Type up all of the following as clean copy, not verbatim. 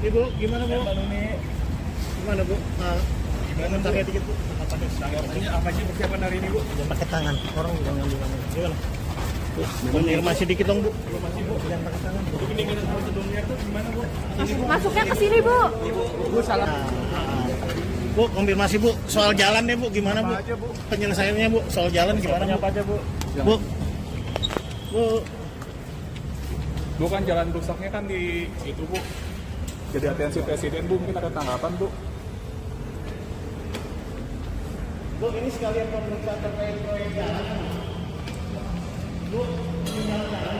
Ibu, gimana Bu? Gimana Bu? Gimana Tanya Bu? dikit Bu. Tanggapannya apa sih persiapan hari ini Bu? Jangan pakai tangan, orang juga ngambil tangan. Gimana? Bu, konfirmasi dikit dong Bu. Informasi Bu. Jangan pakai tangan. Bu. Untuk peningkatan prosedurnya itu gimana Bu? Masuknya ke sini, Bu. Bu salah. Bu, konfirmasi Bu, soal jalan deh Bu, gimana Bu? Apa aja, Bu? Penyelesaiannya Bu, soal jalan gimana Bu? Apa aja Bu? Bu, Bu, Bukan jalan rusaknya kan di itu Bu. Jadi atensi Presiden Bu, mungkin ada tanggapan Bu. Bu, ini sekalian pemeriksaan terkait proyek jalan. Bu, ini jalan.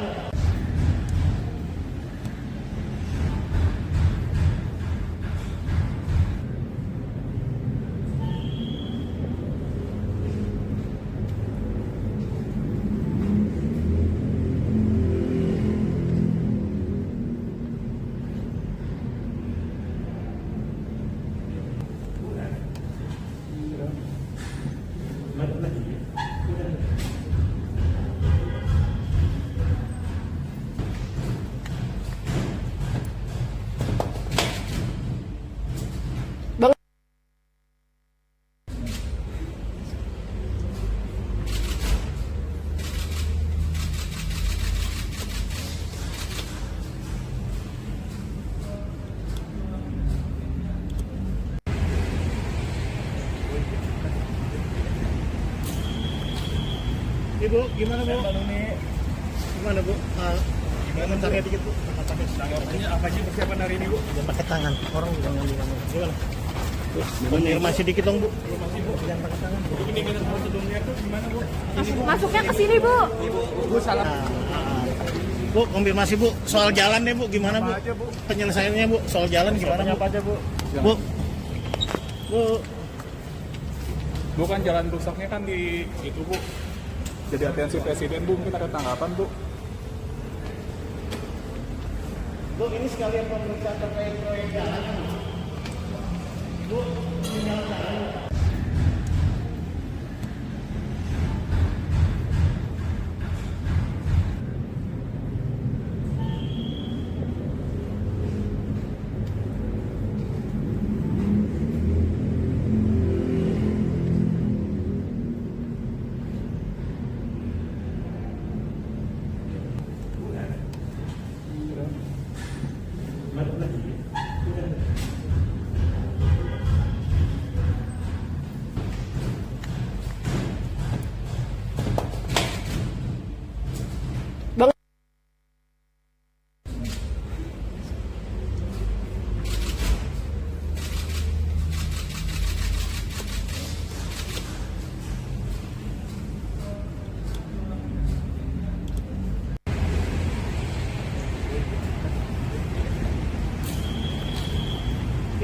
Ibu, gimana Bu? Gimana Bu? Gimana Bu? Tanya dikit Bu. Tanggapannya apa sih persiapan hari ini Bu? Jangan pakai tangan, orang juga ngambil tangan. Gimana? Bu, konfirmasi dikit dong Bu. Informasi Bu. Jangan pakai tangan. Bu. Untuk peningkatan prosedurnya itu gimana Bu? Masuknya ke sini, Bu. Bu salah. Bu, konfirmasi Bu, soal jalan deh Bu, gimana Bu? Apa aja Bu? Penyelesaiannya Bu, soal jalan gimana Bu? Apa aja Bu? Bu, Bu, Bukan jalan rusaknya kan di itu Bu. Jadi atensi Presiden Bu, mungkin ada tanggapan Bu. Bu, ini sekalian pemeriksaan terkait proyek jalan. Bu, ini jalan.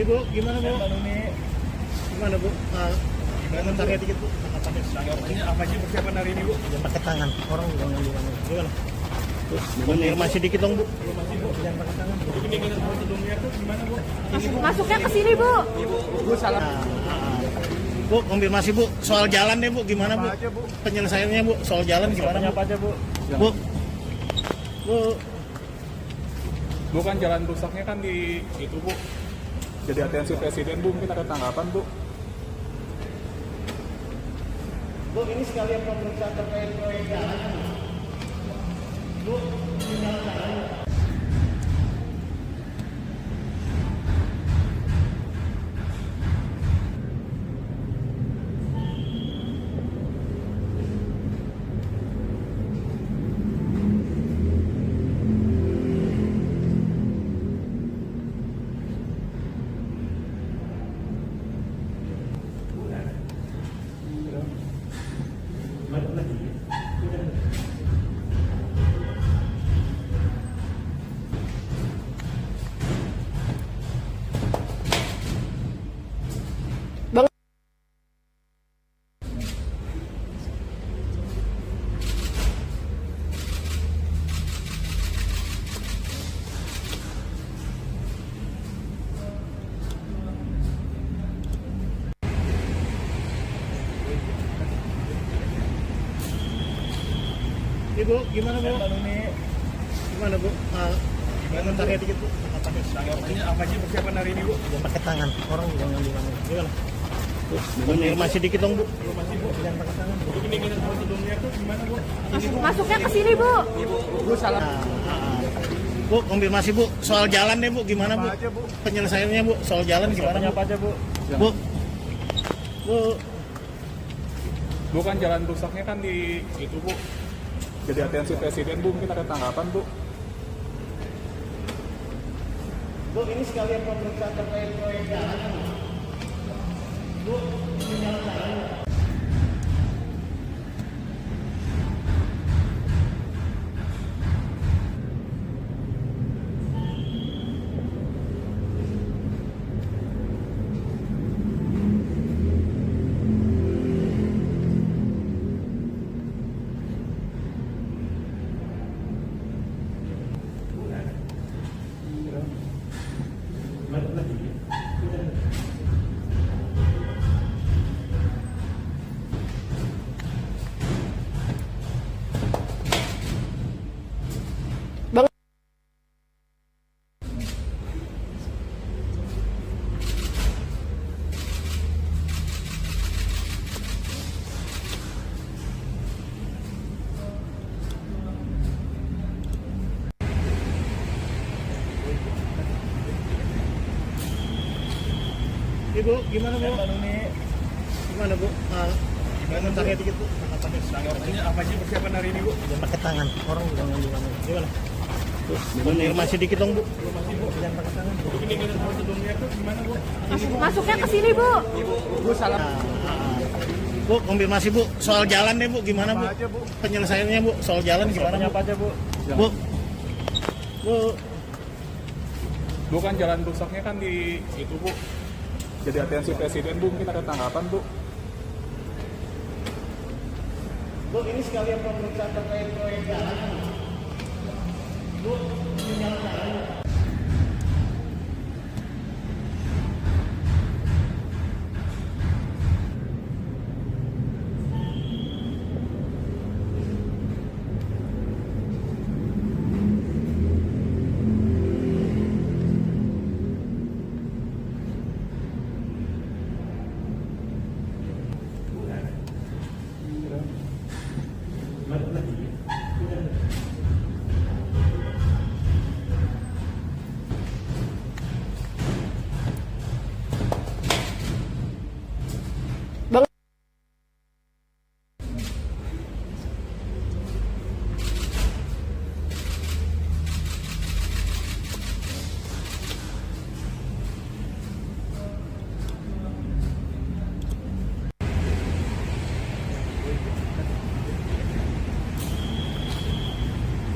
Ibu, gimana Bu? Gimana Bu? Gimana Bu? Tanya dikit Bu. Tanggapannya apa sih persiapan hari ini Bu? Jangan pakai tangan, orang juga ngambil tangan. Gimana? Bu, konfirmasi dikit dong Bu. Informasi Bu. Jangan pakai tangan. Bu. Untuk peningkatan prosedurnya itu gimana Bu? Masuknya ke sini, Bu. Bu salah. Bu, konfirmasi Bu, soal jalan deh Bu, gimana Bu? Apa aja Bu? Penyelesaiannya Bu, soal jalan gimana Bu? Apa aja Bu? Bu, Bu, Bukan jalan rusaknya kan di itu Bu. Jadi atensi Presiden Bu, mungkin ada tanggapan Bu. Bu, ini sekalian pemeriksaan terkait proyek jalan. Bu, ini jalan. Ibu, gimana Bu? Gimana Bu? Bentar dikit bu. Apa aja persiapan hari ini, Bu? Jangan pakai tangan. Orang jangan ngambil tangan. Gimana? Konfirmasi dikit dong bu. Jangan pakai tangan. Ini kita mau sebelumnya tuh gimana, Bu? Masuknya ke sini, Bu. Bu salah. Bu, konfirmasi bu. Soal jalan deh bu. Gimana bu? Apa aja, Bu? Penyelesaiannya bu. Soal jalan gimana? Apa aja, Bu? Bu. Bu. Bukan jalan rusaknya kan di itu, Bu. Jadi atensi presiden, Bu, mungkin ada tanggapan, Bu. Bu, ini sekalian pemeriksaan terkait proyek jalan. Bu, ini jalan. Ibu, gimana bu? Gimana bu? Bentar dikit bu. Apa aja persiapan hari ini, Bu? Jangan pakai tangan. Orang jangan ngambil tangan. Gimana? Konfirmasi dikit dong bu. Jangan pakai tangan. Ini kita mau sebelumnya tuh gimana, Bu? Masuknya ke sini, Bu. Bu salah. Bu, konfirmasi bu. Soal jalan deh bu. Gimana bu? Apa aja, Bu? Penyelesaiannya bu. Soal jalan gimana? Apa aja, Bu? Bu. Bu. Bukan jalan rusaknya kan di itu, Bu. Jadi atensi presiden, Bu, mungkin ada tanggapan, Bu. Bu, ini sekalian pemeriksaan terkait proyek jalan. Bu, ini jalan.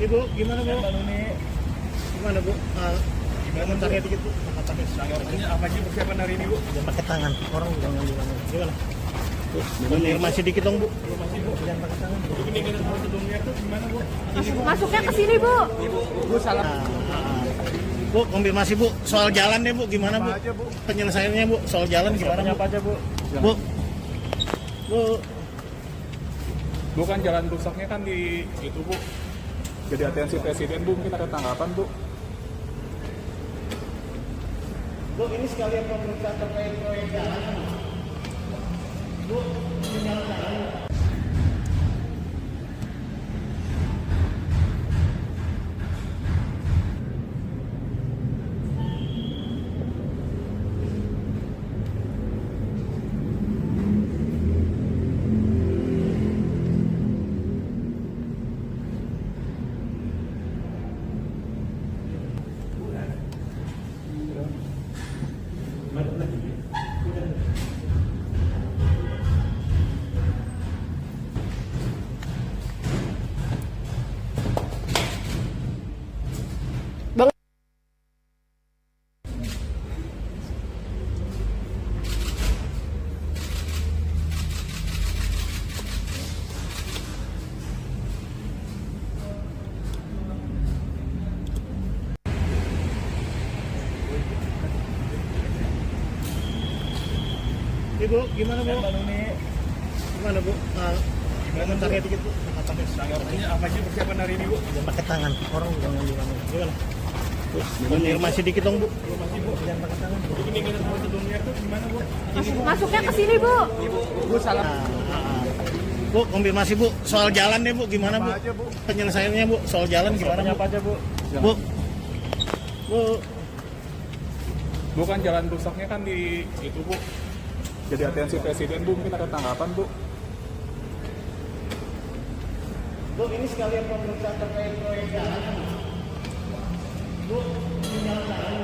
Ibu, gimana bu? Gimana bu? Bentar dikit bu. Apa aja persiapan hari ini, Bu? Jangan pakai tangan. Orang jangan ngambil tangan. Gimana? Konfirmasi dikit dong bu. Jangan pakai tangan. Ini kita mau sebelumnya tuh gimana, Bu? Masuknya ke sini, Bu. Bu salah. Bu, konfirmasi bu. Soal jalan deh bu. Gimana bu? Apa aja, Bu? Penyelesaiannya bu. Soal jalan gimana? Apa aja, Bu? Bu. Bu. Bukan jalan rusaknya kan di itu, Bu. Jadi atensi presiden, Bu, mungkin ada tanggapan, Bu. Bu, ini sekalian pemeriksaan terkait proyek jalan. Bu, ini jalan. Ibu, gimana bu? Gimana bu? Bentar dikit bu. Apa aja persiapan hari ini, Bu? Jangan pakai tangan. Orang jangan ngambil tangan. Gimana? Masih dikit dong, Bu. Masuknya ke sini, Bu. Bu, konfirmasi Bu, soal jalan deh Bu, gimana Bu? Penyelesaiannya Bu, soal jalan gimana Bu? Apa aja, Bu? Bu, Bu, Bukan jalan rusaknya kan di itu, Bu. Jadi atensi Presiden, Bu, mungkin ada tanggapan, Bu. Bu, ini sekalian pemeriksaan terkait proyek jalan. Bu, ini jalan.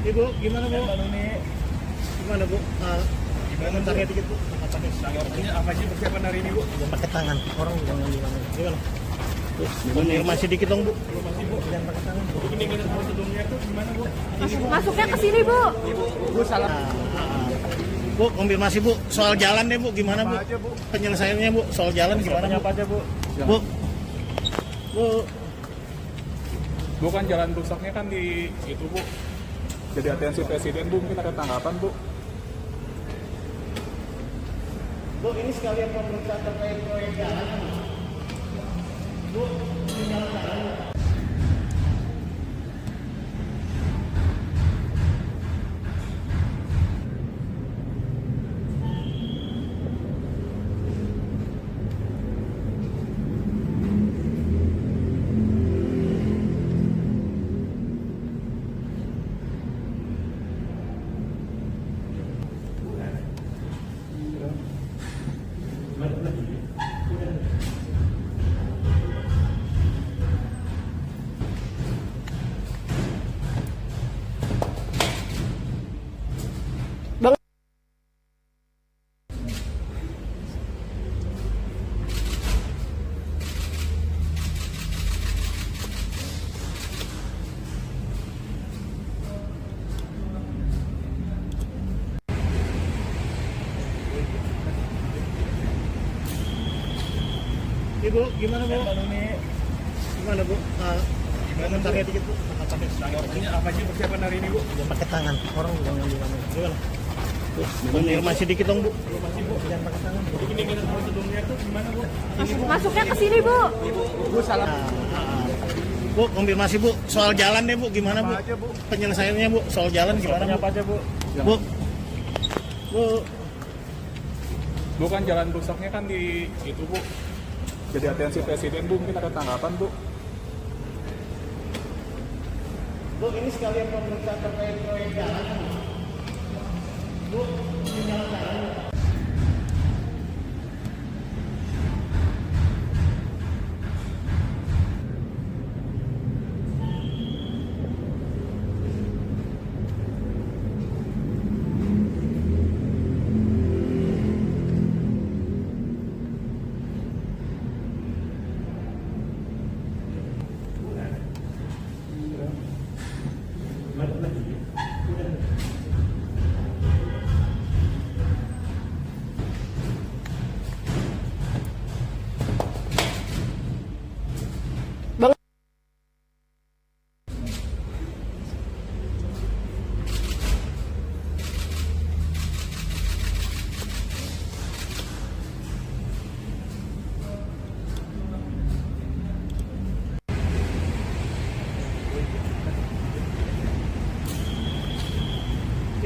Ibu, gimana Bu? Gimana Bu? Komentarnya dikit Bu. Apa sih persiapan hari ini, Bu? Jangan pakai tangan, orang jangan ngambil tangan. Gimana? Konfirmasi dikit dong Bu. Jangan pakai tangan. Ini prosedurnya itu gimana, Bu? Masuknya ke sini, Bu. Bu, salah. Bu, konfirmasi Bu, soal jalan deh Bu, gimana Bu? Penyelesaiannya Bu, soal jalan gimana Bu? Apa aja, Bu? Bu, Bu, Bukan jalan rusaknya kan di itu, Bu. Jadi atensi Presiden, Bu, mungkin ada tanggapan, Bu. Bu, ini sekalian pemeriksaan terkait proyek jalan. Bu, ini jalan. Ibu, gimana Bu? Gimana Bu? Komentarnya dikit Bu. Apa sih persiapan hari ini, Bu? Jangan pakai tangan, orang jangan ngambil tangan. Gimana? Konfirmasi dikit dong Bu. Jangan pakai tangan. Ini prosedurnya itu gimana, Bu? Masuknya ke sini, Bu. Bu, salah. Bu, konfirmasi Bu, soal jalan deh Bu, gimana Bu? Penyelesaiannya Bu, soal jalan gimana Bu? Apa aja, Bu? Bu, Bu, Bukan jalan rusaknya kan di itu, Bu. Jadi atensi Presiden, Bu, mungkin ada tanggapan, Bu. Bu, ini sekalian pemeriksaan terkait proyek jalan. Bu, ini jalan.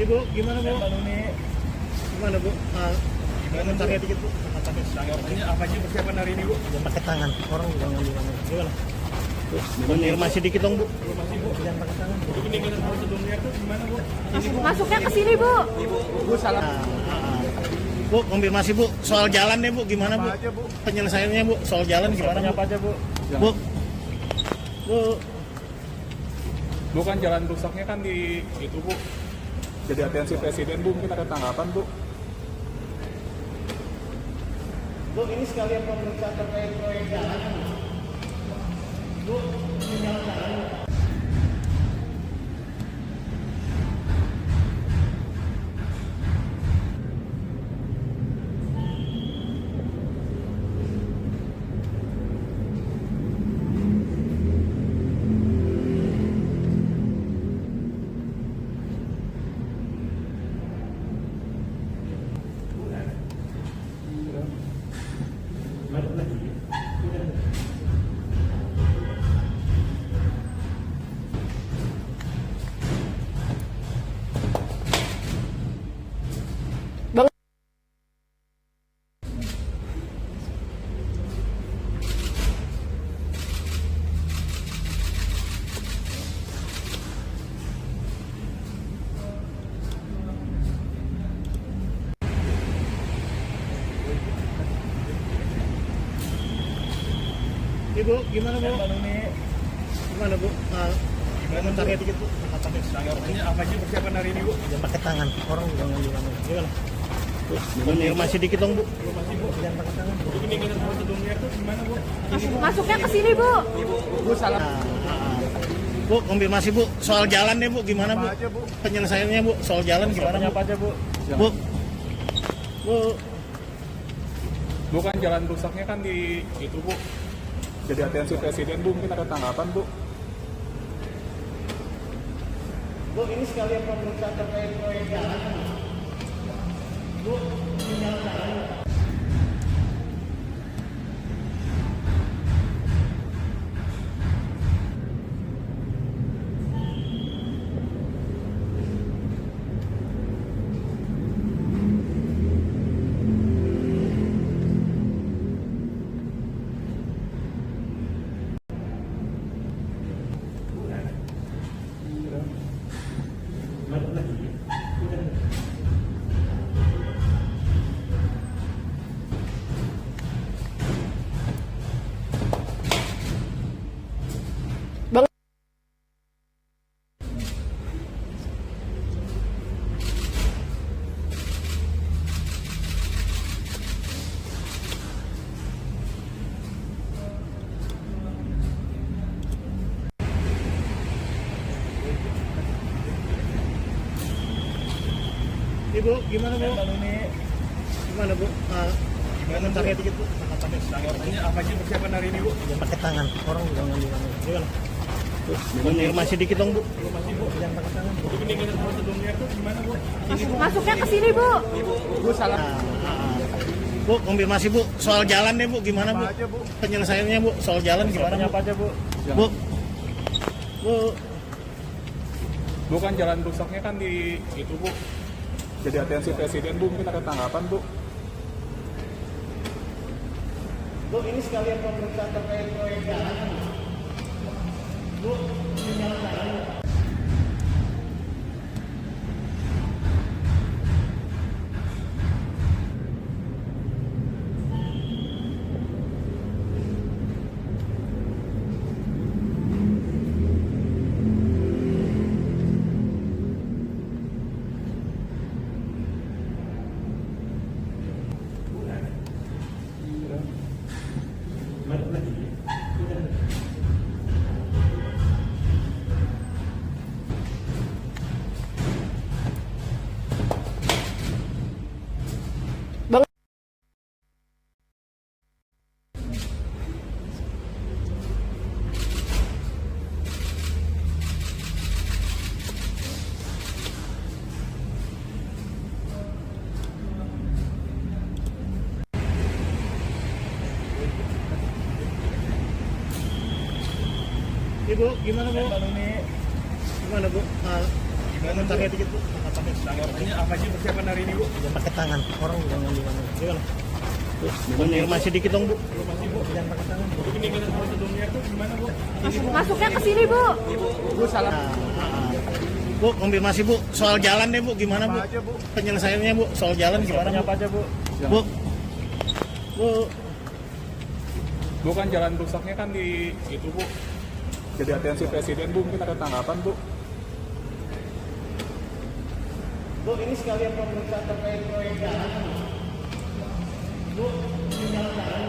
Ibu, gimana Bu? Gimana Bu? Komentarnya dikit Bu. Apa sih persiapan hari ini, Bu? Jangan pakai tangan, orang jangan ngambil tangan. Gimana? Konfirmasi dikit dong Bu. Masih, Bu. Jangan pakai tangan. Ini prosedurnya itu gimana? Masuknya ke sini, Bu. Bu salah. Bu, konfirmasi Bu, soal jalan deh Bu, gimana Bu? Apa aja, Bu? Penyelesaiannya Bu, soal jalan gimana Bu? Apa aja, Bu? Bu, Bu, Bu kan jalan rusaknya kan di itu, Bu. Jadi atensi presiden, Bu, mungkin ada tanggapan, Bu. Bu, ini sekalian pemeriksaan terkait proyek jalan. Bu, ini jalan-jalan. Ibu, gimana Bu? Gimana Bu? Komentarnya dikit Bu. Apa aja persiapan hari ini, Bu? Jangan pakai tangan, orang jangan gimana. Gimana? Bu, konfirmasi dikit dong Bu. Jangan pakai tangan. Ini kita prosedurnya tuh gimana, Bu? Masuknya ke sini, Bu. Bu salah. Bu, konfirmasi Bu, soal jalan deh Bu, gimana Bu? Apa aja, Bu? Penyelesaiannya Bu, soal jalan gimana Bu? Apa aja, Bu? Bu, Bu, Bu kan jalan rusaknya kan di itu, Bu. Jadi atensi presiden, Bu, mungkin ada tanggapan, Bu. Bu, ini sekalian pemeriksaan terkait proyek jalan. Bu, ini jalan-jalan. Ibu, gimana Bu? Gimana Bu? Komentarnya dikit Bu. Apa aja persiapan hari ini, Bu? Jangan pakai tangan, orang jangan gimana. Gimana? Bu, konfirmasi dikit dong Bu. Jangan pakai tangan. Ini kita prosedurnya tuh gimana, Bu? Masuknya ke sini, Bu. Bu salah. Bu, konfirmasi Bu, soal jalan deh Bu, gimana Bu? Apa aja, Bu? Penyelesaiannya Bu, soal jalan gimana Bu? Apa aja, Bu? Bu, Bu, Bu kan jalan rusaknya kan di itu, Bu. Jadi atensi presiden, Bu, mungkin ada tanggapan, Bu. Bu, ini sekalian pemeriksaan terkait proyek jalan. Bu, ini jalan-jalan. Ibu, gimana Bu? Gimana Bu? Komentarnya dikit Bu. Apa aja persiapan hari ini, Bu? Jangan pakai tangan, orang jangan gimana. Gimana? Bu, konfirmasi dikit dong Bu. Jangan pakai tangan. Ini kita prosedurnya tuh gimana, Bu? Masuknya ke sini, Bu. Bu salah. Bu, konfirmasi Bu, soal jalan deh Bu, gimana Bu? Apa aja, Bu? Penyelesaiannya Bu, soal jalan gimana Bu? Apa aja, Bu? Bu, Bu, Bukan jalan rusaknya kan di itu, Bu. Jadi atensi presiden, Bu, mungkin ada tanggapan, Bu. Bu, ini sekalian pemeriksaan terkait proyek jalan. Bu, ini jalan-jalan.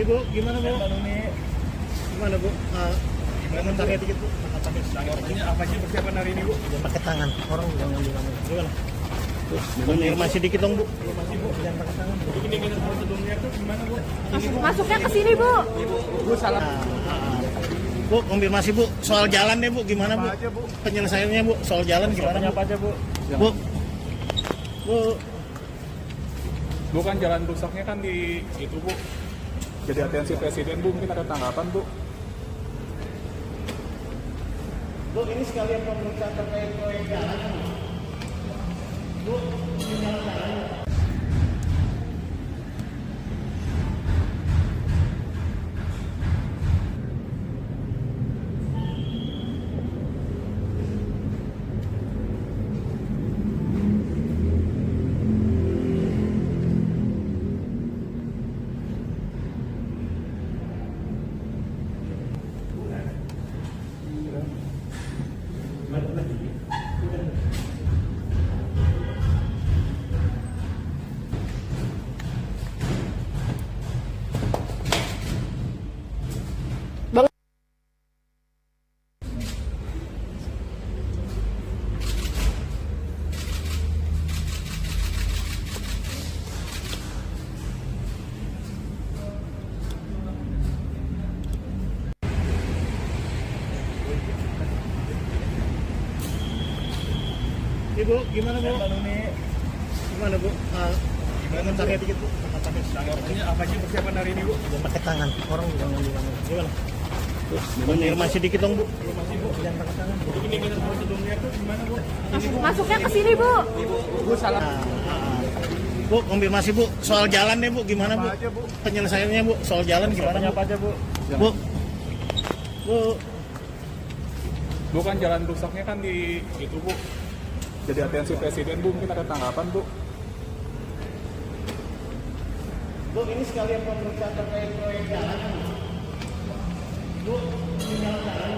Ibu, gimana Bu? Gimana Bu? Komentarnya dikit Bu. Apa sih persiapan hari ini, Bu? Jangan pakai tangan, orang jangan bilang gimana? Konfirmasi dikit dong Bu. Jangan pakai tangan. Ini kita prosedurnya tuh gimana, Bu? Masuknya ke sini, Bu. Bu, salah. Bu, konfirmasi Bu, soal jalan deh Bu, gimana Bu? Apa aja, Bu? Penyelesaiannya Bu, soal jalan gimana Bu? Apa aja, Bu? Bu, Bu, Bukan jalan rusaknya kan di itu, Bu. Jadi atensi presiden, Bu, mungkin ada tanggapan, Bu. Bu, ini sekalian pemeriksaan terkait proyek jalan. Bu, ini jalan-jalan. Ibu, gimana Bu? Gimana Bu? Komentarnya dikit Bu. Apa sih persiapan hari ini, Bu? Jangan pakai tangan, orang jangan bilang gimana? Konfirmasi dikit dong Bu. Jangan pakai tangan. Ini kita prosedurnya tuh gimana, Bu? Masuknya ke sini, Bu. Bu, salah. Bu, konfirmasi Bu, soal jalan deh Bu, gimana Bu? Apa aja, Bu? Penyelesaiannya Bu, soal jalan gimana Bu? Apa aja, Bu? Bu, Bu, Bukan jalan rusaknya kan di itu, Bu. Jadi atensi presiden, Bu, mungkin ada tanggapan, Bu. Bu, ini sekalian pemeriksaan terkait proyek jalan. Bu, ini jalan-jalan.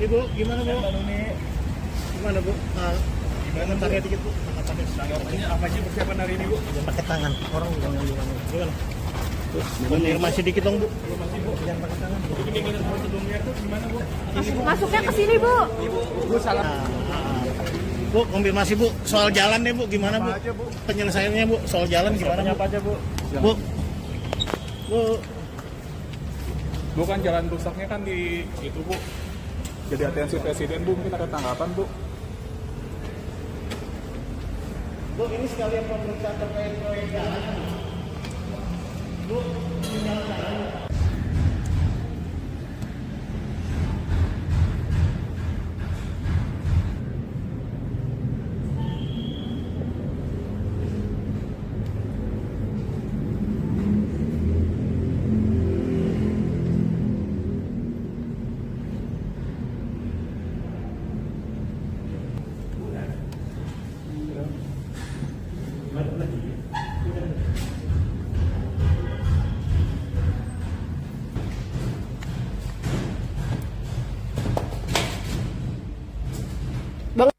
Ibu, gimana Bu? Gimana Bu? Komentarnya dikit Bu. Apa sih persiapan hari ini, Bu? Jangan pakai tangan, orang jangan bilang gimana? Konfirmasi dikit dong Bu. Jangan pakai tangan. Ini kita prosedurnya tuh gimana, Bu? Masuknya ke sini, Bu. Bu, salah. Bu, konfirmasi Bu, soal jalan deh Bu, gimana Bu? Apa aja, Bu? Penyelesaiannya Bu, soal jalan gimana Bu? Apa aja, Bu? Bu, Bu, Bukan jalan rusaknya kan di itu bu. Jadi atensi presiden bu, mungkin ada tanggapan bu. Bu, ini sekalian pemeriksaan terkait proyek jalan. Bu, ini jalan. Bang,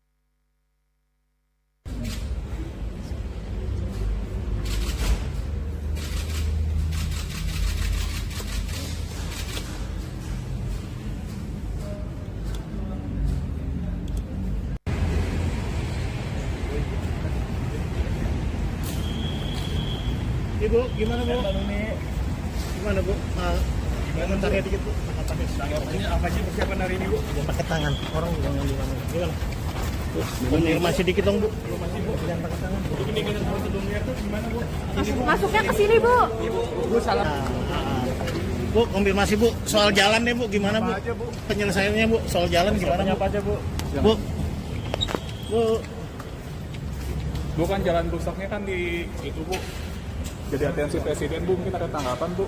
Ibu, gimana bu? Gimana bu? Komentarnya dikit bu. Ini apa sih persiapan hari ini bu? Jangan pakai tangan. Orang jangan di mana. Gimana? Konfirmasi dikit dong bu. Jangan pakai tangan. Ini kita prosedurnya tuh gimana bu? masuknya ke sini, Bu. Bu salah. Bu, konfirmasi bu. Soal jalan deh bu. Gimana bu? Apa aja, Bu? Penyelesaiannya bu. Soal jalan gimana bu? Apa aja bu? Bu, bu. Bukan jalan rusaknya kan di itu bu. Jadi atensi presiden bu, mungkin ada tanggapan bu.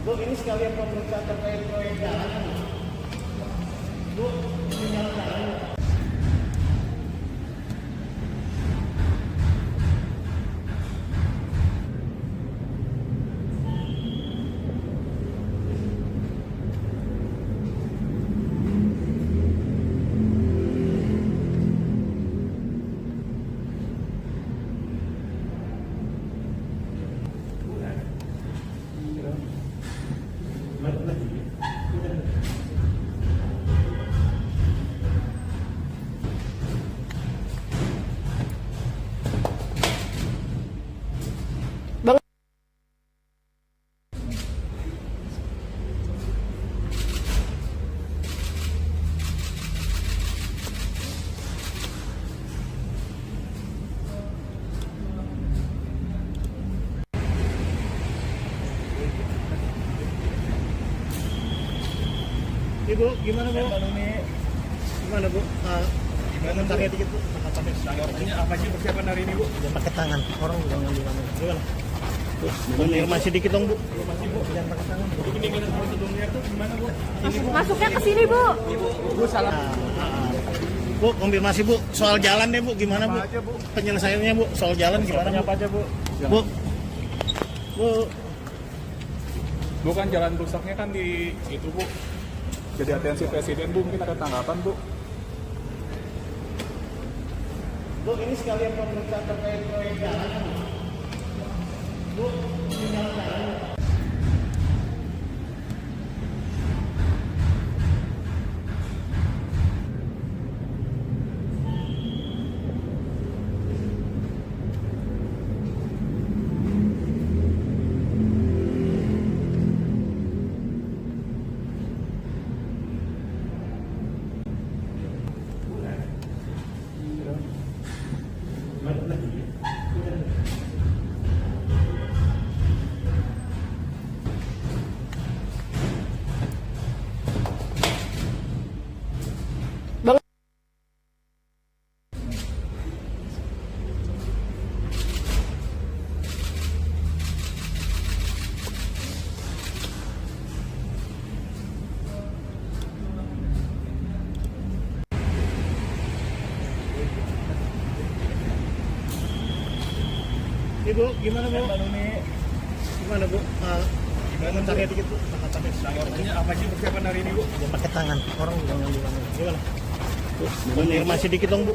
Bu, ini sekalian pemeriksaan terkait proyek jalan. Bu, ini jalan. Bang, Ibu, gimana bu? Gimana bu? Komentarnya dikit bu. Ini apa sih persiapan hari ini bu? Jangan pakai tangan. Orang jangan di mana. Gimana? Konfirmasi dikit dong bu. Jangan pakai tangan. Ini kita prosedurnya tuh gimana bu? masuknya ke sini, Bu. Bu salah. Bu, konfirmasi bu. Soal jalan deh bu. Gimana bu? Apa aja, Bu? Penyelesaiannya bu. Soal jalan gimana bu? Apa aja bu? Bu, bu. Bukan jalan rusaknya kan di itu bu. Jadi atensi presiden bu, mungkin ada tanggapan bu. Bu, ini sekalian pemeriksaan terkait proyek jalan. Bu, ini jalan. Bang, Ibu, gimana bu? Gimana bu? Komentarnya dikit bu. Ini apa sih persiapan hari ini bu? Jangan pakai tangan. Orang jangan di mana. Gimana? Konfirmasi dikit dong bu.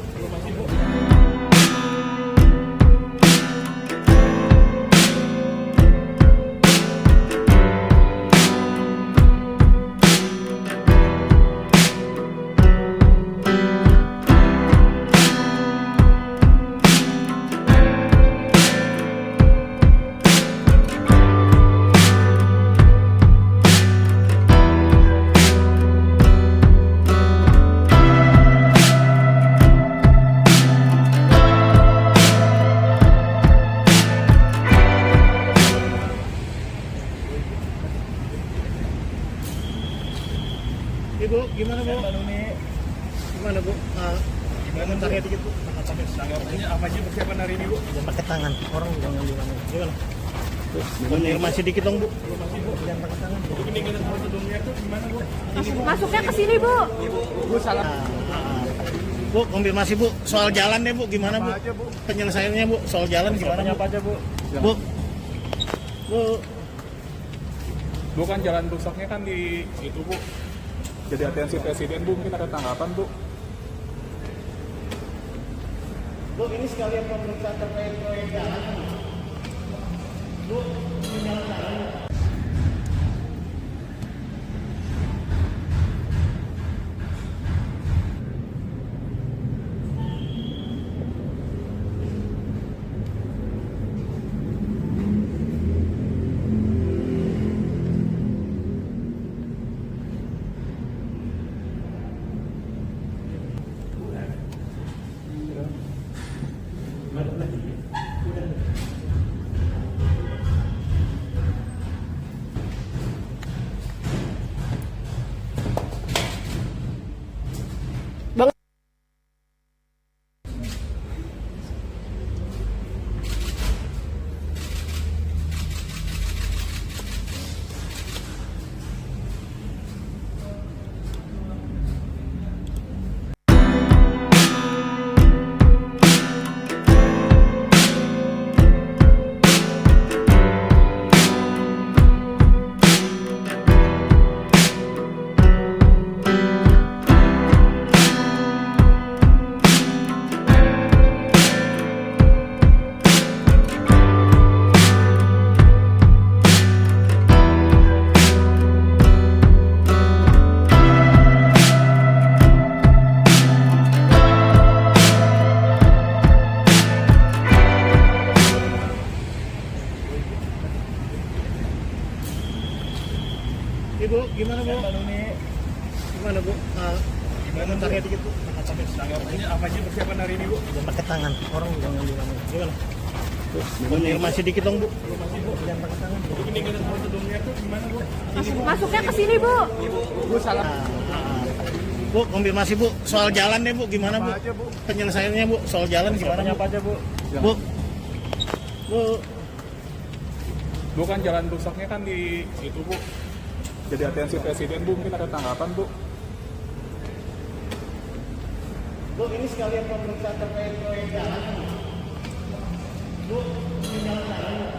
gimana bu? Gimana bu? Komentarnya dikit bu. Tanggapannya apa aja persiapan hari ini, Bu? Jangan pakai tangan, orang jangan di mana. Gimana? Konfirmasi dikit dong bu. Jangan pakai tangan. Bu. Ini kita prosedurnya tuh gimana, Bu? Masuknya ke sini, Bu. Bu salah. Bu, konfirmasi bu, soal jalan deh bu, gimana bu? Penyelesaiannya bu, soal jalan gimana? Apa aja, Bu? Bu, bu, Bu kan jalan rusaknya kan di itu, Bu. Jadi atensi presiden, Bu, mungkin ada tanggapan, Bu. bu, ini sekalian pemeriksaan terkait proyek jalan. Bu, ini jalan-jalan. Ibu, gimana bu? Gimana bu? Komentarnya dikit bu. Tanggapannya apa aja persiapan hari ini, Bu? Jangan pakai tangan, orang jangan di mana. Gimana? Konfirmasi dikit dong bu. Jangan pakai tangan. Bu. Ini kita prosedurnya tuh gimana, Bu? Masuknya ke sini, Bu. Bu salah. Bu, konfirmasi bu, soal jalan deh bu, gimana bu? Penyelesaiannya bu, soal jalan gimana? Apa aja, Bu? Bu, bu, Bu kan jalan rusaknya kan di itu, Bu. Jadi atensi presiden, Bu, mungkin ada tanggapan, Bu. bu, ini sekalian pemeriksaan terkait proyek jalan. Bu, ini jalan-jalan.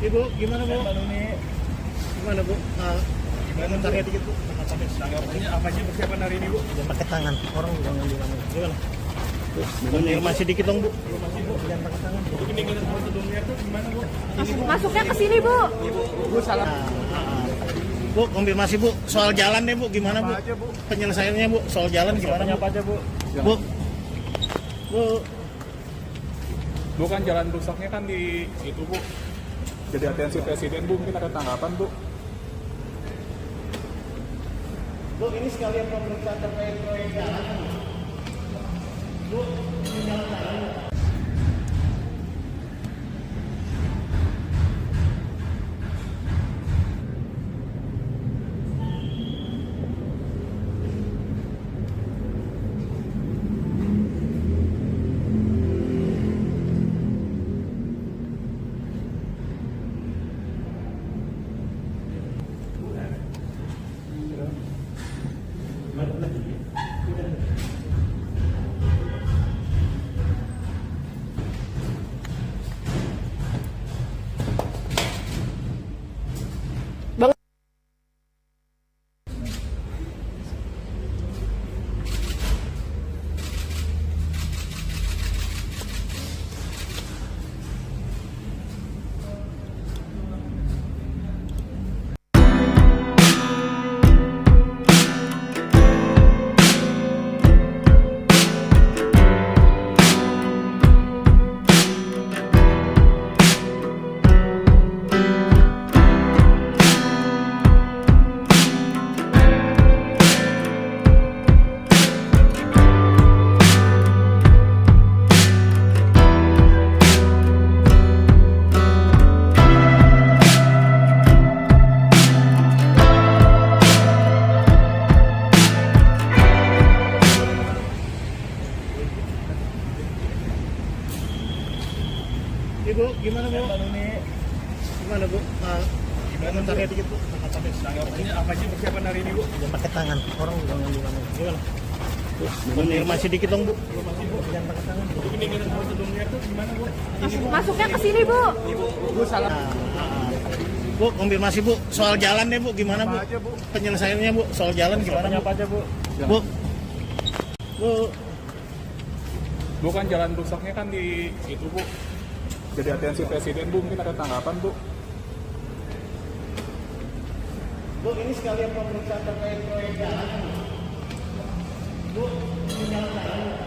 Ibu, gimana bu? Gimana bu? Komentarnya dikit bu. Tanggapannya apa aja persiapan hari ini, Bu? Jangan pakai tangan, orang jangan di mana. Gimana? Konfirmasi dikit dong bu. Jangan pakai tangan. Bu. Ini kita prosedurnya tuh gimana, Bu? Masuknya ke sini, Bu. Bu salah. Bu, konfirmasi bu, soal jalan deh bu, gimana bu? Penyelesaiannya bu, soal jalan gimana? Apa aja, Bu? Bu, bu, Bu kan jalan rusaknya kan di itu, Bu. Jadi atensi presiden, Bu, mungkin ada tanggapan, Bu. Bu, ini sekalian pemeriksaan terkait proyek jalan. Bu, ini jalan. Ibu, gimana Bu? Gimana Bu? Komentarnya dikit Bu. Ini apa sih persiapan hari ini, Bu? Jangan pakai tangan, orang udah gimana? Gimana? Konfirmasi dikit dong Bu. Jangan pakai tangan. Ini prosedurnya tuh gimana, Bu? Masuknya ke sini, Bu. Bu salah. Bu, konfirmasi Bu, soal jalan deh Bu, gimana Bu? Apa aja, Bu? Penyelesaiannya Bu, soal jalan gimana Bu? Apa aja, Bu? Bu, Bu, Bukan jalan rusaknya kan di itu, Bu. Jadi atensi Presiden, Bu, mungkin ada tanggapan, Bu. Bu, ini sekalian pemeriksaan terkait proyek jalan. Bu, ini jalan.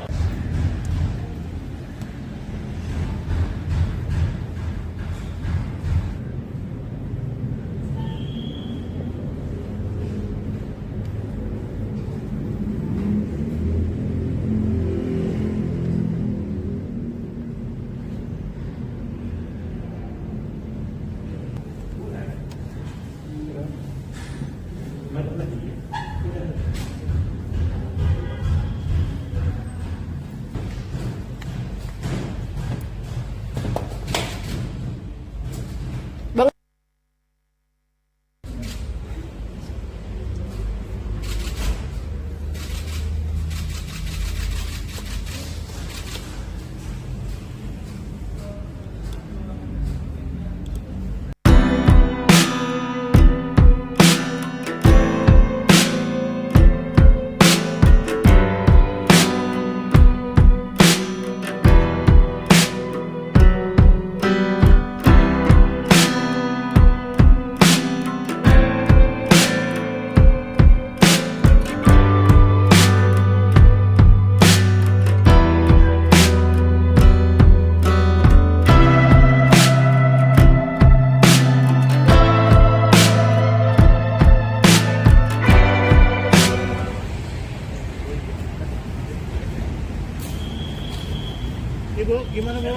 Ibu, gimana Bu?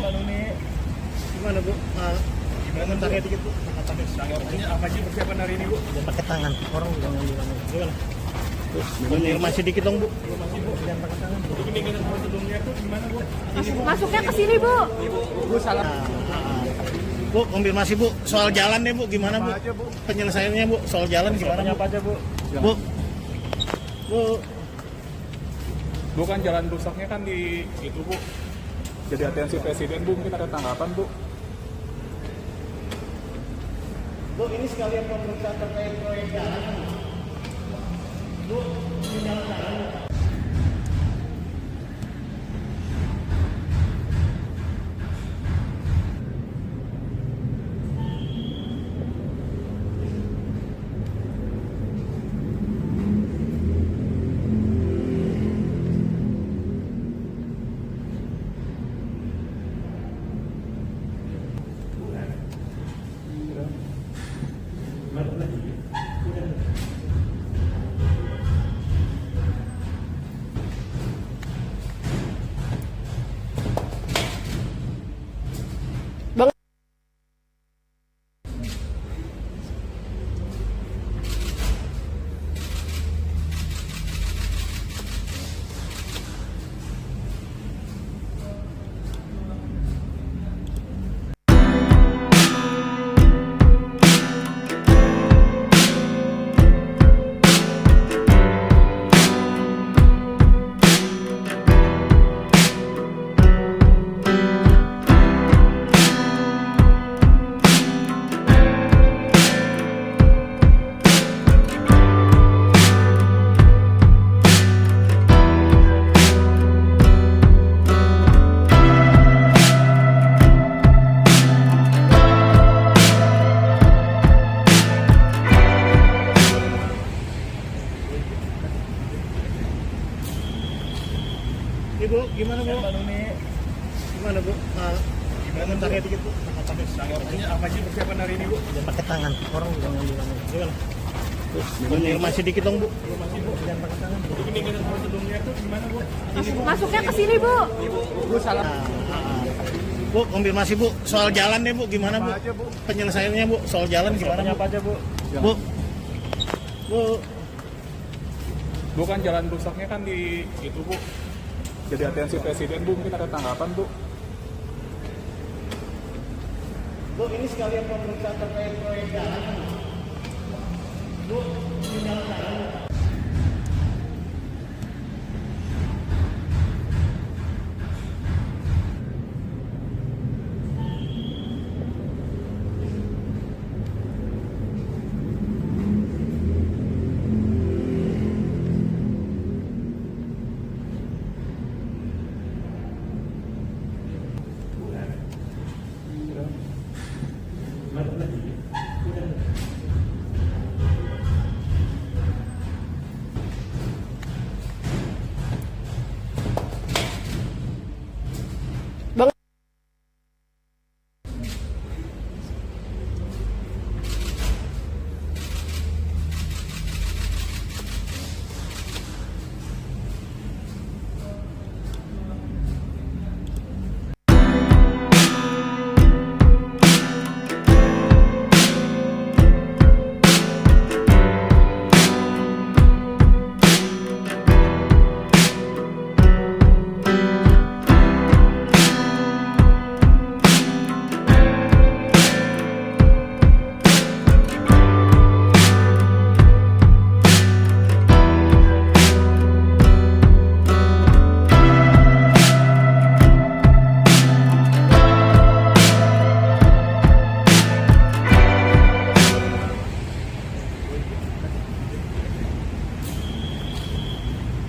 Gimana Bu? Komentarnya dikit Bu. Ini apa sih persiapan hari ini, Bu? Jangan pakai tangan, orang udah gimana? Gimana? Konfirmasi dikit dong Bu. Jangan pakai tangan. Ini prosedurnya tuh gimana, Bu? Masuknya ke sini, Bu. Bu salah. Bu, konfirmasi Bu, soal jalan deh Bu, gimana Bu? Apa aja, Bu? Penyelesaiannya Bu, soal jalan gimana Bu? Apa aja, Bu? Bu, Bu, Bukan jalan rusaknya kan di itu, Bu. Jadi atensi Presiden, Bu, mungkin ada tanggapan, Bu. Bu, ini sekalian pemeriksaan terkait proyek jalan. Bu, ini jalan. komentarnya dikit bu. Tanggapannya apa sih persiapan hari ini bu? Jangan pakai tangan, orang juga ngambil gimana? Konfirmasi dikit dong bu. Masih bu. Jangan pakai tangan. Ini dengan prosedurnya tuh gimana bu? Masuknya ke sini, Bu. Bu salah. Bu, konfirmasi bu, soal jalan deh bu, gimana bu? Apa aja, Bu? Penyelesaiannya bu, soal jalan gimana bu? Apa aja bu? Bu, bu, Bukan jalan rusaknya kan di itu bu. Jadi atensi presiden bu, mungkin ada tanggapan bu. bu, ini sekalian pemeriksaan terkait proyek jalan. Bu, ini jalan.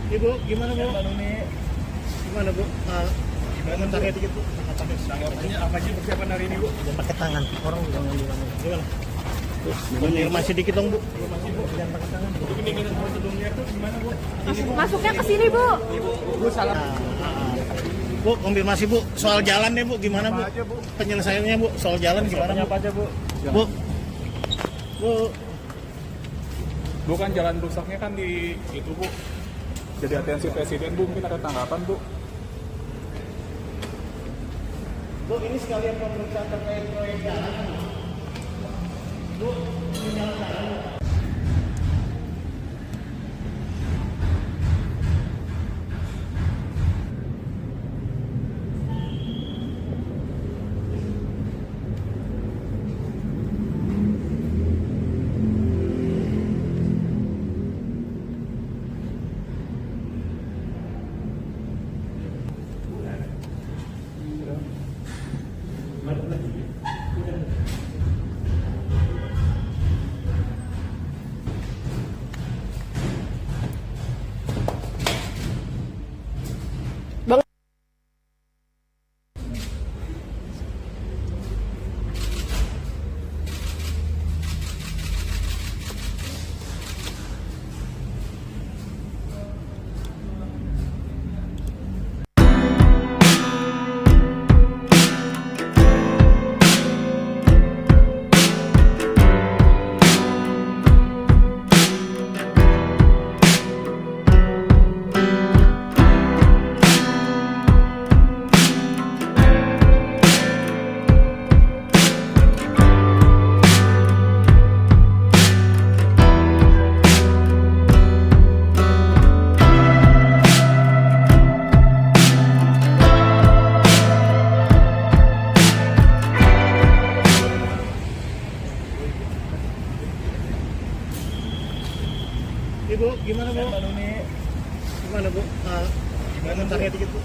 Ibu, gimana bu? Gimana bu? Komentarnya dikit bu. Tanggapannya apa sih persiapan hari ini bu? Jangan pakai tangan, orang juga ngambil gimana? Konfirmasi dikit dong bu. Masih bu. Jangan pakai tangan. Ini dengan prosedurnya tuh gimana bu? Masuknya ke sini, Bu. Bu salah. Bu, konfirmasi bu, soal jalan deh bu, gimana bu? Apa aja, Bu? Penyelesaiannya bu, soal jalan gimana bu? Apa aja bu? Bu, bu, Bukan jalan rusaknya kan di itu bu. Jadi atensi presiden bu, mungkin ada tanggapan bu. bu, ini sekalian pemeriksaan terkait proyek jalan. Bu, ini jalan. Ibu, gimana bu? Gimana bu? Komentarnya dikit bu.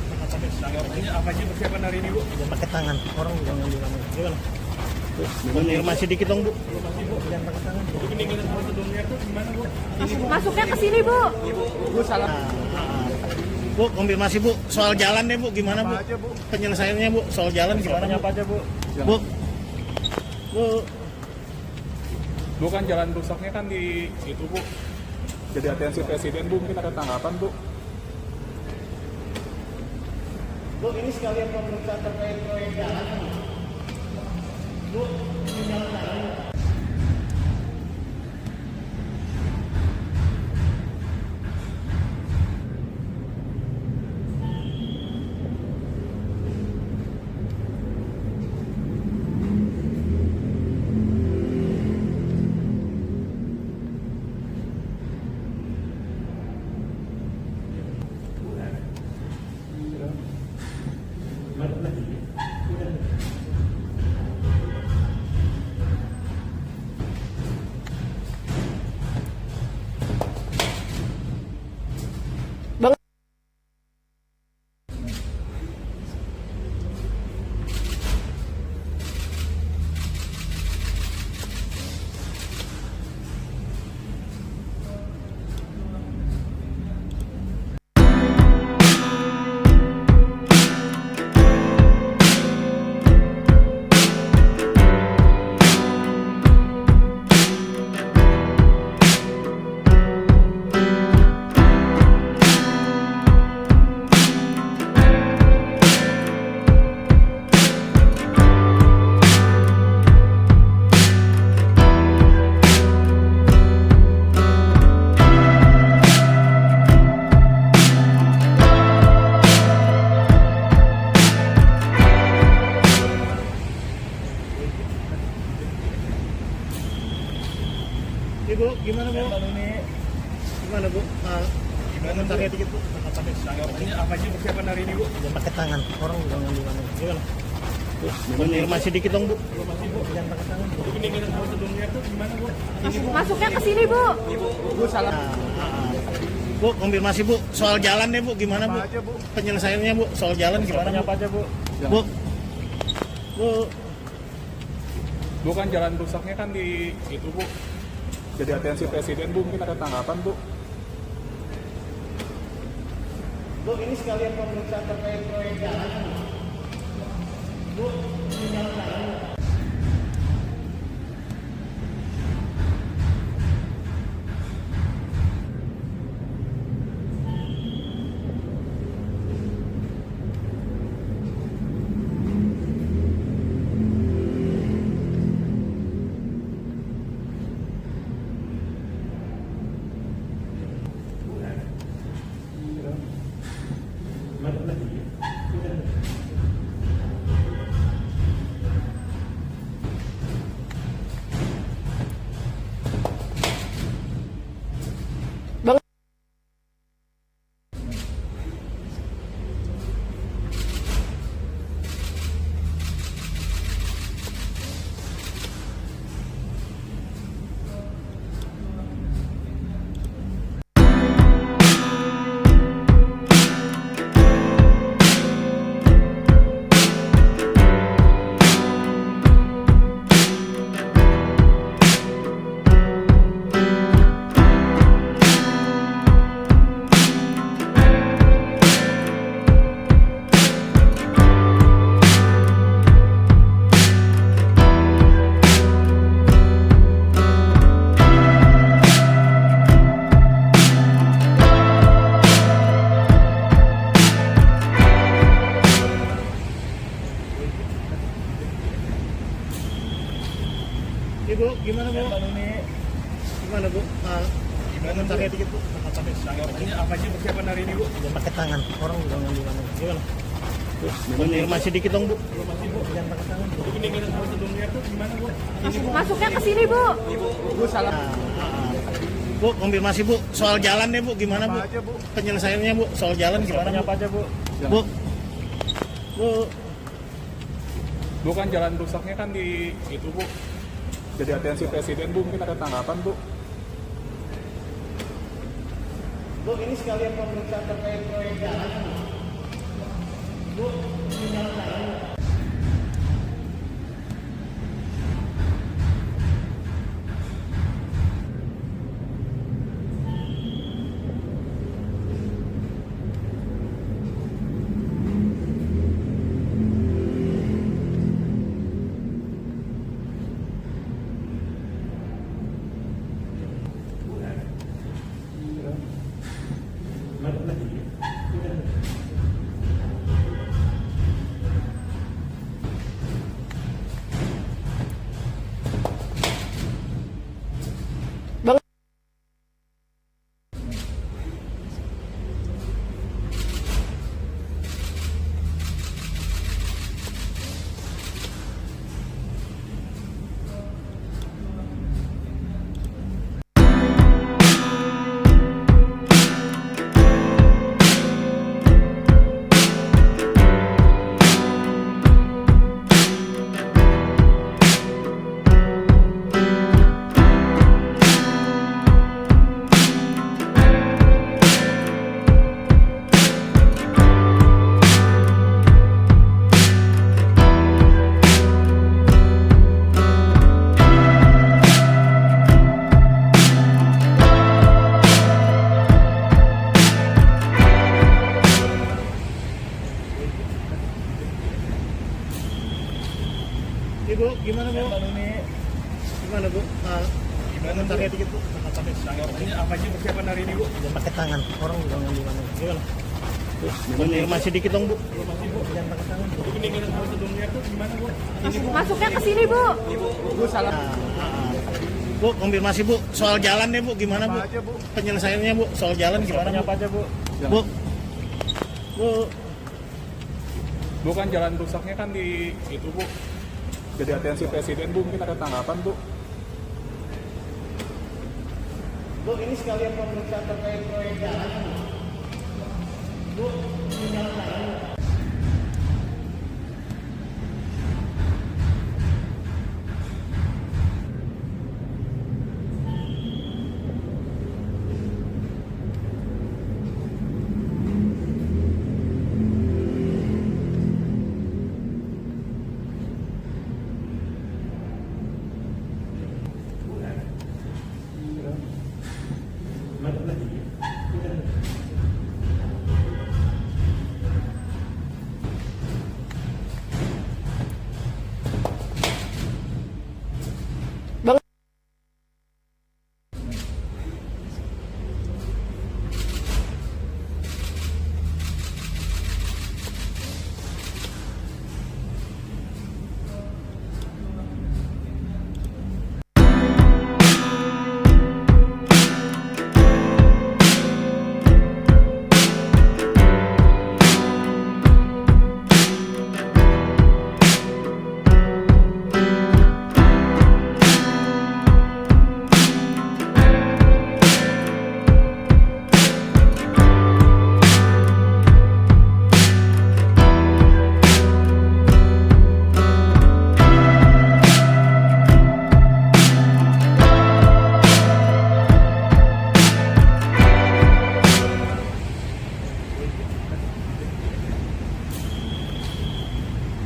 Tanggapannya apa sih persiapan hari ini bu? Jangan pakai tangan, orang juga ngambil gimana? Konfirmasi dikit dong bu. Masih bu. Jangan pakai tangan. Ini dengan prosedurnya tuh gimana bu? Masuknya ke sini, Bu. Bu salah. Bu, konfirmasi bu, soal jalan deh bu, gimana bu? Apa aja, Bu? Penyelesaiannya bu, soal jalan gimana bu? Apa aja bu? Bu, bu, Bukan jalan rusaknya kan di itu bu. Jadi atensi presiden bu, mungkin ada tanggapan bu. Bu, ini sekalian pemeriksaan terkait proyek jalan. Bu, ini jalan lain. Ibu, gimana Bu? Gimana Bu? Komentarnya dikit Bu. Ini apa sih persiapan hari ini, Bu? Jangan pakai tangan, orang udah gimana? Gimana? Konfirmasi dikit dong Bu. Jangan pakai tangan. Ini prosedurnya tuh gimana, Bu? Masuknya ke sini, Bu. Bu salah. Bu, konfirmasi Bu, soal jalan deh Bu, gimana Bu? Apa aja, Bu? Penyelesaiannya Bu, soal jalan gimana Bu? Apa aja, Bu? Bu, Bu, Bukan jalan rusaknya kan di itu, Bu. Jadi atensi presiden, Bu, mungkin ada tanggapan, Bu. Bu, ini sekalian pemeriksaan terkait proyek jalan. Bu, ini jalan lain. Ibu, gimana Bu? Gimana Bu? Komentarnya dikit Bu. Ini apa sih persiapan hari ini, Bu? Jangan pakai tangan, orang udah gimana? Gimana? Konfirmasi dikit dong Bu. Jangan pakai tangan. Ini prosedurnya tuh gimana, Bu? Masuknya ke sini, Bu. Bu salah. Bu, konfirmasi Bu, soal jalan deh Bu, gimana Bu? Apa aja, Bu? Penyelesaiannya Bu, soal jalan gimana Bu? Apa aja, Bu? Bu, Bu, Bukan jalan rusaknya kan di itu, Bu. Jadi atensi presiden, Bu, mungkin ada tanggapan, Bu. Bu, ini sekalian pemeriksaan terkait proyek jalan. Bu, ini jalan lain. Ibu, gimana bu? Gimana bu? Gimana Pakai dikit bu. Tanggapannya apa aja persiapan hari ini, Bu? Jangan pakai tangan. Orang udah gimana? Gimana? Konfirmasi dikit dong bu. Jangan pakai tangan. Ini ketinggalan prosedurnya tuh gimana, Bu? Masuknya ke sini, Bu. Bu salah. Bu, konfirmasi bu. Soal jalan deh bu. Gimana bu? Apa aja, Bu? Penyelesaiannya bu. Soal jalan gimana bu? Apa aja, Bu? Bu. Bu. Bukan jalan rusaknya kan di itu, Bu. Jadi atensi presiden, Bu, mungkin ada tanggapan, Bu. Bu, ini sekalian pemeriksaan terkait proyek jalan. Bu, ini jalan.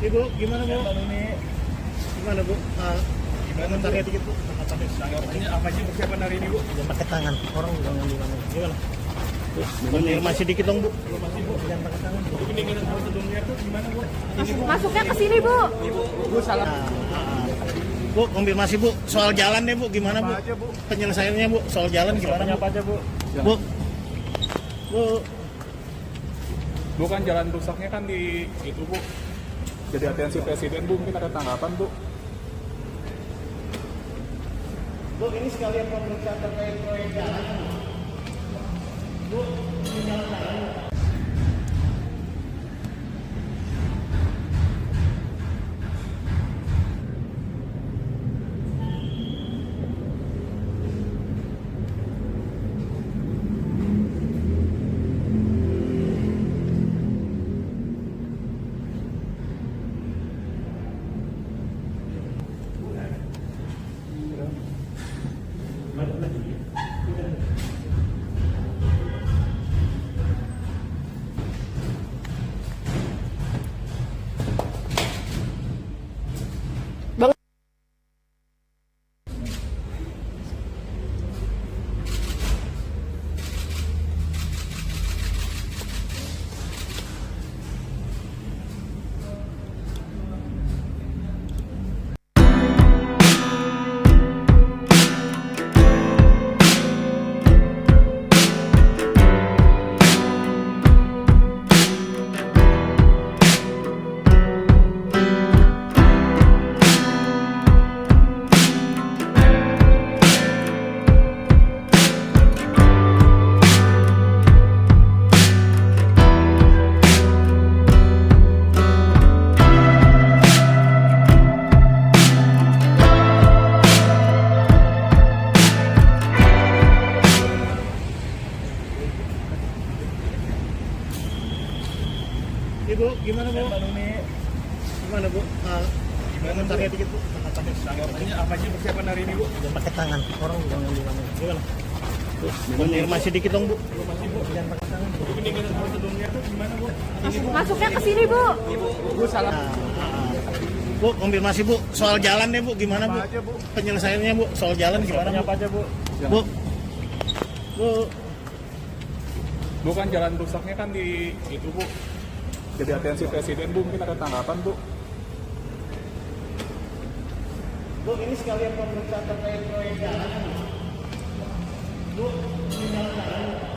Ibu, gimana bu? Gimana bu? Gimana, Bu? Pakai dikit bu. Tanggapannya apa aja persiapan hari ini, Bu? Jangan pakai tangan. Orang udah gimana? Gimana? Konfirmasi dikit dong bu. Jangan pakai tangan. Ini ketinggalan prosedurnya tuh gimana, Bu? Masuknya ke sini, Bu. Bu salah. Bu, konfirmasi bu. Soal jalan deh bu. Gimana bu? Apa aja, Bu? Penyelesaiannya bu. Soal jalan gimana bu? Apa aja, Bu? Bu. Bu. Bukan jalan rusaknya kan di itu, Bu. Jadi atensi presiden, Bu, mungkin ada tanggapan, Bu. Bu, ini sekalian pemeriksaan terkait proyek jalan. Bu, ini jalan. Ibu, gimana bu? Gimana bu? Gimana, Bu? Pakai dikit bu. Tanggapannya apa aja persiapan hari ini, Bu? Jangan pakai tangan. Orang udah gimana? Gimana? Konfirmasi dikit dong bu. Jangan pakai tangan. Ini ketinggalan prosedurnya tuh gimana, Bu? Masuknya ke sini, Bu. Bu salah. Bu, konfirmasi bu. Soal jalan deh bu. Gimana bu? Apa aja, Bu? Penyelesaiannya bu. Soal jalan gimana bu? Apa aja, Bu? Bu. Bu. Bukan jalan rusaknya kan di itu, Bu. Jadi atensi presiden, Bu, mungkin ada tanggapan, Bu. Bu, ini sekalian pemeriksaan terkait proyek jalan. Bu, ini jalan-jalan.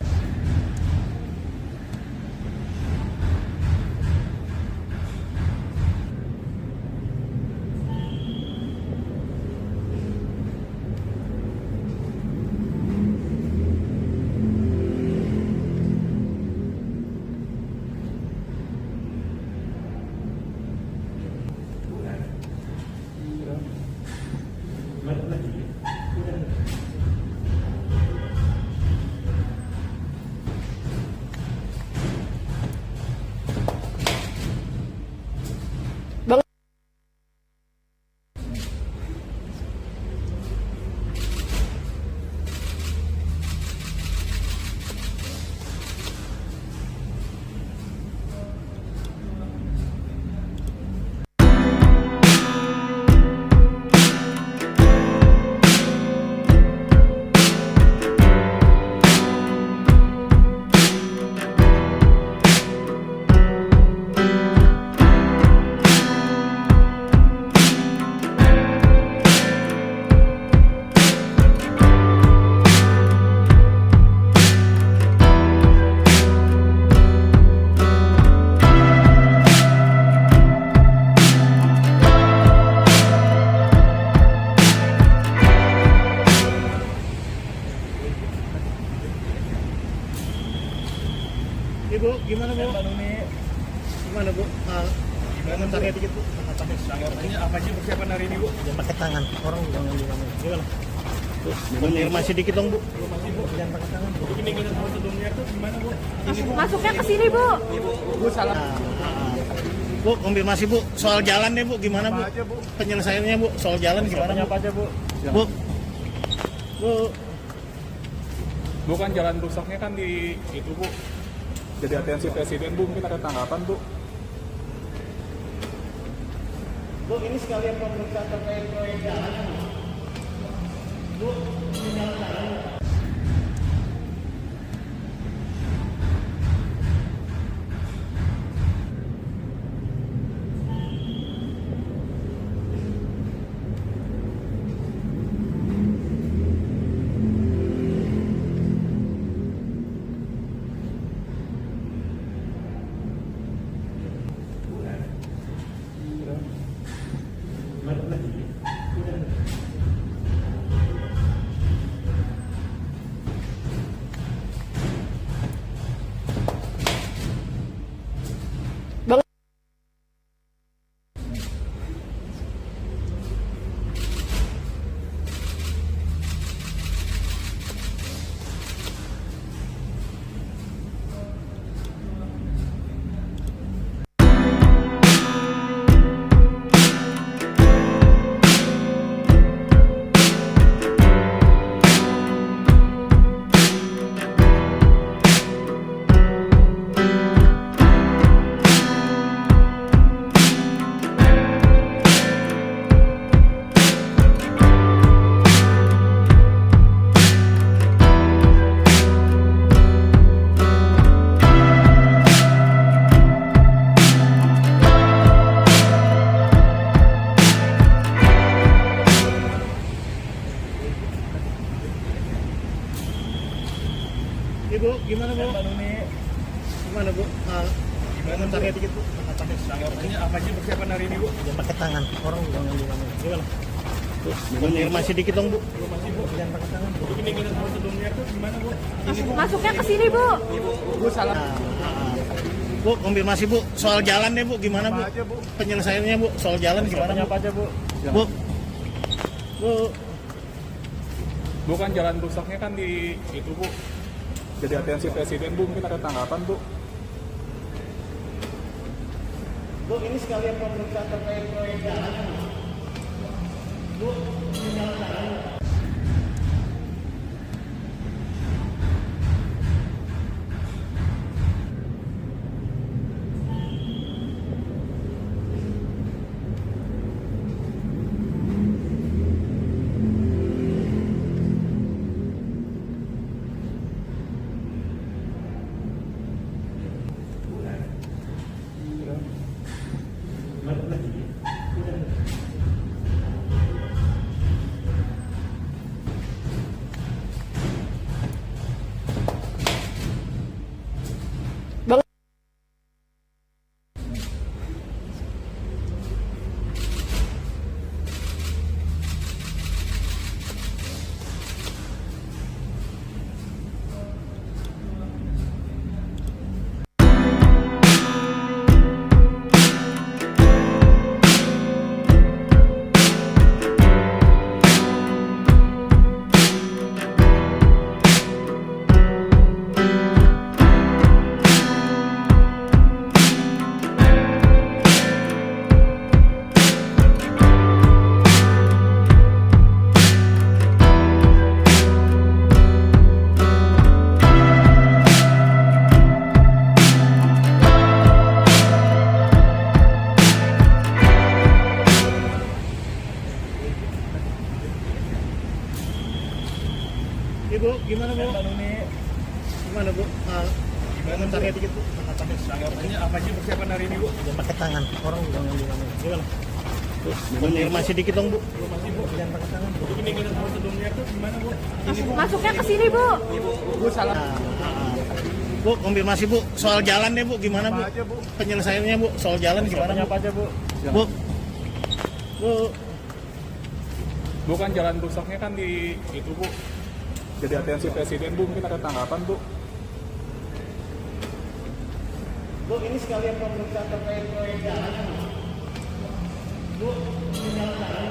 Ibu, gimana Bu? Gimana Bu? Komentarnya dikit Bu. Tanggapannya apa sih persiapan hari ini, Bu? Jangan pakai tangan, orang jangan gimana. Gimana? Bu, konfirmasi dikit dong Bu. Jangan pakai tangan Bu. Ini dengan prosedurnya tuh gimana, Bu? Masuknya ke sini, Bu. Bu salah. Bu, konfirmasi Bu, soal jalan deh Bu, gimana Bu? Penyelesaiannya Bu, soal jalan gimana Bu? Apa aja, Bu? Bu, Bu, Bukan jalan rusaknya kan di itu, Bu. Jadi atensi presiden, Bu, mungkin ada tanggapan, Bu. Bu, ini sekalian pemeriksaan terkait proyek jalan. Bu, ini jalan-jalan. Ibu, gimana Bu? Gimana Bu? Komentarnya dikit Bu. Tanggapannya apa sih persiapan hari ini, Bu? Jangan pakai tangan, orang jangan gimana. Gimana? Bu, konfirmasi dikit dong Bu. Jangan pakai tangan Bu. Ini dengan prosedurnya tuh gimana, Bu? Masuknya ke sini, Bu. Bu salah. Bu, konfirmasi Bu, soal jalan deh Bu, gimana Bu? Penyelesaiannya Bu, soal jalan gimana Bu? Apa aja, Bu? Bu, Bu, Bukan jalan rusaknya kan di itu, Bu. Jadi atensi presiden, Bu, mungkin ada tanggapan, Bu. Bu, ini sekalian pemeriksaan terkait proyek jalan. Bu, ini jalan-jalan. Bu, gimana Bu? Gimana Bu? Komentarnya dikit Bu. Tanggapannya apa sih persiapan hari ini, Bu? Jangan pakai tangan, orang juga ngambil namanya. Gimana? Bu, konfirmasi dikit dong Bu. Masih, Bu. Jangan pakai tangan Bu. Ini kita sebelumnya tuh gimana, Bu? Masuknya ke sini, Bu. Bu salah. Bu, konfirmasi Bu, soal jalan deh Bu, gimana Bu? Apa aja, Bu? Penyelesaiannya Bu, soal jalan gimana Bu? Apa aja, Bu? Bu, Bu, Bukan jalan rusaknya kan di itu, Bu. Jadi atensi presiden, Bu. Mungkin ada tanggapan, Bu. Bu, ini sekalian pemeriksaan terkait proyek jalan. Bu, ini jalan.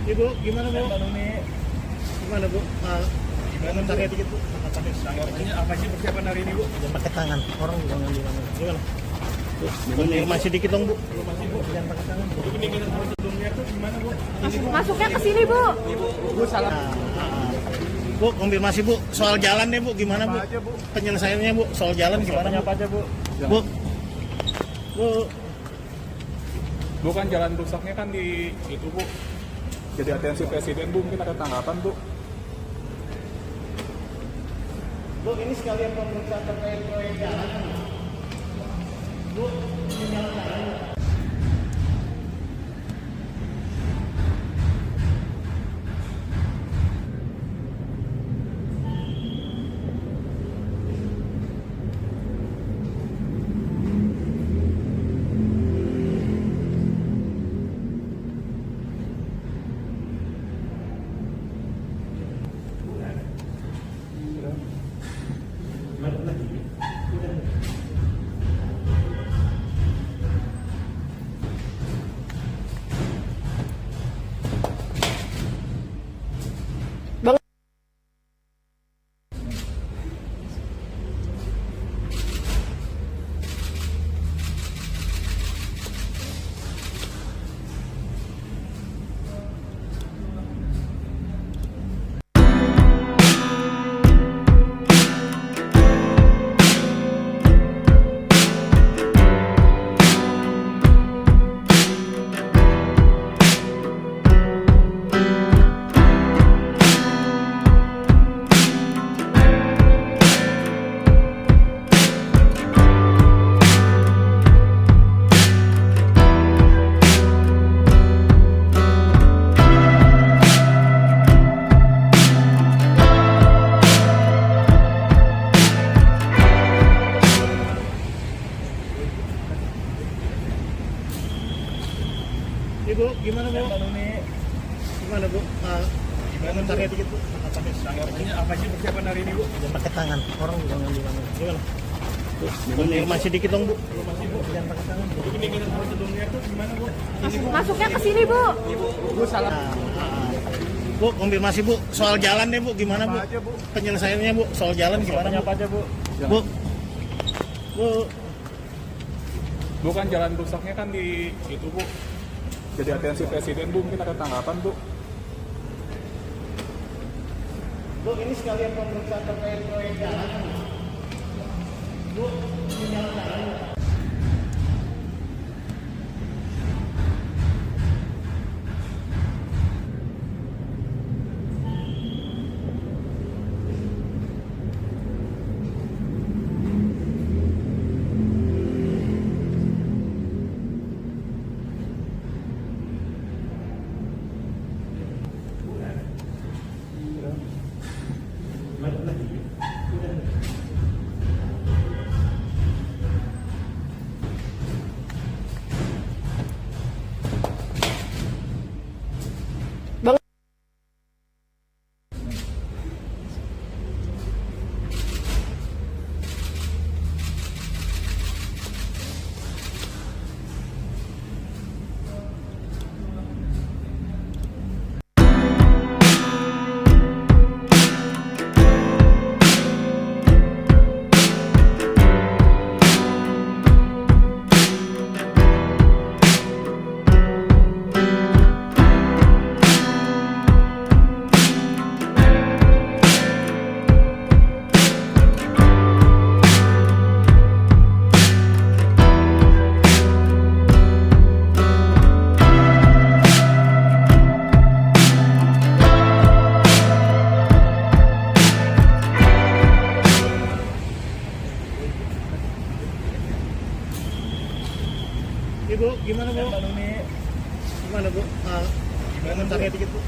Ibu, gimana Bu? Gimana Bu? Komentarnya dikit Bu. Tanggapannya apa sih persiapan hari ini, Bu? Jangan pakai tangan, orang juga ngambil namanya. Gimana? Bu, konfirmasi dikit dong Bu. Masih, Bu. Jangan pakai tangan Bu. Ini kita sebelumnya tuh gimana, Bu? Masuknya ke sini, Bu. Bu salah. Bu, konfirmasi Bu, soal jalan deh Bu, gimana Bu? Apa aja, Bu? Penyelesaiannya Bu, soal jalan gimana Bu? Apa aja, Bu? Bu, Bu, Bukan jalan rusaknya kan di itu, Bu. Jadi atensi presiden, Bu. Mungkin ada tanggapan, Bu. Bu, ini sekalian pemeriksaan terkait proyek jalan. Bu, ini jalan. Ibu, gimana Bu? Gimana Bu? Komentarnya dikit Bu. Tanggapannya apa sih persiapan hari ini, Bu? Jangan pakai tangan, orang juga ngambil namanya. Gimana? Bu, konfirmasi dikit dong Bu. Masih, Bu. Jangan pakai tangan Bu. Ini kita sebelumnya tuh gimana, Bu? Masuknya ke sini, Bu. Bu salah. Bu, konfirmasi Bu, soal jalan deh Bu, gimana Bu? Apa aja, Bu? Penyelesaiannya Bu, soal jalan gimana Bu? Apa aja, Bu? Bu, Bu, Bukan jalan rusaknya kan di itu, Bu. Jadi atensi presiden, Bu. Mungkin ada tanggapan, Bu. Bu, ini sekalian pemeriksaan terkait proyek jalan. Bu, ini jalan-jalan. Ibu, gimana Bu? Gimana Bu? Komentarnya dikit Bu.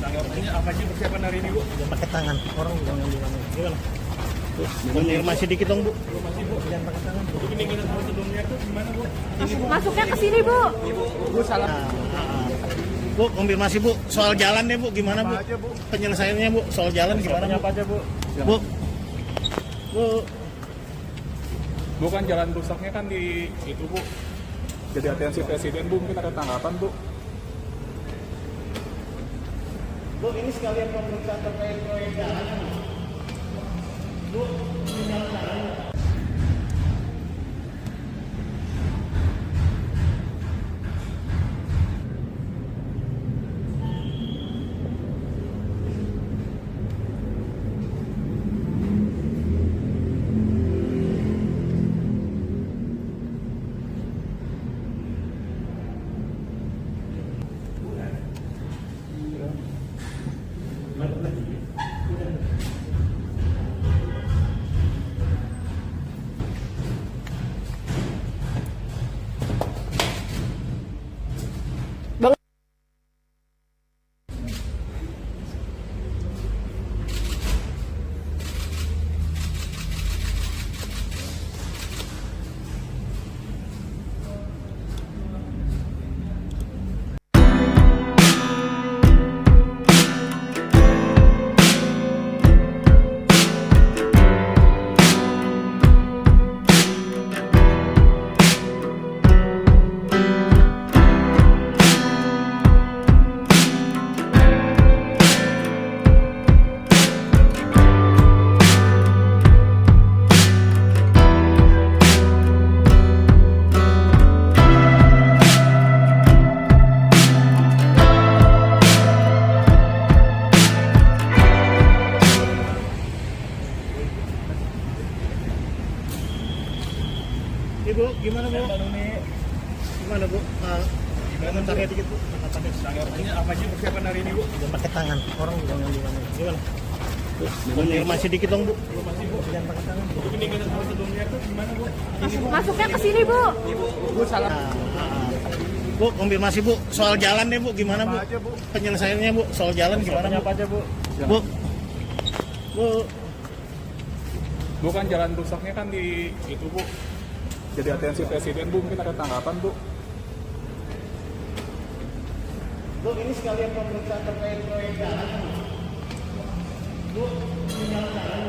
Tanggapannya apa sih persiapan hari ini, Bu? Jangan pakai tangan, orang jangan gimana. Gimana? Bu, konfirmasi dikit dong Bu. Masih, Bu. Jangan pakai tangan Bu. Ini kita sebelumnya tuh gimana, Bu? Masuknya ke sini, Bu. Bu salah. Bu, konfirmasi Bu, soal jalan deh Bu, gimana Bu? Apa aja, Bu? Penyelesaiannya Bu, soal jalan gimana Bu? Apa aja, Bu? Bu, Bu, Bukan jalan rusaknya kan di itu, Bu. Jadi atensi presiden, Bu, mungkin ada tanggapan, Bu. Bu, ini sekalian pemeriksaan terkait proyek jalan. Bu, ini jalan-jalan. Ibu, gimana Bu? Gimana Bu? Komentarnya dikit Bu. Tanggapannya apa sih persiapan hari ini, Bu? Jangan pakai tangan, orang jangan gimana. Gimana? Bu, konfirmasi dikit dong Bu. Masih, Bu. Jangan pakai tangan Bu. Ini kita sebelumnya tuh gimana, Bu? Masuknya ke sini, Bu. Bu salah. Bu, konfirmasi Bu, soal jalan deh Bu, gimana Bu? Apa aja, Bu? Penyelesaiannya Bu, soal jalan gimana Bu? Apa aja, Bu? Bu, Bu, Bukan jalan rusaknya kan di itu, Bu. Jadi atensi presiden, Bu, mungkin ada tanggapan, Bu. Bu, ini sekalian pemeriksaan terkait proyek jalan. Bu, ini jalan-jalan.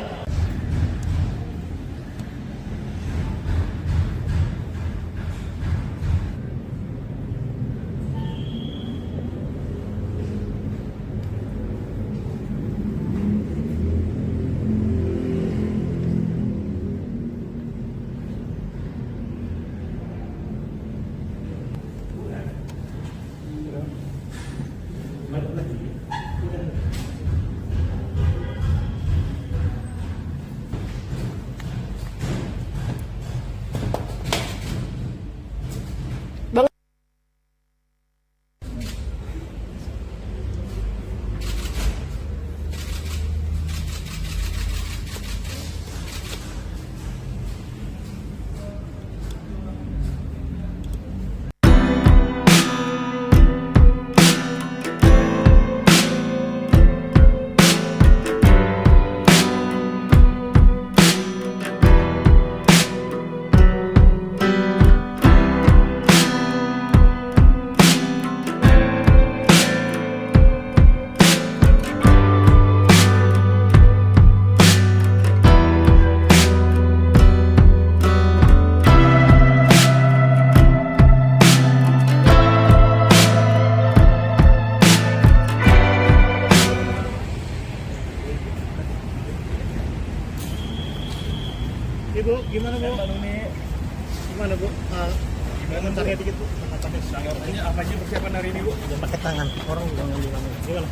persiapan hari ini, Bu? Jangan pakai tangan, orang juga ngambil tangan. Gimana?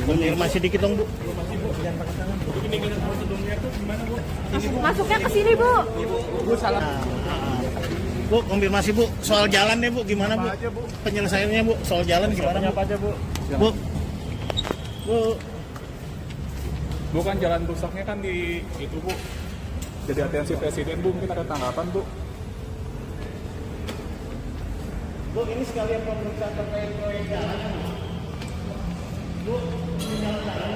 Konfirmasi dikit dong, Bu. Masih, Bu. Jangan pakai tangan, Bu. Ini dengan prosedurnya tuh gimana, Bu? Masuknya ke sini, Bu. Bu, salah. Bu, konfirmasi Bu, soal jalan deh Bu, gimana Bu? Apa aja, Bu? Penyelesaiannya Bu, soal jalan gimana Bu? Apa aja, Bu? Bu, Bu, Bu, kan jalan rusaknya kan di itu, Bu. Jadi atensi Presiden, Bu. Mungkin ada tanggapan, Bu. Bu, ini sekalian pemeriksaan terkait proyek jalan. Bu, ini jalan.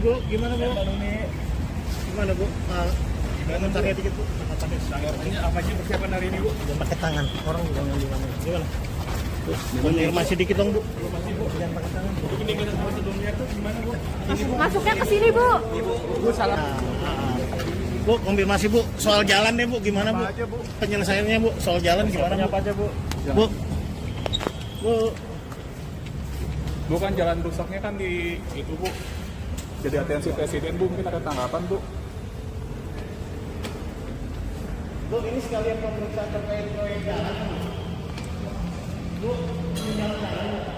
Ibu, gimana Bu? Gimana Bu? Komentarnya dikit Bu. Ini apa sih persiapan hari ini, Bu? Jangan pakai tangan, orang juga ngambil tangan. Gimana? Bu, konfirmasi dikit dong Bu. Masih, Bu. Jangan pakai tangan Bu. Ini dengan prosedurnya tuh gimana, Bu? Masuknya ke sini, Bu. Bu, salah. Bu, konfirmasi Bu, soal jalan deh Bu, gimana Bu? Apa aja, Bu? Penyelesaiannya Bu, soal jalan gimana Bu? Apa aja, Bu? Bu, Bu, Bu, kan jalan rusaknya kan di itu, Bu. Jadi atensi Presiden, Bu. Mungkin ada tanggapan, Bu. Bu, ini sekalian pemeriksaan terkait proyek jalan. Bu, ini jalan.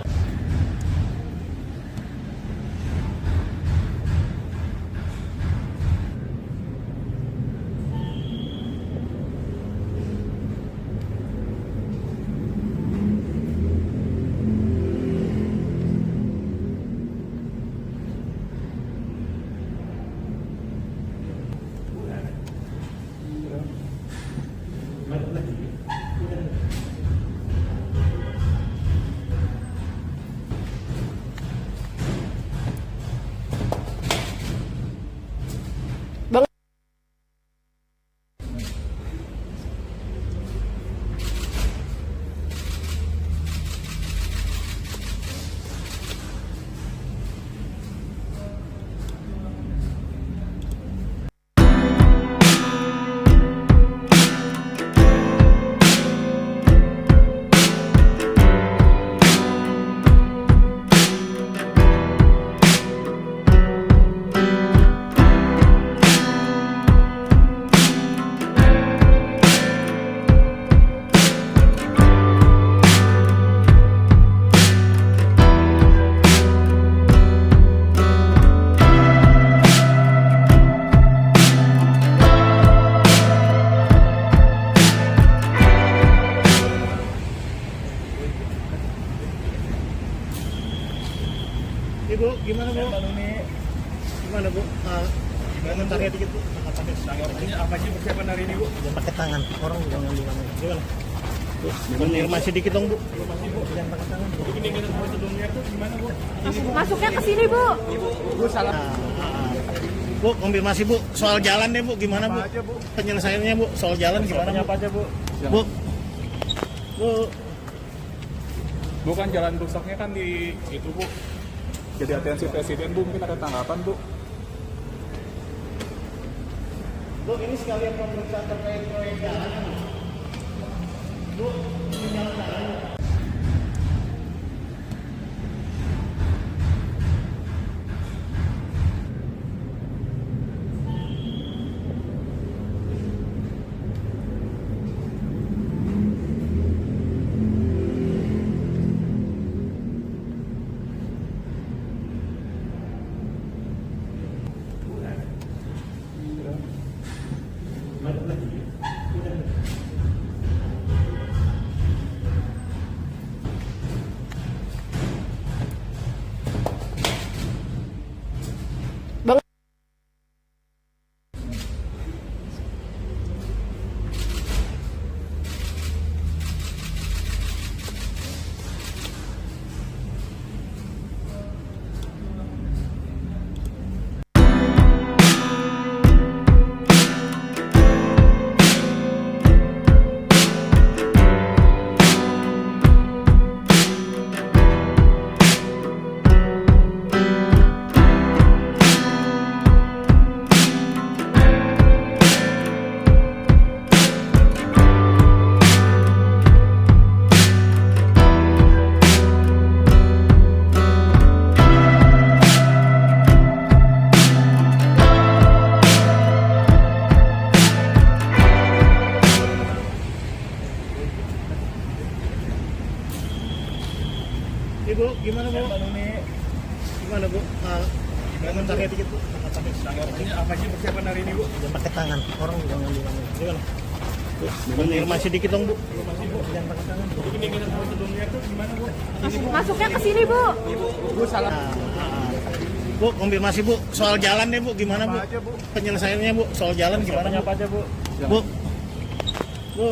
Ibu, gimana Bu? Gimana Bu? Komentarnya dikit Bu. Ini apa sih persiapan hari ini, Bu? Jangan pakai tangan, orang juga ngambil tangan. Gimana? Bu, konfirmasi dikit dong Bu. Masih, Bu. Jangan pakai tangan Bu. Ini dengan prosedurnya tuh gimana, Bu? Masuknya ke sini, Bu. Bu, salah. Bu, konfirmasi Bu, soal jalan deh Bu, gimana Bu? Apa aja, Bu? Penyelesaiannya Bu, soal jalan gimana Bu? Apa aja, Bu? Bu, Bu, Bu, kan jalan rusaknya kan di itu, Bu. Jadi atensi Presiden, Bu. Mungkin ada tanggapan, Bu. Bu, ini sekalian pemeriksaan terkait proyek jalan. Bu, ini jalan-jalan. Bang, Ibu, gimana Bu? Gimana Bu? Jangan pakai dikit Bu. Ini apa sih persiapan hari ini, Bu? Jangan pakai tangan. Orang jangan gimana. Gimana? Bu, konfirmasi dikit dong Bu. Jangan pakai tangan. Ini kita mau sebelumnya tuh gimana, Bu? masuknya ke sini, Bu. Bu salah. Bu, konfirmasi Bu. Soal jalan deh Bu, gimana Bu? Apa aja, Bu? Penyelesaiannya Bu, soal jalan gimana Bu? Apa aja, Bu? Bu. Bu.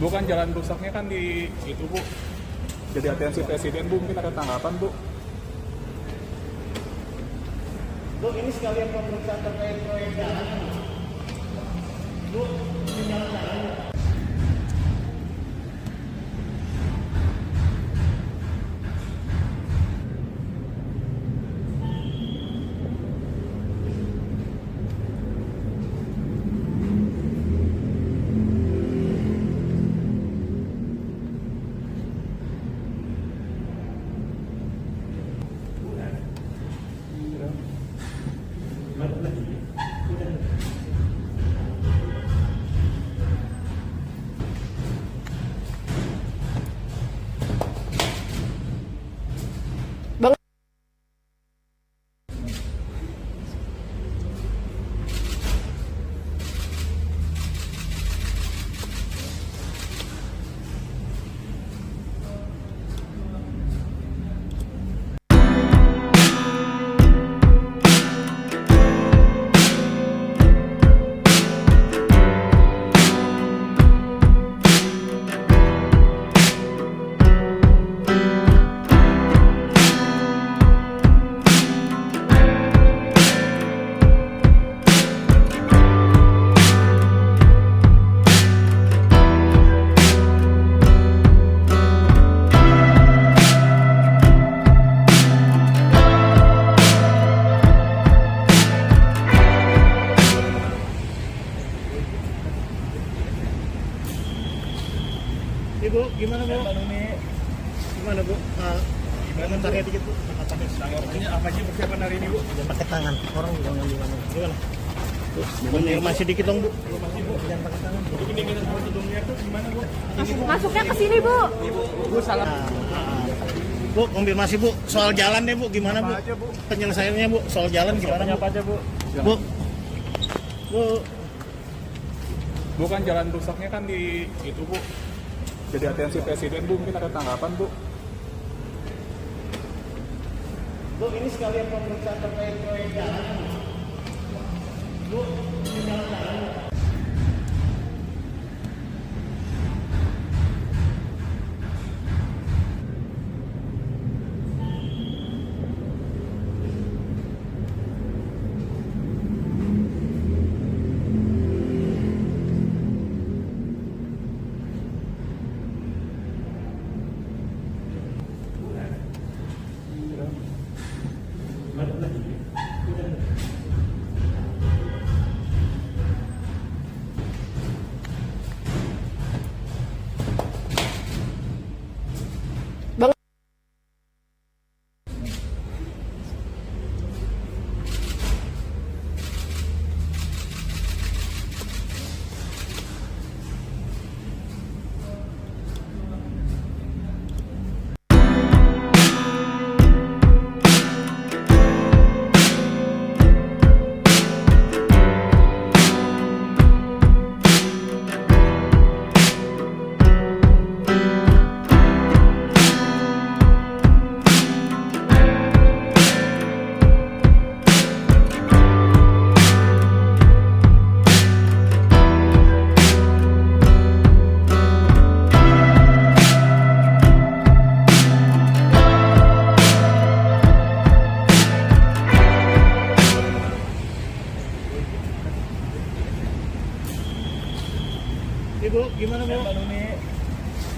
Bukan jalan rusaknya kan di itu, Bu. Jadi atensi presiden, Bu, mungkin ada tanggapan, Bu. Bu, ini sekalian pemeriksaan terkait proyek jalan. Bu, ini jalan-jalan. Bang, Ibu, gimana Bu? Gimana Bu? Jangan pakai dikit Bu. Ini apa sih persiapan hari ini, Bu? Jangan pakai tangan. Orang jangan gimana. Gimana? Bu, konfirmasi dikit dong Bu. Jangan pakai tangan. Ini kita mau sebelumnya tuh gimana, Bu? masuknya ke sini, Bu. Bu salah. Bu, konfirmasi Bu. Soal jalan deh Bu, gimana Bu? Apa aja, Bu? Penyelesaiannya Bu, soal jalan gimana Bu? Apa aja, Bu? Bu. Bu. Bukan jalan rusaknya kan di itu, Bu. Jadi atensi presiden, Bu, mungkin ada tanggapan, Bu. Bu, ini sekalian pemeriksaan terkait proyek jalan. Bu, ini jalan-jalan.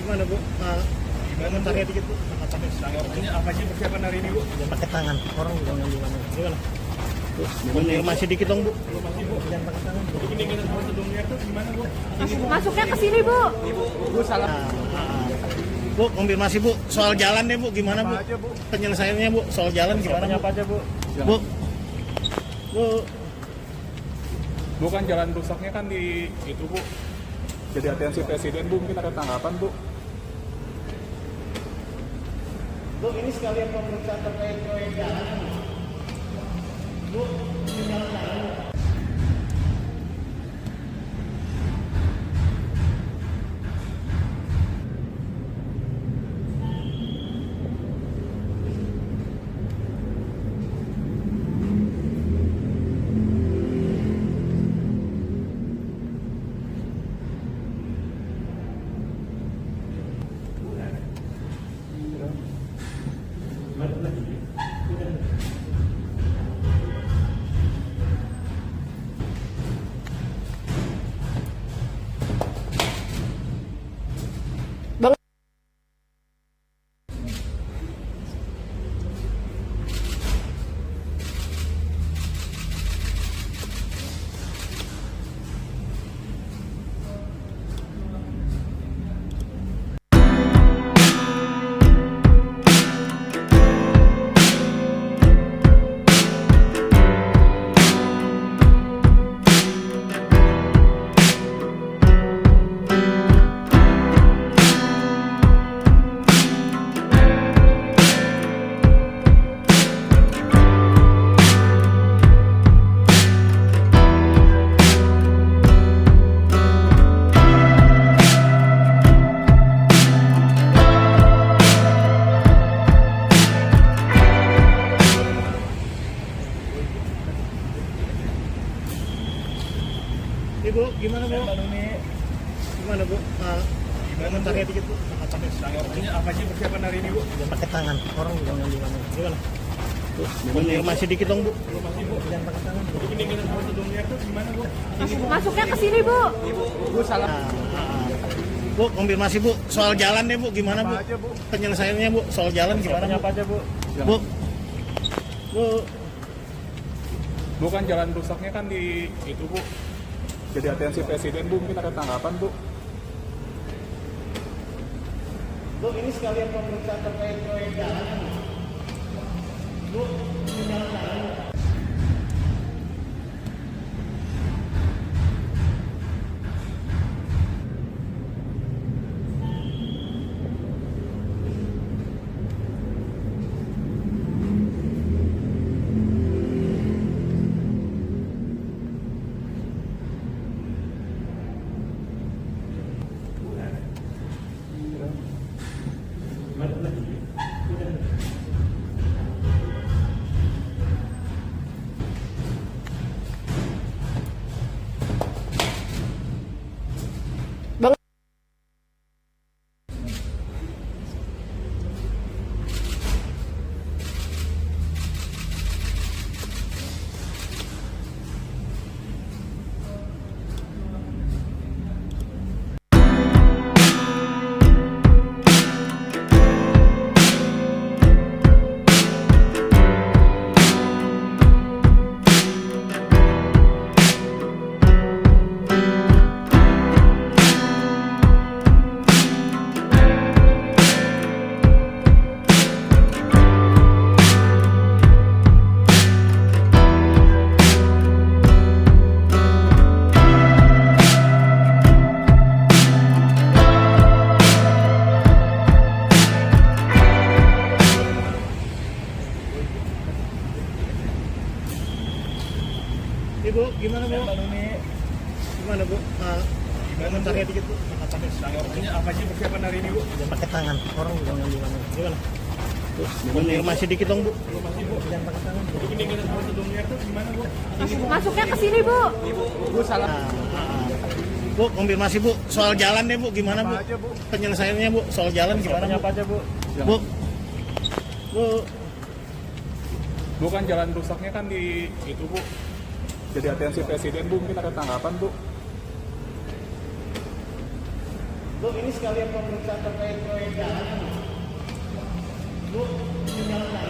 Gimana Bu? Komentarnya dikit Bu. Ini apa sih persiapan hari ini, Bu? Jangan pakai tangan, orang juga ngambil mana. Gimana? Bu, konfirmasi dikit dong Bu. Jangan pakai tangan. Ini kita gedungnya tuh gimana, Bu? Masuknya ke sini, Bu. Bu salah. Bu, konfirmasi Bu, soal jalan deh Bu, gimana Bu? Apa aja, Bu? Penyelesaiannya Bu, soal jalan gimana Bu? Apa aja, Bu? Bu, Bu, Bukan jalan rusaknya kan di itu, Bu. Jadi atensi presiden, Bu, mungkin ada tanggapan, Bu. Bu, ini sekalian pemeriksaan terkait proyek jalan. Bu, ini jalan. Ibu, gimana Bu? Gimana Bu? Komentarnya dikit Bu. Ini apa sih persiapan hari ini, Bu? Jangan pakai tangan, orang juga ngambil mana. Gimana? Bu, konfirmasi dikit dong Bu. Jangan pakai tangan. Ini kita gedungnya tuh gimana, Bu? Masuknya ke sini, Bu. Bu salah. Bu, konfirmasi Bu, soal jalan deh Bu, gimana Bu? Apa aja, Bu? Penyelesaiannya Bu, soal jalan gimana Bu? Apa aja, Bu? Bu, Bu, Bukan jalan rusaknya kan di itu, Bu. Jadi atensi presiden, Bu, mungkin ada tanggapan, Bu. Bu, ini sekalian pemeriksaan terkait proyek jalan. Bu, ini jalan. Ibu, gimana Bu? Gimana Bu? Komentarnya dikit Bu. Ini apa sih persiapan hari ini, Bu? Jangan pakai tangan, orang juga ngambil mana. Gimana? Bu, konfirmasi dikit dong Bu. Jangan pakai tangan. Ini kita gedungnya tuh gimana, Bu? Masuknya ke sini, Bu. Bu salah. Bu, konfirmasi Bu, soal jalan deh Bu, gimana Bu? Apa aja, Bu? Penyelesaiannya Bu, soal jalan gimana Bu? Apa aja, Bu? Bu, Bu, Bukan jalan rusaknya kan di itu, Bu. Jadi atensi presiden, Bu, mungkin ada tanggapan, Bu. Bu, ini sekalian pemeriksaan terkait proyek jalan. Bu, ini jalan.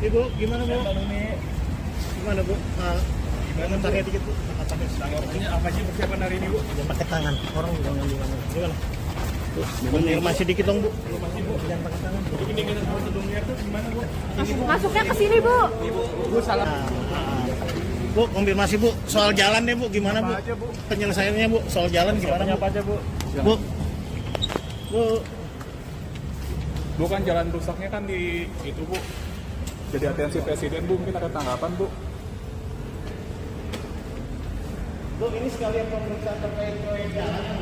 Ibu, gimana Bu? Gimana Bu? Gimana pakai dikit Bu? Ini apa sih persiapan hari ini, Bu? Jangan pakai tangan, orang jangan gimana. Gimana? Bu, konfirmasi dikit dong Bu. Masih, Bu. Jangan pakai tangan. Ini kita mau gedungnya tuh gimana, Bu? Masuknya ke sini, Bu. Bu, salah. Bu, konfirmasi Bu, soal jalan deh Bu, gimana Bu? Apa aja, Bu? Penyelesaiannya Bu, soal jalan gimana Bu? Apa aja, Bu? Bu, Bu, Bu, kan jalan rusaknya kan di itu, Bu. Jadi atensi Presiden, Bu, mungkin ada tanggapan, Bu. Bu, ini sekalian pemeriksaan terkait proyek jalan.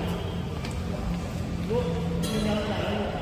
Bu, ini jalan.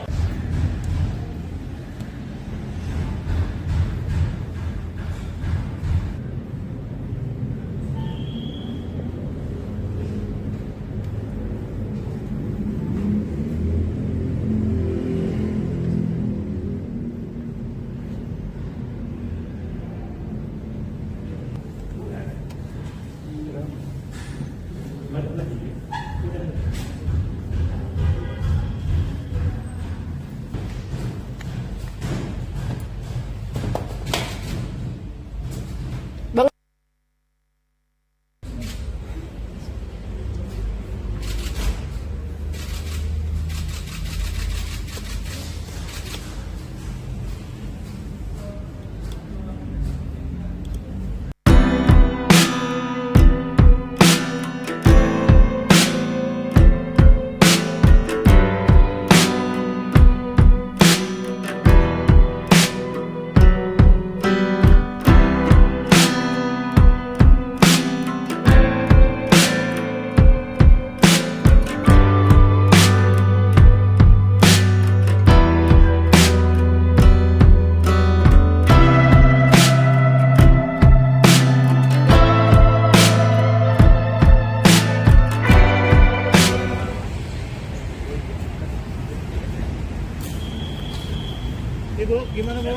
Ibu, gimana Bu?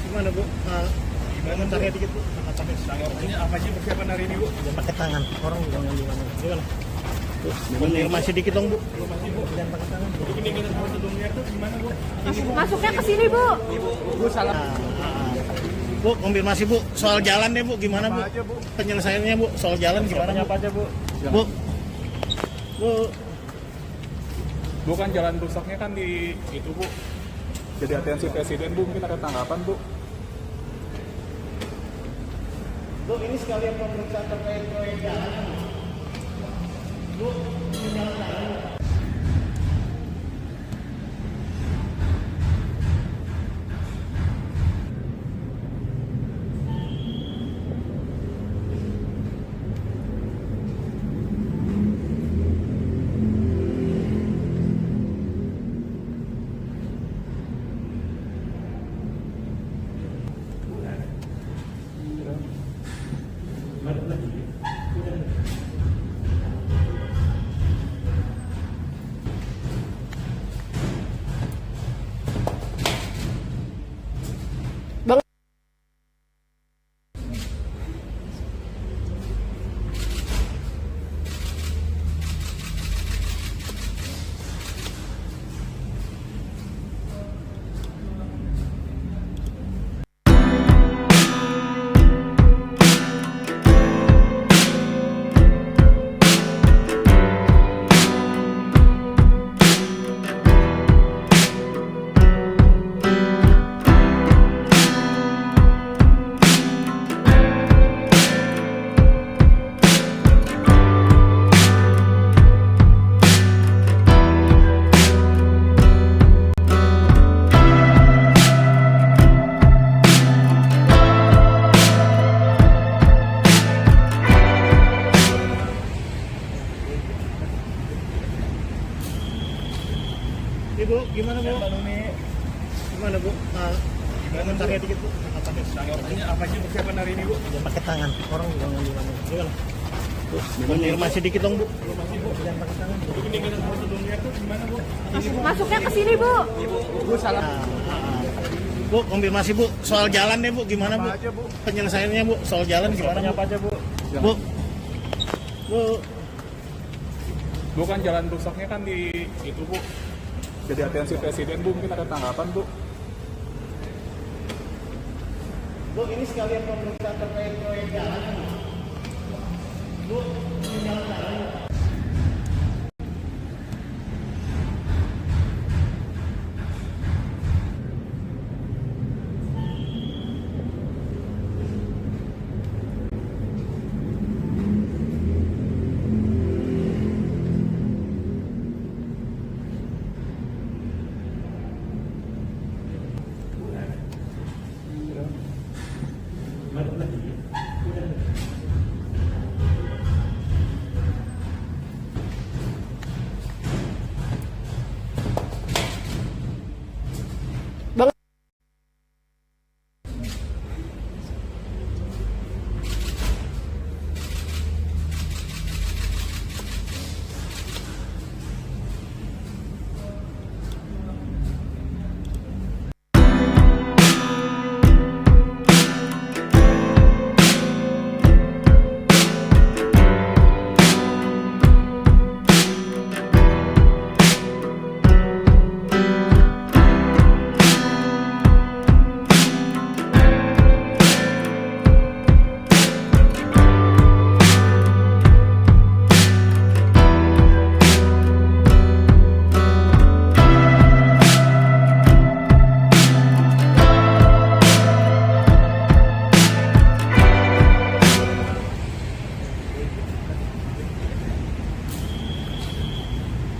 Gimana Bu? Gimana pakai dikit Bu? Ini apa sih persiapan hari ini, Bu? Jangan pakai tangan, orang jangan gimana. Gimana? Bu, konfirmasi dikit dong Bu. Masih, Bu. Jangan pakai tangan. Ini kita mau gedungnya tuh gimana, Bu? Masuknya ke sini, Bu. Bu, salah. Bu, konfirmasi Bu, soal jalan deh Bu, gimana Bu? Apa aja, Bu? Penyelesaiannya Bu, soal jalan gimana Bu? Apa aja, Bu? Bu, Bu, Bu, kan jalan rusaknya kan di itu, Bu. Jadi atensi Presiden, Bu, mungkin ada tanggapan, Bu. Bu, ini sekalian pemeriksaan terkait proyek jalan. Bu, ini jalan. Ibu, gimana Bu? Gimana Bu? Komentarnya dikit Bu. Apa nih? Tanggapannya apa sih persiapan hari ini, Bu? Jangan pakai tangan, orang jangan gimana. Gimana? Bu, konfirmasi dikit dong Bu. Jangan pakai tangan. Bu. Ini dengan prosedurnya tuh gimana, Bu? Masuknya ke sini, Bu. Bu salah. Bu, konfirmasi Bu, soal jalan deh Bu, gimana Bu? Apa aja, Bu? Penyelesaiannya Bu, soal jalan gimana? Apa aja, Bu? Bu, Bu, Bu kan jalan rusaknya kan di itu, Bu. Jadi atensi presiden, Bu, mungkin ada tanggapan, Bu. Bu, ini sekalian pemeriksaan terkait proyek jalan. Bu, ini jalan.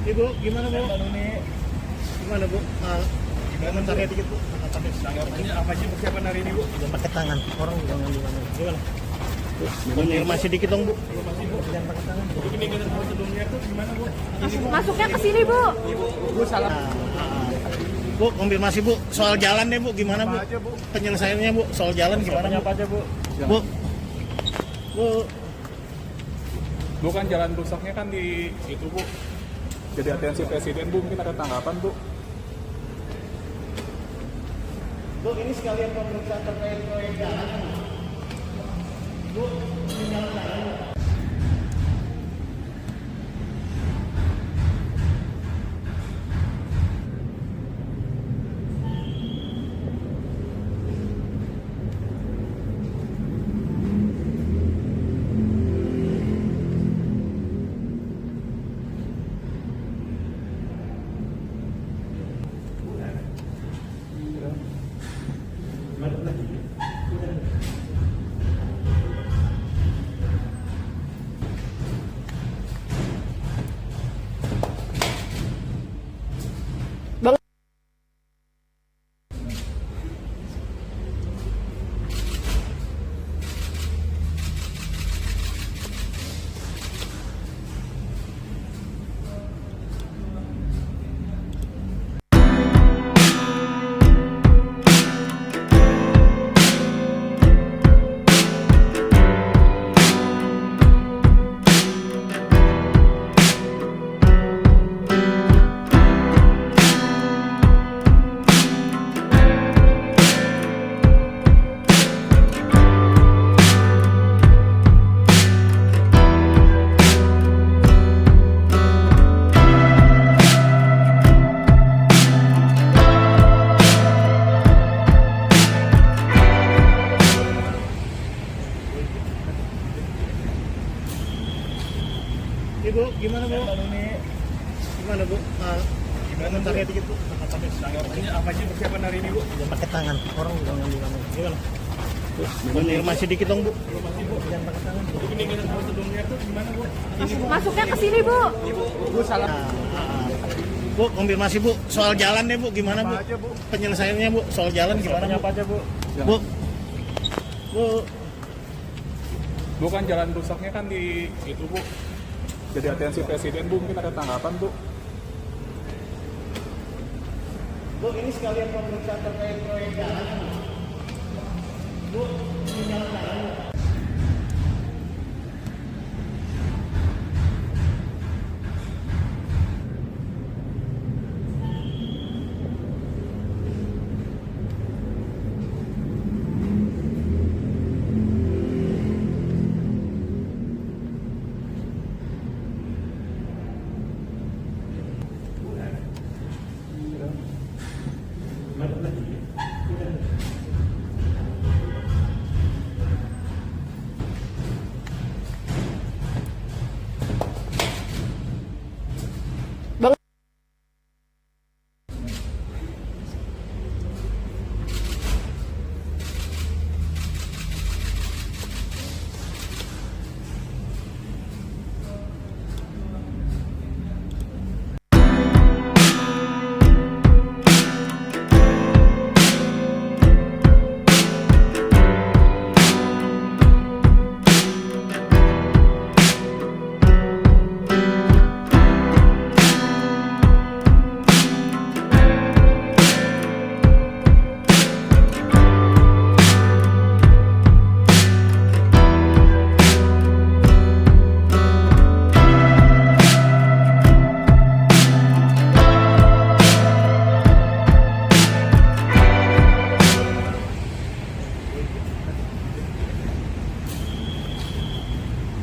Ibu, gimana Bu? Gimana Bu? Komentarnya dikit Bu. Apa nih? Tanggapannya apa sih persiapan hari ini, Bu? Jangan pakai tangan, orang jangan gimana. Gimana? Bu, konfirmasi dikit dong Bu. Jangan pakai tangan. Bu. Ini dengan prosedurnya tuh gimana, Bu? Masuknya ke sini, Bu. Bu salah. Bu, konfirmasi Bu, soal jalan deh Bu, gimana Bu? Apa aja, Bu? Penyelesaiannya Bu, soal jalan gimana? Apa aja, Bu? Bu, Bu, Bu kan jalan rusaknya kan di itu, Bu. Jadi atensi presiden, Bu, mungkin ada tanggapan, Bu. Bu, ini sekalian pemeriksaan terkait proyek jalan. Bu, ini jalan. Ibu, gimana Bu? Gimana Bu? Komentarnya dikit Bu. Apa nih? Tanggapannya apa sih persiapan hari ini, Bu? Jangan pakai tangan, orang jangan gimana. Gimana? Bu, konfirmasi dikit dong Bu. Jangan pakai tangan. Bu. Ini dengan prosedurnya tuh gimana, Bu? Masuknya ke sini, Bu. Bu salah. Bu, konfirmasi Bu, soal jalan deh Bu, gimana Bu? Apa aja, Bu? Penyelesaiannya Bu, soal jalan gimana? Apa aja, Bu? Bu, Bu, Bu kan jalan rusaknya kan di itu, Bu. Jadi atensi presiden, Bu, mungkin ada tanggapan, Bu. Bu, ini sekalian pemeriksaan terkait proyek jalan. Bu, ini jalan-jalan.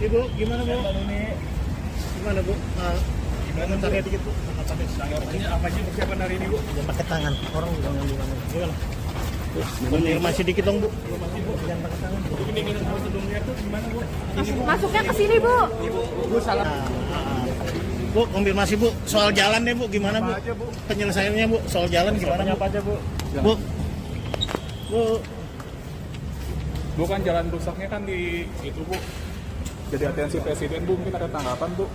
Ibu, gimana Bu? Gimana Bu? Gimana tanya dikit Bu? Apa sih persiapan hari ini, Bu? Jangan pakai tangan, orang udah ngambil tangan. Gimana? Konfirmasi dikit dong Bu. Jangan pakai tangan. Ini dengan prosedurnya tuh gimana, Bu? Masuknya ke sini, Bu. Bu salah. Bu, konfirmasi Bu. Soal jalan deh Bu, gimana Bu? Penyelesaiannya Bu, soal jalan gimana? Apa aja, Bu? Bu. Bu. Bu, kan jalan rusaknya kan di itu, Bu. Jadi atensi Presiden, Bu, mungkin ada tanggapan, Bu.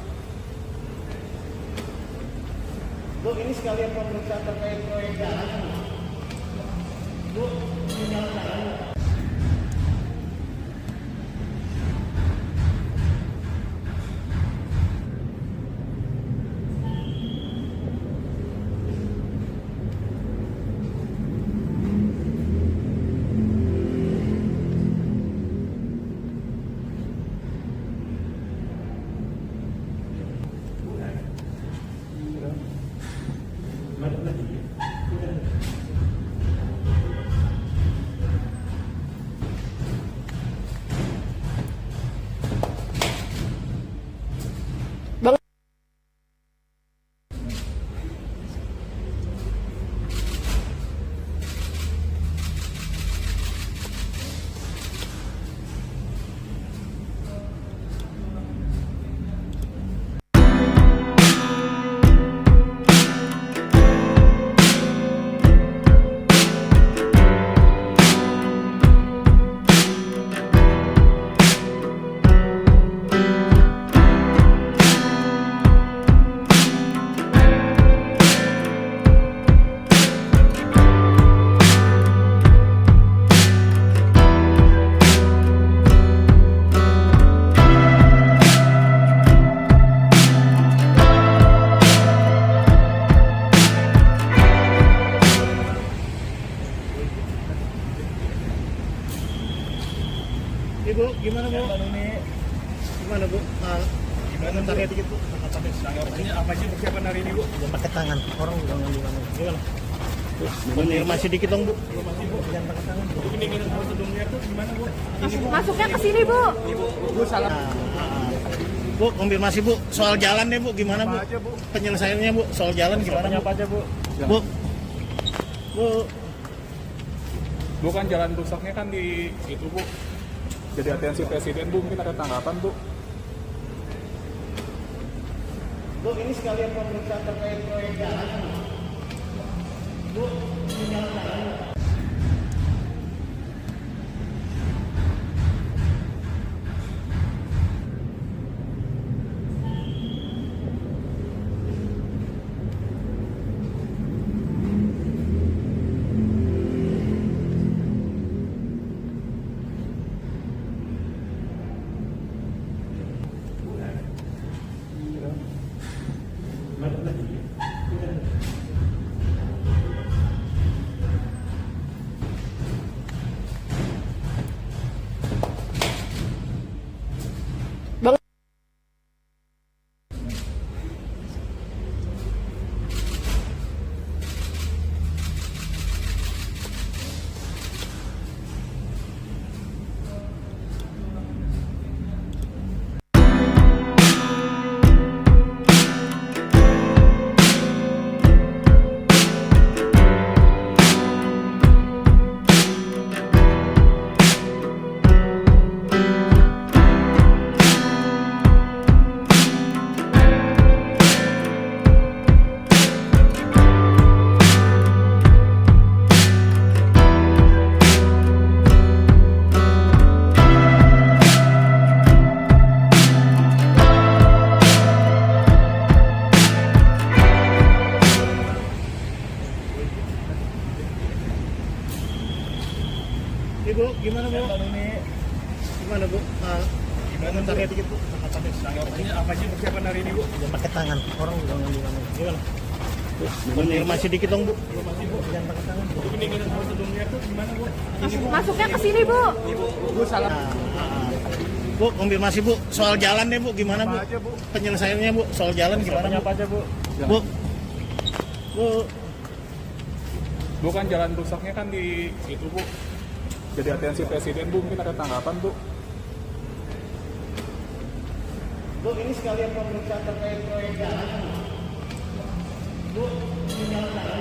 Bu, ini sekalian pemeriksaan terkait proyek jalan. Bu, ini jalan-jalan. Ibu, gimana Bu? Gimana Bu? Gimana tanya dikit Bu? Apa sih persiapan hari ini, Bu? Jangan pakai tangan, orang udah ngambil tangan. Gimana? Konfirmasi dikit dong Bu. Jangan pakai tangan. Ini dengan prosedurnya tuh gimana, Bu? Masuknya ke sini, Bu. Bu salah. Bu, konfirmasi Bu. Soal jalan deh Bu, gimana Bu? Penyelesaiannya Bu, soal jalan gimana? Apa aja, Bu? Bu. Bu. Bu, kan jalan rusaknya kan di itu, Bu. Jadi atensi Presiden, Bu, mungkin ada tanggapan, Bu. Bu, ini sekalian pemeriksaan terkait proyek jalan. Bu, ini jalan-jalan. gimana bu? Gimana bu? Gimana tanya dikit bu? Apa sih persiapan hari ini, Bu? Ya pakai tangan, orang udah ngambil tangan. Gimana? Konfirmasi dikit dong bu. Jangan pakai tangan. Bu. Dengan prosedurnya tuh gimana, Bu? Masuknya ke sini, Bu. Bu salah. Bu, konfirmasi bu. Soal jalan deh bu, gimana bu? Apa aja, Bu? Penyelesaiannya bu, soal jalan gimana? Apa aja, Bu? Bu, bu, Bukan jalan rusaknya kan di itu, Bu. Jadi atensi Presiden, Bu. Mungkin ada tanggapan, Bu. bu ini sekalian pemeriksaan terkait proyek jalan. Bu, ini jalan.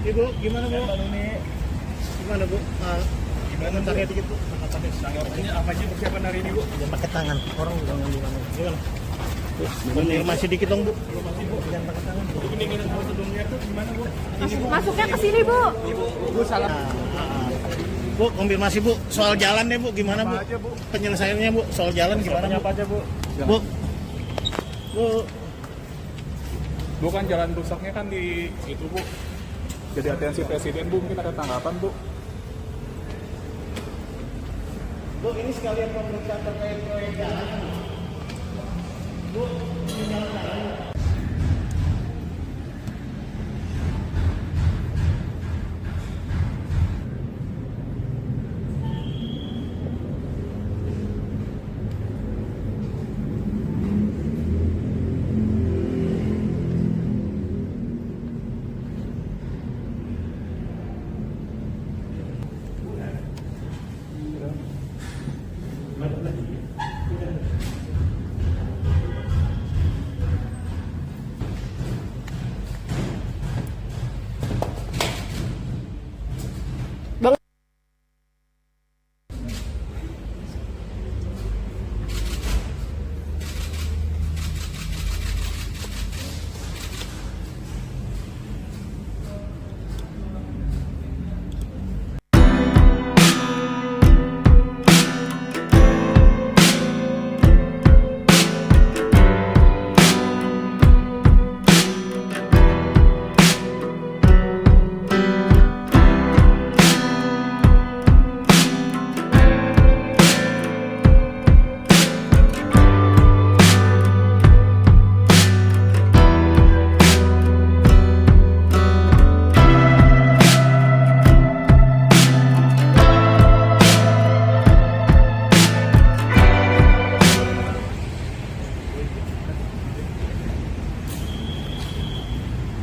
Ibu, gimana bu? Gimana bu? Gimana tanya dikit bu? Apa sih persiapan hari ini, Bu? Jangan pakai tangan, orang udah ngambil tangan. Gimana? Konfirmasi dikit dong bu. Jangan pakai tangan. Bu. Dengan prosedurnya tuh gimana, Bu? Masuknya ke sini, Bu. Bu salah. Bu, konfirmasi bu. Soal jalan deh bu, gimana bu? Apa aja, Bu? Penyelesaiannya bu, soal jalan gimana? Apa aja, Bu? Bu, bu, Bukan jalan rusaknya kan di itu, Bu. Jadi atensi Presiden, Bu. Mungkin ada tanggapan, Bu. bu ini sekalian pemeriksaan terkait proyek jalan. Bu, ini jalan.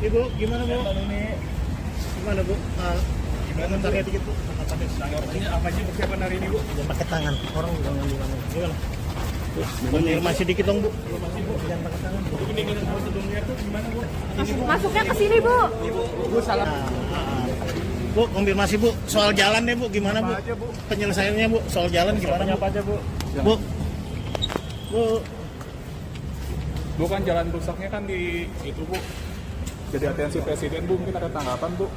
Ibu, gimana bu? Gimana bu? Gimana tanya dikit bu? Apa sih persiapan hari ini, Bu? Jangan pakai tangan, orang udah ngambil tangan. Gimana? Konfirmasi dikit dong bu. Jangan pakai tangan. Bu. Dengan prosedurnya tuh gimana, Bu? Masuknya ke sini, Bu. Bu salah. Bu, konfirmasi bu. Soal jalan deh bu, gimana bu? Apa aja, Bu? Penyelesaiannya bu, soal jalan gimana? Apa aja, Bu? Bu, bu, Bukan jalan rusaknya kan di itu, Bu. Jadi atensi Presiden, Bu. Mungkin ada tanggapan, Bu.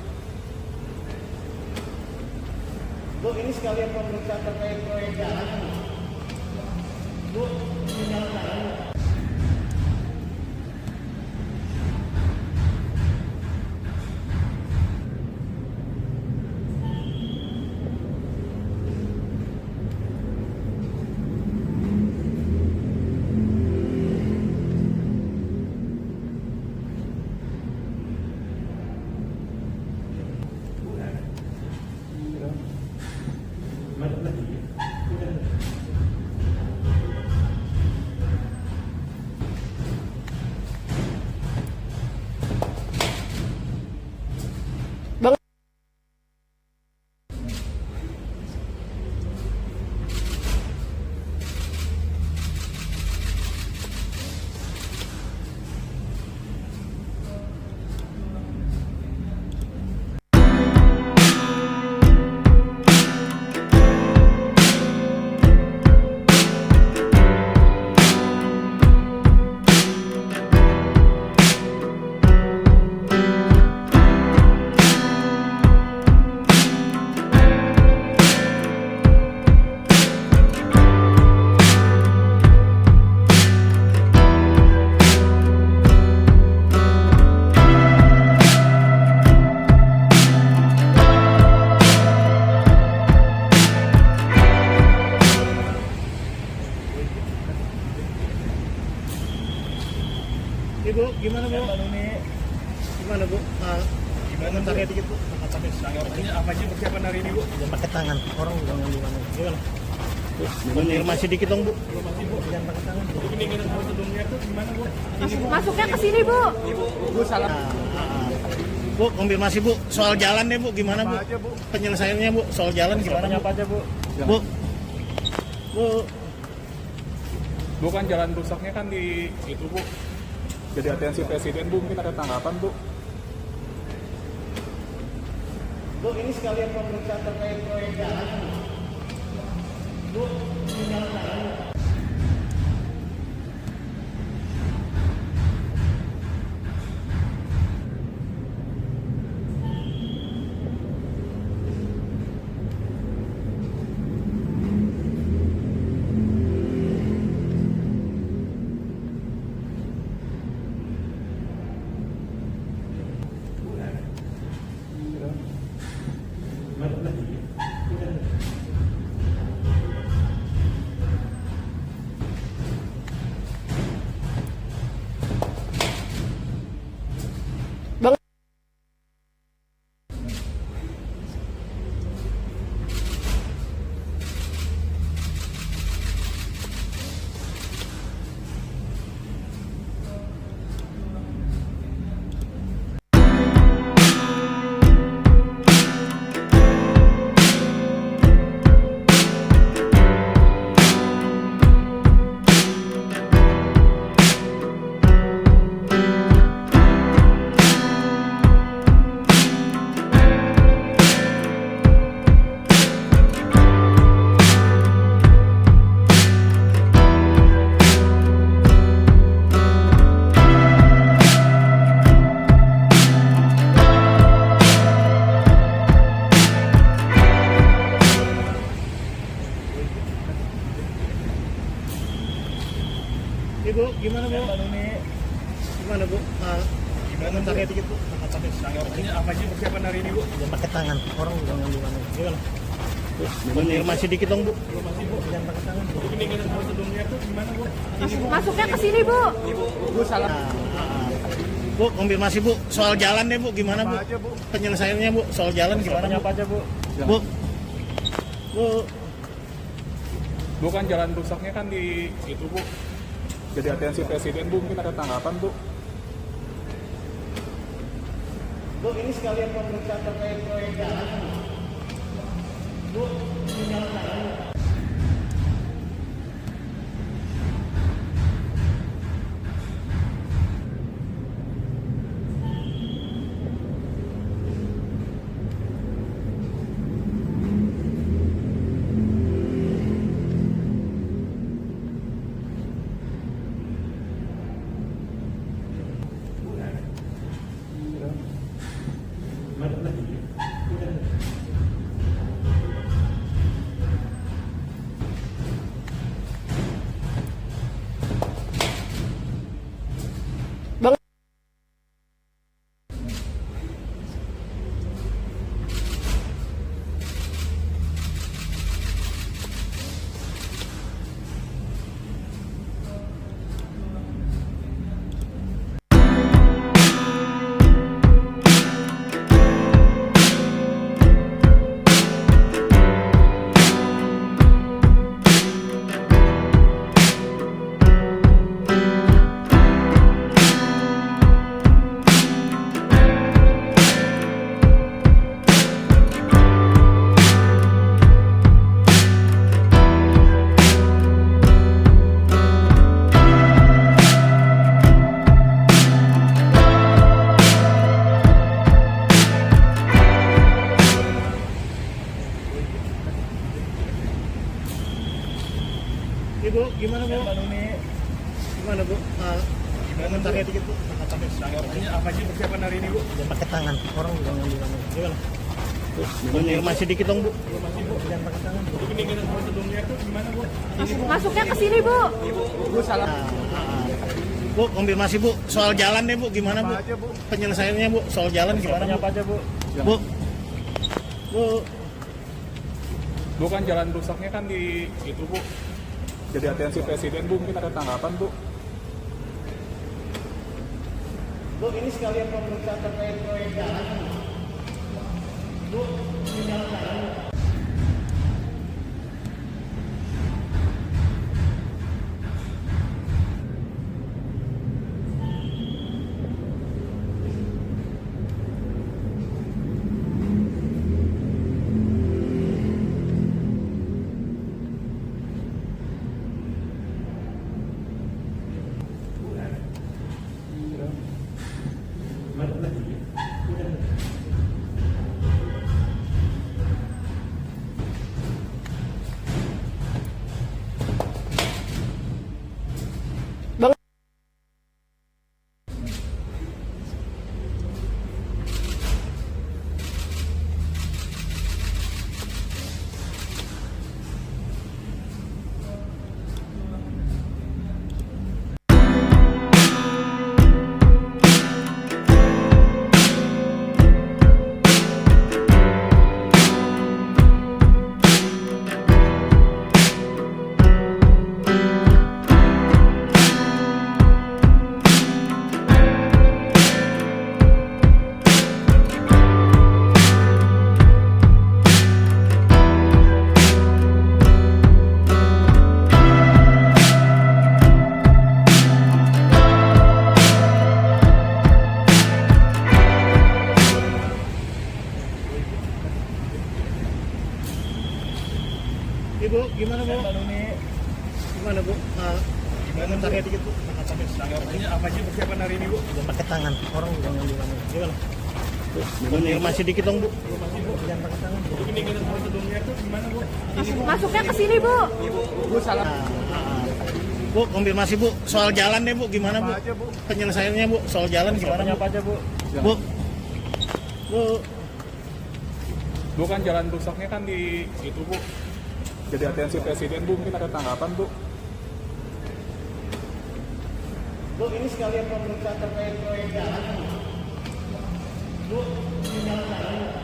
Bu, ini sekalian pemeriksaan terkait proyek jalan. Bu, ini jalan-jalan. Ibu, gimana Bu? Gimana Bu? Komentarnya dikit Bu. Apa aja persiapan hari ini, Bu? Jangan pakai tangan, orang udah ngambil mana? Gimana? Konfirmasi dikit dong Bu. Jangan pakai tangan. Ini kita sebelumnya tuh gimana, Bu? Masuknya ke sini, Bu. Bu salah. Bu, konfirmasi Bu. Soal jalan deh Bu, gimana Bu? Penyelesaiannya Bu, soal jalan gimana? Apa aja, Bu? Bu. Bu. Bu, kan jalan rusaknya kan di itu, Bu. Jadi atensi Presiden, Bu, mungkin ada tanggapan, Bu. Bu, ini sekalian pemeriksaan terkait proyek jalan. Bu, ini jalan-jalan. Ibu, gimana Bu? Gimana Bu? Komentarnya dikit Bu. Apa aja persiapan hari ini, Bu? Jangan pakai tangan, orang udah ngambil mana? Gimana? Konfirmasi dikit dong Bu. Jangan pakai tangan. Ini kita sebelumnya tuh gimana, Bu? Masuknya ke sini, Bu. Bu salah. Bu, konfirmasi Bu. Soal jalan deh Bu, gimana Bu? Penyelesaiannya Bu, soal jalan gimana? Apa aja, Bu? Bu. Bu. Bu, kan jalan rusaknya kan di itu, Bu. Jadi atensi Presiden, Bu, mungkin ada tanggapan, Bu. Bu, ini sekalian pemeriksaan terkait proyek jalan. Bu, ini jalan-jalan. Tanggapannya apa sih persiapan hari ini, Bu? Jangan pakai tangan, orang juga bilang gimana? Konfirmasi dikit dong, Bu. Jangan pakai tangan. Jadi pendinginan prosedurnya itu gimana, Bu? Masuknya ke sini, Bu. Bu salah. Bu, konfirmasi Bu, soal jalan deh Bu, gimana Bu? Apa aja, Bu? Penyelesaiannya Bu, soal jalan gimana Bu? Apa aja, Bu? Bu, Bu, Bu kan jalan rusaknya kan di itu, Bu. Jadi atensi Presiden, Bu, mungkin ada tanggapan, Bu. Bu, ini sekalian pemeriksaan terkait proyek jalan. Bu, ini jalan. Ibu, gimana Bu? Gimana Bu? Gimana tanya dikit Bu? Tanggapannya apa sih persiapan hari ini, Bu? Jangan pakai tangan, orang juga bilang gimana? Konfirmasi dikit dong Bu. Jangan pakai tangan. Jadi pendinginan prosedurnya itu gimana, Bu? Masuknya ke sini, Bu. Bu salah. Bu, konfirmasi Bu, soal jalan deh Bu, gimana Bu? Apa aja, Bu? Penyelesaiannya Bu, soal jalan gimana Bu? Apa aja, Bu? Bu, Bu, Bu kan jalan rusaknya kan di itu, Bu. Jadi atensi Presiden, Bu, mungkin ada tanggapan, Bu. Bu, ini sekalian pemeriksaan terkait proyek jalan. Bu, ini jalan.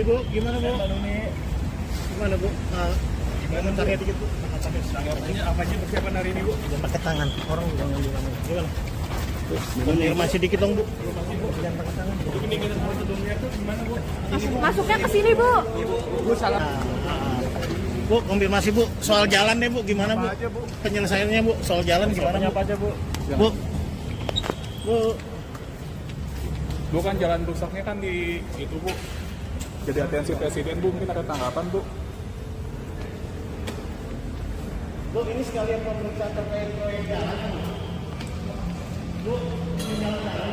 Ibu, gimana Bu? Gimana Bu? Gimana tanya dikit Bu? Tanggapannya apa sih persiapan hari ini, Bu? Jangan pakai tangan, orang juga bilang gimana? Konfirmasi dikit dong Bu. Jangan pakai tangan. Jadi pendinginan prosedurnya itu gimana, Bu? Masuknya ke sini, Bu. Bu salah. Bu, konfirmasi Bu, soal jalan deh Bu, gimana Bu? Apa aja, Bu? Penyelesaiannya Bu, soal jalan gimana Bu? Apa aja, Bu? Bu, Bu, Bu kan jalan rusaknya kan di itu, Bu. Jadi atensi Presiden, Bu, mungkin ada tanggapan, Bu. Bu, ini sekalian pemeriksaan terkait proyek jalan. Bu, ini jalan-jalan.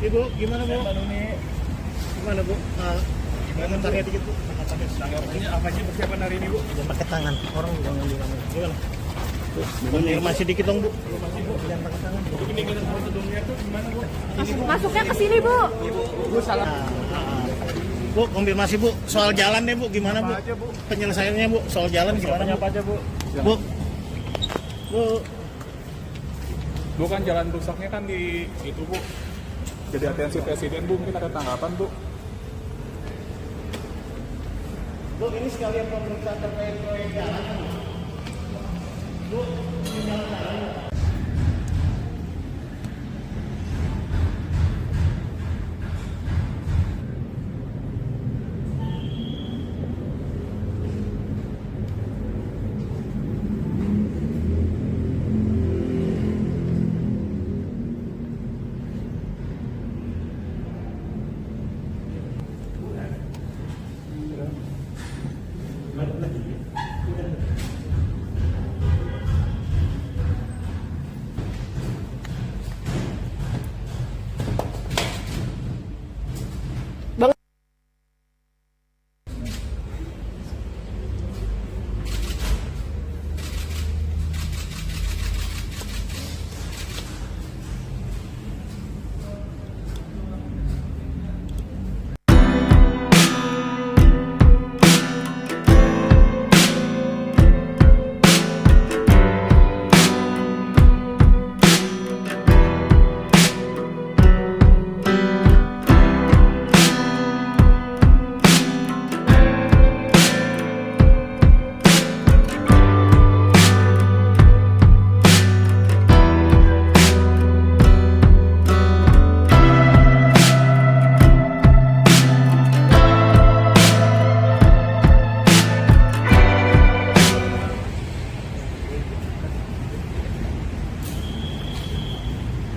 Ibu, gimana Bu? Gimana Bu? Komentarnya dikit Bu. Ini apa sih persiapan hari ini, Bu? Jangan pakai tangan, orang jangan di mana. Gimana? Konfirmasi dikit dong Bu. Jangan pakai tangan. Ini kita prosedurnya tuh gimana, Bu? Masuknya ke sini, Bu. Bu salah. Bu, konfirmasi Bu, soal jalan deh Bu, gimana Bu? Apa aja, Bu? Penyelesaiannya Bu, soal jalan gimana Bu? Apa aja, Bu? Bu, Bu, Bu kan jalan rusaknya kan di itu, Bu. Jadi atensi presiden, Bu, mungkin ada tanggapan, Bu. Bu, ini sekalian pemeriksaan terkait proyek jalan. Bu, ini jalan-jalan.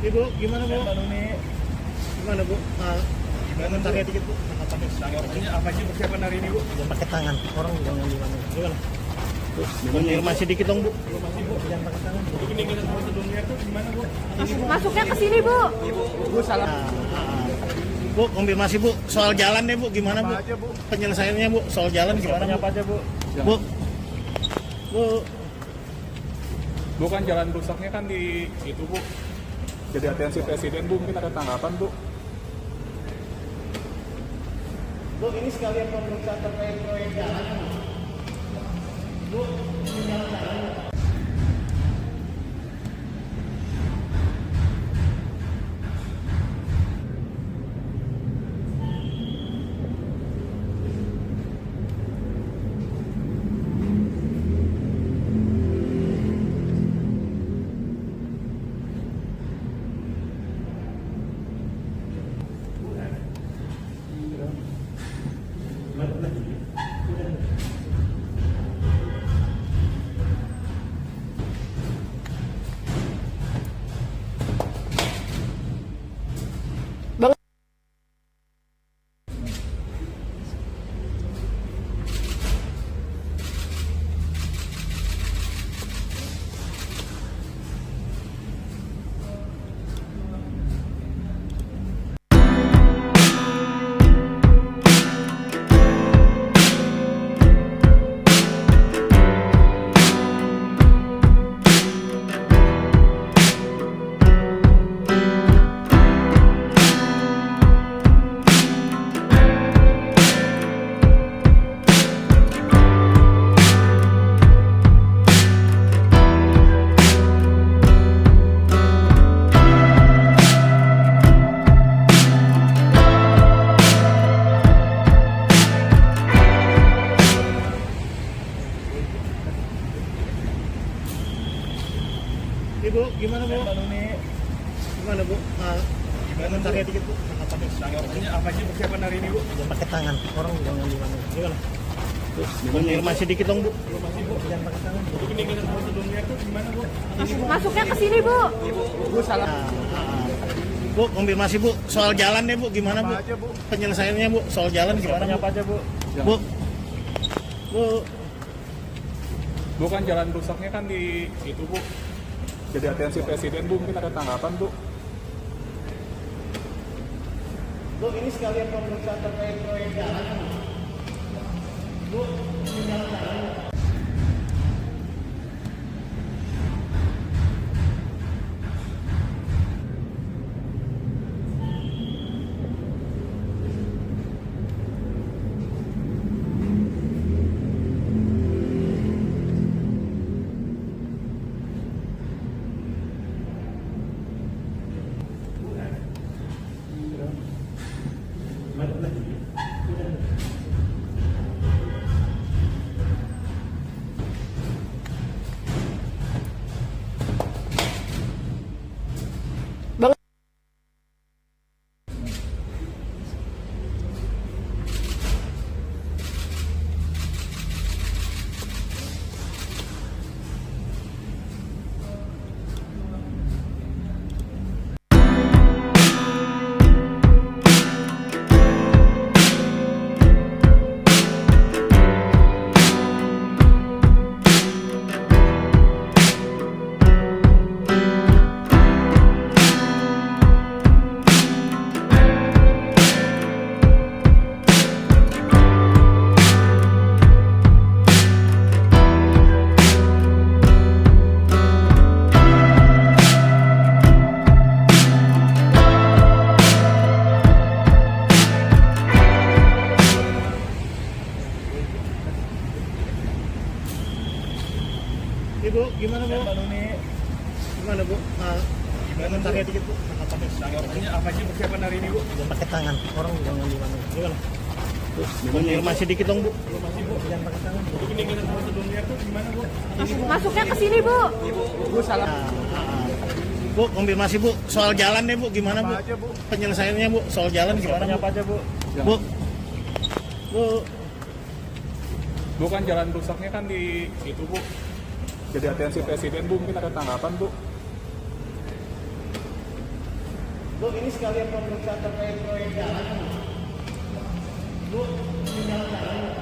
Ibu, gimana Bu? Gimana Bu? Komentarnya dikit Bu. Ini apa sih persiapan hari ini, Bu? Jangan pakai tangan, orang jangan di mana. Gimana? Bu, konfirmasi dikit dong Bu. Jangan pakai tangan. Ini kita prosedurnya tuh gimana, Bu? Masuknya ke sini, Bu. Bu salah. Bu, konfirmasi Bu, soal jalan deh Bu, gimana Bu? Apa aja, Bu? Penyelesaiannya Bu, soal jalan gimana Bu? Apa aja, Bu? Bu, Bu, Bu kan jalan rusaknya kan di itu, Bu. Jadi atensi presiden, Bu, mungkin ada tanggapan, Bu. Bu, ini sekalian pemeriksaan terkait proyek jalan. Bu, ini jalan-jalan. Gimana Bu? Gimana cari dikit Bu? Tanggapannya apa aja persiapan hari ini, Bu? Jangan pakai tangan, orang jangan gimana. Gimana? Bu, konfirmasi dikit dong Bu. Jangan pakai tangan. Untuk dengan prosedurnya itu gimana, Bu? Masuknya ke sini, Bu. Bu salah. Bu, konfirmasi Bu, soal jalan deh Bu, gimana Bu? Apa aja, Bu? Penyelesaiannya Bu, soal jalan gimana Bu? Apa aja, Bu? Bu, Bu, Bu kan jalan rusaknya kan di itu, Bu. Jadi atensi presiden, Bu, mungkin ada tanggapan, Bu. Bu, ini sekalian pemeriksaan terkait proyek jalan. Bu, ini jalan. Ibu, gimana Bu? Gimana Bu? Gimana cari dikit Bu? Tanggapannya apa aja persiapan hari ini, Bu? Jangan pakai tangan, orang jangan gimana. Gimana? Bu, konfirmasi dikit dong Bu. Jangan pakai tangan. Untuk dengan prosedurnya itu gimana, Bu? Masuknya ke sini, Bu. Bu salah. Bu, konfirmasi Bu, soal jalan deh Bu, gimana Bu? Apa aja, Bu? Penyelesaiannya Bu, soal jalan gimana Bu? Apa aja, Bu? Bu, Bu, Bu kan jalan rusaknya kan di itu, Bu. Jadi atensi presiden, Bu, mungkin ada tanggapan, Bu. Bu, ini sekalian pemeriksaan terkait proyek jalan. Bu, ini jalan.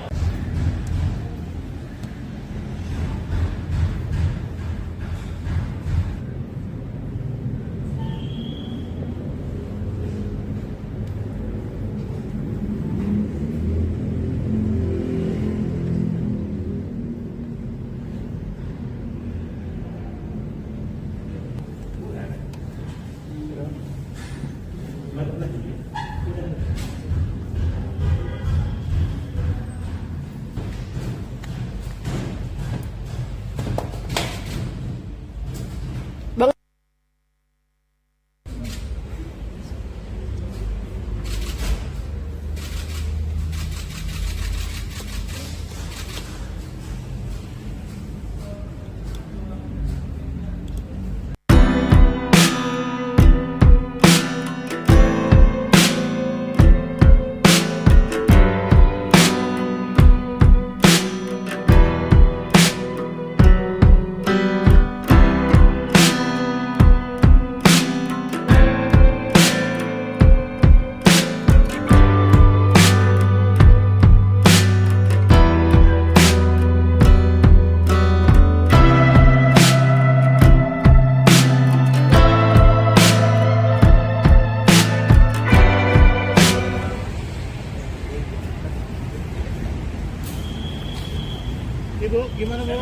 Ibu, gimana Bu?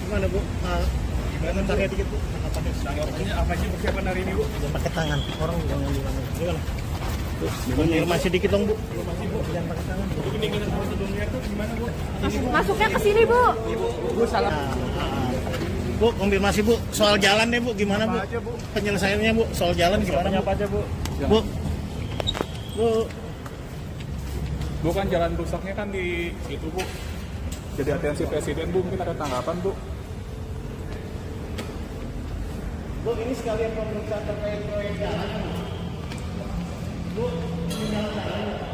Gimana Bu? Gimana cari dikit Bu? Tanggapannya apa aja persiapan hari ini, Bu? Jangan pakai tangan, orang jangan gimana. Gimana? Bu, konfirmasi dikit dong Bu. Jangan pakai tangan. Untuk dengan prosedurnya itu gimana, Bu? Masuknya ke sini, Bu. Bu salah. Bu, konfirmasi Bu, soal jalan deh Bu, gimana Bu? Apa aja, Bu? Penyelesaiannya Bu, soal jalan gimana Bu? Apa aja, Bu? Bu, Bu, Bu kan jalan rusaknya kan di itu, Bu. Jadi atensi presiden, Bu, mungkin ada tanggapan, Bu. Bu, ini sekalian pemeriksaan terkait proyek jalan. Bu, ini jalan.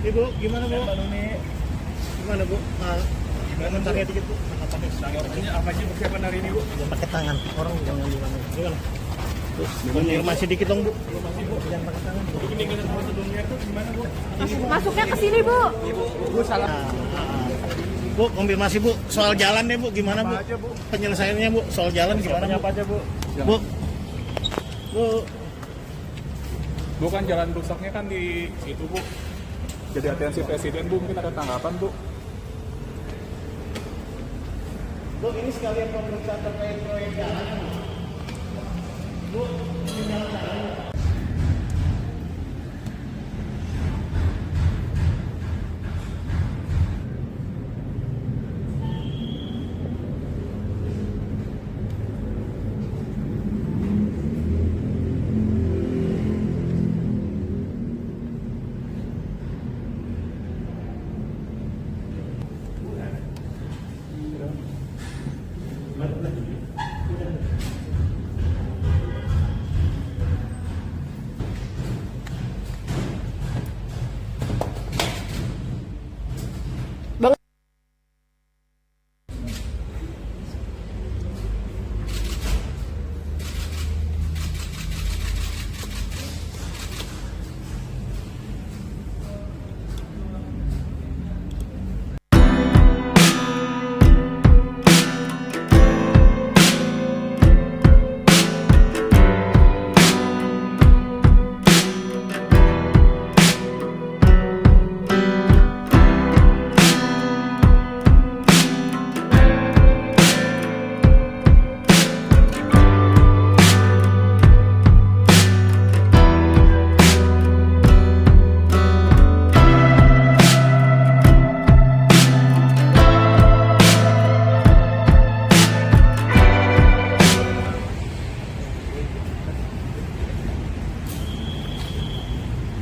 Ibu, gimana Bu? Gimana Bu? Komentarnya dikit Bu. Apa aja persiapan hari ini, Bu? Jangan pakai tangan, orang jangan gimana. Gimana? Bu, konfirmasi dikit dong Bu. Jangan pakai tangan Bu. Ini dengan prosedurnya tuh gimana, Bu? Masuknya ke sini, Bu. Bu salah. Bu, konfirmasi Bu, soal jalan deh Bu, gimana Bu? Apa aja, Bu? Penyelesaiannya Bu, soal jalan gimana Bu? Apa aja, Bu? Bu, Bu, Bu kan jalan rusaknya kan di itu, Bu. Jadi atensi Presiden, Bu, mungkin ada tanggapan, Bu. Bu, ini sekalian pemeriksaan terkait proyek jalan. Bu, ini jalan.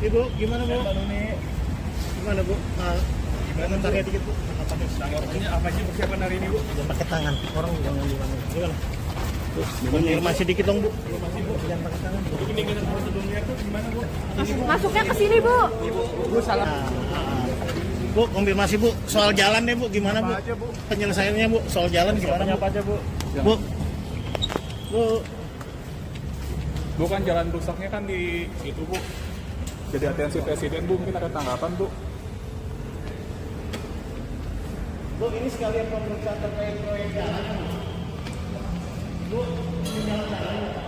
Ibu, gimana Bu? Gimana Bu? Komentarnya dikit Bu. Apa aja persiapan hari ini, Bu? Jangan pakai tangan, orang jangan gimana. Gimana? Bu, konfirmasi dikit dong Bu. Jangan pakai tangan Bu. Ini dengan prosedurnya tuh gimana, Bu? Masuknya ke sini, Bu. Bu salah. Bu, konfirmasi Bu, soal jalan deh Bu, gimana Bu? Apa aja, Bu? Penyelesaiannya Bu, soal jalan gimana Bu? Apa aja, Bu? Bu, Bu, Bu kan jalan rusaknya kan di itu, Bu. Jadi atensi Presiden, Bu, mungkin ada tanggapan, Bu. Bu, ini sekalian pemeriksaan terkait proyek jalan. Bu, ini jalan.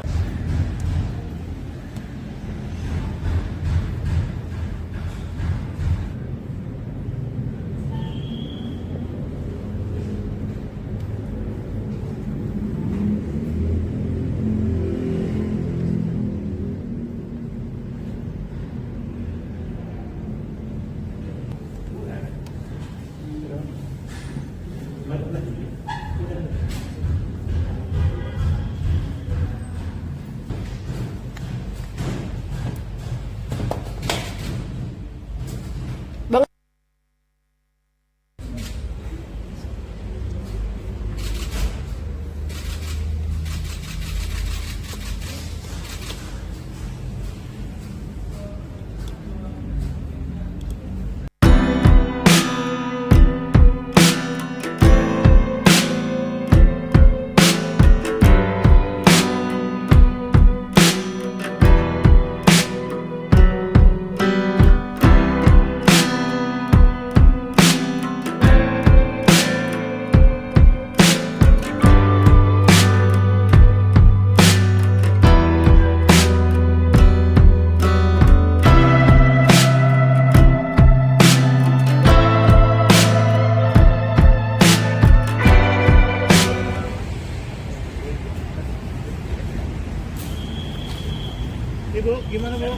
Ibu, gimana Bu?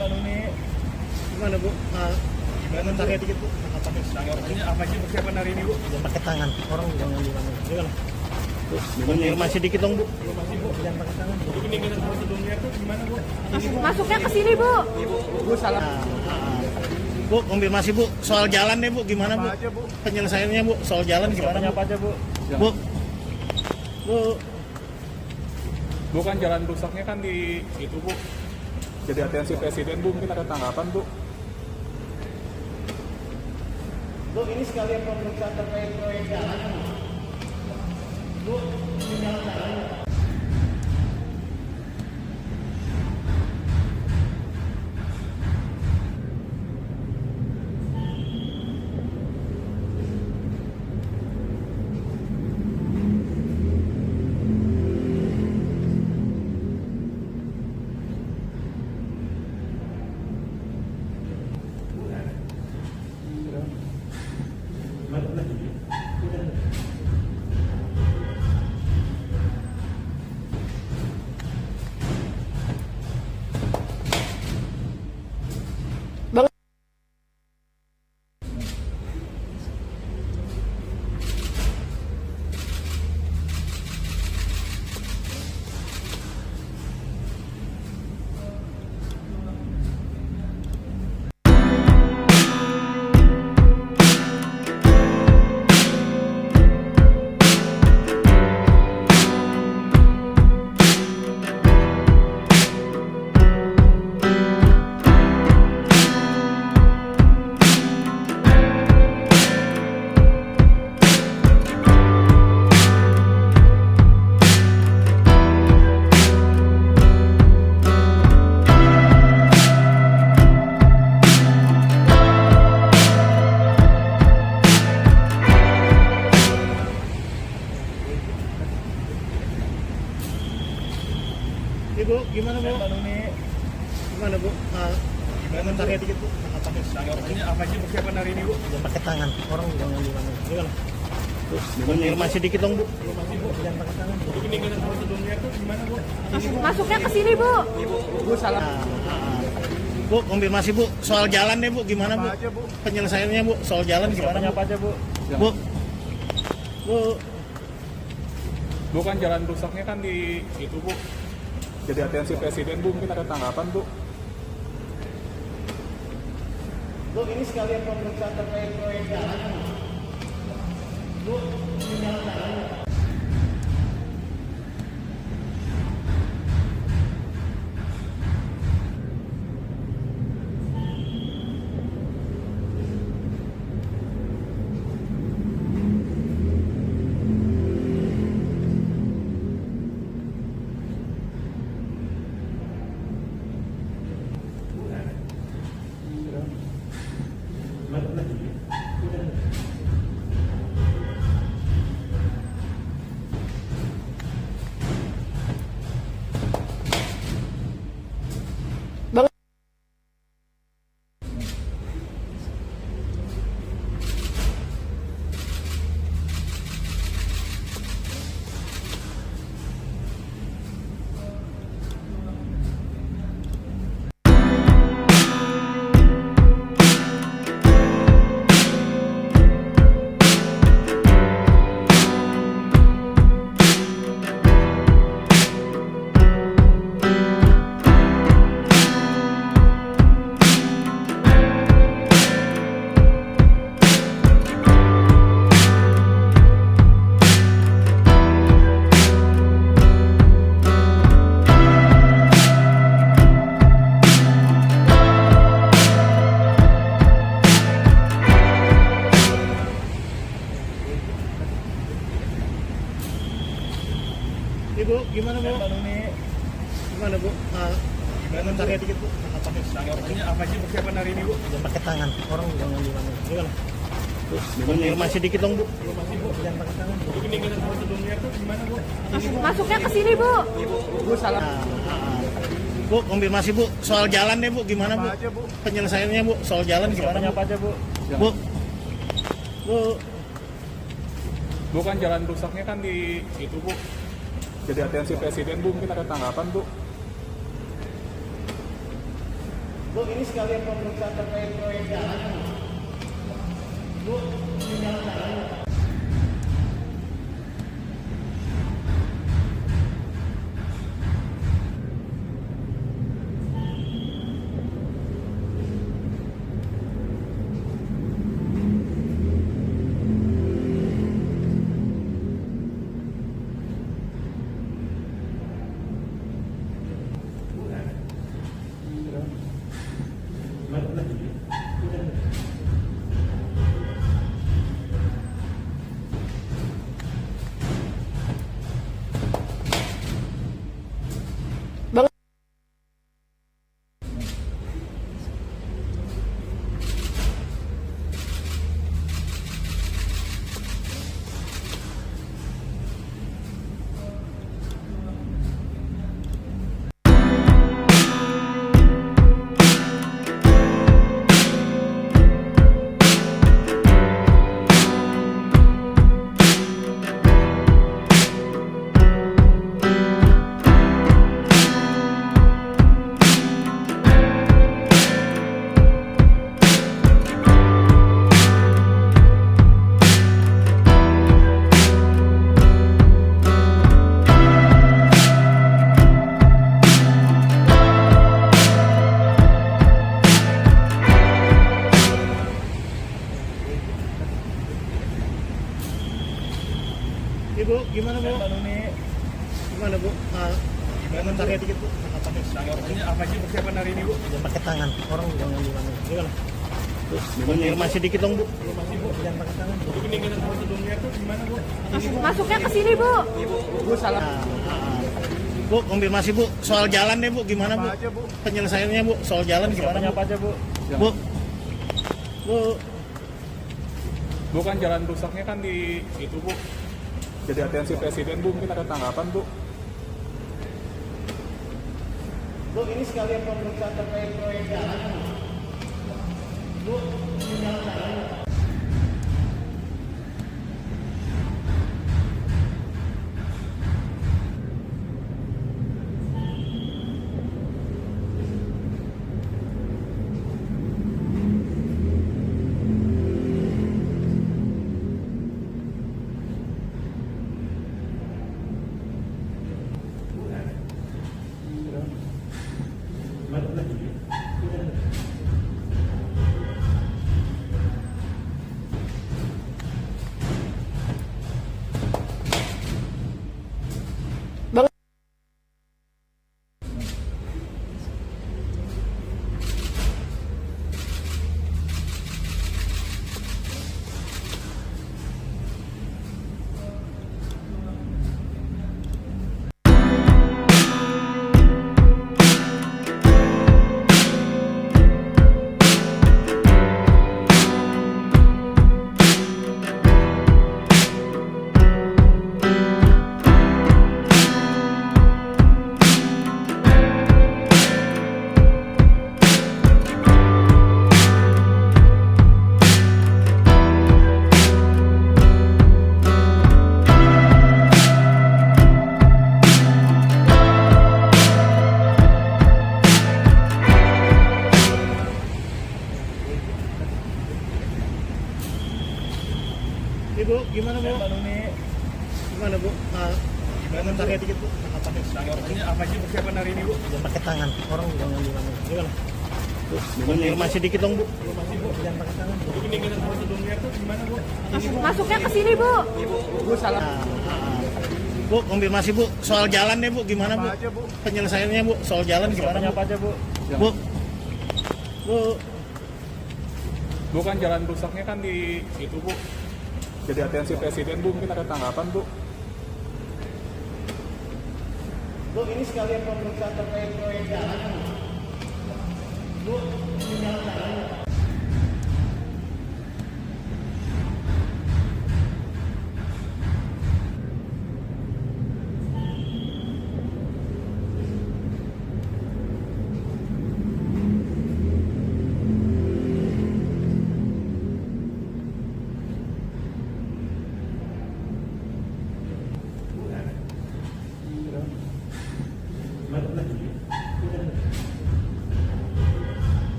Gimana Bu? Komentarnya dikit Bu. Tanggapannya apa sih persiapan hari ini, Bu? Jangan pakai tangan, orang jangan gimana. Gimana? Bu, konfirmasi dikit dong Bu. Jangan pakai tangan. Ini dengan prosedurnya tuh gimana, Bu? Masuknya ke sini, Bu. Bu salah. Bu, konfirmasi Bu, soal jalan deh Bu, gimana Bu? Apa aja, Bu? Penyelesaiannya Bu, soal jalan gimana Bu? Apa aja, Bu? Bu, Bu, Bukan jalan rusaknya kan di itu, Bu. Jadi atensi presiden, Bu, mungkin ada tanggapan, Bu. Bu, ini sekalian pemeriksaan terkait proyek jalan. Bu, ini jalan. Ibu, gimana Bu? Gimana Bu? Komentarnya dikit Bu. Tanggapannya apa sih persiapan hari ini, Bu? Jangan pakai tangan, orang jangan gimana. Gimana? Bu, konfirmasi dikit dong Bu. Jangan pakai tangan. Ini dengan prosedurnya tuh gimana, Bu? Masuknya ke sini, Bu. Bu salah. Bu, konfirmasi Bu, soal jalan deh Bu, gimana Bu? Apa aja, Bu? Penyelesaiannya Bu, soal jalan gimana Bu? Apa aja, Bu? Bu, Bu, Bukan jalan rusaknya kan di itu, Bu. Jadi atensi presiden, Bu, mungkin ada tanggapan, Bu. Bu, ini sekalian pemeriksaan terkait proyek jalan. Bu, ini jalan. Ibu, gimana Bu? Gimana Bu? Komentarnya dikit Bu. Tanggapannya apa sih persiapan hari ini, Bu? Jangan pakai tangan, orang jangan gimana. Gimana? Bu, konfirmasi dikit dong Bu. Jangan pakai tangan. Ini dengan prosedurnya tuh gimana, Bu? Masuknya ke sini, Bu. Bu salah. Bu, konfirmasi Bu, soal jalan deh Bu, gimana Bu? Apa aja, Bu? Penyelesaiannya Bu, soal jalan gimana Bu? Apa aja, Bu? Bu, Bu, Bukan jalan rusaknya kan di itu, Bu. Jadi atensi presiden, Bu, mungkin ada tanggapan, Bu. Bu, ini sekalian pemeriksaan terkait proyek jalan. Bu, ini jalan-jalan. Ibu, gimana Bu? Gimana Bu? Komentarnya dikit Bu. Tanggapannya apa sih persiapan hari ini, Bu? Jangan pakai tangan, orang jangan gimana. Gimana? Bu, konfirmasi dikit dong Bu. Jangan pakai tangan. Untuk peningkatan prosedurnya tuh gimana, Bu? Masuknya ke sini, Bu. Bu salah. Bu, konfirmasi Bu. Soal jalan deh Bu, gimana Bu? Apa aja, Bu? Penyelesaiannya Bu, soal jalan gimana Bu? Apa aja, Bu? Bu, Bu, Bu kan jalan rusaknya kan di itu, Bu. Jadi atensi presiden, Bu, mungkin ada tanggapan, Bu. Bu, ini sekalian pemeriksaan terkait proyek jalan. Bu, ini jalan-jalan. Ibu, gimana Bu? Gimana Bu? Komentarnya dikit Bu. Tanggapannya apa sih persiapan hari ini, Bu? Jangan pakai tangan, orang jangan gimana. Gimana? Bu, konfirmasi dikit dong Bu. Jangan pakai tangan. Untuk peningkatan prosedurnya tuh gimana, Bu? Masuknya ke sini, Bu. Bu salah. Bu, konfirmasi Bu. Soal jalan deh Bu, gimana Bu? Apa aja, Bu? Penyelesaiannya Bu, soal jalan gimana Bu? Apa aja, Bu? Bu, Bu, Bu kan jalan rusaknya kan di itu, Bu. Jadi atensi presiden, Bu, mungkin ada tanggapan, Bu. Bu, ini sekalian pemeriksaan terkait proyek jalan. Bu, ini jalan-jalan.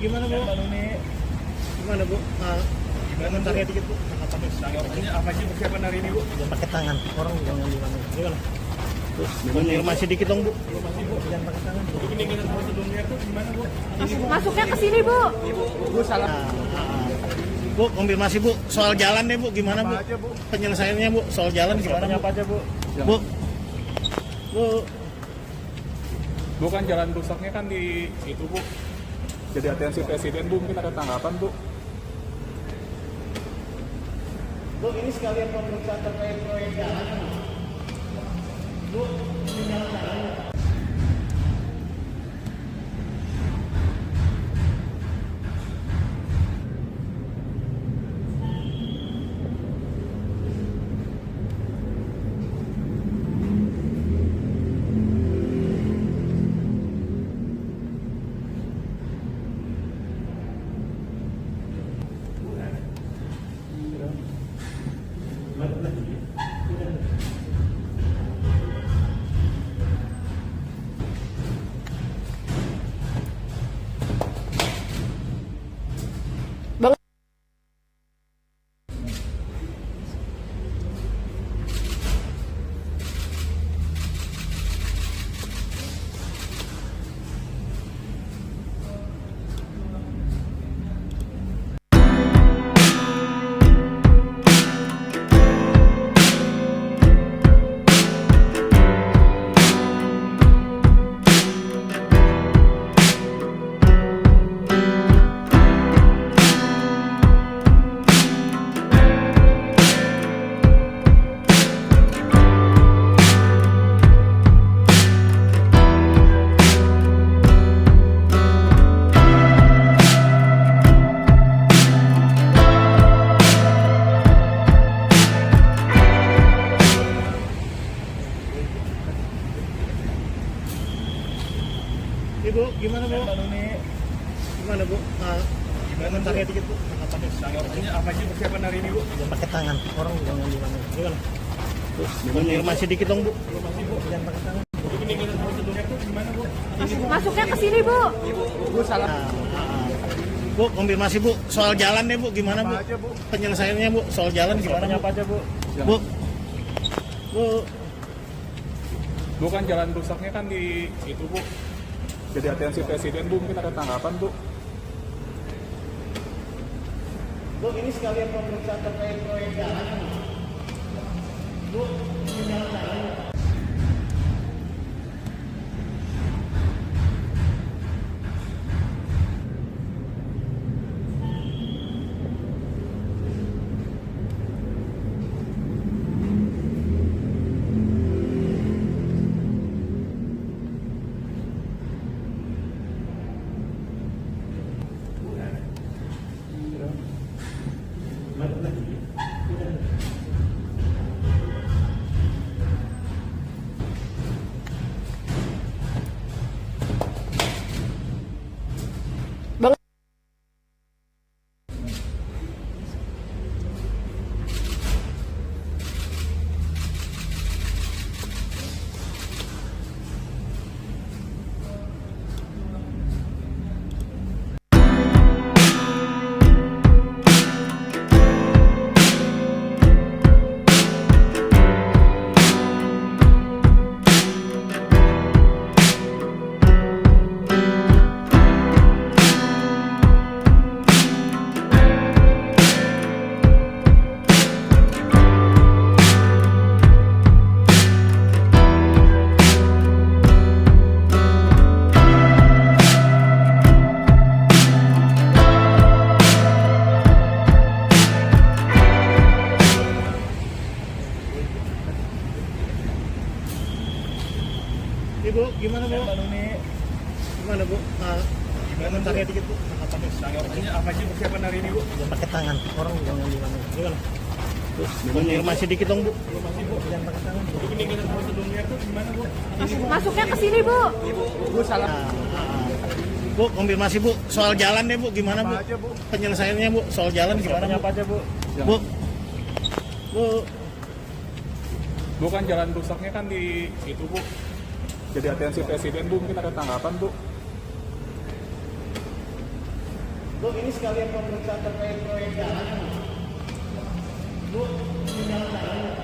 gimana Bu? Gimana Bu? Komentarnya dikit Bu. Tanggapannya apa sih persiapan hari ini, Bu? Jangan pakai tangan, orang jangan gimana. Gimana? Terus konfirmasi dikit dong Bu. Jangan pakai tangan. Bu. Ini dengan prosedurnya tuh gimana, Bu? Masuknya ke sini, Bu. Bu salah. Bu, konfirmasi Bu, soal jalan deh Bu, gimana Bu? Apa aja, Bu? Penyelesaiannya Bu, soal jalan gimana Bu? Apa aja, Bu? Bu, Bu, Bukan jalan rusaknya kan di itu, Bu. Jadi atensi presiden, Bu, mungkin ada tanggapan, Bu. Bu, ini sekalian pemeriksaan terkait proyek jalan. Bu, ini jalan. Ibu, gimana Bu? Gimana Bu? Komentarnya dikit Bu. Tanggapannya apa sih persiapan hari ini, Bu? Jangan pakai tangan, orang jangan gimana. Gimana? Terus konfirmasi dikit dong Bu. Jangan pakai tangan. Ini dengan prosedurnya tuh gimana, Bu? Masuknya ke sini, Bu. Bu salah. Bu, konfirmasi Bu, soal jalan deh Bu, gimana Bu? Apa aja, Bu? Penyelesaiannya Bu, soal jalan gimana Bu? Apa aja, Bu? Bu, Bu, Bukan jalan rusaknya kan di itu, Bu. Jadi atensi presiden, Bu, mungkin ada tanggapan, Bu. Bu, ini sekalian pemeriksaan terkait proyek jalan. Bu, ini jalan. Ibu, gimana Bu? Gimana Bu? Komentarnya dikit Bu. Tanggapannya apa sih persiapan hari ini, Bu? Jangan pakai tangan, orang jangan gimana. Gimana? Terus konfirmasi dikit dong Bu. Jangan pakai tangan. Bu. Ini dengan prosedurnya tuh gimana, Bu? Masuknya ke sini, Bu. Bu salah. Bu, konfirmasi Bu, soal jalan deh Bu, gimana Bu? Apa aja, Bu? Penyelesaiannya Bu, soal jalan gimana Bu? Apa aja, Bu? Bu, Bu, Bukan jalan rusaknya kan di itu, Bu. Jadi atensi presiden, Bu, mungkin ada tanggapan, Bu. Bu, ini sekalian pemeriksaan terkait proyek jalan. Bu, ini jalan.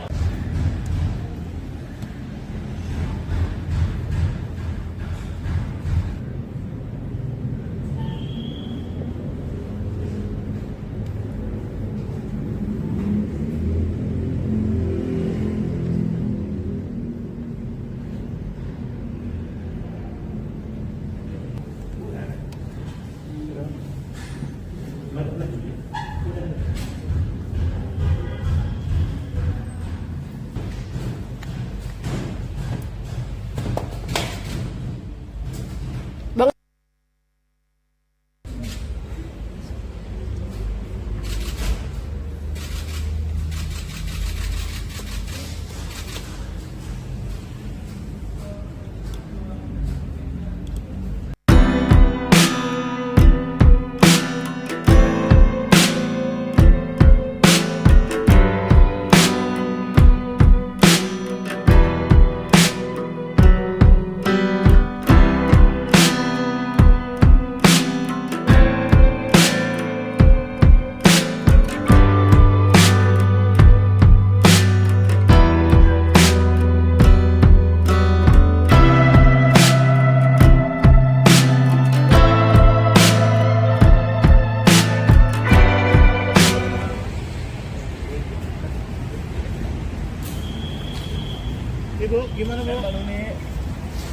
Ibu, gimana Bu?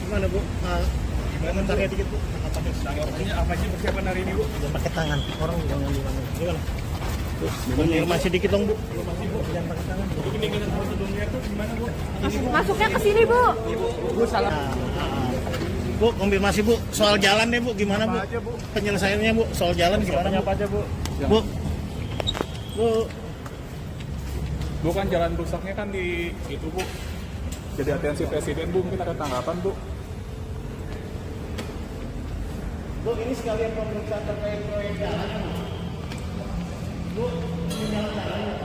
Gimana Bu? Komentarnya dikit Bu. Apa sih persiapan hari ini, Bu? Jangan pakai tangan, orang jangan gimana. Gimana? Bu, konfirmasi dikit dong Bu. Jangan pakai tangan. Ini dengan prosedurnya tuh gimana, Bu? Masuknya ke sini, Bu. Bu salah. Bu, konfirmasi Bu. Soal jalan deh Bu, gimana Bu? Apa aja, Bu? Penyelesaiannya Bu, soal jalan gimana Bu? Apa aja, Bu? Bu, Bu, Bu kan jalan rusaknya kan di itu, Bu. Jadi atensi presiden, Bu, mungkin ada tanggapan, Bu. Bu, ini sekalian pemeriksaan terkait proyek jalan. Bu, ini jalan.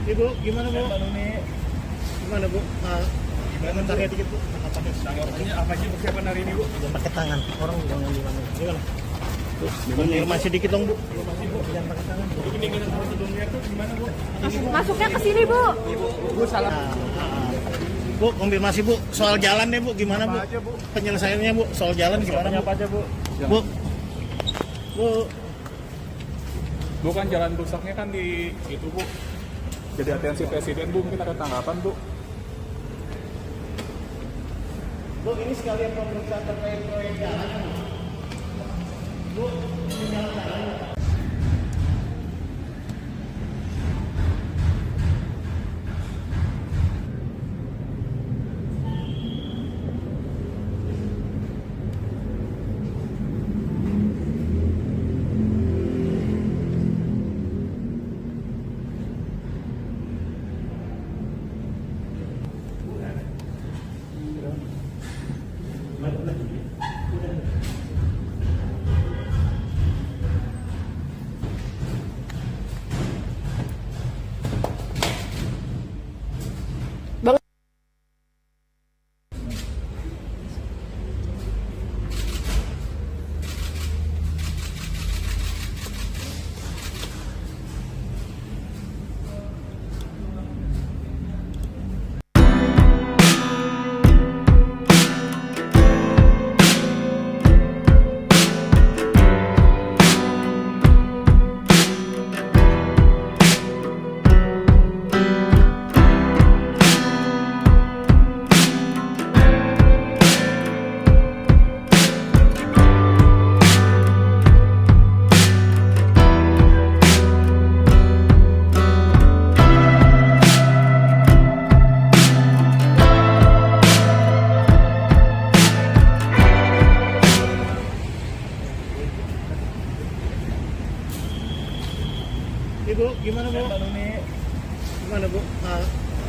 Ibu, gimana Bu? Gimana Bu? Komentarnya dikit Bu. Apa sih persiapan hari ini, Bu? Jangan pakai tangan, orang jangan gimana. Gimana? Bu, konfirmasi dikit dong Bu. Jangan pakai tangan. Ini dengan prosedurnya tuh gimana, Bu? Masuknya ke sini, Bu. Bu salah. Bu, konfirmasi Bu. Soal jalan deh Bu, gimana Bu? Apa aja, Bu? Penyelesaiannya Bu, soal jalan gimana Bu? Apa aja, Bu? Bu, Bu, Bu kan jalan rusaknya kan di itu, Bu. Jadi atensi presiden, Bu, mungkin ada tanggapan, Bu. Bu, ini sekalian pemeriksaan terkait proyek jalan. Bu, ini jalan.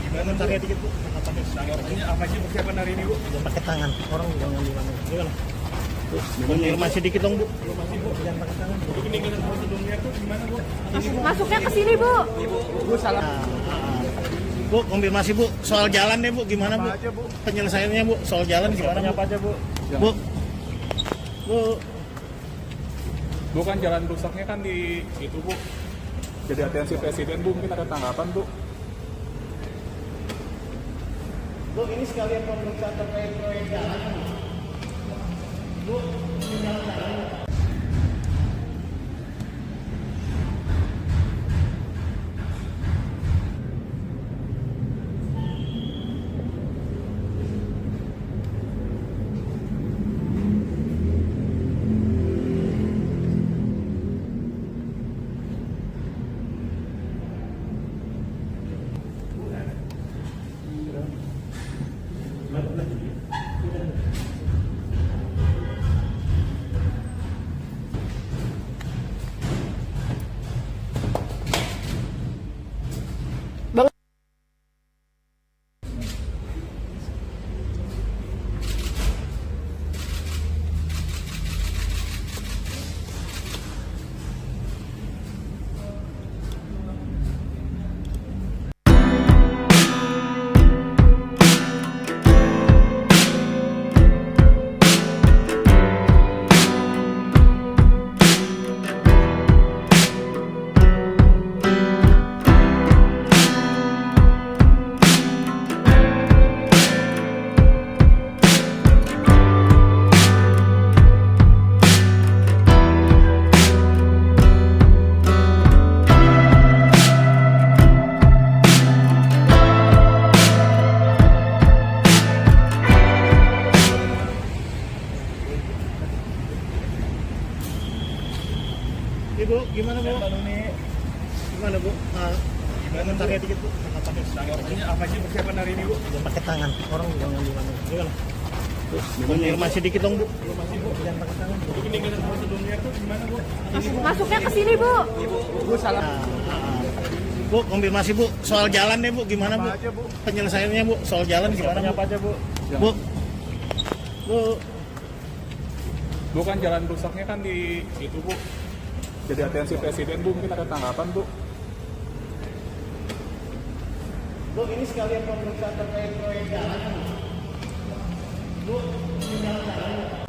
Gimana cari dikit bu? Ini apa sih persiapan hari ini, Bu? Jangan pakai tangan, orang jangan gimana? Gimana? Bu, konfirmasi dikit dong bu. Jangan pakai tangan. Bu. Ini dengan prosedurnya tuh gimana, Bu? Masuknya ke sini, Bu. Bu salah. Bu, konfirmasi bu. Soal jalan deh bu, gimana bu? Apa aja, Bu? Penyelesaiannya bu, soal jalan gimana? Apa aja, Bu? Bu, bu, Bukan jalan rusaknya kan di itu, Bu. Jadi atensi presiden, Bu, mungkin ada tanggapan, Bu. bu ini sekalian pemeriksaan terkait proyek jalan. Bu, ini jalan. Ibu, gimana bu? Gimana bu? Gimana cari dikit bu? Ini apa sih persiapan hari ini, Bu? Jangan pakai tangan, orang jangan gimana? Gimana? Bu, konfirmasi dikit dong bu. Jangan pakai tangan. Bu. Ini dengan prosedurnya tuh gimana, Bu? Masuknya ke sini, Bu. Bu salah. Bu, konfirmasi bu. Soal jalan deh bu, gimana bu? Apa aja, Bu? Penyelesaiannya bu, soal jalan gimana? Apa aja, Bu? Bu, bu, Bukan jalan rusaknya kan di itu, Bu. Jadi atensi presiden, Bu, mungkin ada tanggapan, Bu. bu ini sekalian pemeriksaan terkait proyek jalan. Bu, ini jalan.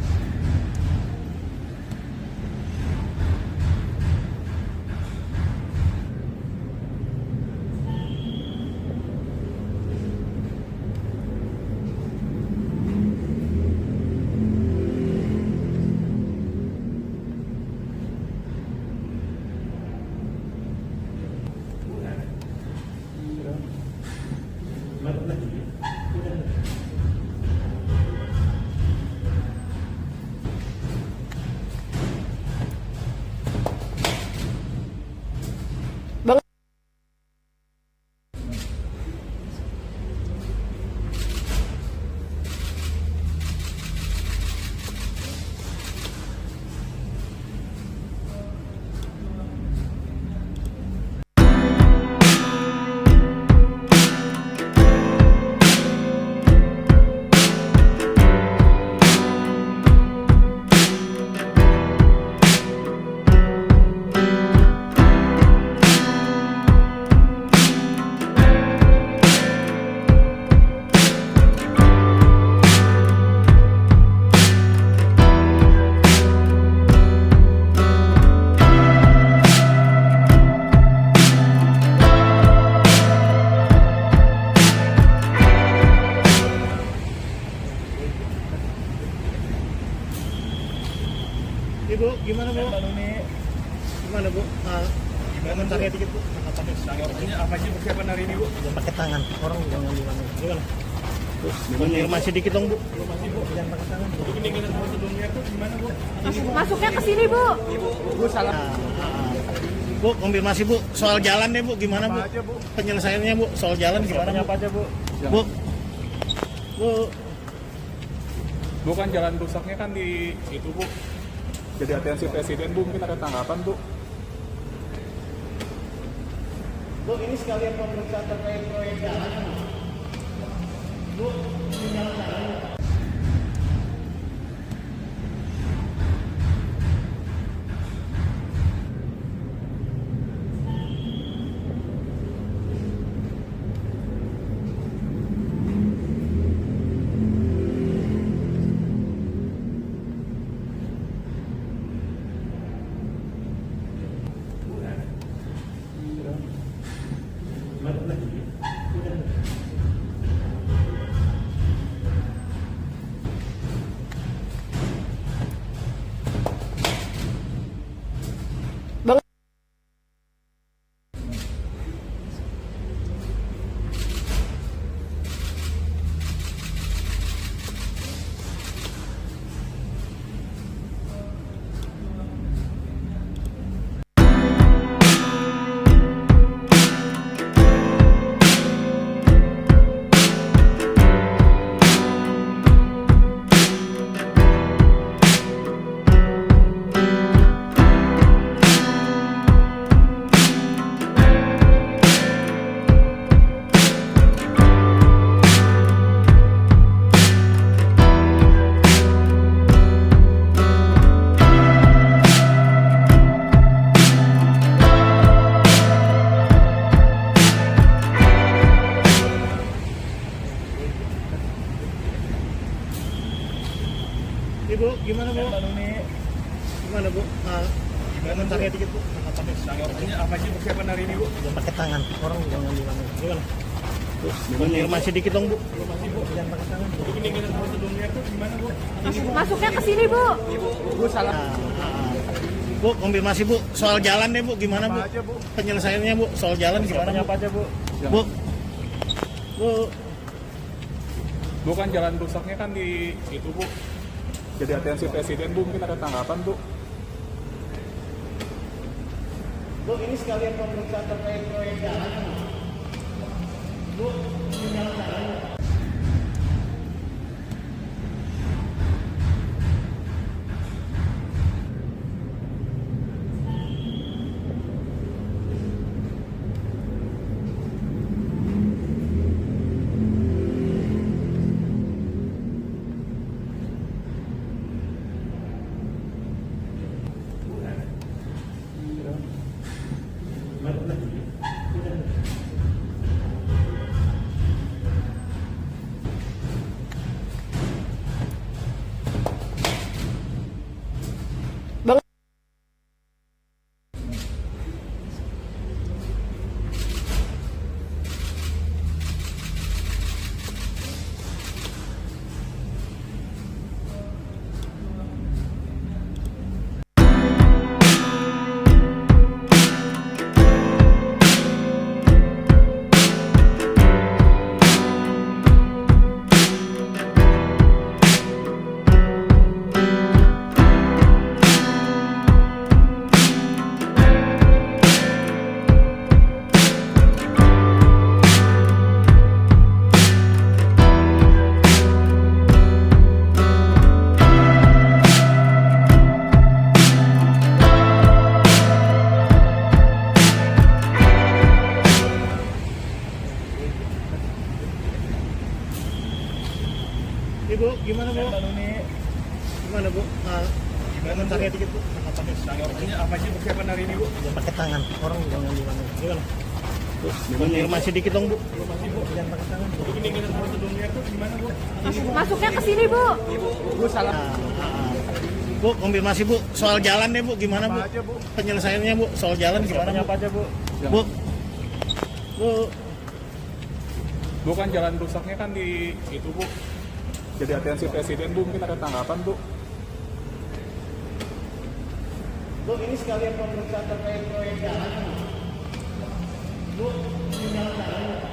Ibu, gimana bu? Gimana bu? Gimana cari dikit bu? Ini apa sih persiapan hari ini, Bu? Jangan pakai tangan, orang jangan gimana? Gimana? Bu, konfirmasi dikit dong bu. Jangan pakai tangan. Bu. Ini dengan prosedurnya tuh gimana, Bu? Masuknya ke sini, Bu. Bu salah. Bu, konfirmasi bu. Soal jalan deh bu, gimana bu? Apa aja, Bu? Penyelesaiannya bu, soal jalan gimana? Apa aja, Bu? Bu, bu, Bukan jalan rusaknya kan di itu, Bu. Jadi atensi presiden, Bu, mungkin ada tanggapan, Bu. bu ini sekalian pemeriksaan terkait proyek jalan. Bu, gimana Bu? Gimana Bu? Komentarnya dikit Bu. Tanggapannya apa sih persiapan hari ini, Bu? Jangan pakai tangan, orang jangan di mana. Gimana? Bu, konfirmasi dikit dong Bu. Jangan pakai tangan. Bu. Ini dengan prosedurnya tuh gimana, Bu? Masuknya ke sini, Bu. Bu salah. Bu, konfirmasi Bu, soal jalan deh Bu, gimana Bu? Apa aja, Bu? Penyelesaiannya Bu, soal jalan gimana Bu? Apa aja, Bu? Bu, Bu, Bukan jalan rusaknya kan di itu, Bu. Jadi atensi presiden, Bu, mungkin ada tanggapan, Bu. Bu, ini sekalian pemeriksaan terkait proyek jalan. Bu, ini jalan. Bu, gimana Bu? Gimana Bu? Komentarnya dikit Bu. Tanggapannya apa sih persiapan hari ini, Bu? Jangan pakai tangan, orang jangan di mana. Gimana? Bu, konfirmasi dikit dong Bu. Jangan pakai tangan. Bu. Ini dengan prosedurnya tuh gimana, Bu? Masuknya ke sini, Bu. Bu salah. Bu, konfirmasi Bu, soal jalan deh Bu, gimana Bu? Apa aja, Bu? Penyelesaiannya Bu, soal jalan gimana Bu? Apa aja, Bu? Bu, Bu, Bukan jalan rusaknya kan di itu, Bu. Jadi atensi presiden, Bu, mungkin ada tanggapan, Bu. Bu, ini sekalian pemeriksaan terkait proyek jalan. Bu, ini jalan.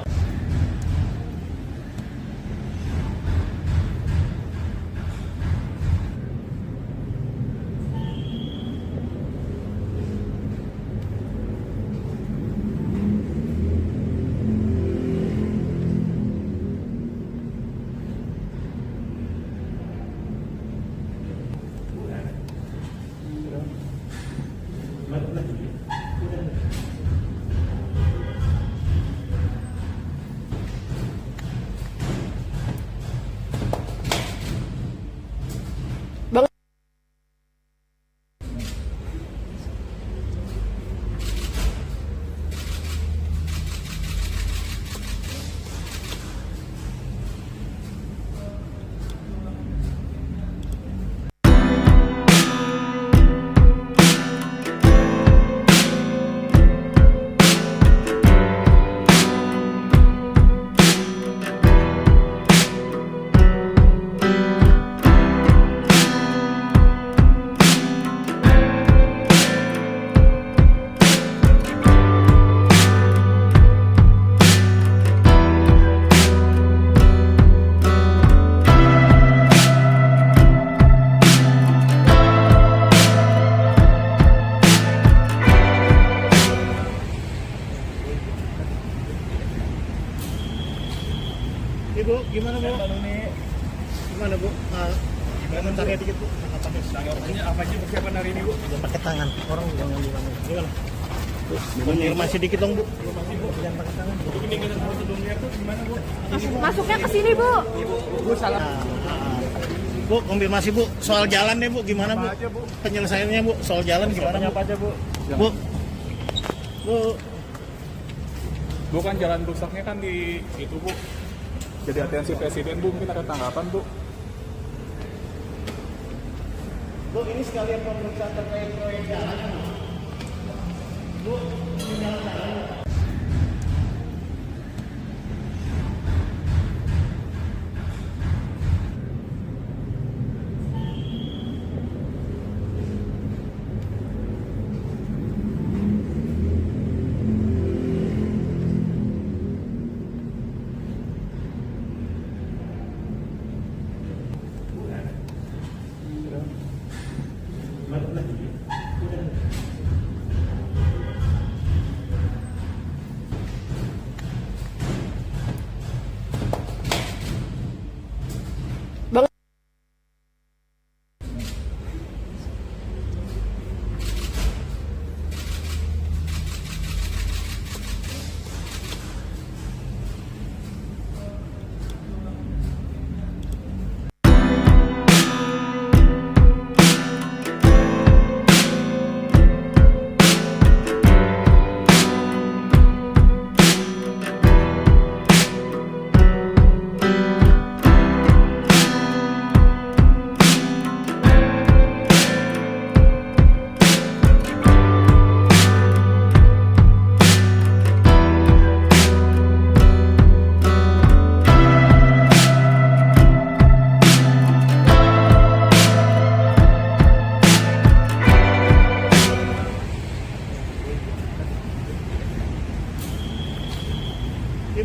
Bu, gimana Bu? Gimana Bu? Komentarnya dikit Bu. Tanggapannya apa sih persiapan hari ini, Bu? Jangan pakai tangan, orang jangan di mana. Gimana? Bu, konfirmasi dikit dong Bu. Jangan pakai tangan. Bu. Ini dengan prosedurnya tuh gimana, Bu? Masuknya ke sini, Bu. Bu salah. Bu, konfirmasi Bu, soal jalan deh Bu, gimana Bu? Apa aja, Bu? Penyelesaiannya Bu, soal jalan gimana Bu? Apa aja, Bu? Bu, Bu, Bukan jalan rusaknya kan di itu, Bu. Jadi atensi presiden, Bu, mungkin ada tanggapan, Bu. Bu, ini sekalian pemeriksaan terkait proyek jalan. Bu, ini jalan-jalan.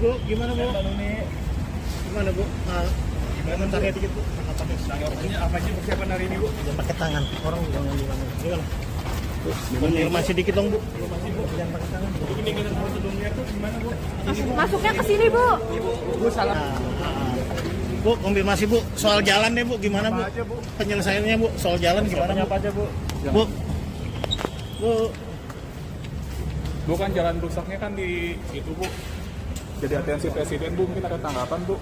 Ibu, gimana Bu? Gimana Bu? Komentarnya dikit Bu. Apa aja persiapan hari ini, Bu? Jangan pakai tangan, orang jangan gimana. Gimana? Bu, konfirmasi dikit dong Bu. Jangan pakai tangan. Ini dengan prosedurnya tuh gimana, Bu? Masuknya ke sini, Bu. Bu salah. Bu, konfirmasi Bu. Soal jalan deh Bu, gimana Bu? Apa aja, Bu? Penyelesaiannya Bu, soal jalan gimana Bu? Apa aja, Bu? Bu, Bu, Bu kan jalan rusaknya kan di itu, Bu. Jadi atensi presiden, Bu, mungkin ada tanggapan, Bu.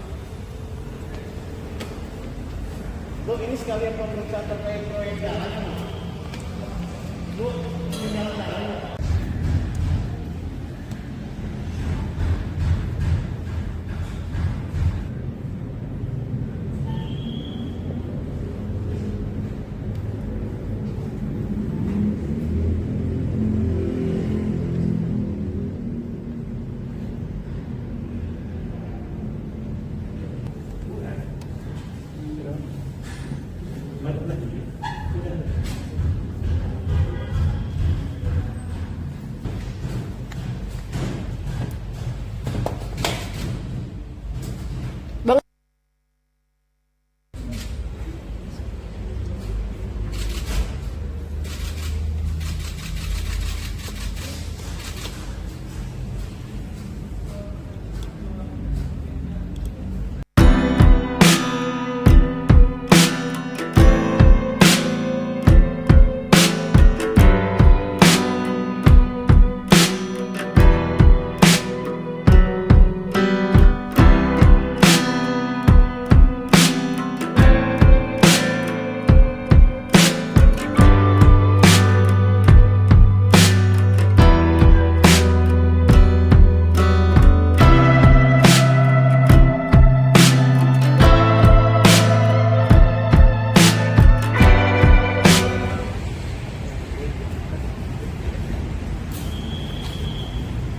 Bu, ini sekalian pemeriksaan terkait proyek jalan. Bu, ini jalan-jalan.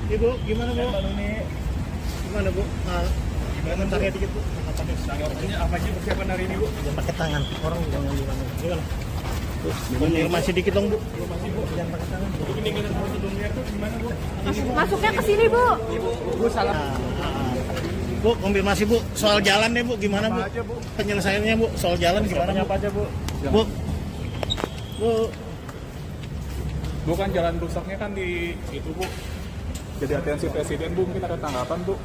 Ibu, gimana Bu? Gimana Bu? Komentarnya dikit Bu. Apa aja persiapan hari ini, Bu? Jangan pakai tangan, orang jangan gimana. Gimana? Bu, konfirmasi dikit dong Bu. Jangan pakai tangan. Ini dengan prosedurnya tuh gimana, Bu? Masuknya ke sini, Bu. Bu salah. Bu, konfirmasi Bu. Soal jalan deh Bu, gimana Bu? Apa aja, Bu? Penyelesaiannya Bu, soal jalan gimana Bu? Apa aja, Bu? Bu, Bu, Bu kan jalan rusaknya kan di itu, Bu. Jadi atensi presiden, Bu, mungkin ada tanggapan, Bu.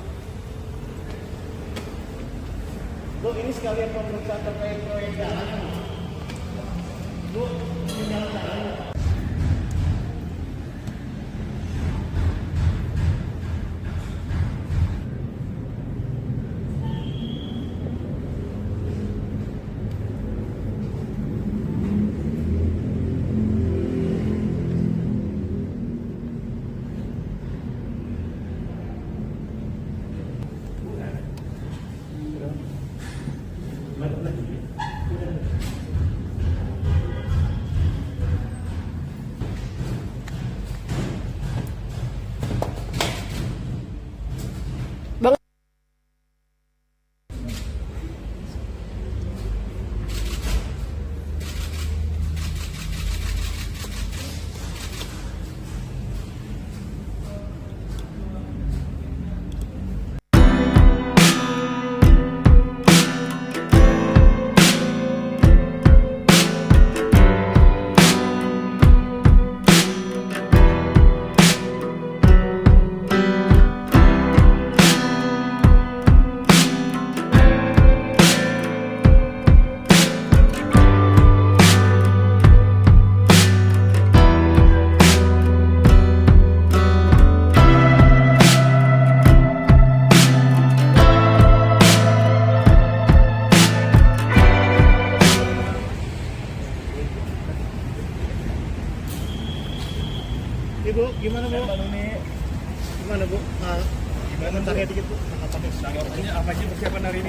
Bu, ini sekalian pemeriksaan terkait proyek jalan. Bu, ini jalan-jalan.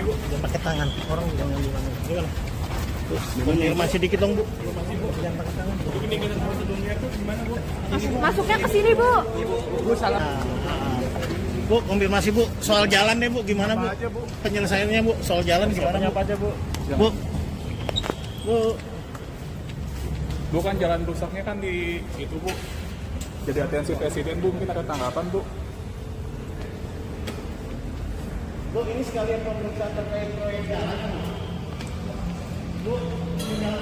Bu. Jangan pakai tangan, orang jangan gimana. Gimana? Terus konfirmasi dikit dong, Bu. Jangan pakai tangan. Bu. Ini dengan prosedurnya tuh gimana, Bu? Masuknya ke sini, Bu. Bu salah. Bu, konfirmasi Bu, soal jalan deh Bu, gimana Bu? Apa aja, Bu? Penyelesaiannya Bu, soal jalan gimana Bu? Apa aja, Bu? Bu, Bu, Bu kan jalan rusaknya kan di itu, Bu. Jadi atensi presiden, Bu, mungkin ada tanggapan, Bu. Bu, ini sekalian pemeriksaan terkait proyek jalan. Bu, ini jalan.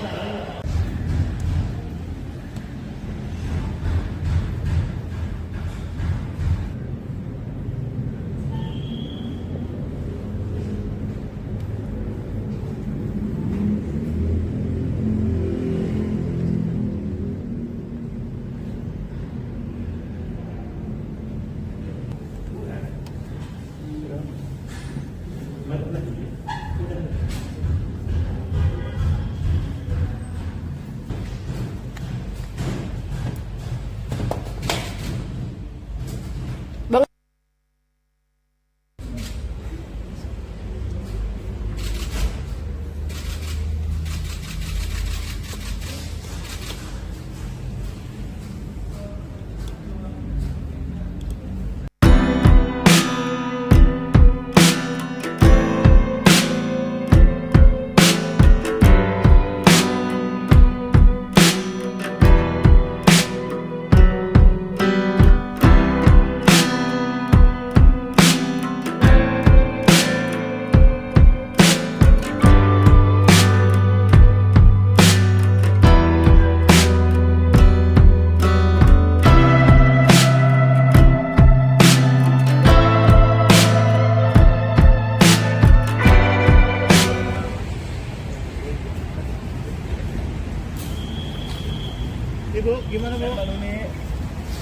Ibu, gimana Bu?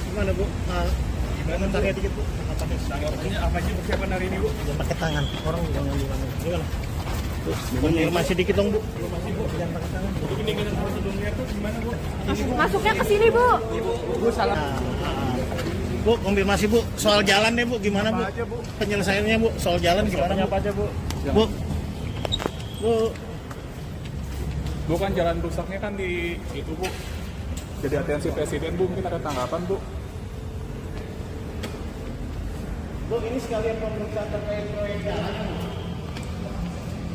Gimana Bu? Komentarnya dikit Bu. Tanggapannya apa aja persiapan hari ini, Bu? Jangan pakai tangan, orang jangan gimana. Gimana? Terus konfirmasi dikit dong Bu. Jangan pakai tangan. Bu. Ini dengan prosedurnya tuh gimana, Bu? Masuknya ke sini, Bu. Bu salah. Bu, konfirmasi Bu, soal jalan deh Bu, gimana Bu? Apa aja, Bu? Penyelesaiannya Bu, soal jalan gimana Bu? Apa aja, Bu? Bu, Bu, Bu kan jalan rusaknya kan di itu, Bu. Jadi atensi presiden, Bu, mungkin ada tanggapan, Bu. Bu, ini sekalian pemeriksaan terkait proyek jalan.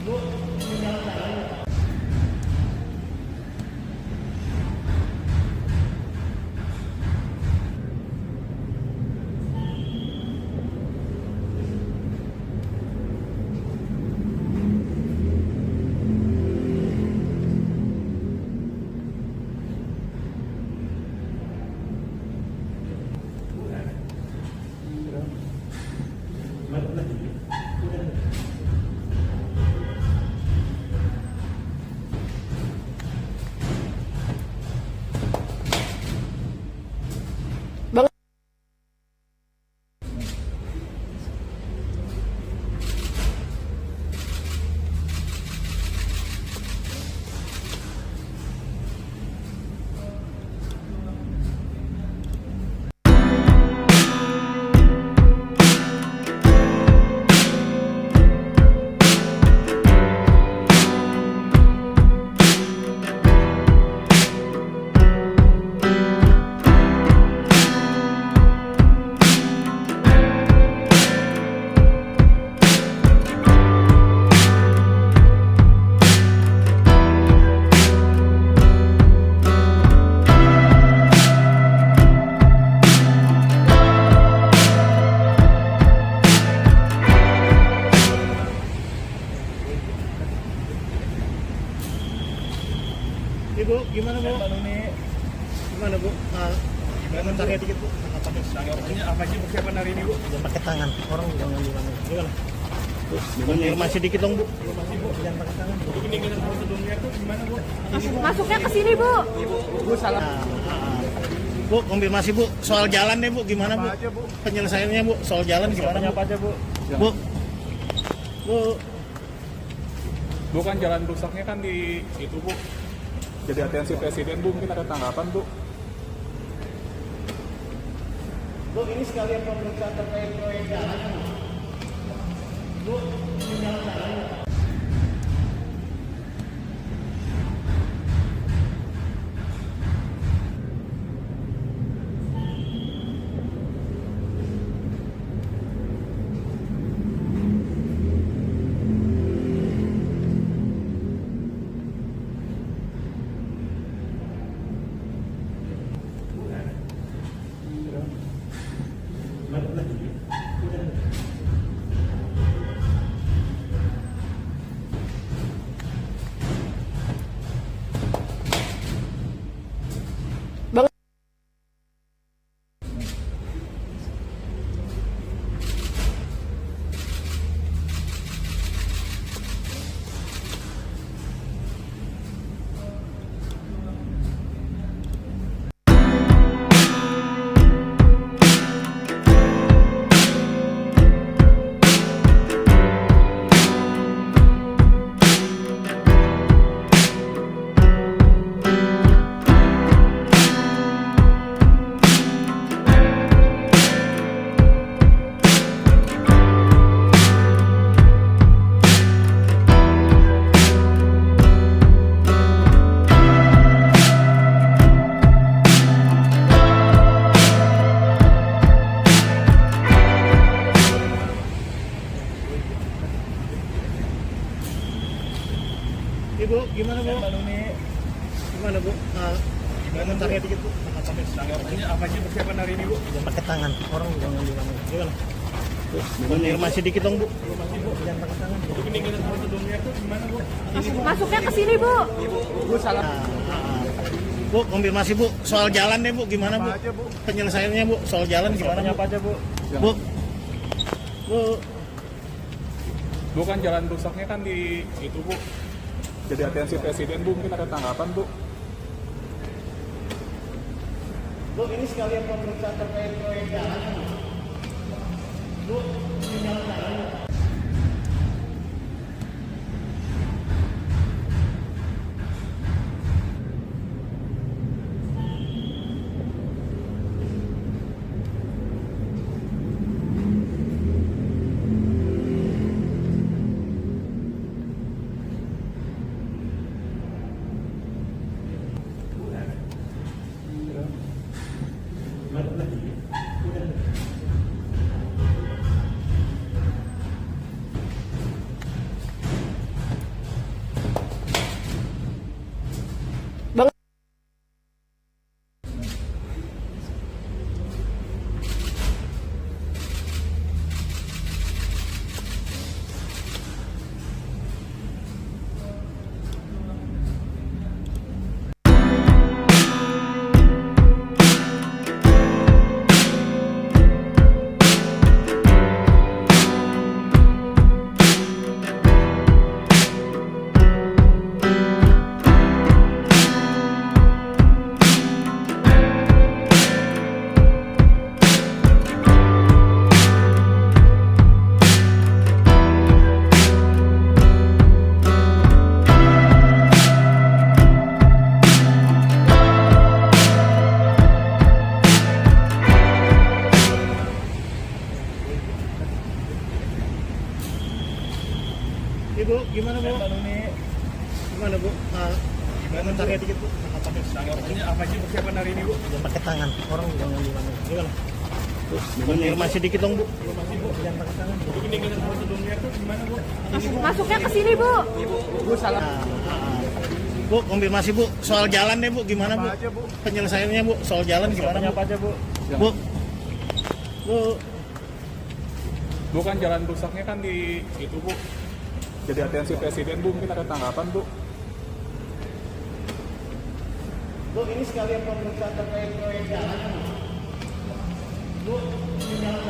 Bu, ini jalan. Ibu, gimana Bu? Gimana Bu? Komentarnya dikit Bu. Tanggapannya apa aja persiapan hari ini, Bu? Jangan pakai tangan, orang jangan gimana. Gimana? Terus konfirmasi dikit dong Bu. Jangan pakai tangan. Bu. Ini dengan prosedurnya tuh gimana, Bu? Masuknya ke sini, Bu. Bu salah. Bu, konfirmasi Bu, soal jalan deh Bu, gimana Bu? Apa aja, Bu? Penyelesaiannya Bu, soal jalan gimana Bu? Apa aja, Bu? Bu, Bu, Bu kan jalan rusaknya kan di itu, Bu. Jadi atensi presiden, Bu, mungkin ada tanggapan, Bu. Bu, ini sekalian pemeriksaan terkait proyek jalan. Bu, ini jalan. Ibu, gimana Bu? Gimana Bu? Komentarnya dikit Bu. Tanggapannya apa sih persiapan hari ini, Bu? Jangan pakai tangan, orang jangan di mana. Gimana? Konfirmasi dikit dong Bu. Jangan pakai tangan. Ini kita sebelumnya tuh gimana, Bu? Masuknya ke sini, Bu. Bu salah. Bu, konfirmasi Bu, soal jalan deh Bu, gimana Bu? Penyelesaiannya Bu, soal jalan gimana Bu? Apa aja, Bu? Bu, Bu, Bukan jalan rusaknya kan di itu, Bu. Jadi atensi presiden, Bu, mungkin ada tanggapan, Bu. Bu, ini sekalian pemeriksaan terkait proyek jalan. Bu, ini jalan. Ibu, gimana Bu? Gimana Bu? Komentarnya dikit Bu. Tanggapannya apa sih persiapan hari ini, Bu? Jangan pakai tangan, orang jangan di mana. Gimana? Bu, konfirmasi dikit dong Bu. Jangan pakai tangan. Ini kita sebelumnya tuh gimana, Bu? Masuknya ke sini, Bu. Bu salah. Bu, konfirmasi Bu, soal jalan deh Bu, gimana Bu? Penyelesaiannya Bu, soal jalan gimana Bu? Apa aja, Bu? Bu, Bu, Bukan jalan rusaknya kan di itu, Bu. Jadi atensi presiden, Bu, mungkin ada tanggapan, Bu. Bu, ini sekalian pemeriksaan terkait proyek jalan. Bu, ini jalan.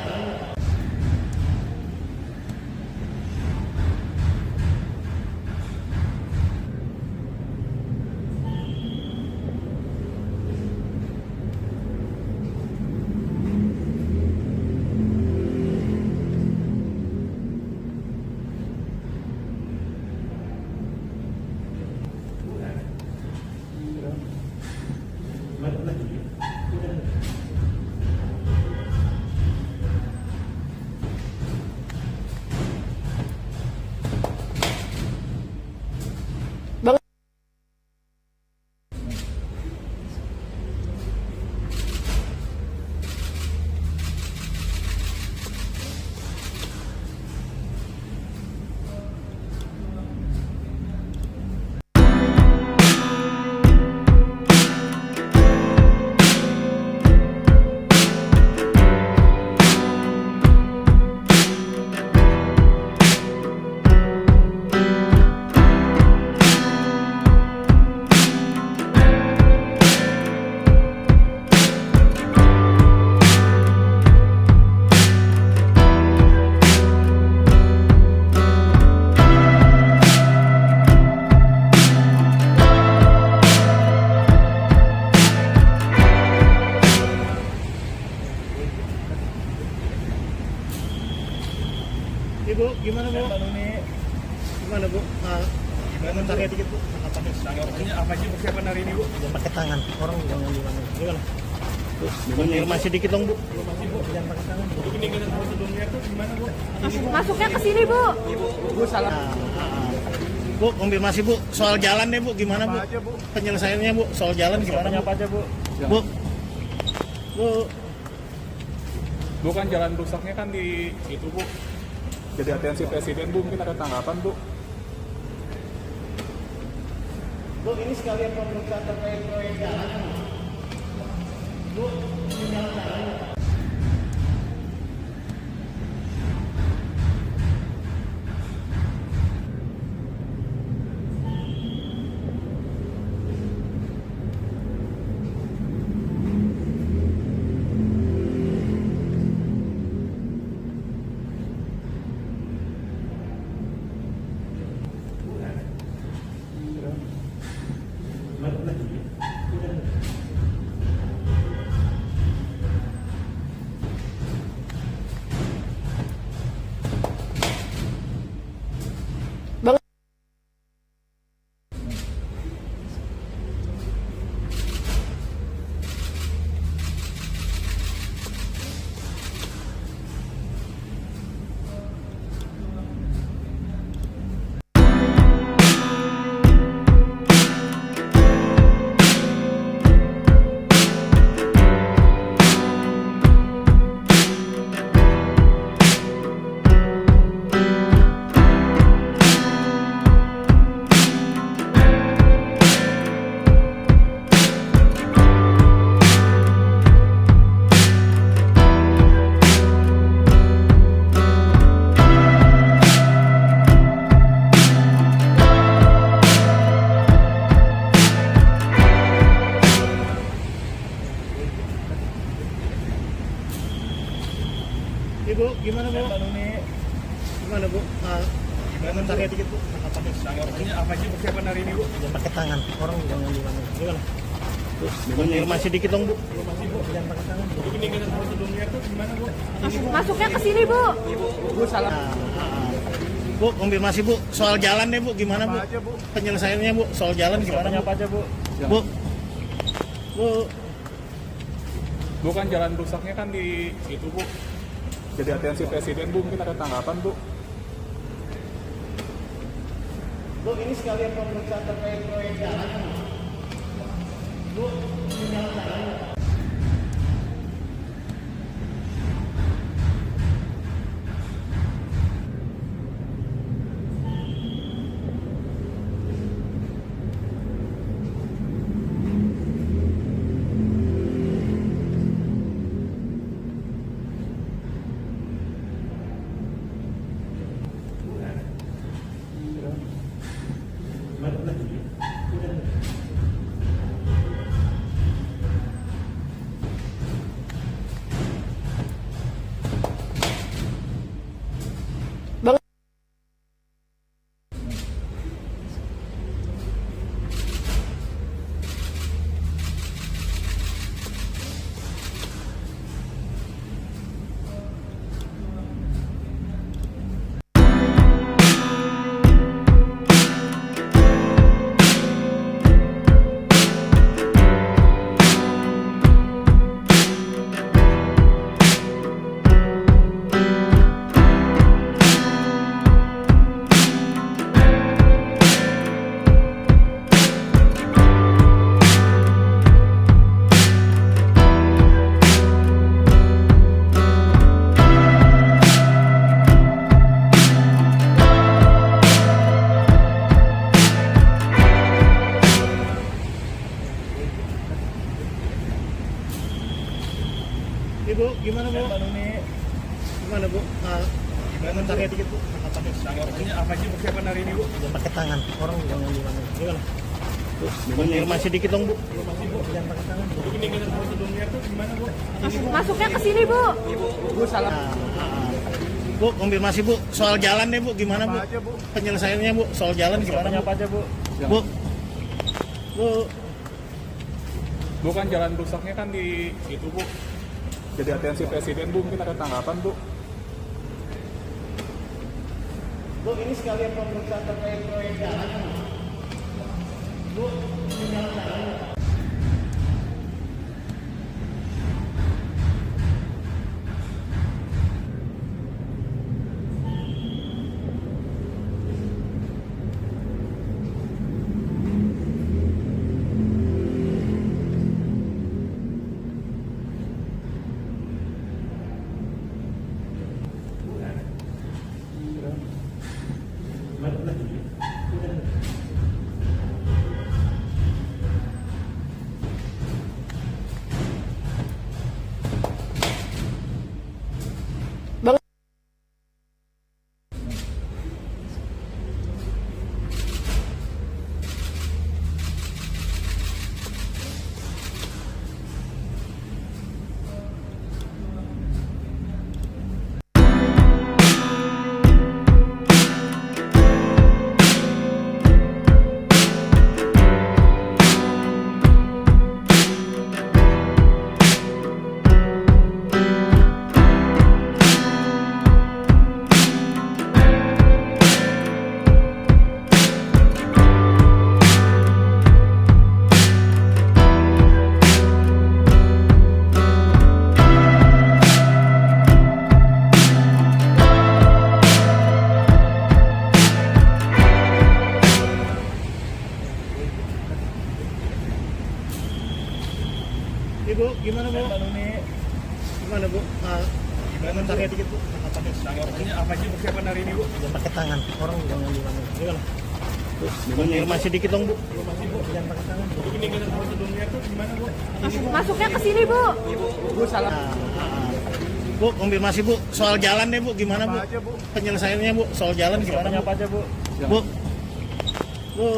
Ibu, gimana Bu? Gimana Bu? Komentarnya dikit Bu. Tanggapannya apa sih persiapan hari ini, Bu? Jangan pakai tangan, orang jangan di mana. Gimana? Bu, konfirmasi dikit dong Bu. Jangan pakai tangan. Ini kita sebelumnya tuh gimana, Bu? Masuknya ke sini, Bu. Bu salah. Bu, konfirmasi Bu, soal jalan deh Bu, gimana Bu? Penyelesaiannya Bu, soal jalan gimana Bu? Apa aja, Bu? Bu, Bu, Bukan jalan rusaknya kan di itu, Bu. Jadi atensi presiden, Bu, mungkin ada tanggapan, Bu. Bu, ini sekalian pemeriksaan terkait proyek jalan. Bu, ini jalan-jalan. Ibu, gimana Bu? Gimana Bu? Komentarnya dikit Bu. Tanggapannya apa sih persiapan hari ini, Bu? Jangan pakai tangan, orang jangan gimana. Gimana? Bu, konfirmasi dikit dong Bu. Jangan pakai tangan. Ini dengan prosedurnya tuh gimana, Bu? Masuknya ke sini, Bu. Bu salah. Bu, konfirmasi Bu. Soal jalan deh Bu, gimana Bu? Apa aja, Bu? Penyelesaiannya Bu, soal jalan gimana Bu? Apa aja, Bu? Bu, Bu, Bu kan jalan rusaknya kan di itu, Bu. Jadi atensi presiden, Bu, mungkin ada tanggapan, Bu. Bu, ini sekalian pemeriksaan terkait proyek jalan. Bu, ini jalan-jalan. Ibu, gimana Bu? Gimana Bu? Komentarnya dikit Bu. Tanggapannya apa sih persiapan hari ini, Bu? Jangan pakai tangan, orang jangan gimana. Gimana? Bu, konfirmasi dikit dong Bu. Jangan pakai tangan. Ini dengan prosedurnya tuh gimana, Bu? Masuknya ke sini, Bu. Bu salah. Bu, konfirmasi Bu. Soal jalan deh Bu, gimana Bu? Apa aja, Bu? Penyelesaiannya Bu, soal jalan gimana Bu? Apa aja, Bu? Bu, Bu, Bu kan jalan rusaknya kan di itu, Bu. Jadi atensi presiden, Bu, mungkin ada tanggapan, Bu. Bu, ini sekalian pemeriksaan terkait proyek jalan. Bu, ini jalan-jalan. Bu, gimana Bu? Gimana Bu? Komentarnya dikit Bu. Tanggapannya apa sih persiapan hari ini, Bu? Jangan pakai tangan, orang jangan gimana. Gimana? Bu, konfirmasi dikit dong Bu. Jangan pakai tangan. Bu. Ini dengan prosedurnya tuh gimana, Bu? Masuknya ke sini, Bu. Bu salah. Bu, konfirmasi Bu, soal jalan deh Bu, gimana Bu? Apa aja, Bu? Penyelesaiannya Bu, soal jalan gimana Bu? Apa aja, Bu? Bu, Bu,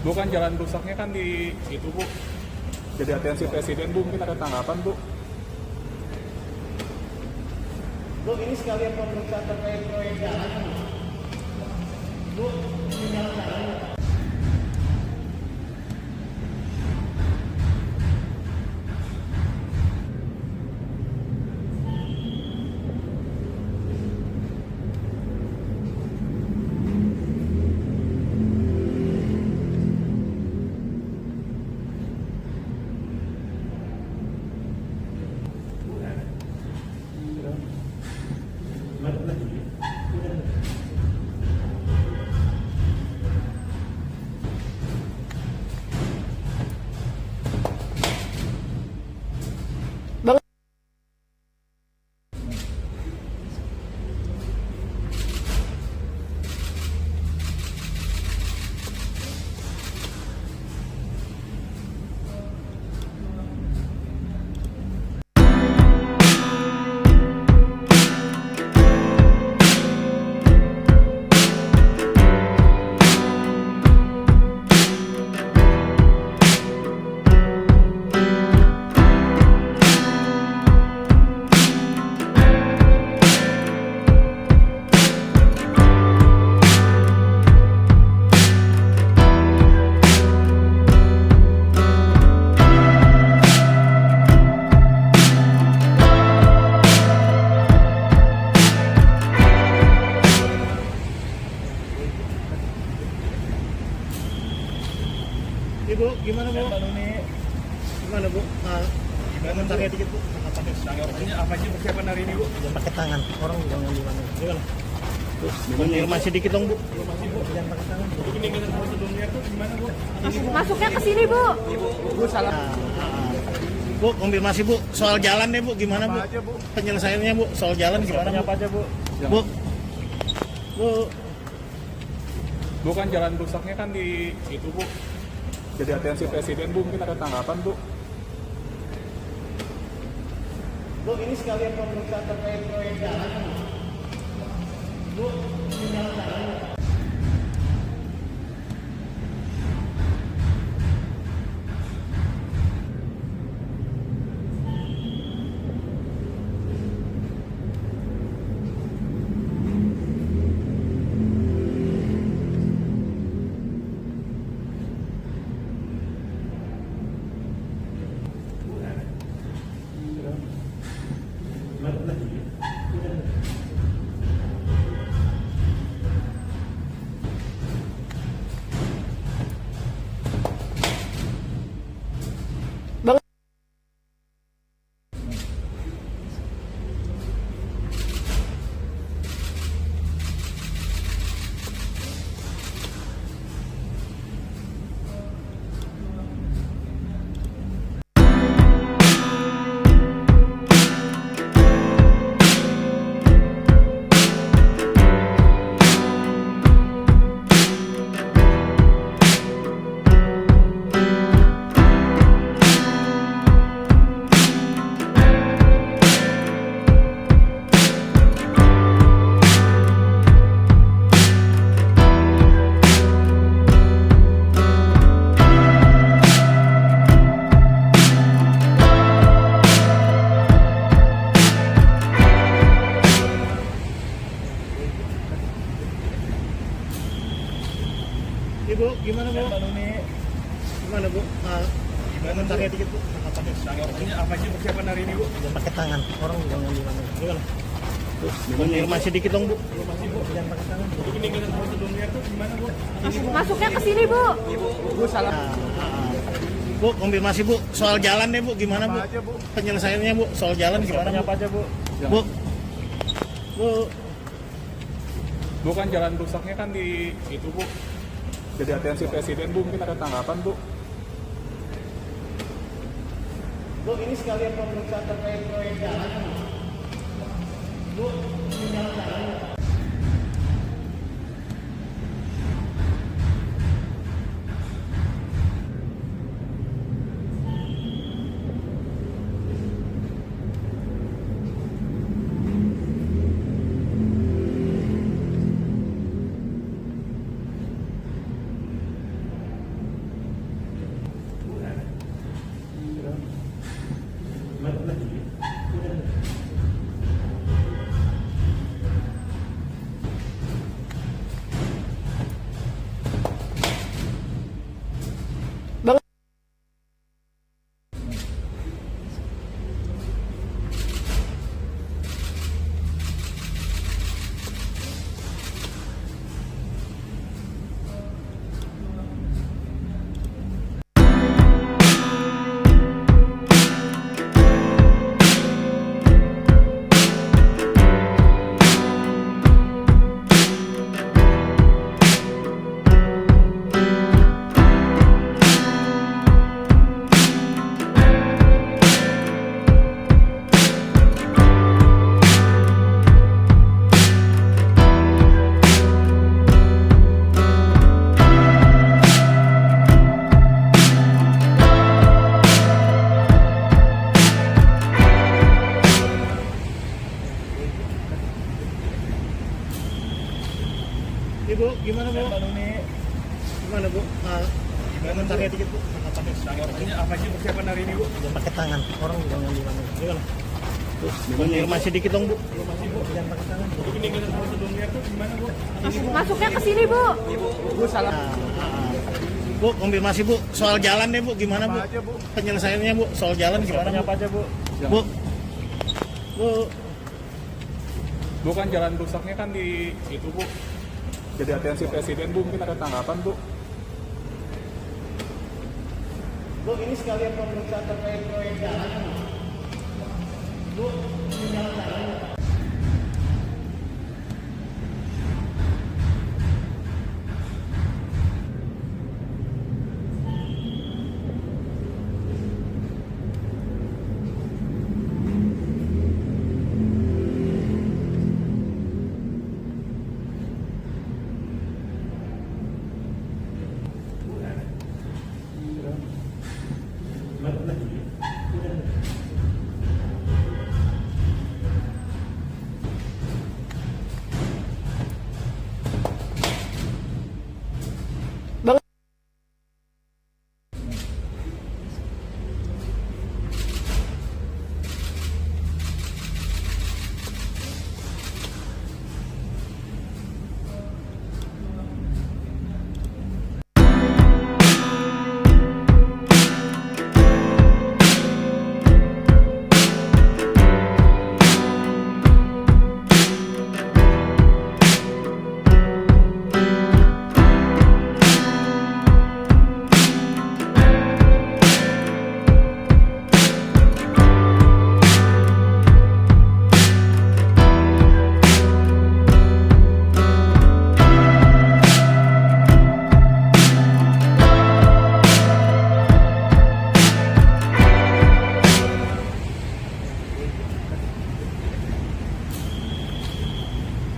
Bukan jalan rusaknya kan di itu, Bu. Jadi atensi presiden, Bu, mungkin ada tanggapan, Bu. Bu, ini sekalian pemeriksaan terkait proyek jalan. Bu, ini jalan. Ibu, gimana Bu? Gimana Bu? Komentarnya dikit Bu. Tanggapannya apa sih persiapan hari ini, Bu? Jangan pakai tangan, orang jangan gimana. Gimana? Bu, konfirmasi dikit dong Bu. Jangan pakai tangan. Bu. Ini dengan prosedurnya tuh gimana, Bu? Masuknya ke sini, Bu. Bu salah. Bu, konfirmasi Bu, soal jalan deh Bu, gimana Bu? Apa aja, Bu? Penyelesaiannya Bu, soal jalan gimana Bu? Apa aja, Bu? Bu, Bu, Bukan jalan rusaknya kan di itu, Bu. Jadi atensi presiden, Bu, mungkin ada tanggapan, Bu. Bu, ini sekalian pemeriksaan terkait proyek jalan. Bu, ini jalan. Ibu, gimana Bu? Gimana Bu? Komentarnya dikit Bu. Tanggapannya apa sih persiapan hari ini, Bu? Jangan pakai tangan, orang jangan gimana. Gimana? Bu, konfirmasi dikit dong Bu. Jangan pakai tangan. Bu. Ini dengan prosedurnya tuh gimana, Bu? Masuknya ke sini, Bu. Bu salah. Bu, konfirmasi Bu, soal jalan deh Bu, gimana Bu? Apa aja, Bu? Penyelesaiannya Bu, soal jalan gimana Bu? Apa aja, Bu? Bu, Bu, Bukan jalan rusaknya kan di itu, Bu. Jadi atensi presiden, Bu, mungkin ada tanggapan, Bu. Bu, ini sekalian pemeriksaan terkait proyek jalan. Bu, ini jalan-jalan. Ibu, gimana Bu? Gimana Bu? Komentarnya dikit Bu. Apa sih persiapan hari ini, Bu? Jangan pakai tangan, orang jangan gimana. Gimana? Bu, konfirmasi dikit dong Bu. Jangan pakai tangan. Ini dengan prosedurnya tuh gimana, Bu? Masuknya ke sini, Bu. Bu salah. Bu, konfirmasi Bu. Soal jalan deh Bu, gimana Bu? Apa aja, Bu? Penyelesaiannya Bu, soal jalan gimana? Apa aja, Bu? Bu. Bu. Bukan jalan rusaknya kan di itu, Bu. Jadi atensi Presiden, Bu, mungkin ada tanggapan, Bu. Bu, ini sekalian pemeriksaan terkait proyek jalan. Bu, ini jalan-jalan.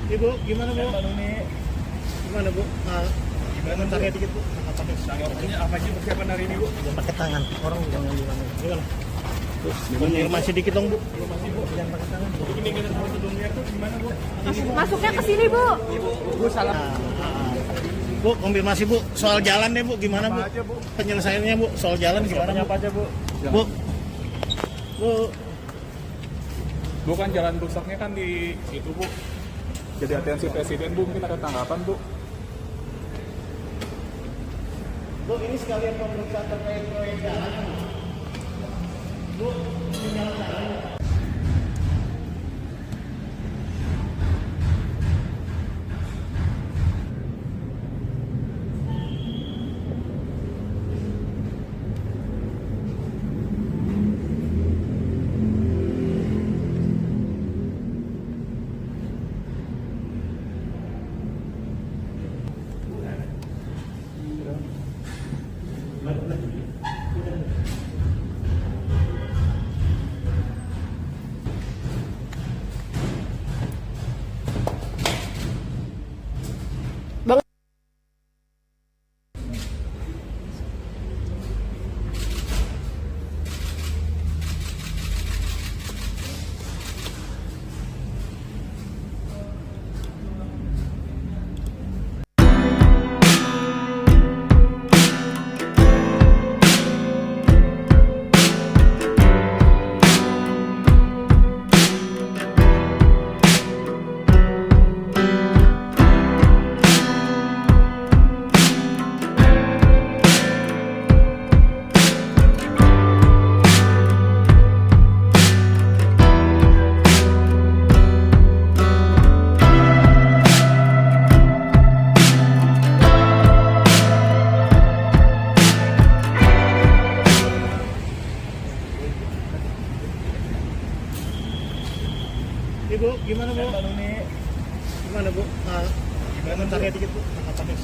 Ibu, gimana Bu? Gimana Bu? Komentarnya dikit Bu. Apa sih persiapan hari ini, Bu? Jangan pakai tangan, orang jangan gimana. Gimana? Bu, konfirmasi dikit dong Bu. Jangan pakai tangan. Ini dengan prosedurnya tuh gimana, Bu? Masuknya ke sini, Bu. Bu salah. Bu, konfirmasi Bu. Soal jalan deh Bu, gimana Bu? Apa aja, Bu? Penyelesaiannya Bu, soal jalan gimana? Apa aja, Bu? Bu. Bu. Bukan jalan rusaknya kan di itu, Bu. Jadi atensi Presiden, Bu, mungkin ada tanggapan, Bu. Bu, ini sekalian pemeriksaan terkait proyek jalan. Bu, ini jalan-jalan.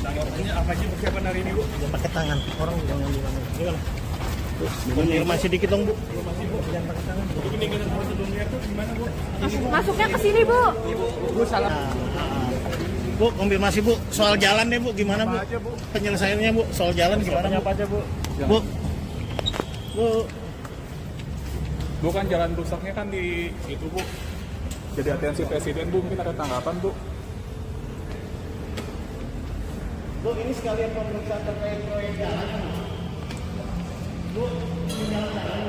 Tanggapannya apa sih persiapan hari ini, Bu? Jangan pakai tangan, orang jangan bilang. Gimana? Bu, konfirmasi dikit dong, Bu. Jangan pakai tangan. Ini dengan prosedurnya tuh gimana, Bu? Masuknya ke sini, Bu. Bu salah. Bu, konfirmasi Bu, soal jalan deh Bu, gimana Bu? Apa aja, Bu? Penyelesaiannya Bu, soal jalan gimana Bu? Apa aja, Bu? Bu, Bu, Bukan jalan rusaknya kan di itu, Bu. Jadi atensi presiden, Bu, mungkin ada tanggapan, Bu. Bu, ini sekalian pemeriksaan terkait proyek jalan. Bu, ini jalan-jalan.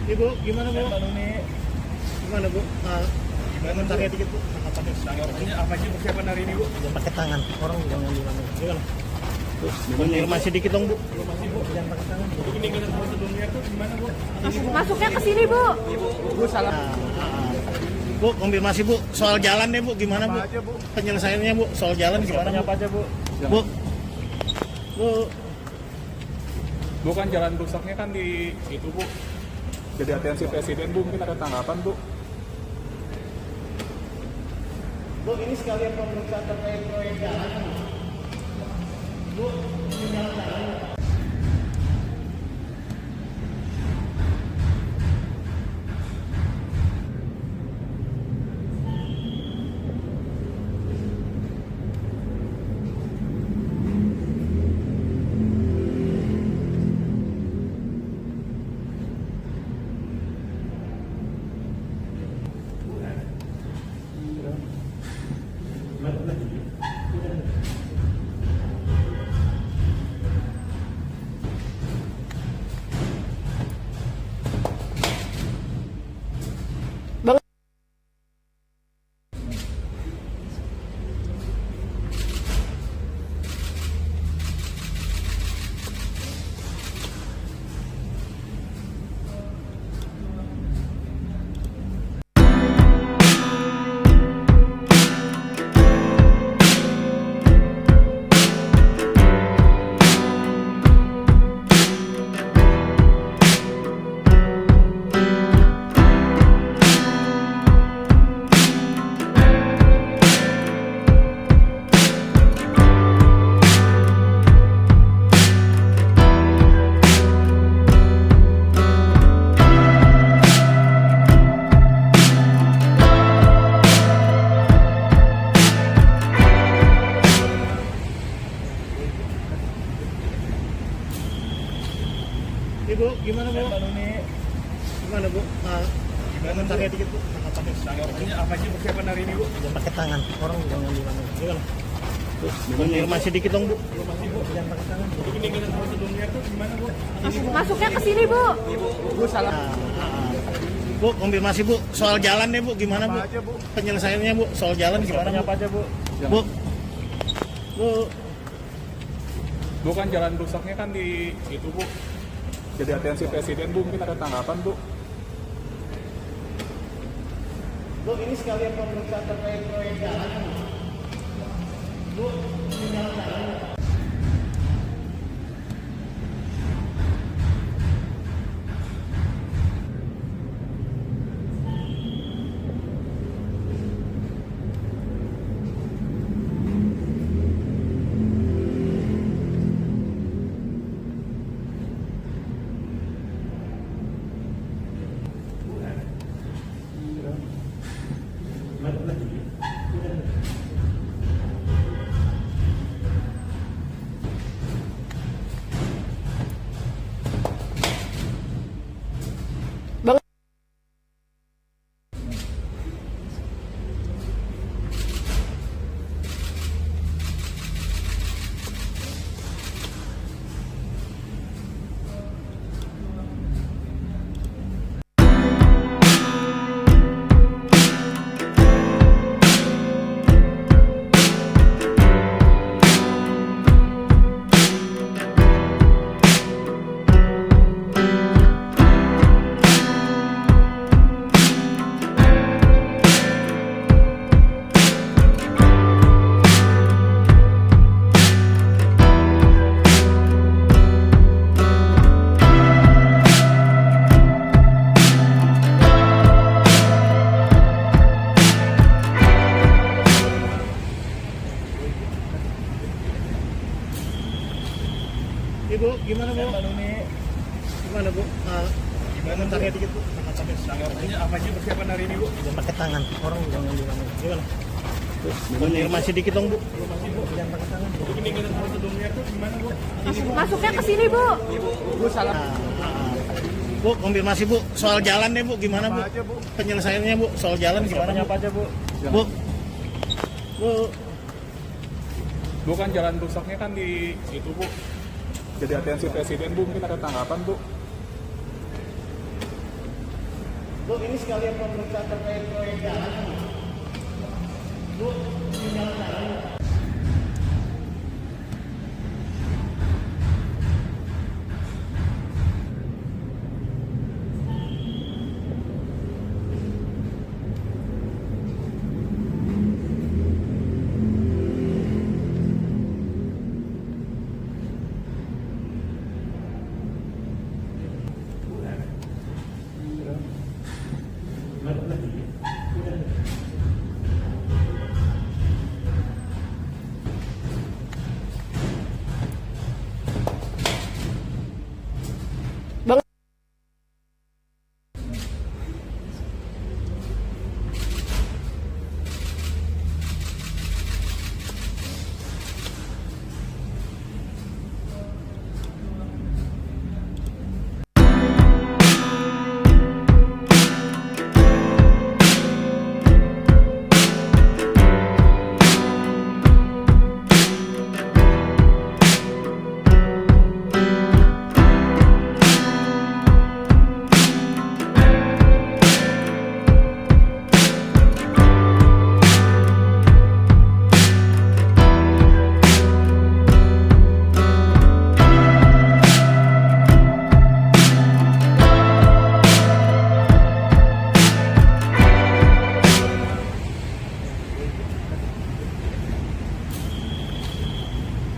Ibu, gimana Bu? Gimana Bu? Komentarnya dikit Bu. Tanggapannya apa sih persiapan hari ini, Bu? Jangan pakai tangan, orang jangan bilang. Gimana? Bu, konfirmasi dikit dong Bu. Jangan pakai tangan. Ini dengan prosedurnya tuh gimana, Bu? Masuknya ke sini, Bu. Bu salah. Bu, konfirmasi Bu, soal jalan deh Bu, gimana Bu? Apa aja, Bu? Penyelesaiannya Bu, soal jalan gimana Bu? Apa aja, Bu? Bu, Bu, Bukan jalan rusaknya kan di itu, Bu. Jadi atensi presiden, Bu, mungkin ada tanggapan, Bu. Bu, ini sekalian pemeriksaan terkait proyek jalan. Bu, ini jalan-jalan. Ibu, gimana Bu? Gimana Bu? Komentarnya dikit Bu. Tanggapannya apa sih persiapan hari ini, Bu? Jangan pakai tangan, orang jangan bilang. Gimana? Bu, konfirmasi dikit dong Bu. Jangan pakai tangan. Ini dengan prosedurnya tuh gimana, Bu? Masuknya ke sini, Bu. Bu salah. Bu, konfirmasi Bu, soal jalan deh Bu, gimana Bu? Apa aja, Bu? Penyelesaiannya Bu, soal jalan gimana Bu? Apa aja, Bu? Bu, Bu, Bukan jalan rusaknya kan di itu, Bu. Jadi atensi presiden, Bu, mungkin ada tanggapan, Bu. Bu, ini sekalian pemeriksaan terkait proyek jalan. Bu, Ibu, gimana Bu? Nuni, Gimana Bu? Komentarnya dikit Bu. tanggapannya apa aja persiapan hari ini bu? Jangan pakai tangan, orang jangan di mana. Gimana? Konfirmasi dikit dong Bu. Jangan pakai tangan. Ini kita prosedurnya tuh gimana bu? Masuknya ke sini, Bu. Bu salah. Bu, konfirmasi Bu, soal jalan deh Bu, gimana Bu? Apa aja, Bu? Penyelesaiannya Bu, soal jalan gimana Bu? Apa aja bu? Bu, Bu, Bu kan jalan rusaknya kan di itu bu. Jadi atensi presiden bu, mungkin ada tanggapan bu. Bu, ini sekalian pemeriksaan terkait proyek jalan. Bu, ini jalan.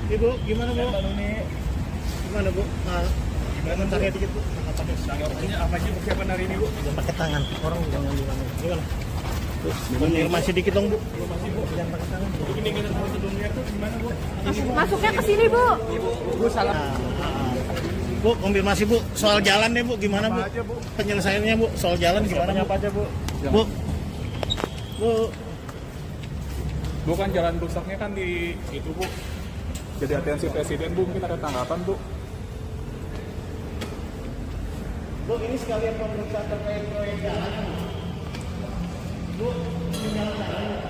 Ibu, gimana Bu? Nuni, Gimana Bu? Komentarnya dikit Bu. tanggapannya apa aja persiapan hari ini bu? Jangan pakai tangan, orang jangan di mana. Gimana? Konfirmasi dikit dong Bu. Jangan pakai tangan. Ini kita prosedurnya tuh gimana bu? Masuknya ke sini, Bu. Bu salah. Bu, konfirmasi Bu, soal jalan deh Bu, gimana Bu? Apa aja, Bu? Penyelesaiannya Bu, soal jalan gimana Bu? Apa aja bu? Bu, Bu, Bu kan jalan rusaknya kan di itu bu. Jadi atensi presiden bu, mungkin ada tanggapan bu. Bu, ini sekalian pemeriksaan terkait proyek jalan. Bu, ini jalan.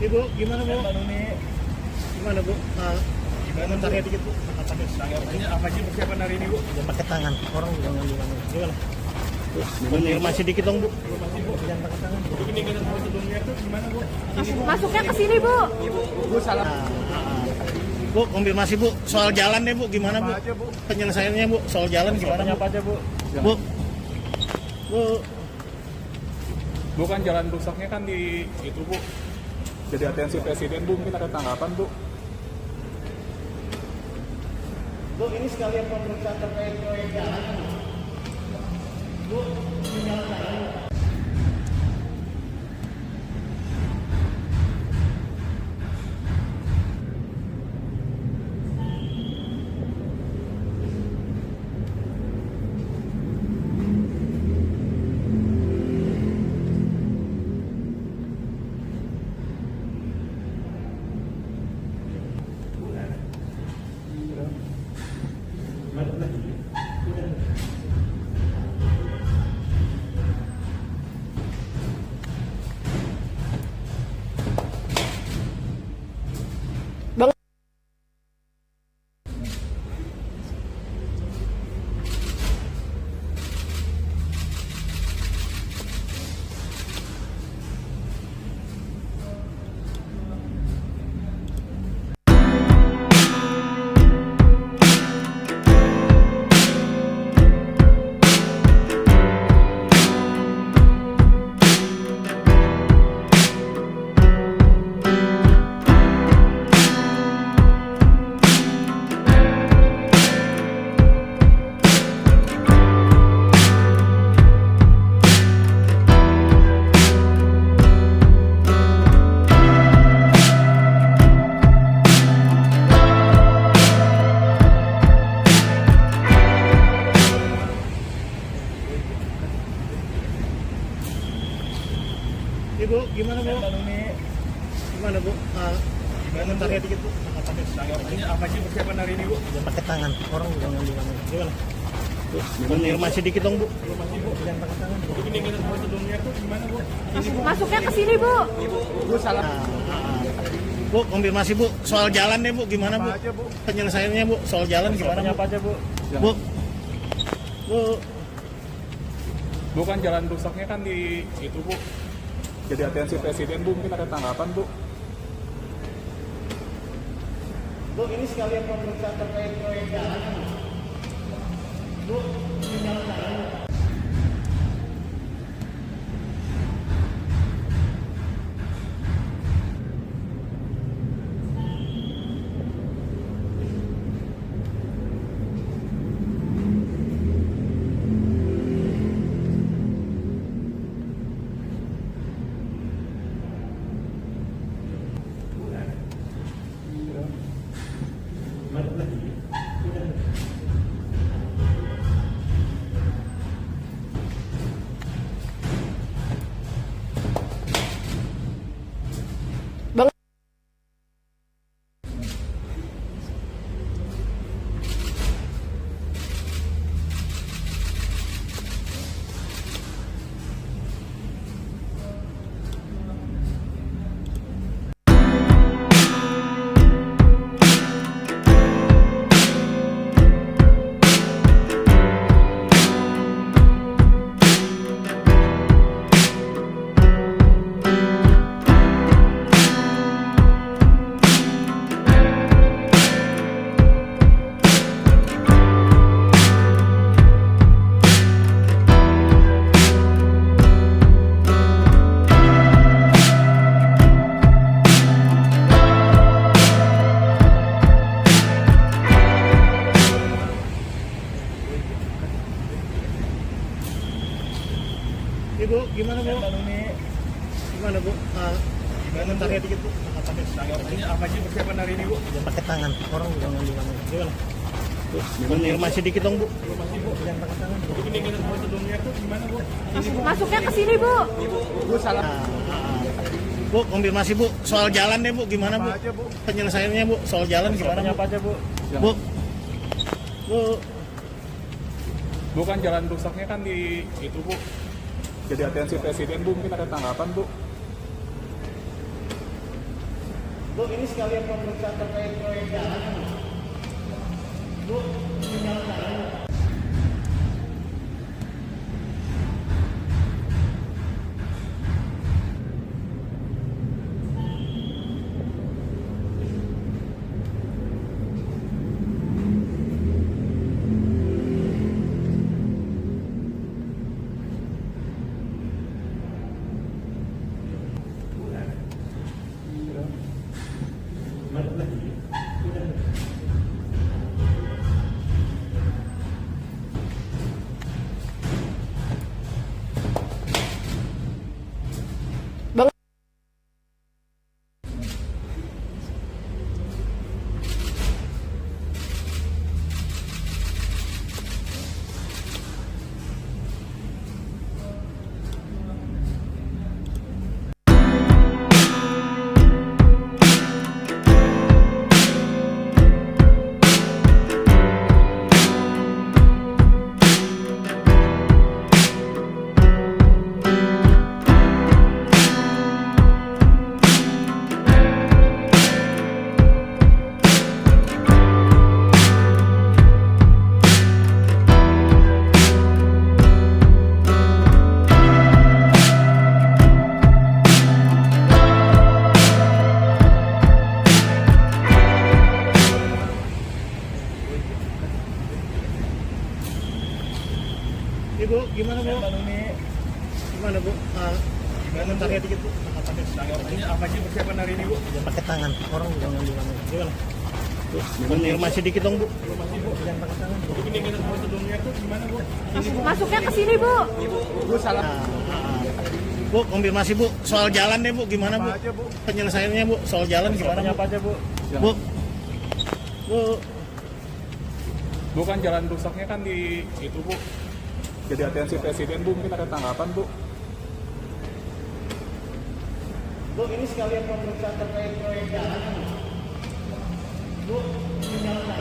Ibu, gimana Bu? Nuni, Gimana Bu? Komentarnya dikit Bu. tanggapannya apa aja persiapan hari ini bu? Jangan pakai tangan, orang jangan di mana. Gimana? Konfirmasi dikit dong Bu. Jangan pakai tangan. Ini kita prosedurnya tuh gimana bu? Masuknya ke sini, Bu. Bu salah. Bu, konfirmasi Bu, soal jalan deh Bu, gimana Bu? Apa aja, Bu? Penyelesaiannya Bu, soal jalan gimana Bu? Apa aja bu? Bu, Bu, Bu kan jalan rusaknya kan di itu bu. Jadi atensi presiden bu, mungkin ada tanggapan bu. Bu, ini sekalian pemeriksaan terkait proyek jalan. Bu, ini jalan. Ibu, gimana Bu? Gimana Bu? Komentar dikit Bu. Apa sih persiapan hari ini, Bu? Jangan pakai tangan, orang jangan di mana. Gimana? Bu, konfirmasi dikit dong Bu. Jangan pakai tangan. Ini kita prosedurnya tuh gimana, Bu? Masuknya ke sini, Bu. Bu salah. Bu, konfirmasi Bu, soal jalan deh Bu, gimana Bu? Penyelesaiannya Bu, soal jalan gimana? Apa aja, Bu? Bu, Bu, Bukan jalan rusaknya kan di itu, Bu. Jadi atensi presiden, Bu, mungkin ada tanggapan, Bu. Bu, ini sekalian pemeriksaan terkait proyek jalan. Bu, ini jalan. Ibu, gimana Bu? Gimana Bu? Komentar dikit Bu. Apa sih persiapan hari ini, Bu? Jangan pakai tangan, orang jangan di mana. Gimana? Bu, konfirmasi dikit dong Bu. Jangan pakai tangan. Ini kita prosedurnya tuh gimana, Bu? Masuknya ke sini, Bu. Bu salah. Bu, konfirmasi Bu, soal jalan deh Bu, gimana Bu? Penyelesaiannya Bu, soal jalan gimana? Apa aja, Bu? Bu, Bu, Bukan jalan rusaknya kan di itu, Bu. Jadi atensi presiden, Bu, mungkin ada tanggapan, Bu. Bu, ini sekalian pemeriksaan terkait proyek jalan. Bu, ini jalan. gimana bu? Gimana bu? Komentarnya dikit bu. Ini apa sih persiapan hari ini, Bu? Ya pakai tangan. Orang jangan di mana. Gimana? Konfirmasi dikit dong bu. Jangan pakai tangan. Bu. Ini kita prosedurnya tuh gimana, Bu? Masuknya ke sini, Bu. Bu salah. Bu, konfirmasi bu. Soal jalan deh bu. Gimana bu? Apa aja, Bu? Penyelesaiannya bu. Soal jalan gimana? Apa aja, Bu? Bu. Bu. Bukan jalan rusaknya kan di itu, Bu. Jadi atensi presiden, Bu, mungkin ada tanggapan, Bu. Bu, ini sekalian pemeriksaan terkait proyek jalan. Bu, ini jalan.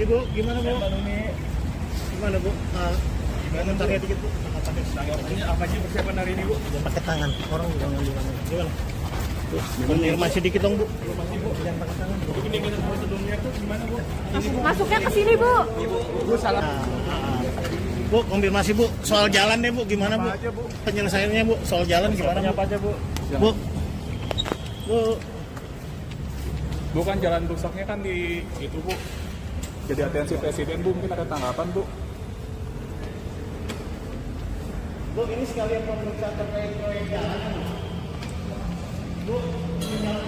Ibu, gimana bu? Gimana bu? Komentarnya dikit bu. Ini apa sih persiapan hari ini, Bu? Ya pakai tangan. Orang jangan di mana. Gimana? Konfirmasi dikit dong bu. Jangan pakai tangan. Bu. Ini kita prosedurnya tuh gimana, Bu? Masuknya ke sini, Bu. Bu salah. Bu, konfirmasi bu. Soal jalan deh bu. Gimana bu? Apa aja, Bu? Penyelesaiannya bu. Soal jalan gimana? Apa aja, Bu? Bu. Bu. Bukan jalan rusaknya kan di itu, Bu. Jadi atensi presiden, Bu, mungkin ada tanggapan, Bu. Bu, ini sekalian pemeriksaan terkait proyek jalan. Bu, ini jalan.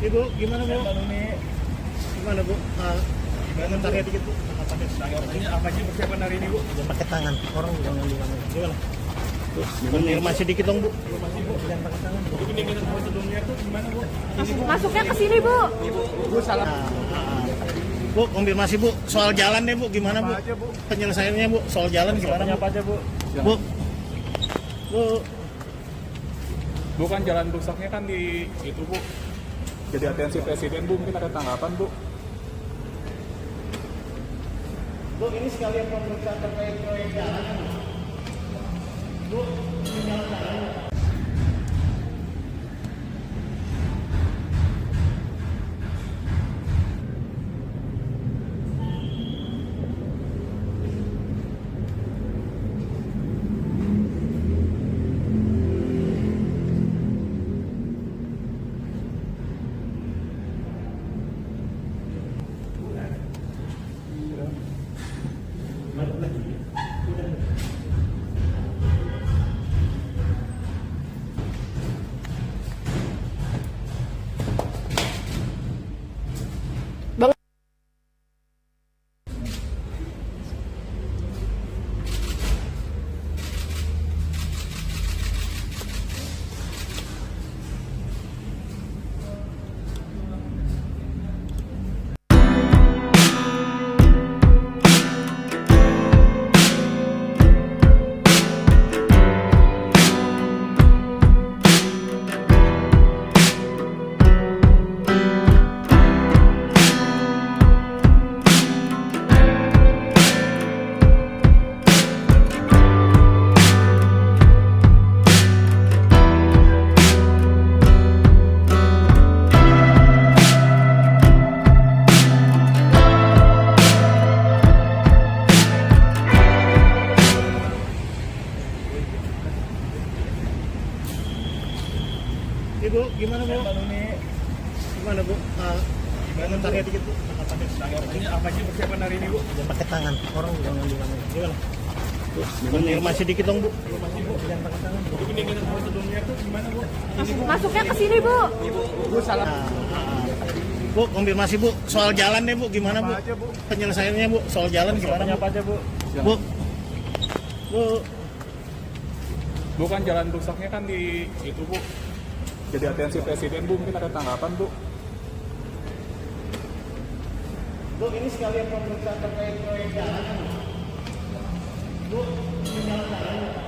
Ibu, gimana bu? Gimana bu? Komentarnya dikit bu. Ini apa sih persiapan hari ini, Bu? Ya pakai tangan. Orang jangan di mana. Gimana? Konfirmasi dikit dong bu. Jangan pakai tangan. Bu. Ini kita prosedurnya tuh gimana, Bu? Masuknya ke sini, Bu. Bu salah. Bu, konfirmasi bu. Soal jalan deh bu. Gimana bu? Apa aja, Bu? Penyelesaiannya bu. Soal jalan gimana? Apa aja, Bu? Bu. Bu. Bukan jalan rusaknya kan di itu, Bu. Jadi atensi presiden, Bu, mungkin ada tanggapan, Bu. Bu, ini sekalian pemeriksaan terkait proyek jalan. Bu, ini jalan-jalan. Ibu, gimana Bu? Gimana Bu? Gimana tanya dikit Bu? Ini apa sih persiapan hari ini, Bu? Jangan pakai tangan, orang jangan di mana. Gimana? Bu, konfirmasi dikit dong Bu. Jangan pakai tangan. Ini dengan prosedurnya tuh gimana, Bu? Masuknya ke sini, Bu. Bu salah. Bu, konfirmasi Bu, soal jalan deh Bu, gimana Bu? Penyelesaiannya Bu, soal jalan gimana? Apa aja, Bu? Bu, Bu, Bukan jalan rusaknya kan di itu, Bu. Jadi atensi presiden, Bu, mungkin ada tanggapan, Bu. Bu, ini sekalian pemeriksaan terkait proyek jalan. Bu, ini jalan-jalan.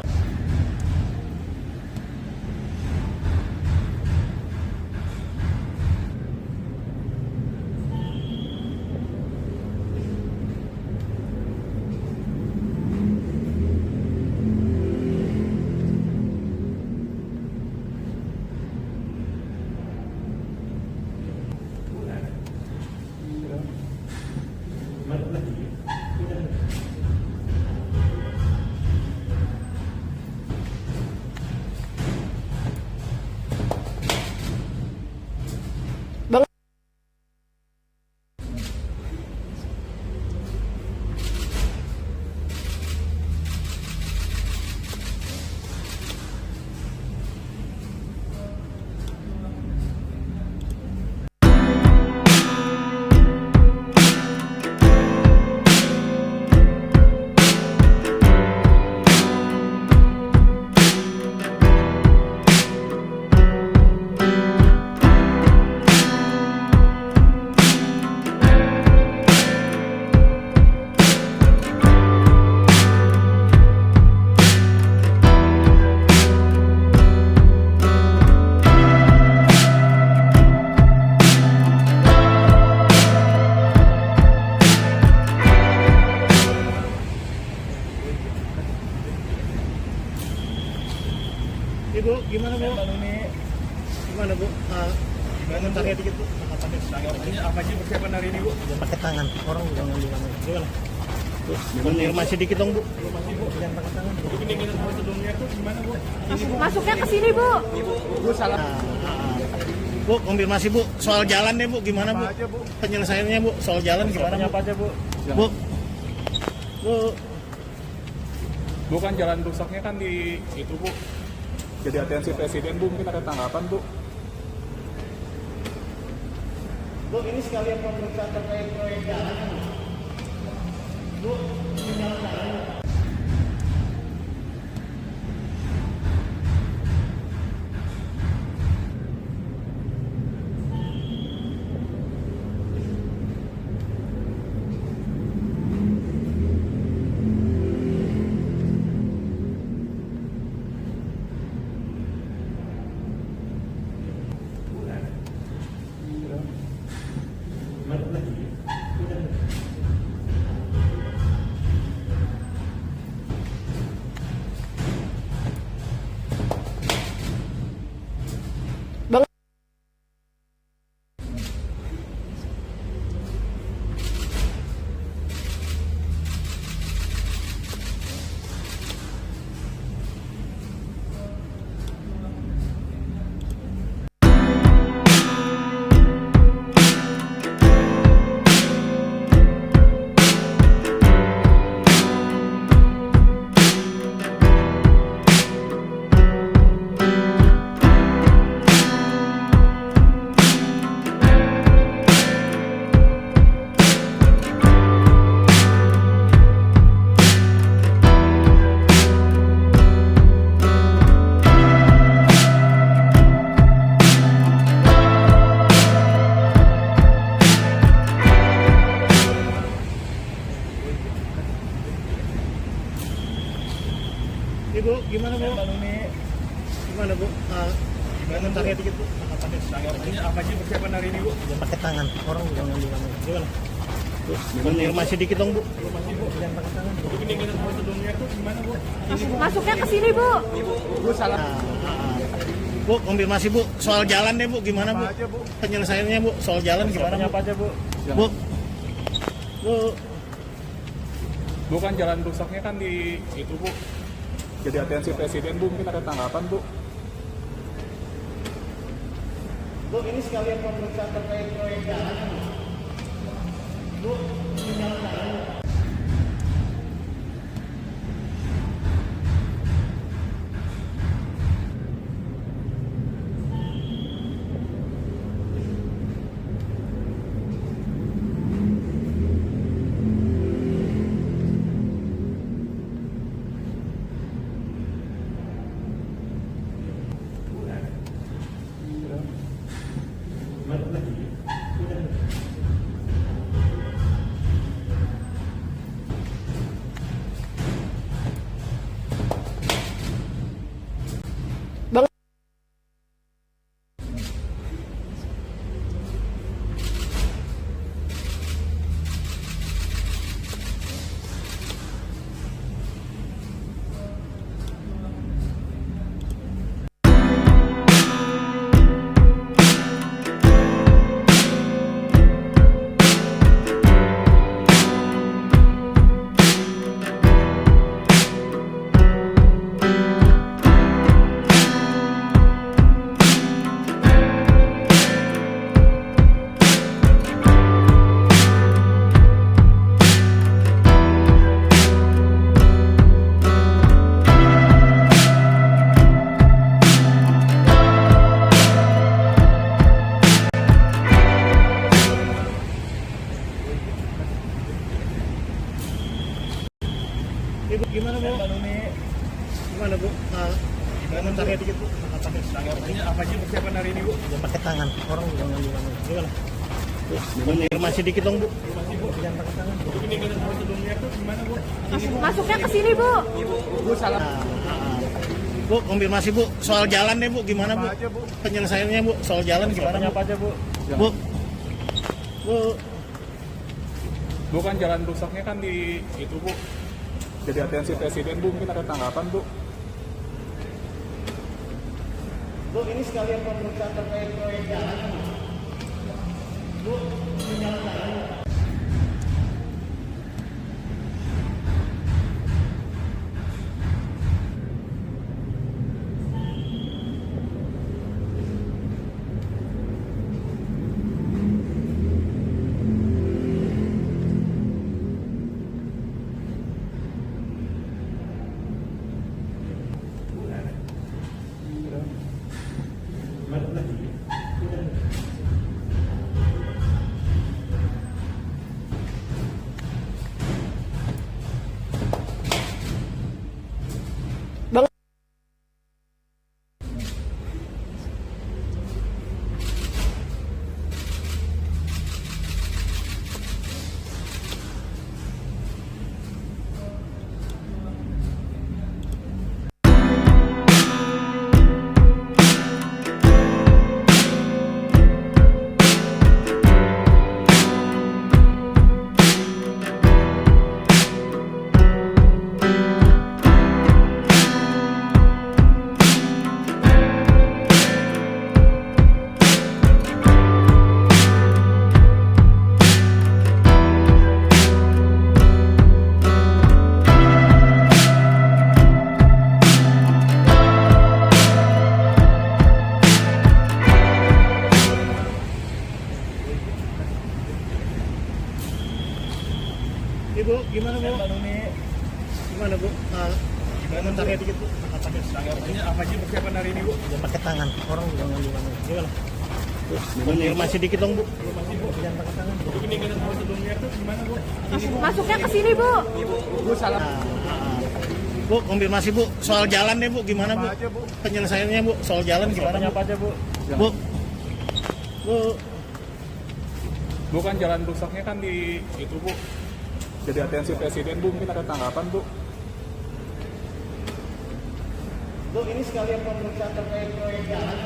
Ibu, gimana Bu? Gimana Bu? Gimana tanya dikit Bu? Ini apa sih persiapan hari ini, Bu? Jangan pakai tangan, orang jangan di mana. Gimana? Bu, konfirmasi dikit dong Bu. Jangan pakai tangan. Ini dengan prosedurnya tuh gimana, Bu? Masuknya ke sini, Bu. Bu salah. Bu, konfirmasi Bu, soal jalan deh Bu, gimana Bu? Penyelesaiannya Bu, soal jalan gimana? Apa aja, Bu? Bu, Bu, Bukan jalan rusaknya kan di itu, Bu. Jadi atensi presiden, Bu, mungkin ada tanggapan, Bu. Bu, ini sekalian pemeriksaan terkait proyek jalan. Bu, ini jalan-jalan. Bentarnya dikit Bu. Ini apa aja persiapan hari ini, Bu? Jangan pakai tangan. Orang jangan ngambil tangan. Gimana? Konfirmasi dikit dong Bu. Jangan pakai tangan. Ini kita prosedurnya tuh gimana, Bu? Masuknya ke sini, Bu. Bu salah. Bu, konfirmasi Bu. Soal jalan deh Bu, gimana Bu? Apa aja, Bu? Penyelesaiannya Bu, soal jalan gimana Bu? Apa aja, Bu? Bu. Bu. Bukan jalan rusaknya kan di itu, Bu. Jadi atensi presiden, Bu, mungkin ada tanggapan, Bu. Bu, ini sekalian pemeriksaan terkait proyek jalan. Bu, ini jalan. Ibu gimana Bu? Gimana Bu? Bentarnya dikit Bu. Ini apa aja persiapan hari ini, Bu? Jangan pakai tangan. Orang jangan ngambil tangan. Gimana? Konfirmasi dikit dong Bu. Jangan pakai tangan. Ini kita prosedurnya tuh gimana, Bu? Masuknya ke sini, Bu. Bu salah. Bu, konfirmasi Bu. Soal jalan deh Bu, gimana Bu? Apa aja, Bu? Penyelesaiannya Bu, soal jalan gimana Bu? Apa aja, Bu? Bu. Bu. Bukan jalan rusaknya kan di itu, Bu. Jadi atensi presiden, Bu, mungkin ada tanggapan, Bu. Bu, ini sekalian pemeriksaan terkait proyek jalan. Bu, ini jalan. Ibu, gimana Bu? Gimana Bu? Bentarnya dikit Bu. Ini apa aja persiapan hari ini, Bu? Jangan pakai tangan. Orang jangan ngambil tangan. Gimana? Konfirmasi dikit dong Bu. Jangan pakai tangan. Ini kita prosedurnya tuh gimana, Bu? Masuknya ke sini, Bu. Bu salah. Bu, konfirmasi Bu. Soal jalan deh Bu, gimana Bu? Apa aja, Bu? Penyelesaiannya Bu, soal jalan gimana Bu? Apa aja, Bu? Bu. Bu. Bukan jalan rusaknya kan di itu, Bu. Jadi atensi presiden, Bu, mungkin ada tanggapan, Bu. Bu, ini sekalian pemeriksaan terkait proyek jalan.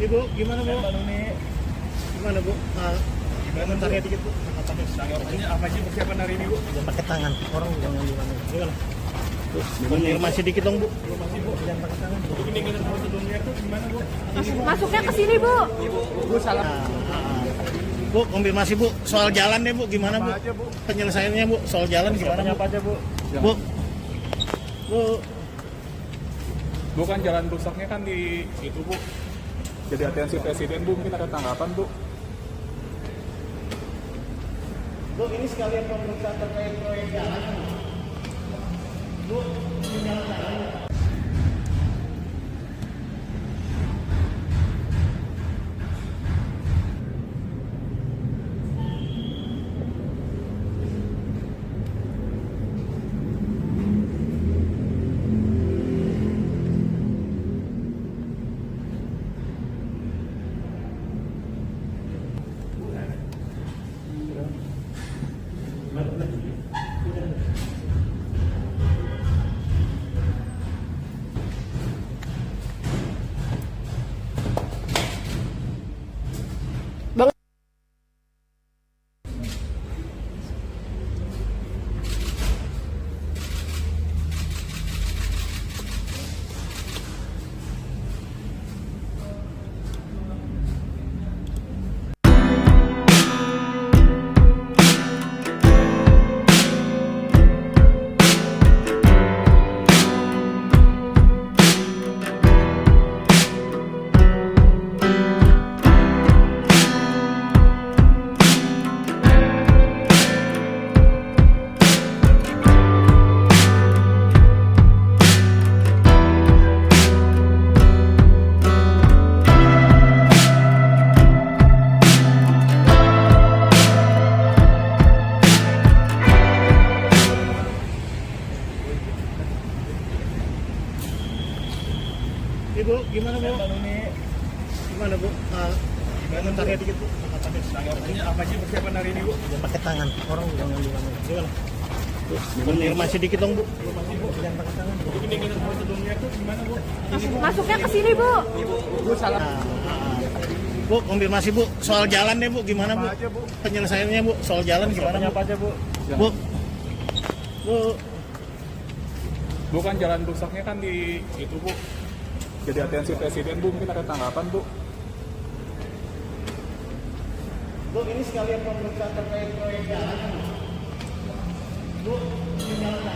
Bu, gimana Bu? Gimana Bu? Komentarnya dikit Bu. Tanggapannya apa sih persiapan hari ini, Bu? Jangan pakai tangan, orang jangan gimana. Gimana? Bu, konfirmasi dikit dong Bu. Jangan pakai tangan. Bu. Ini dengan prosedurnya tuh gimana, Bu? Masuknya ke sini, Bu. Bu salah. Bu, konfirmasi Bu, soal jalan deh Bu, gimana Bu? Apa aja, Bu? Penyelesaiannya Bu, soal jalan gimana Bu? Apa aja, Bu? Bu, Bu, Bukan jalan rusaknya kan di itu, Bu. Jadi atensi presiden, Bu, mungkin ada tanggapan, Bu. Bu, ini sekalian pemeriksaan terkait proyek jalan. Bu, ini jalan. Bu, gimana Bu? Gimana Bu? Komentarnya dikit Bu. Tanggapannya apa sih persiapan hari ini, Bu? Jangan pakai tangan, orang jangan gimana. Gimana? Bu, konfirmasi dikit dong Bu. Jangan pakai tangan. Bu. Ini dengan prosedurnya tuh gimana, Bu? Masuknya ke sini, Bu. Bu salah. Bu, konfirmasi Bu, soal jalan deh Bu, gimana Bu? Apa aja, Bu? Penyelesaiannya Bu, soal jalan gimana Bu? Apa aja, Bu? Bu, Bu, Bukan jalan rusaknya kan di itu, Bu. Jadi atensi presiden, Bu, mungkin ada tanggapan, Bu. Bu, ini sekalian pemeriksaan terkait proyek jalan. Bu, ini jalan.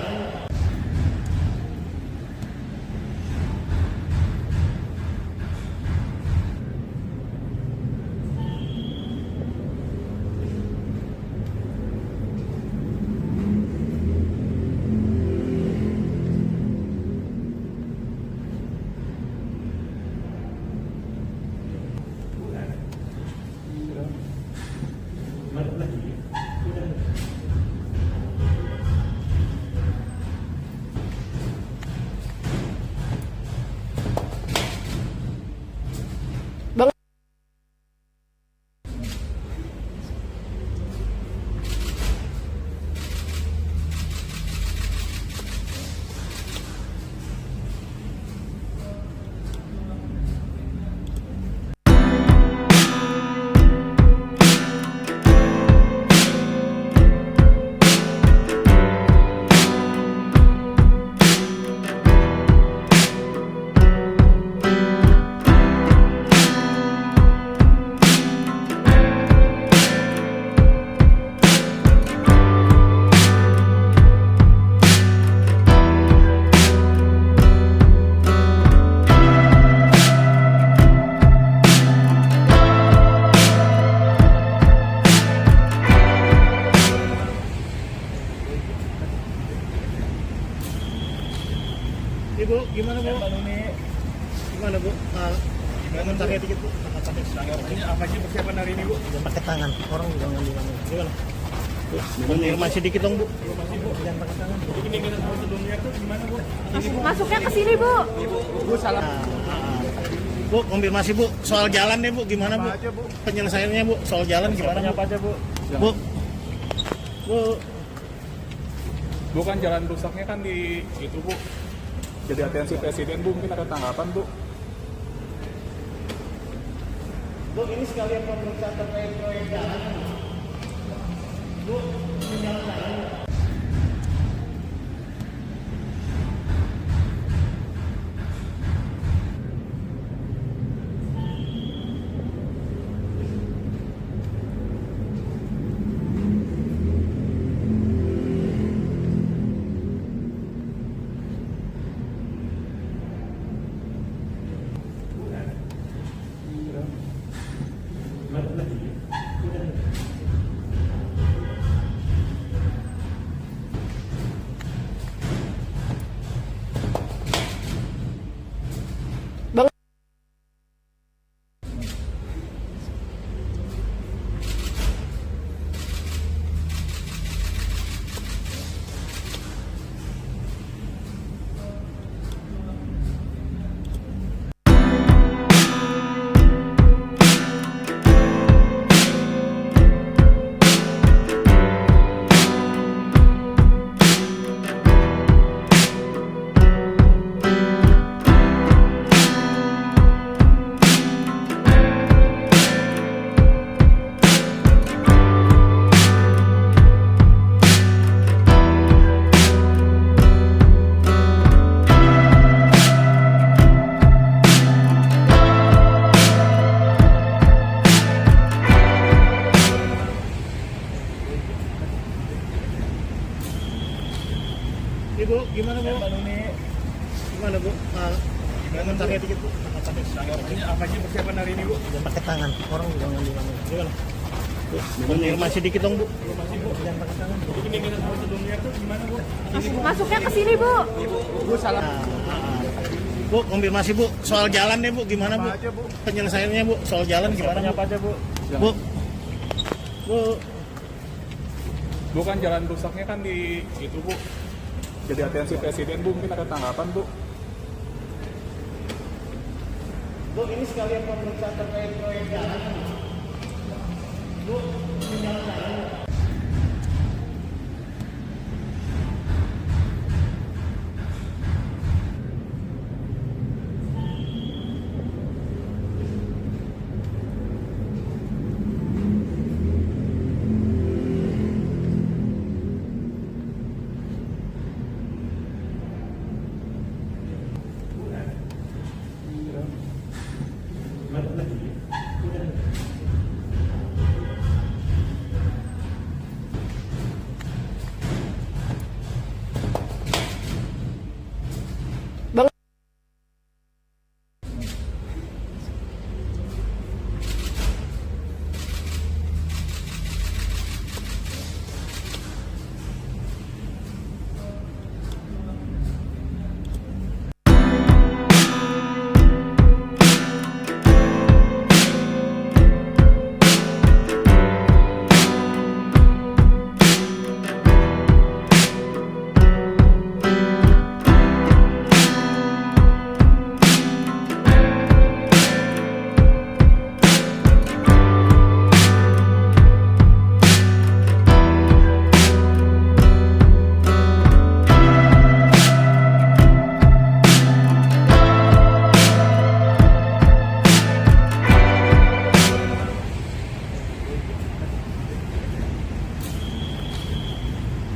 Ibu, gimana Bu? Gimana Bu? Komentarnya dikit Bu. Tanggapannya apa sih persiapan hari ini, Bu? Jangan pakai tangan, orang jangan gimana. Gimana? Bu, konfirmasi dikit dong Bu. Jangan pakai tangan. Bu. Ini dengan prosedurnya tuh gimana, Bu? Masuknya ke sini, Bu. Bu salah. Bu, konfirmasi Bu, soal jalan deh Bu, gimana Bu? Apa aja, Bu? Penyelesaiannya Bu, soal jalan gimana Bu? Apa aja, Bu? Bu, Bu, Bukan jalan rusaknya kan di itu, Bu. Jadi atensi presiden, Bu, mungkin ada tanggapan, Bu. Bu, ini sekalian pemeriksaan terkait proyek jalan. Bu, ini jalan. Ibu, gimana Bu? Gimana Bu? Jangan pakai dikit Bu. Apa aja persiapan hari ini, Bu? Jangan pakai tangan. Orang jangan bilang. Gimana? Bu, konfirmasi dikit dong Bu. Jangan pakai tangan. Ini minat prosedurnya tuh gimana, Bu? Masuknya ke sini, Bu. Bu salah. Bu, konfirmasi Bu. Soal jalan deh Bu, gimana Bu? Penyelesaiannya Bu, soal jalan gimana Bu? Apa aja, Bu? Bu. Bu. Bukan jalan rusaknya kan di itu, Bu. Jadi atensi presiden, Bu, mungkin ada tanggapan, Bu. Bu, ini sekalian pemeriksaan terkait proyek jalan. Bu, ini jalan.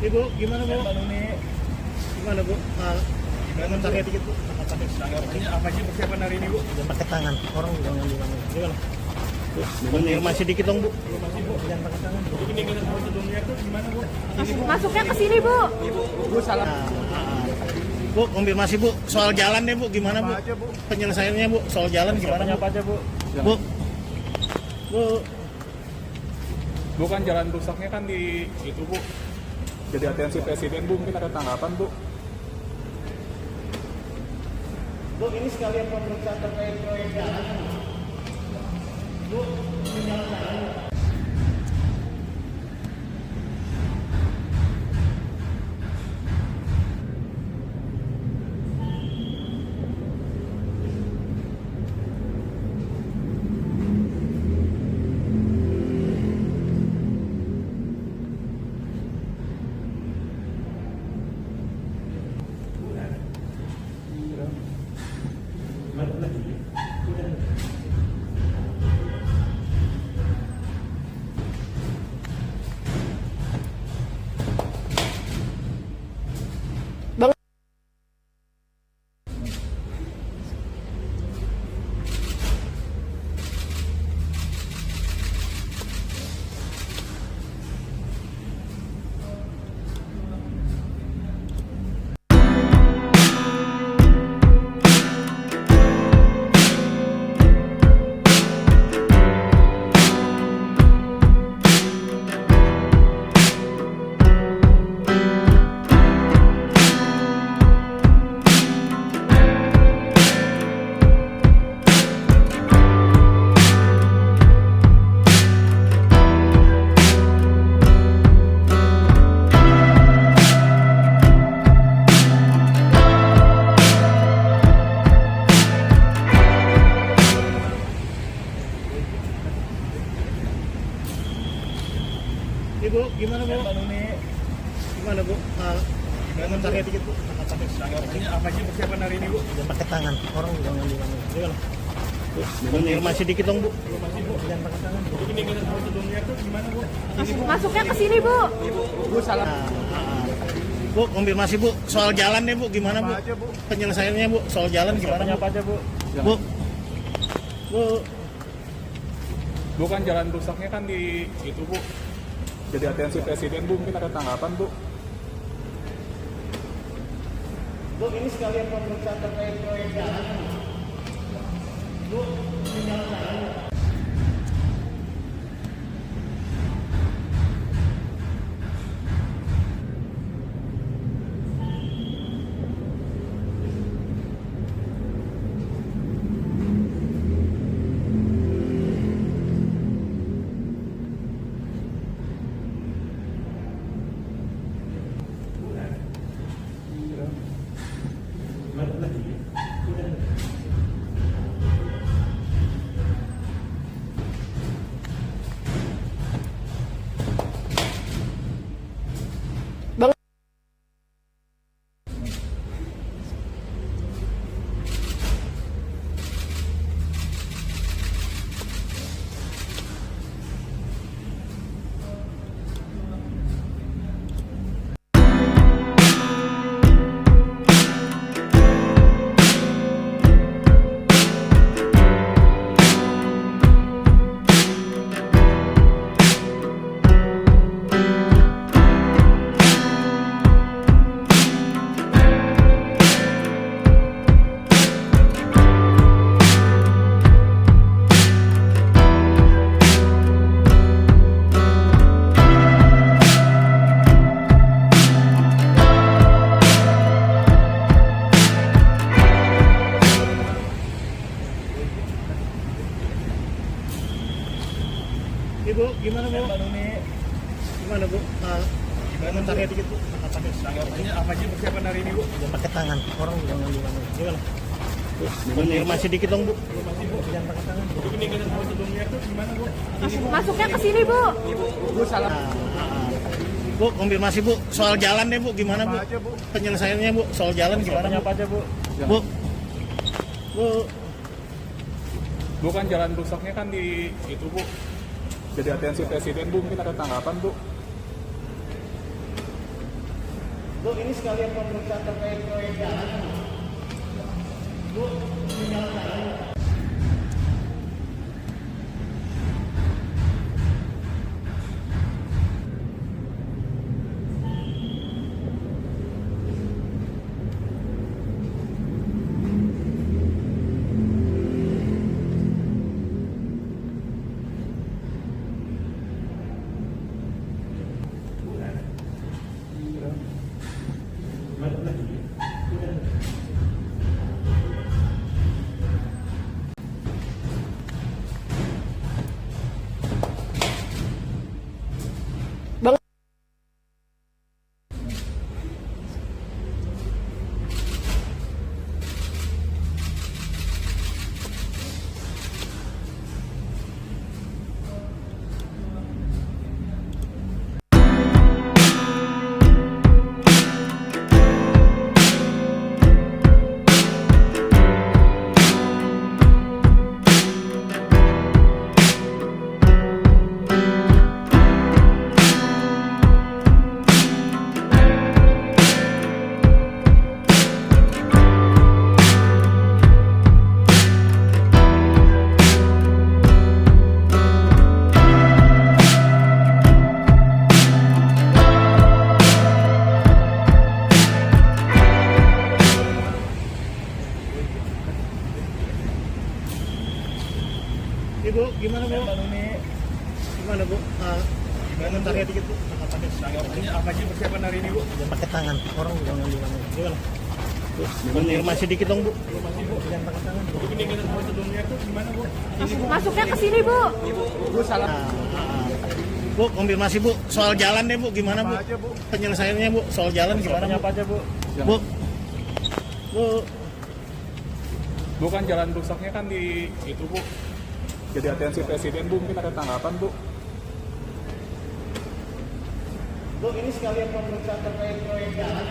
Ibu, gimana Bu? Gimana Bu? Jangan pakai dikit Bu. Apa aja persiapan hari ini, Bu? Jangan pakai tangan. Orang jangan bilang. Gimana? Bu, konfirmasi dikit dong Bu. Jangan pakai tangan. Ini minat prosedurnya tuh gimana, Bu? Masuknya ke sini, Bu. Bu salah. Bu, konfirmasi Bu. Soal jalan deh Bu, gimana Bu? Penyelesaiannya Bu, soal jalan gimana Bu? Apa aja, Bu? Bu. Bu. Bukan jalan rusaknya kan di itu, Bu. Jadi atensi presiden, Bu, mungkin ada tanggapan, Bu. Bu, ini sekalian pemeriksaan terkait proyek jalan. Bu, ini jalan. Apa aja persiapan hari ini, Bu? Jangan pakai tangan, orang jangan di mana. Jangan. Konfirmasi dikit dong, Bu. Informasi, Bu. Jangan pakai tangan. Jadi ini kita prosedurnya tuh gimana, Bu? Masuknya ke sini, Bu. Bu salah. Bu, konfirmasi Bu, soal jalan deh Bu, gimana Bu? Apa aja, Bu? Penyelesaiannya Bu, soal jalan gimana Bu? Apa aja, Bu? Bu, Bu, Bukan jalan rusaknya kan di itu, Bu. Jadi atensi presiden, Bu, mungkin ada tanggapan, Bu. Bu, ini sekalian pemeriksaan terkait proyek jalan. Bu, ini jalan. Ibu, gimana Bu? Gimana Bu? Komentarnya dikit Bu. Tanggapannya apa aja persiapan hari ini, Bu? Jangan pakai tangan, orang jangan di mana. Jangan. Konfirmasi dikit dong Bu. Informasi, Bu. Jangan pakai tangan. Jadi ini kita prosedurnya tuh gimana, Bu? Masuknya ke sini, Bu. Bu salah. Bu, konfirmasi Bu, soal jalan deh Bu, gimana Bu? Apa aja, Bu? Penyelesaiannya Bu, soal jalan gimana Bu? Apa aja, Bu? Bu, Bu, Bukan jalan rusaknya kan di itu, Bu. Jadi atensi presiden, Bu, mungkin ada tanggapan, Bu. Bu, ini sekalian pemeriksaan terkait proyek jalan. Bu, ini jalan. Ibu, gimana Bu? Gimana Bu? Komentarnya dikit Bu. Tanggapannya apa aja persiapan hari ini, Bu? Jangan pakai tangan, orang jangan di mana. Jangan. Konfirmasi dikit dong Bu. Informasi, Bu. Jangan pakai tangan. Jadi ini kita prosedurnya tuh gimana, Bu? Masuknya ke sini, Bu. Bu salah. Bu, konfirmasi Bu, soal jalan deh Bu, gimana Bu? Apa aja, Bu? Penyelesaiannya Bu, soal jalan gimana Bu? Apa aja, Bu? Bu, Bu, Bukan jalan rusaknya kan di itu, Bu. Jadi atensi presiden, Bu, mungkin ada tanggapan, Bu. Bu, ini sekalian pemeriksaan terkait proyek jalan.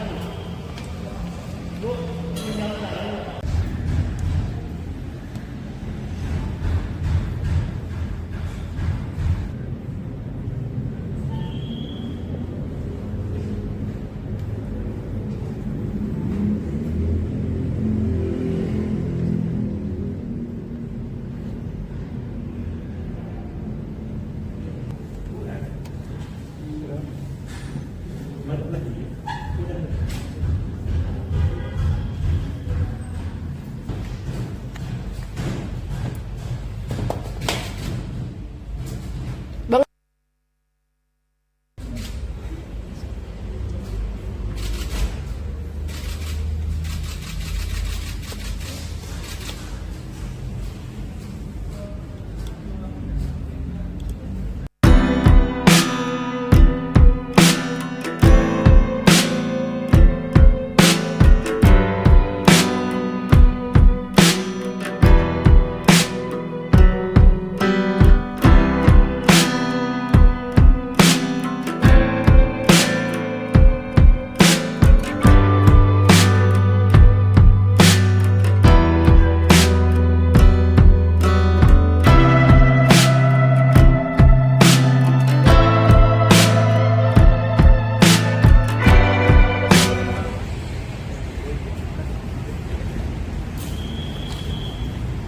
Bang,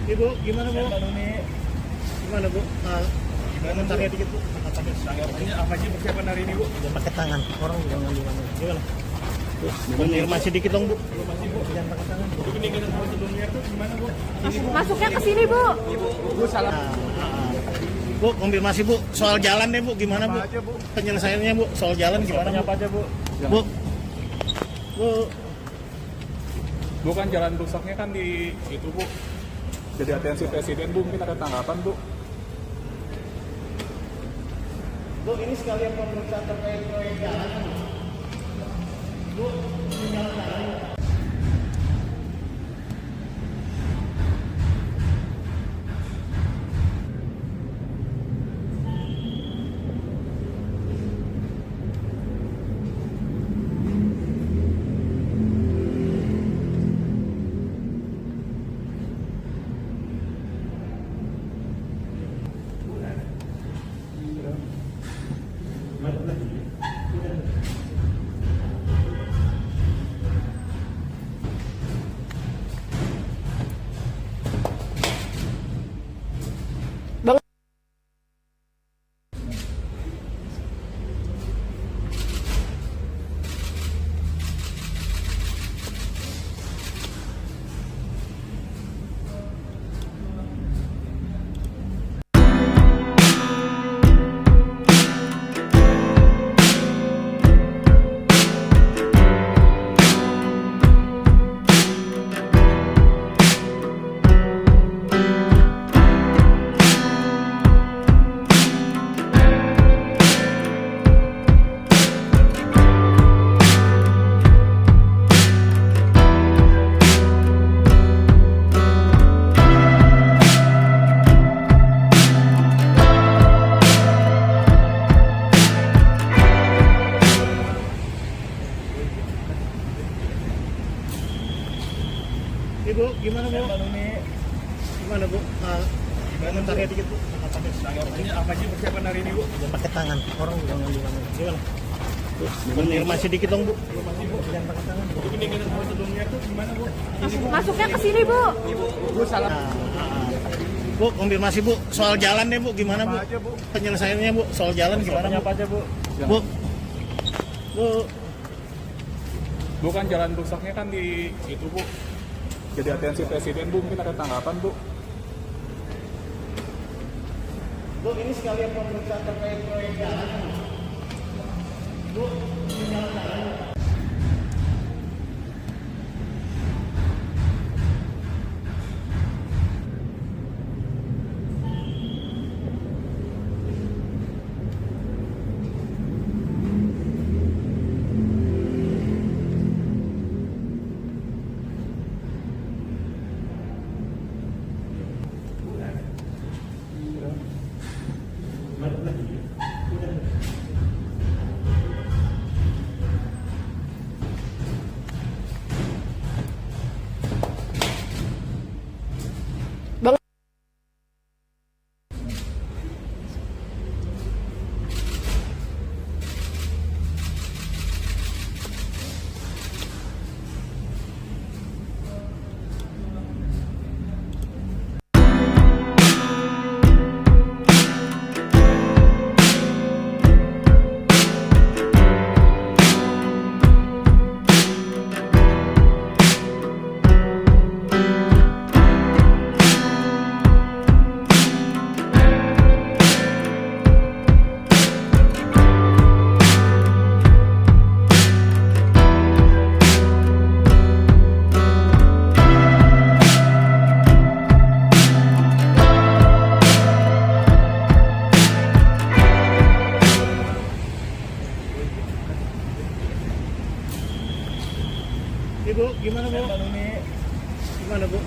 Ibu, gimana Bu? Gimana Bu? Komentarnya dikit Bu. Tanggapannya apa aja persiapan hari ini, Bu? Jangan pakai tangan, orang juga ngambil tangan. Gimana? Bu, konfirmasi dikit dong Bu. Jangan pakai tangan. Untuk peningkatan hal sebelumnya itu gimana, Bu? masuknya ke sini, Bu. Bu, salah. Bu, konfirmasi Bu. Soal jalan deh Bu, gimana Bu? Apa aja, Bu? Penyelesaiannya Bu, soal jalan gimana Bu? Apa aja, Bu? Bu, Bu, Bukan jalan rusaknya kan di itu, Bu. Jadi atensi Presiden, Bu. Mungkin ada tanggapan, Bu. Bu, ini sekalian pemeriksaan terkait proyek jalan. Bu, jalan-jalan. Bang, Ibu, gimana Bu? Gimana Bu? Komentarnya dikit Bu. Tanggapannya apa aja persiapan hari ini, Bu? Jangan pakai tangan, orang juga ngambil tangan. Gimana? Bu, konfirmasi dikit dong Bu. Jangan pakai tangan. Untuk peningkatan hal sebelumnya itu gimana, Bu? masuknya ke sini, Bu. Bu, salah. Bu, konfirmasi Bu. Soal jalan deh Bu, gimana Bu? Apa aja, Bu? Penyelesaiannya Bu, soal jalan gimana Bu? Apa aja, Bu? Bu, Bu, Bukan jalan rusaknya kan di itu, Bu. Jadi atensi Presiden, Bu. Mungkin ada tanggapan, Bu. Bu, ini sekalian pemeriksaan terkait proyek jalan. Bu, jalan-jalan. Gimana Bu?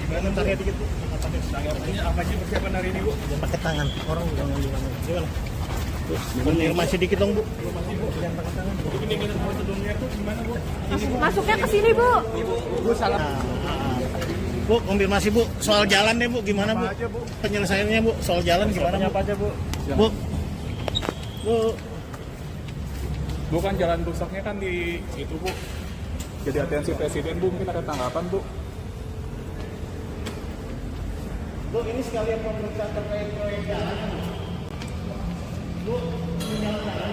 Komentarnya dikit Bu. Apa sih persiapan hari ini, Bu? Jangan pakai tangan, orang jangan di mana. Gimana? Konfirmasi dikit dong Bu. Jangan pakai tangan. Ini prosedurnya tuh gimana, Bu? Masuknya ke sini, Bu. Bu salah. Bu, konfirmasi Bu, soal jalan deh Bu, gimana Bu? Apa aja, Bu? Penyelesaiannya Bu, soal jalan gimana Bu? Apa aja, Bu? Bu, Bu, Bukan jalan rusaknya kan di itu, Bu. Jadi atensi presiden, Bu, mungkin ada tanggapan, Bu. Bu, ini sekalian pemeriksaan terkait proyek jalan. Bu, ini jalan-jalan.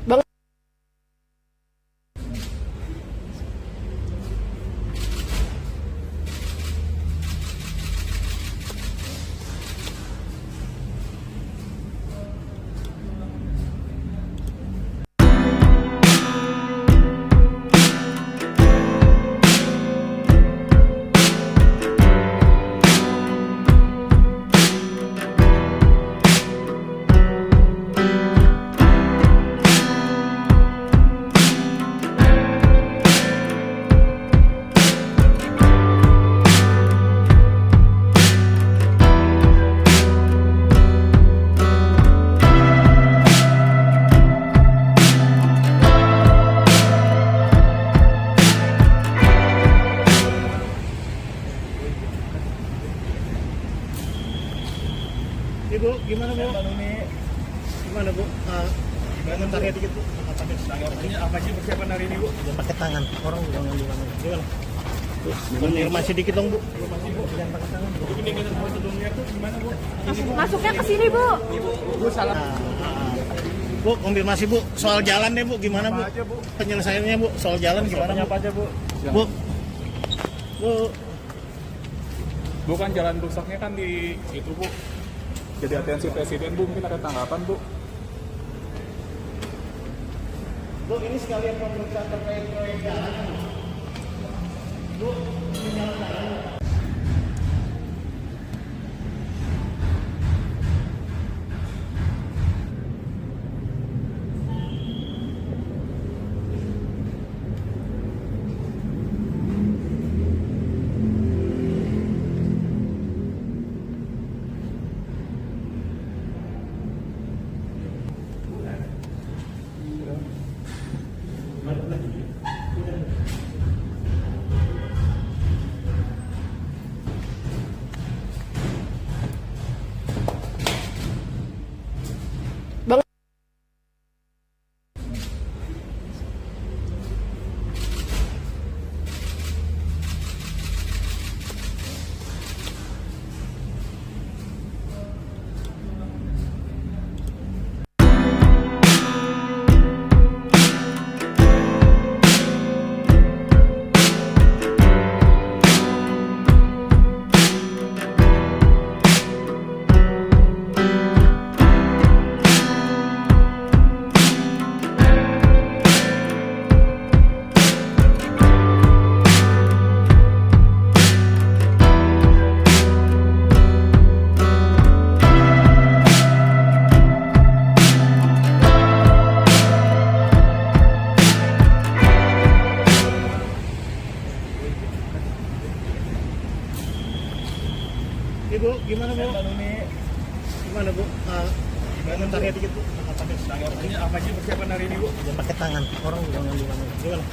Bang Ibu, gimana Bu? Gimana Bu? Komentarnya dikit Bu. Apa sih persiapan hari ini, Bu? Jangan pakai tangan, orang jangan di mana. Gimana? Konfirmasi dikit dong Bu. Jangan pakai tangan. Ini prosedurnya tuh gimana, Bu? masuknya ke sini, Bu. Bu salah. Bu, konfirmasi Bu, soal jalan deh Bu, gimana Bu? Apa aja, Bu? Penyelesaiannya Bu, soal jalan gimana Bu? Apa aja, Bu? Bu, Bu, Bukan jalan rusaknya kan di itu, Bu. Jadi atensi presiden, Bu, mungkin ada tanggapan, Bu. Bu, ini sekalian pemeriksaan terkait proyek jalan. Bu, ini jalan-jalan. Bang Ibu, gimana Bu? Gimana Bu? Komentarnya dikit Bu. Apa sih persiapan hari ini, Bu? Jangan pakai tangan, orang jangan di mana. Gimana?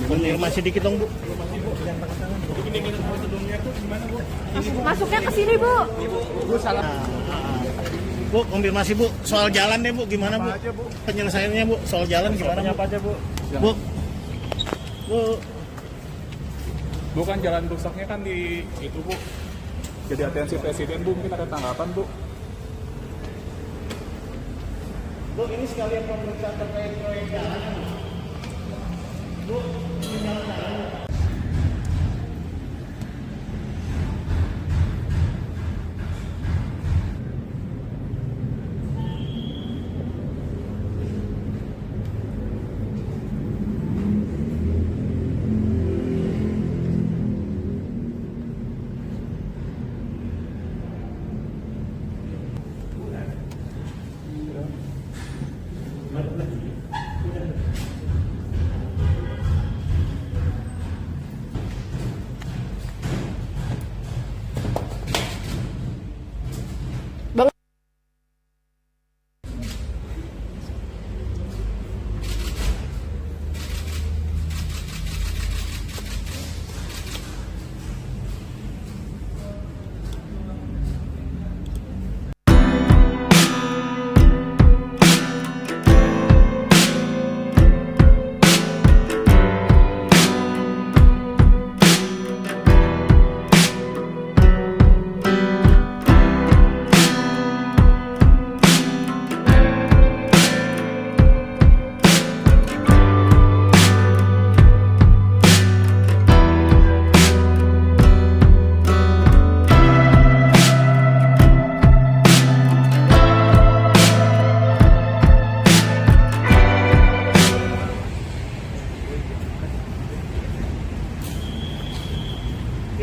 Konfirmasi dikit dong Bu. Jangan pakai tangan. Ini prosedurnya tuh gimana, Bu? masuknya ke sini, Bu. Bu salah. Bu, konfirmasi Bu, soal jalan deh Bu, gimana Bu? Apa aja, Bu? Penyelesaiannya Bu, soal jalan gimana Bu? Apa aja, Bu? Bu, Bu, Bukan jalan rusaknya kan di itu, Bu. Jadi atensi presiden, Bu, mungkin ada tanggapan, Bu. Bu, ini sekalian pemeriksaan terkait proyek jalan. Bu, ini jalan-jalan.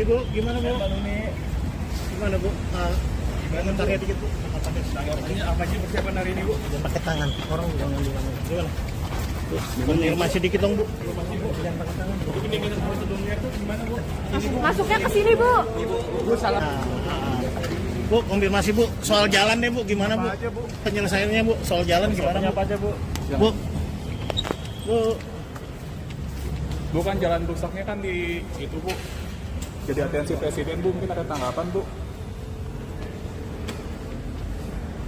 Ibu, gimana Bu? Gimana Bu? Gimana tanya dikit Bu? Apa sih persiapan hari ini, Bu? Jangan pakai tangan, orang jangan di mana. Gimana? Konfirmasi dikit dong Bu. Jangan pakai tangan. Ini kita sebelumnya tuh gimana, Bu? Masuknya ke sini, Bu. Bu salah. Bu, konfirmasi Bu, soal jalan deh Bu, gimana Bu? Penyelesaiannya Bu, soal jalan gimana? Apa aja, Bu? Bu, Bu, Bukan jalan rusaknya kan di itu, Bu. Jadi atensi presiden, Bu, mungkin ada tanggapan, Bu.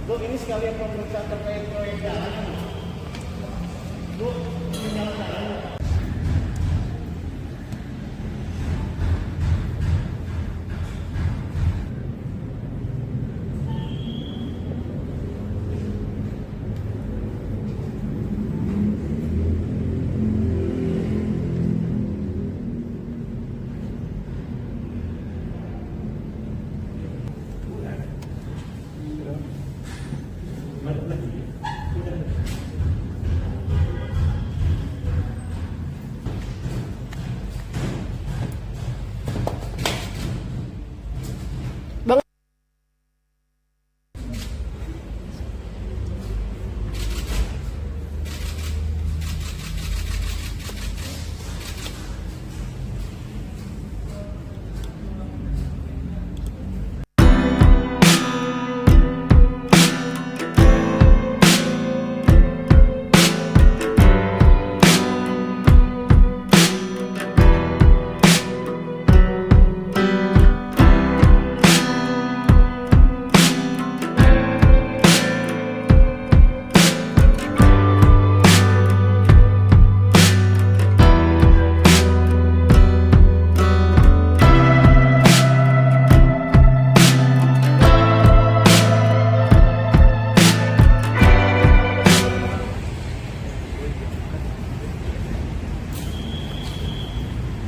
Bu, ini sekalian pemeriksaan terkait proyek jalan. Bu, ini jalan-jalan.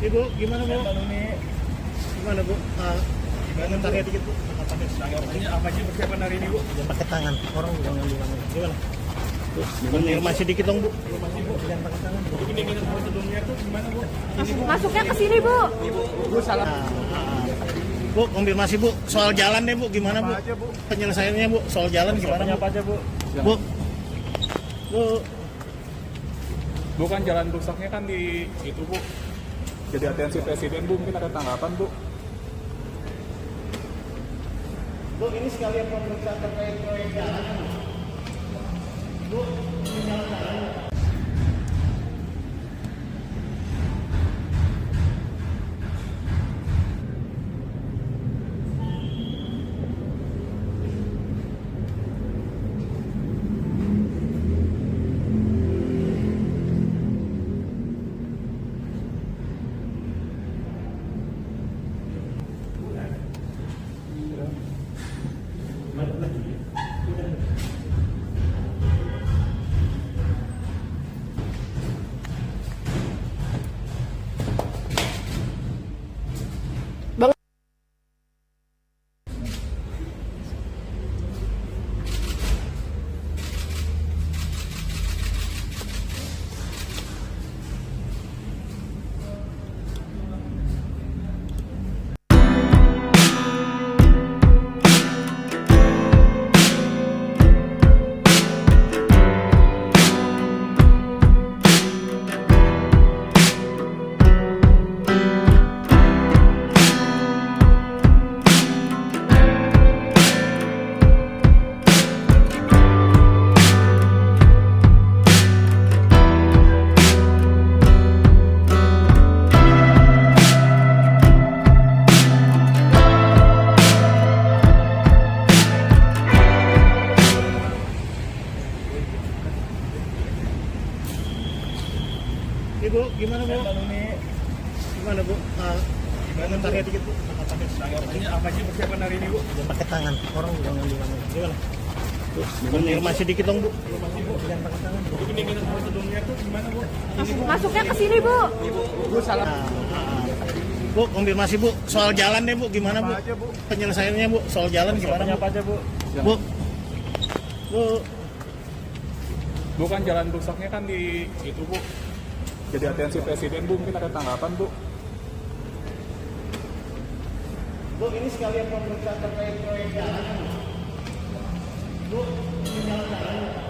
Ibu, gimana Bu? Gimana Bu? Gimana tanya dikit Bu? Apa sih persiapan hari ini, Bu? Jangan pakai tangan, orang jangan di mana. Gimana? Konfirmasi dikit dong Bu. Jangan pakai tangan. Ini kita sebelumnya tuh gimana, Bu? Masuknya ke sini, Bu. Bu salah. Bu, konfirmasi Bu, soal jalan deh Bu, gimana Bu? Penyelesaiannya Bu, soal jalan gimana? Apa aja, Bu? Bu, Bu, Bukan jalan rusaknya kan di itu, Bu. Jadi atensi presiden, Bu, mungkin ada tanggapan, Bu. Bu, ini sekalian pemeriksaan terkait proyek jalan. Bu, ini jalan-jalan. Ibu, gimana Bu? Gimana Bu? Komentarnya dikit Bu. Apa aja persiapan hari ini, Bu? Jangan pakai tangan, orang jangan di mana. Gimana? Konfirmasi dikit dong Bu. Jangan pakai tangan. Ini kita prosedurnya tuh gimana, Bu? Masuknya ke sini, Bu. Bu salah. Bu, konfirmasi Bu. Soal jalan deh Bu, gimana Bu? Apa aja, Bu? Penyelesaiannya Bu, soal jalan gimana Bu? Apa aja, Bu? Bu. Bu. Bukan jalan rusaknya kan di itu, Bu. Jadi atensi presiden, Bu, mungkin ada tanggapan, Bu. Bu, ini sekalian pemeriksaan terkait proyek jalan. Bu, ini jalan-jalan.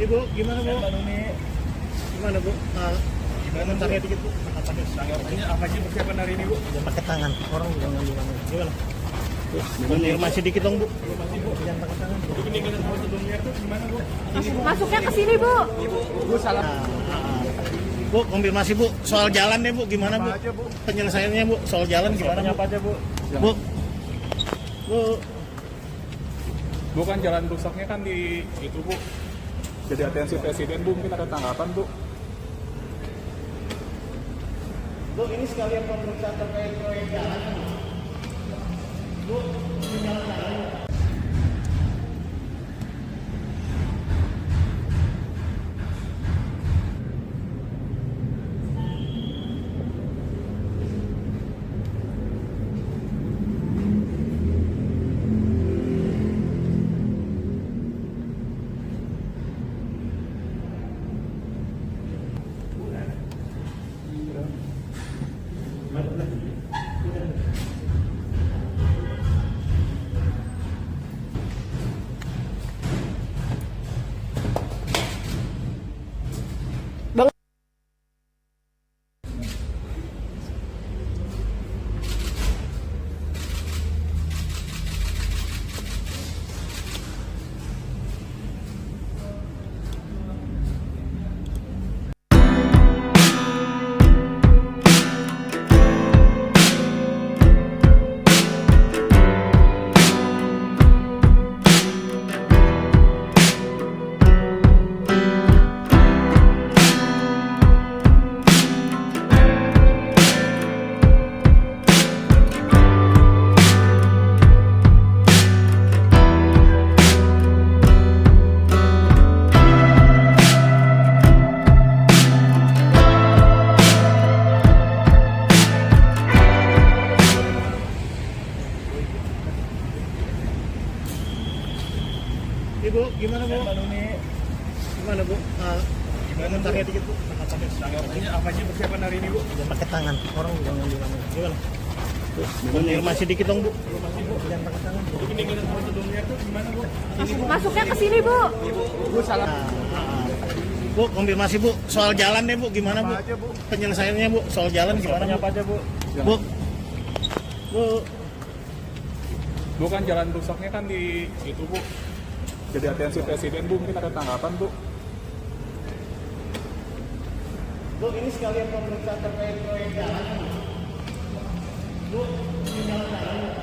Ibu, gimana Bu? Gimana Bu? Komentarnya dikit Bu. Apa aja persiapan hari ini, Bu? Jangan pakai tangan, orang jangan di mana. Gimana? Konfirmasi dikit dong Bu. Jangan pakai tangan. Ini kita prosedurnya tuh gimana, Bu? Masuknya ke sini, Bu. Bu salah. Bu, konfirmasi Bu. Soal jalan deh Bu, gimana Bu? Apa aja, Bu? Penyelesaiannya Bu, soal jalan gimana Bu? Apa aja, Bu? Bu. Bu. Bukan jalan rusaknya kan di itu, Bu. Jadi atensi presiden, Bu, mungkin ada tanggapan, Bu. Bu, ini sekalian pemeriksaan terkait proyek jalan. Bu, ini jalan-jalan. Ibu, gimana Bu? Gimana Bu? Komentarnya dikit Bu. Apa aja persiapan hari ini, Bu? Jangan pakai tangan, orang jangan di mana. Gimana? Konfirmasi dikit dong Bu. Jangan pakai tangan. Ini kita prosedurnya tuh gimana, Bu? Masuknya ke sini, Bu. Bu salah. Bu, konfirmasi Bu. Soal jalan deh Bu, gimana Bu? Apa aja, Bu? Penyelesaiannya Bu, soal jalan gimana Bu? Apa aja, Bu? Bu. Bu. Bukan jalan rusaknya kan di itu, Bu. Jadi atensi presiden, Bu, mungkin ada tanggapan, Bu. Bu, ini sekalian pemeriksaan terkait proyek jalan. Bu, ini jalan.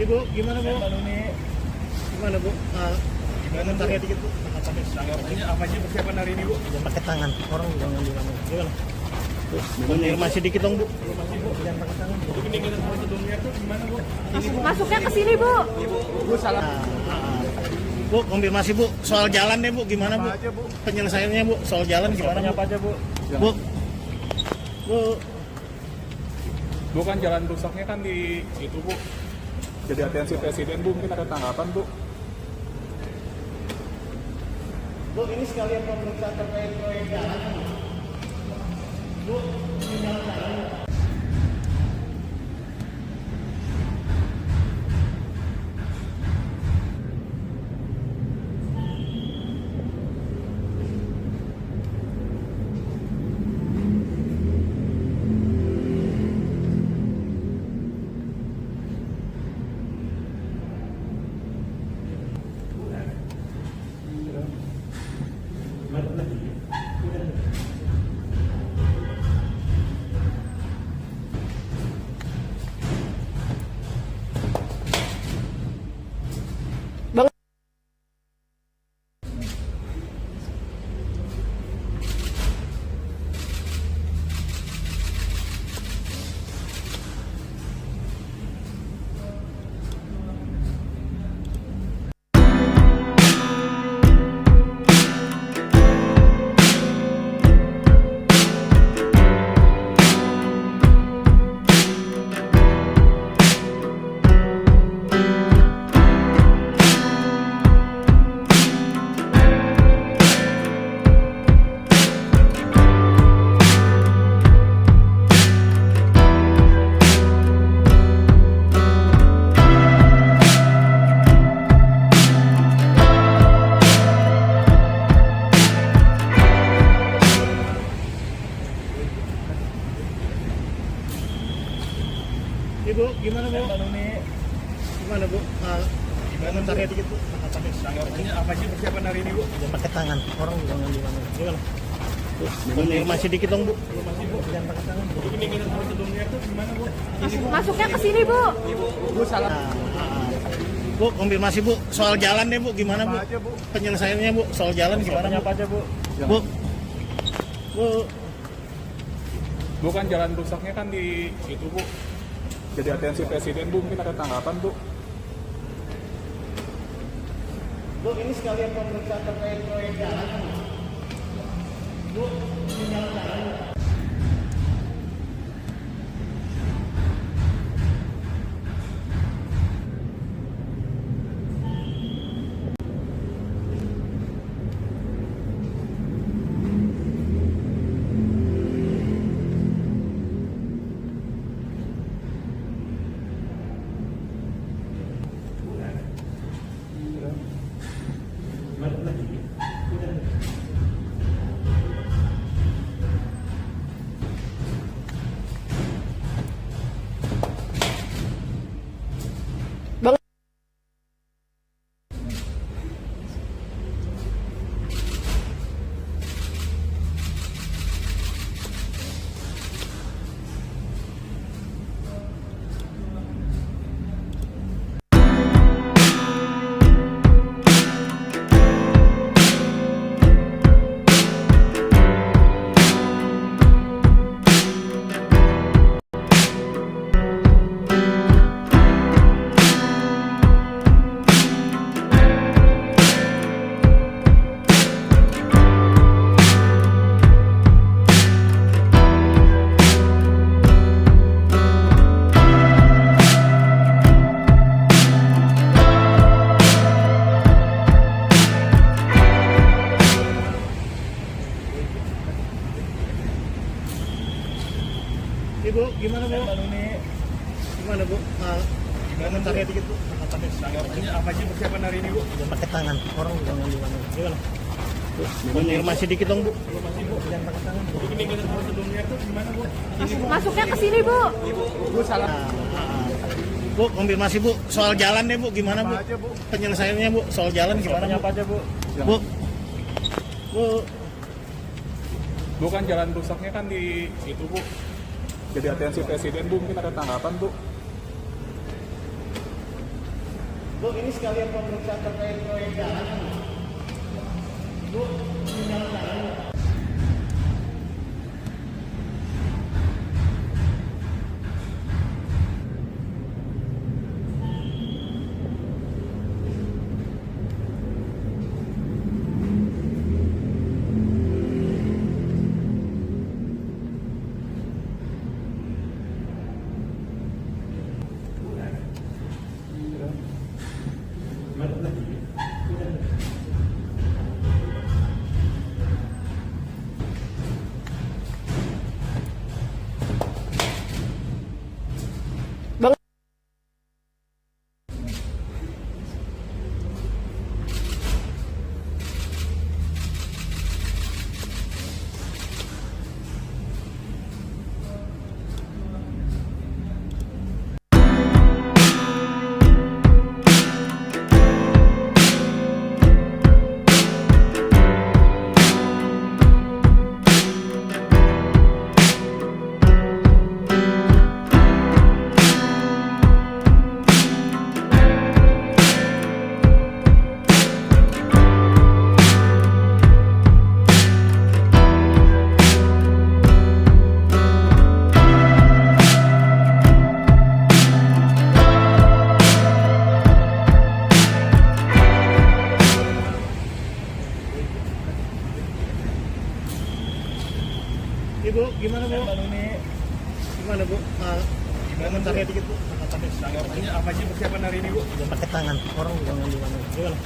Ibu, gimana Bu? Gimana Bu? Komentarnya dikit Bu. Apa aja persiapan hari ini, Bu? Jangan pakai tangan, orang jangan bilang. Gimana? Konfirmasi dikit dong Bu. Jangan pakai tangan. Ini kita prosedurnya tuh gimana, Bu? Masuknya ke sini, Bu. Bu salah. Bu, konfirmasi Bu. Soal jalan deh Bu, gimana Bu? Apa aja, Bu? Penyelesaiannya Bu, soal jalan gimana Bu? Apa aja, Bu? Bu, Bu, Bu kan jalan rusaknya kan di itu, Bu. Jadi atensi presiden, Bu, mungkin ada tanggapan, Bu. Bu, ini sekalian pemeriksaan terkait proyek jalan. Bu, ini jalan. Ibu, gimana Bu? Gimana Bu? Komentarnya dikit Bu. Apa aja persiapan hari ini, Bu? Jangan pakai tangan, orang jangan bilang. Gimana? Bu, konfirmasi dikit dong Bu. Jangan pakai tangan. Ini kita prosedurnya tuh gimana, Bu? Masuknya ke sini, Bu. Bu salah. Bu, konfirmasi Bu. Soal jalan deh Bu, gimana Bu? Apa aja, Bu? Penyelesaiannya Bu, soal jalan gimana Bu? Apa aja, Bu? Bu, Bu, Bu kan jalan rusaknya kan di itu, Bu. Jadi atensi presiden, Bu, mungkin ada tanggapan, Bu. Bu, ini sekalian pemeriksaan terkait proyek jalan. Bu, ini jalan. Bu, gimana Bu? Ini Gimana Bu? Gimana tanya dikit Bu? tanggapannya apa sih persiapan hari ini, Bu? Jangan pakai tangan, orang jangan di mana. Gimana? Konfirmasi dikit dong Bu. Jangan pakai tangan. Ini dengan prosedurnya itu gimana, Bu? Masuknya ke sini, Bu. Bu salah. Bu, konfirmasi Bu, soal jalan deh Bu, gimana Bu? Apa aja, Bu? Penyelesaiannya Bu, soal jalan gimana Bu? Apa aja, Bu? Bu, Bu, Bukan jalan rusaknya kan di itu, Bu. Jadi atensi presiden, Bu, mungkin ada tanggapan, Bu. Bu, ini sekalian pemeriksaan terkait proyek jalan. Bu, ini jalan-jalan. Ibu, gimana Bu? Ini Gimana Bu? Gimana tanya dikit Bu? tanggapannya apa sih persiapan hari ini, Bu? Jangan pakai tangan, orang jangan di mana. Gimana?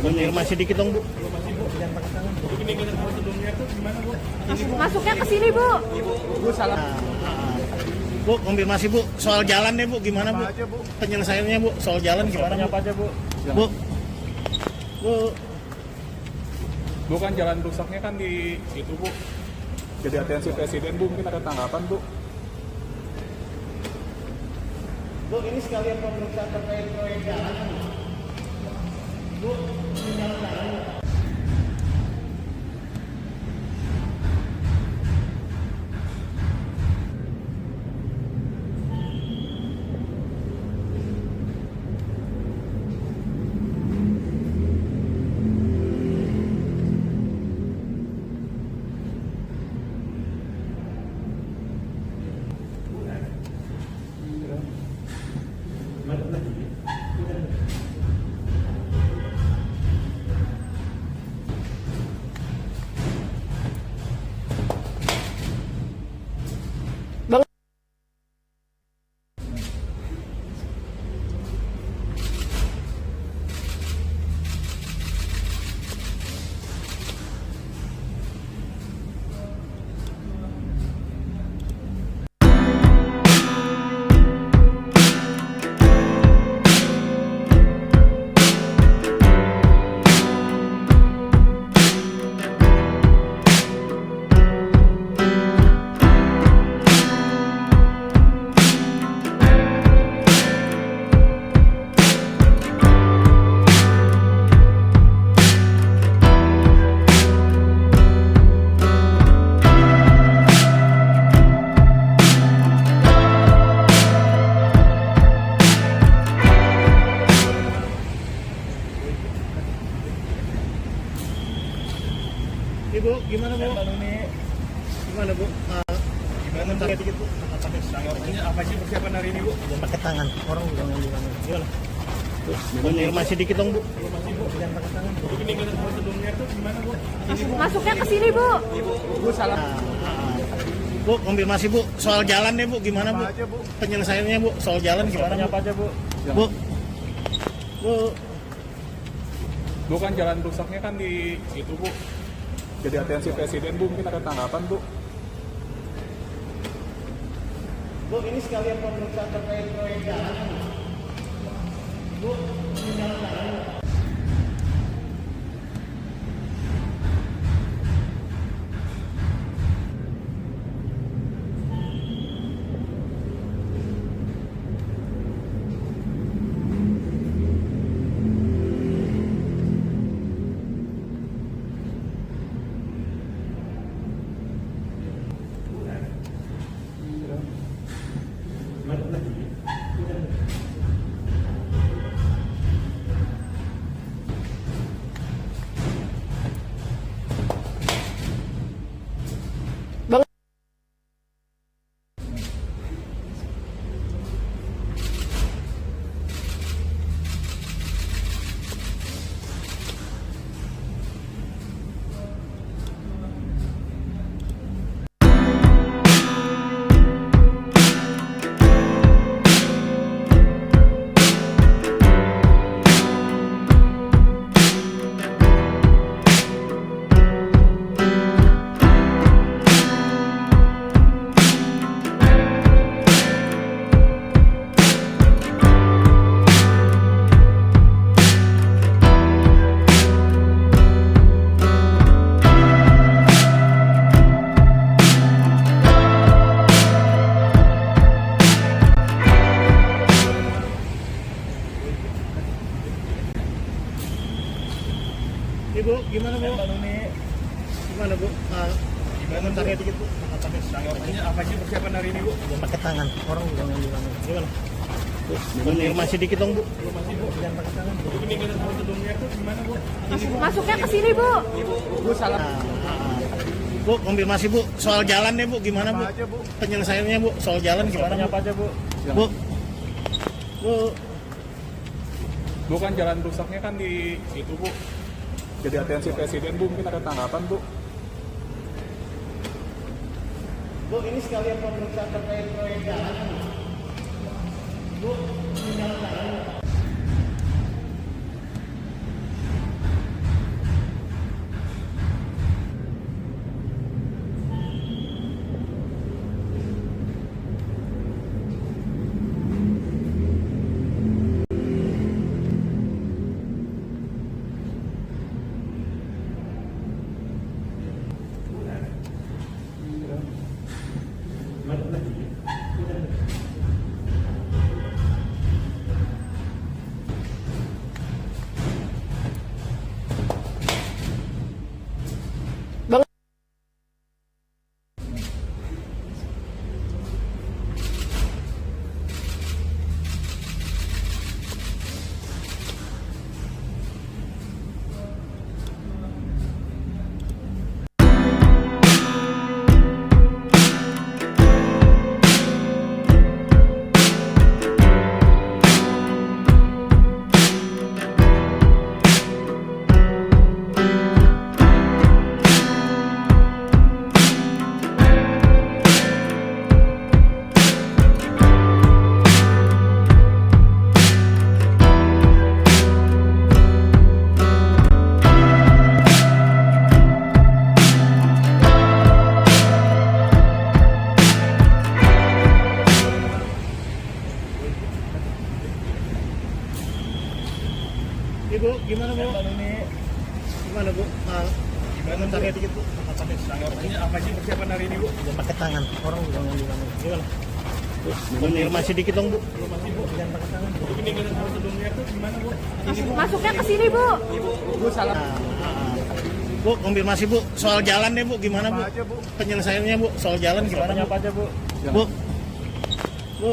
Konfirmasi dikit dong Bu. Jangan pakai tangan. Ini dengan prosedurnya itu gimana, Bu? Masuknya ke sini, Bu. Bu salah. Bu, konfirmasi Bu, soal jalan deh Bu, gimana Bu? Apa aja, Bu? Penyelesaiannya Bu, soal jalan gimana Bu? Apa aja, Bu? Bu, Bu, Bukan jalan rusaknya kan di itu, Bu. Jadi atensi presiden, Bu, mungkin ada tanggapan, Bu. Bu, ini sekalian pemeriksaan terkait proyek jalan. Bu, ini jalan-jalan. Ibu, gimana Bu? Ini Gimana Bu? Gimana tanya dikit Bu? tanggapannya apa sih persiapan hari ini, Bu? Jangan pakai tangan, orang jangan di mana. Gimana? Konfirmasi dikit dong Bu. Jangan pakai tangan. Ini dengan prosedurnya itu gimana, Bu? Masuknya ke sini, Bu. Bu salah. Bu, konfirmasi Bu, soal jalan deh Bu, gimana Bu? Apa aja, Bu? Penyelesaiannya Bu, soal jalan gimana Bu? Apa aja, Bu? Bu, Bu, Bukan jalan rusaknya kan di itu, Bu. Jadi atensi presiden, Bu, mungkin ada tanggapan, Bu. Bu, ini sekalian pemeriksaan terkait proyek jalan. Bu, ini jalan-jalan. Ibu, gimana Bu? Gimana Bu? Komentarnya dikit Bu. Apa sih persiapan hari ini, Bu? Jangan pakai tangan, orang juga ngambil tangan. Gimana? Bu, konfirmasi dikit dong Bu. Masih, Bu. Jangan pakai tangan, Bu. Ini kita sebelumnya tuh gimana, Bu? Masuknya ke sini, Bu. Bu, salah. Bu, konfirmasi Bu, soal jalan deh Bu, gimana Bu? Apa aja, Bu? Penyelesaiannya Bu, soal jalan gimana Bu? Apa aja, Bu? Bu, Bu, Bukan jalan rusaknya kan di itu, Bu. Jadi atensi Presiden, Bu. Mungkin ada tanggapan, Bu. Bu, ini sekalian pemeriksaan terkait proyek jalan. Bu, ini jalan-jalan. Ibu, gimana Bu? Gimana Bu? Komentarnya dikit Bu. Apa sih persiapan hari ini, Bu? Jangan pakai tangan, orang juga ngambil tangan. Gimana? Bu, konfirmasi dikit dong Bu. Masih, Bu. Jangan pakai tangan, Bu. Ini kita sebelumnya tuh gimana, Bu? Masuknya ke sini, Bu. Bu, salah. Bu, konfirmasi Bu, soal jalan deh Bu, gimana Bu? Apa aja, Bu? Penyelesaiannya Bu, soal jalan gimana Bu? Apa aja, Bu? Bu, Bu,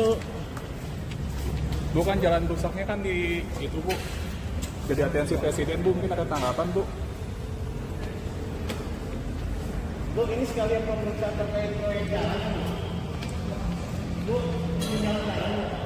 Bukan jalan rusaknya kan di itu, Bu. Jadi atensi Presiden, Bu. Mungkin ada tanggapan, Bu. Bu, ini sekalian pemeriksaan terkait proyek jalan. Bu, ini jalan-jalan.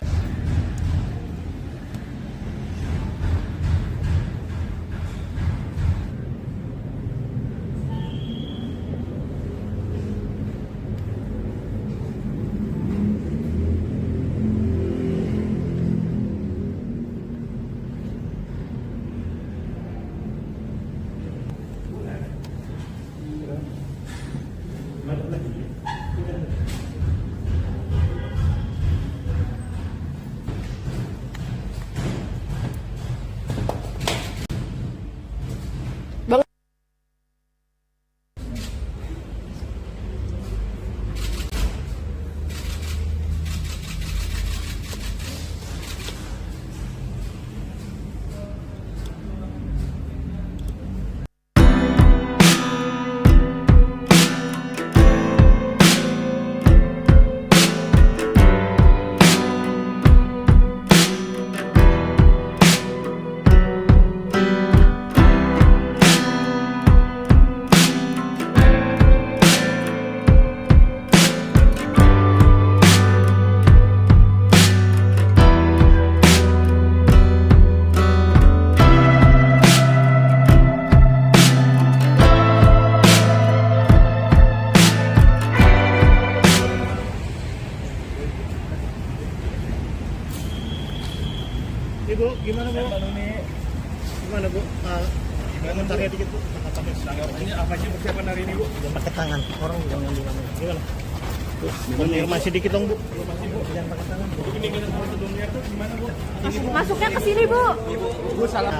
Ini apa sih persiapan hari ini, Bu? Jangan pakai tangan, orang jangan di mana. Gimana? Konfirmasi dikit dong, Bu. Jangan pakai tangan, Bu. Ini kita prosedurnya tuh gimana, Bu? Masuknya ke sini, Bu. Bu salah.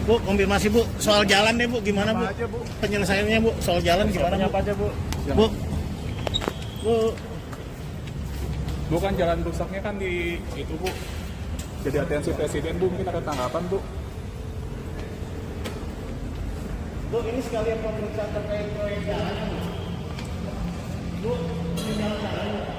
Bu, konfirmasi Bu, soal jalan deh Bu, gimana Bu? Apa aja, Bu? Penyelesaiannya Bu, soal jalan gimana Bu? Apa aja, Bu? Bu, Bu, Bu kan jalan rusaknya kan di itu, Bu. Jadi atensi presiden, Bu, mungkin ada tanggapan, Bu. Bu, ini sekalian pemeriksaan terkait proyek jalan. Bu, ini jalan.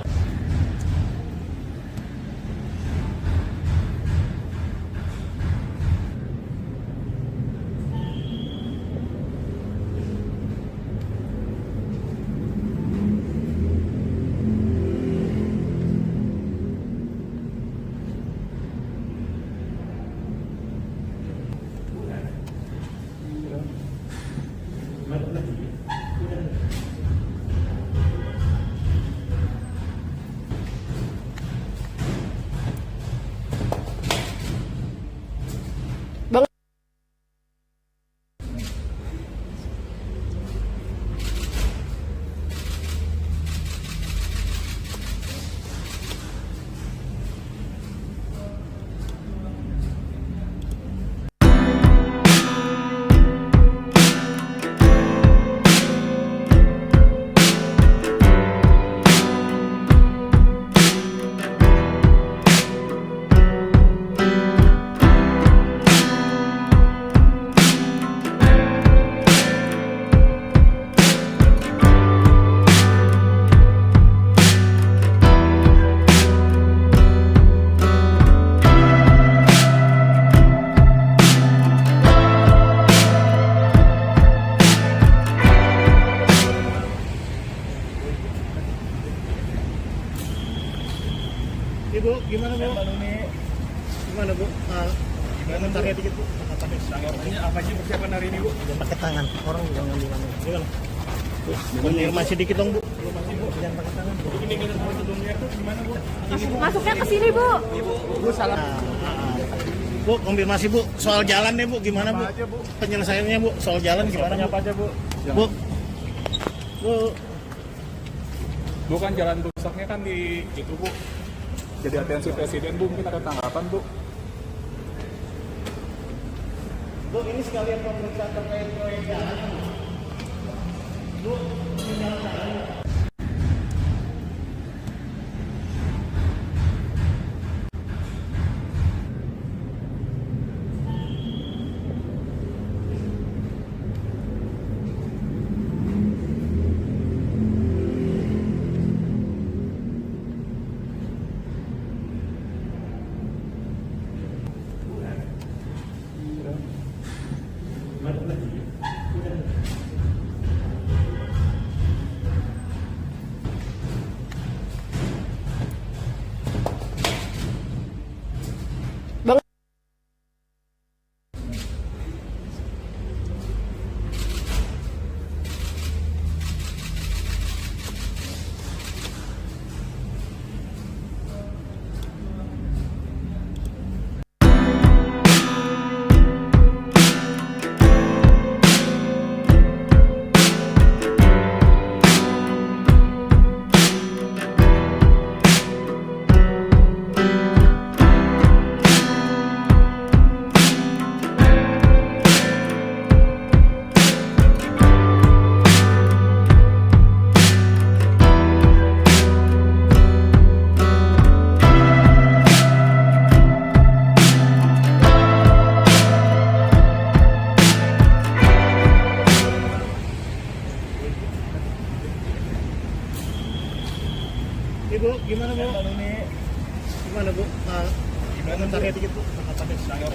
Ibu, gimana Bu? Gimana Bu? Komentarnya dikit Bu. Ini apa sih persiapan hari ini, Bu? Jangan pakai tangan, orang jangan di mana. Gimana? Bu, konfirmasi dikit dong Bu. Jangan pakai tangan Bu. Ini kita prosedurnya tuh gimana, Bu? Masuknya ke sini, Bu. Bu salah. Bu, konfirmasi Bu, soal jalan deh Bu, gimana Bu? Apa aja, Bu? Penyelesaiannya Bu, soal jalan gimana Bu? Apa aja, Bu? Bu, Bu, Bu kan jalan rusaknya kan di itu, Bu. Jadi atensi presiden, Bu, mungkin ada tanggapan, Bu. Bu, ini sekalian pemeriksaan terkait proyek jalan. Bu, ini jalan. Ibu, gimana Bu? Gimana Bu? Komentarnya dikit Bu.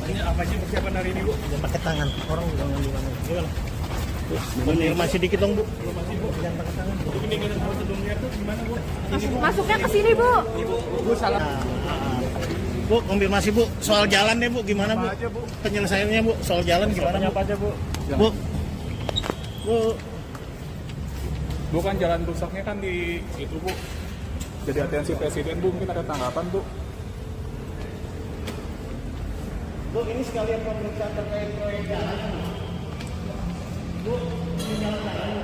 Ini apa sih persiapan hari ini, Bu? Jangan pakai tangan, orang jangan di mana. Gimana? Bu, konfirmasi dikit dong Bu. Jangan pakai tangan Bu. Ini kita prosedurnya tuh gimana, Bu? Masuknya ke sini, Bu. Bu salah. Bu, konfirmasi Bu, soal jalan deh Bu, gimana Bu? Apa aja, Bu? Penyelesaiannya Bu, soal jalan gimana Bu? Apa aja, Bu? Bu, Bu, Bu kan jalan rusaknya kan di itu, Bu. Jadi atensi presiden, Bu, mungkin ada tanggapan, Bu. Bu, ini sekalian pemeriksaan terkait proyek jalan. Bu, ini jalan raya.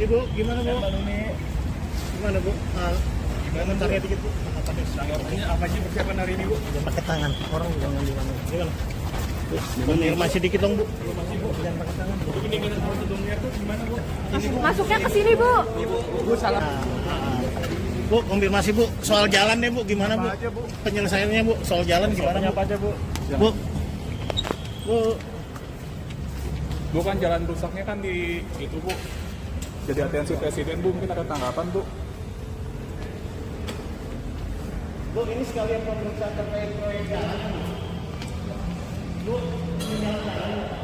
Ibu, gimana Bu? Gimana Bu? Komentarnya dikit Bu. Ini apa sih persiapan hari ini, Bu? Jangan pakai tangan, orang jangan di mana. Gimana? Bu, konfirmasi dikit dong Bu. Jangan pakai tangan Bu. Ini dengan prosedurnya tuh gimana, Bu? Masuknya ke sini, Bu. Bu salah. Bu, konfirmasi Bu, soal jalan deh Bu, gimana Bu? Apa aja, Bu? Penyelesaiannya Bu, soal jalan gimana Bu? Apa aja, Bu? Bu, Bu, Bu kan jalan rusaknya kan di itu, Bu. Jadi atensi presiden, Bu, mungkin ada tanggapan, Bu. Bu, ini sekalian pemeriksaan terkait proyek jalan. Bu, ini jalan raya.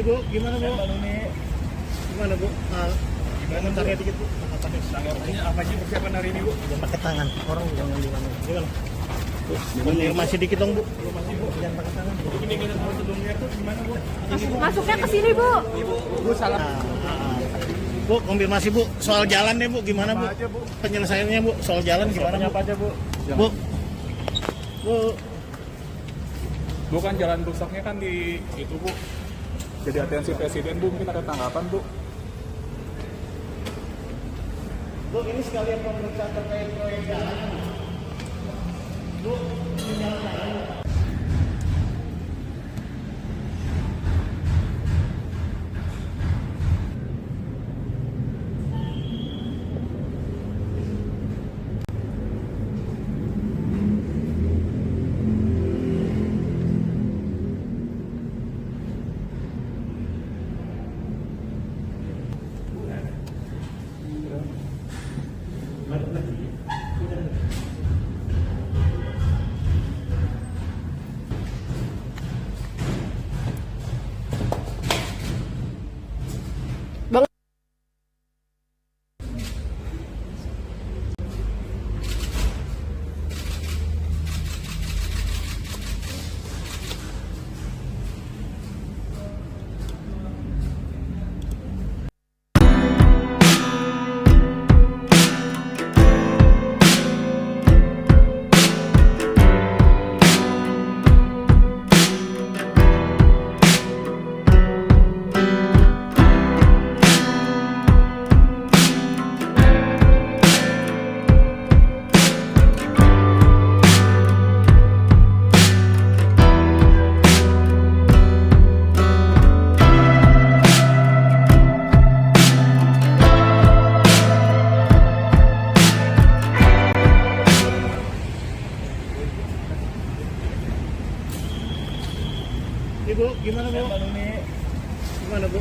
Ibu, gimana Bu? Gimana Bu? Komentarnya dikit Bu. Ini apa sih persiapan hari ini, Bu? Jangan pakai tangan, orang jangan di mana. Gimana? Bu, konfirmasi dikit dong Bu. Jangan pakai tangan Bu. Ini dengan prosedurnya tuh gimana, Bu? Masuknya ke sini, Bu. Bu salah. Bu, konfirmasi Bu, soal jalan deh Bu, gimana Bu? Apa aja, Bu? Penyelesaiannya Bu, soal jalan gimana Bu? Apa aja, Bu? Bu, Bu, Bu kan jalan rusaknya kan di itu, Bu. Jadi atensi presiden, Bu, mungkin ada tanggapan, Bu. Bu, ini sekalian pemeriksaan terkait proyek jalan. Bu, ini jalan raya. Ibu, gimana bu? Gimana bu?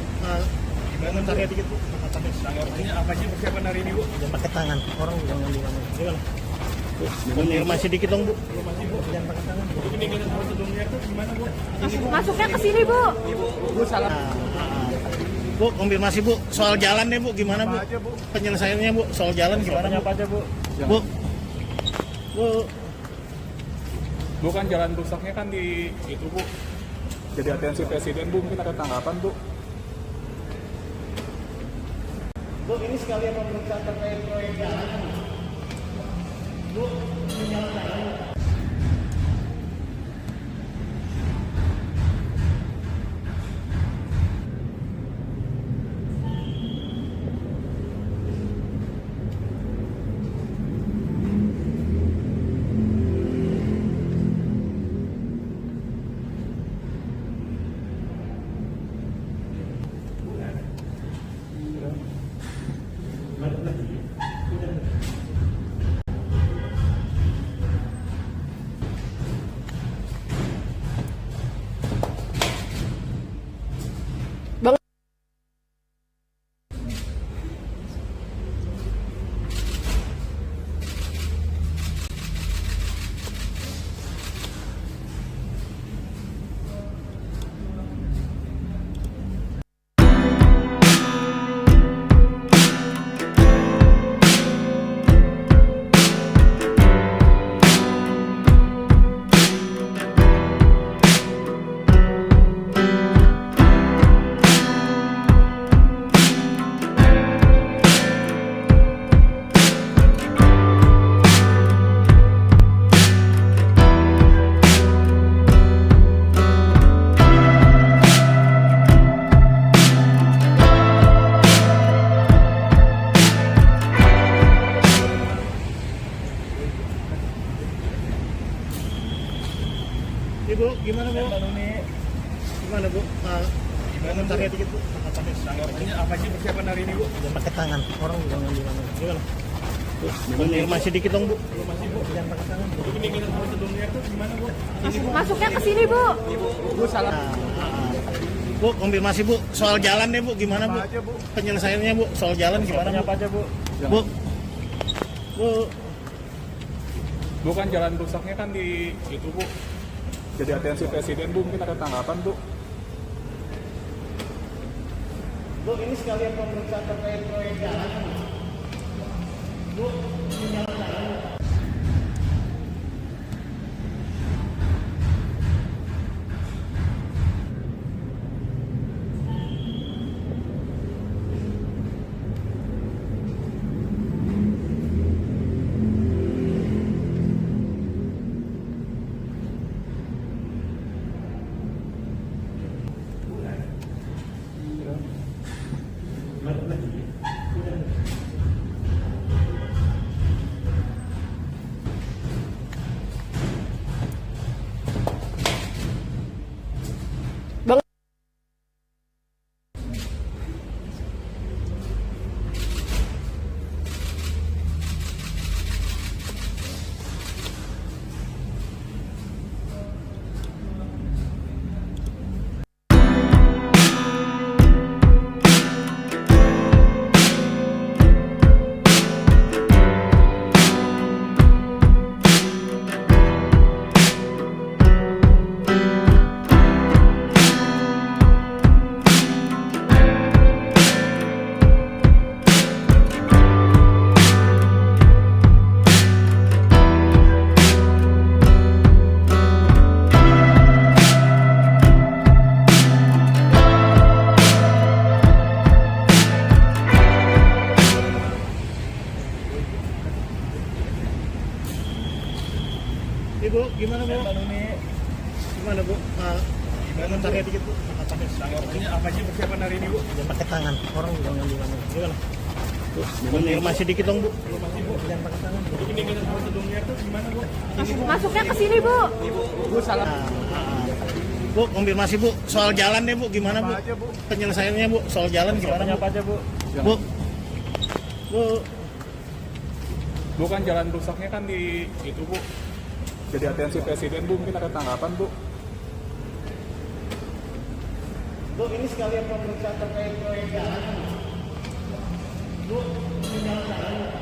Jangan pakai dikit bu. Artinya apa sih persiapan hari ini, Bu? Jangan pakai tangan. Orang jangan di mana. Gimana? Konfirmasi dikit dong bu. Jangan pakai tangan. Ini kita prosedurnya tuh gimana, Bu? Masuknya ke sini, Bu. Bu salah. Bu, konfirmasi bu. Soal jalan deh bu. Gimana bu? Apa aja, Bu? Penyelesaiannya bu. Soal jalan gimana bu? Apa aja, Bu? Bu. Bu. Bukan jalan rusaknya kan di itu, Bu. Jadi atensi presiden, Bu, mungkin ada tanggapan, Bu. Bu, ini sekalian pemeriksaan terkait proyek jalan. Bu, ini jalan. Ibu, gimana bu? Gimana bu? Jangan pakai dikit bu. Artinya apa sih persiapan hari ini, Bu? Jangan pakai tangan. Orang jangan di mana. Gimana? Konfirmasi dikit dong bu. Jangan pakai tangan. Ini kita prosedurnya tuh gimana, Bu? Masuknya ke sini, Bu. Bu salah. Bu, konfirmasi bu. Soal jalan deh bu. Gimana bu? Apa aja, Bu? Penyelesaiannya bu. Soal jalan gimana bu? Apa aja, Bu? Bu. Bu. Bukan jalan rusaknya kan di itu, Bu. Jadi atensi presiden, Bu, mungkin ada tanggapan, Bu. Bu, ini sekalian pemeriksaan terkait proyek jalan. Bu, ini jalan. Ibu, gimana bu? Gimana bu? Jangan pakai dikit bu. Artinya apa sih persiapan hari ini, Bu? Jangan pakai tangan. Orang jangan di mana. Gimana? Bu, konfirmasi dikit dong bu. Jangan pakai tangan. Ini kita prosedurnya tuh gimana, Bu? Masuknya ke sini, Bu. Bu salah. Bu, konfirmasi bu. Soal jalan deh bu. Gimana bu? Apa aja, Bu? Penyelesaiannya bu. Soal jalan gimana bu? Apa aja, Bu? Bu. Bu. Bukan jalan rusaknya kan di itu, Bu. Jadi atensi presiden, Bu, mungkin ada tanggapan, Bu. Bu, ini sekalian pemeriksaan terkait proyek jalan. Bu, ini jalan-jalan.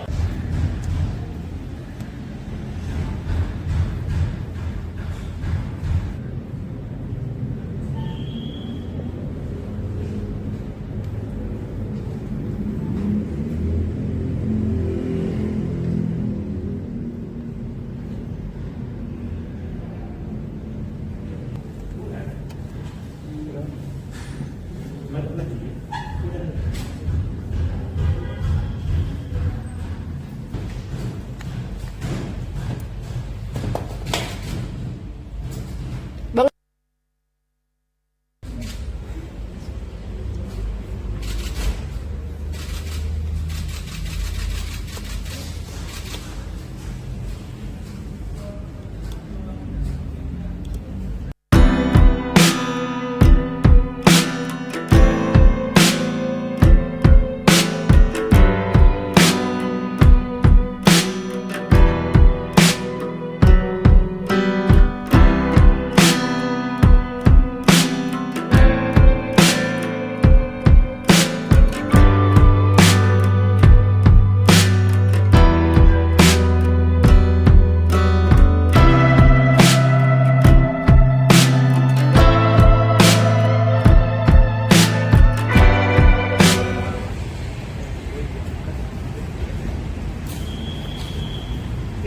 Bang.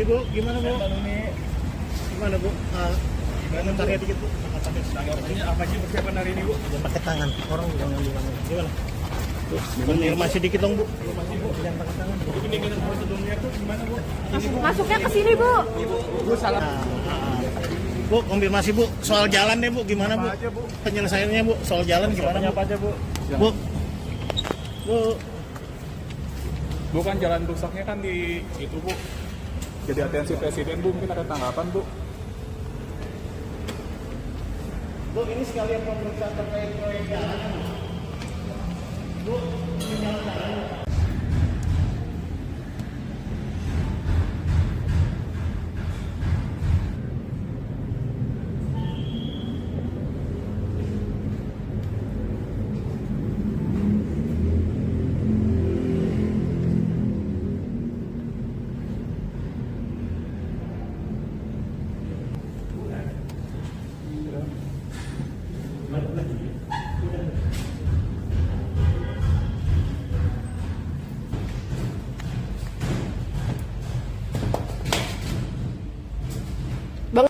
Ibu, gimana Bu? Gimana Bu? Komentarnya dikit Bu. Apa sih persiapan hari ini, Bu? Jangan pakai tangan, orang jangan gimana. Gimana? Bu, konfirmasi dikit dong Bu. Jangan pakai tangan. Ini kita prosedurnya tuh gimana, Bu? Masuknya ke sini, Bu. Bu salah. Bu, konfirmasi Bu, soal jalan deh Bu, gimana Bu? Apa aja, Bu? Penyelesaiannya Bu, soal jalan gimana Bu? Apa aja, Bu? Bu, Bu, Bukan jalan rusaknya kan di itu, Bu. Jadi atensi presiden, Bu, mungkin ada tanggapan, Bu. Bu, ini sekalian pemeriksaan terkait proyek jalan. Bu, ini jalan-jalan. Bang.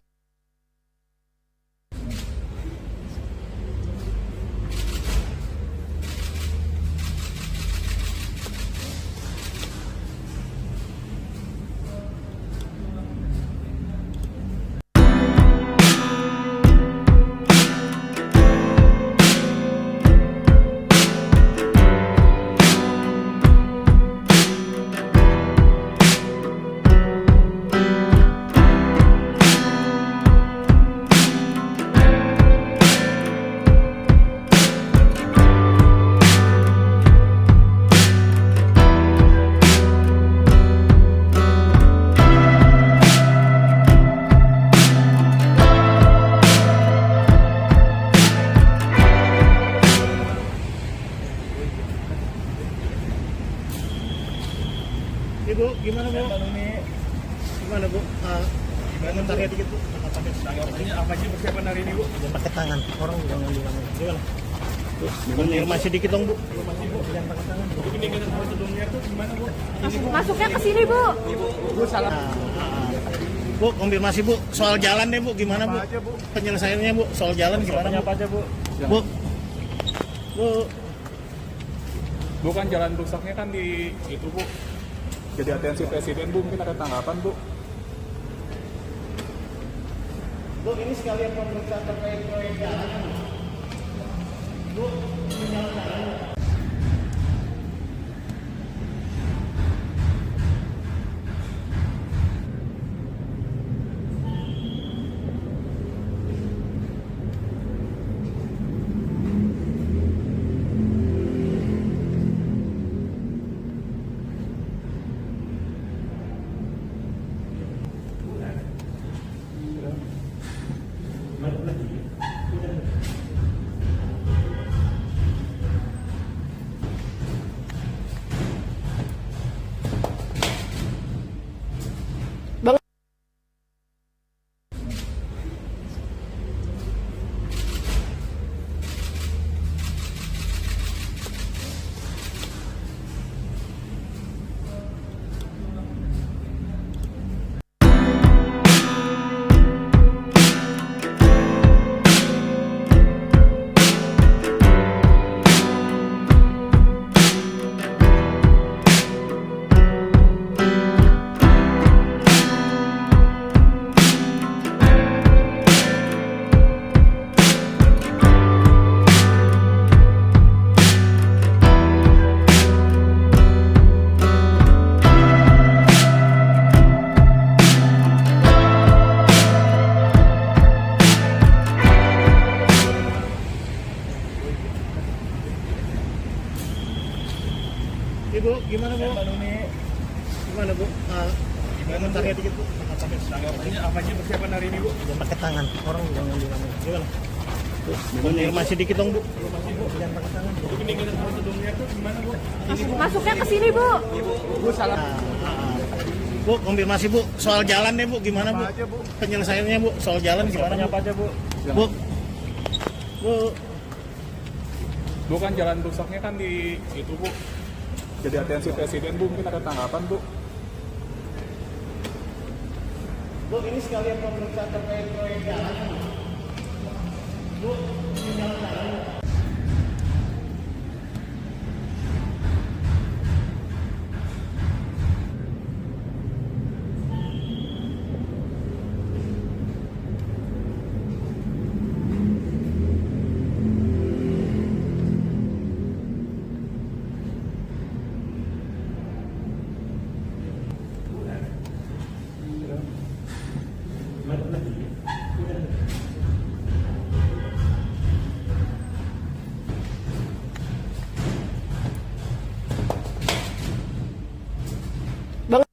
Ibu, gimana Bu? Gimana Bu? Komentarnya dikit Bu. Apa sih persiapan hari ini, Bu? Jangan pakai tangan, orang jangan gimana. Gimana? Bu, konfirmasi dikit dong Bu. Jangan pakai tangan. Ini kita prosedurnya tuh gimana, Bu? Masuknya ke sini, Bu. Bu salah. Bu, konfirmasi Bu, soal jalan deh Bu, gimana Bu? Apa aja, Bu? Penyelesaiannya Bu, soal jalan gimana Bu? Apa aja, Bu? Bu, Bu, Bukan jalan rusaknya kan di itu, Bu. Jadi atensi presiden, Bu, mungkin ada tanggapan, Bu. Bu, ini sekalian pemeriksaan terkait proyek jalan. Bu, ini jalan-jalan. Ibu, gimana Bu? Mbak Nuni, Gimana Bu? gimana Bu? Tanya dikit Bu. Tanggapannya apa aja persiapan hari ini, Bu? Jangan pakai tangan, orang jangan bilang. Gimana? Bu, konfirmasi dikit dong Bu. Jangan pakai tangan. Untuk peningkatan prosedurnya tuh gimana, Bu? Masuknya ke sini, Bu. Bu, salah. Bu, konfirmasi Bu, soal jalan deh Bu, gimana Bu? Apa aja, Bu? Penyelesaiannya Bu, soal jalan gimana Apa Bu? aja, Bu? Bu, Bu, Bu, kan jalan rusaknya kan di itu, Bu. Jadi atensi presiden, Bu, mungkin ada tanggapan, Bu. Bu, ini sekalian pemeriksaan terkait proyek jalan. Bu, ini jalan. Bang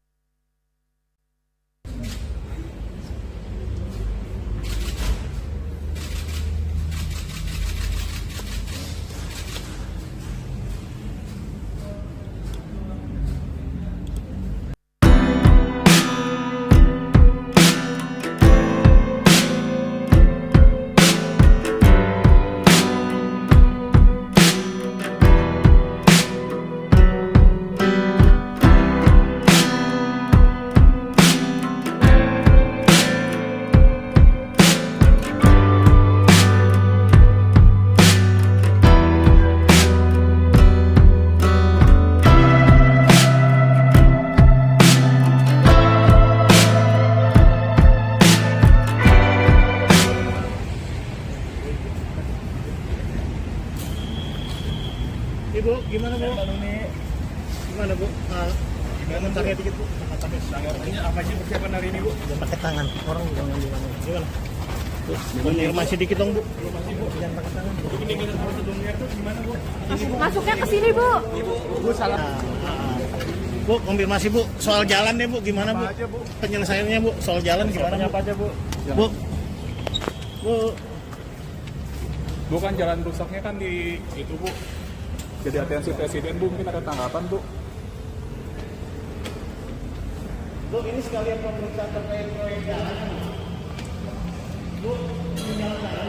Ibu, gimana Bu? Mbak Nuni, Gimana Bu? gimana Bu? Tanya dikit Bu. Tanggapannya apa aja persiapan hari ini, Bu? Jangan pakai tangan, orang jangan bilang. Gimana? Bu, konfirmasi dikit dong Bu. Jangan pakai tangan. Untuk peningkatan prosedurnya tuh gimana, Bu? masuknya ke sini, Bu. Bu, salah. Bu, konfirmasi Bu, soal jalan deh Bu, gimana Bu? Apa aja, Bu? Penyelesaiannya Bu, soal jalan gimana Bu? Apa aja, Bu? Bu, Bu, Bu, kan jalan rusaknya kan di itu, Bu. Jadi atensi presiden, Bu, mungkin ada tanggapan, Bu. Bu, ini sekalian pemeriksaan terkait proyek jalan. Bu, ini jalan.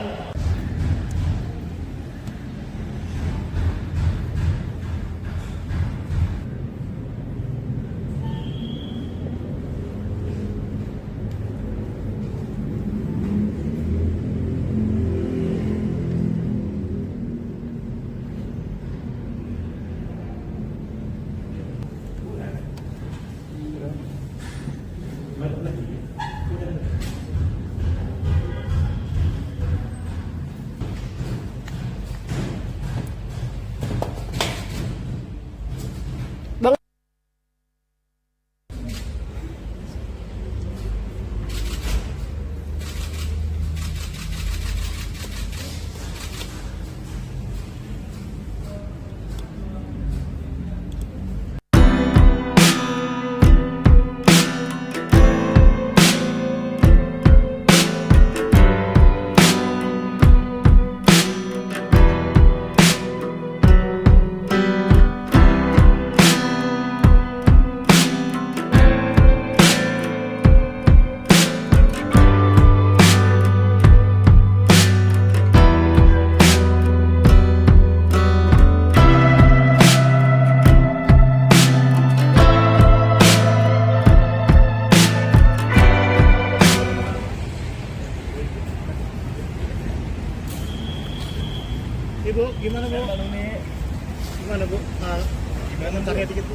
Bang Ibu, gimana Bu? Mbak Nuni, Gimana Bu? gimana Bu? Tanya dikit Bu.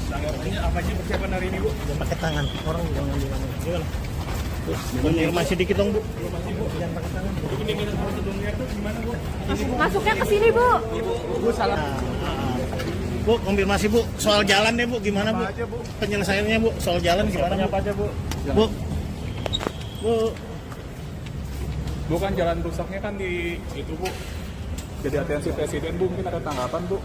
Tanggapannya apa aja persiapan hari ini, Bu? Jangan pakai tangan, orang jangan bilang. Gimana? Bu, konfirmasi dikit dong Bu. Jangan pakai tangan. Untuk peningkatan prosedurnya tuh gimana, Bu? masuknya ke sini, Bu. Bu, salah. Bu, konfirmasi Bu, soal jalan deh Bu, gimana Bu? Apa aja, Bu? Penyelesaiannya Bu, soal jalan gimana Bu? Apa aja, Bu? Bu, Bu, Bu, kan jalan rusaknya kan di itu, Bu. Jadi atensi presiden, Bu, mungkin ada tanggapan, Bu.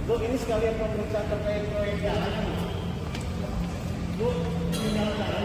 Bu, ini sekalian pemeriksaan terkait proyek jalan. Bu, ini jalan.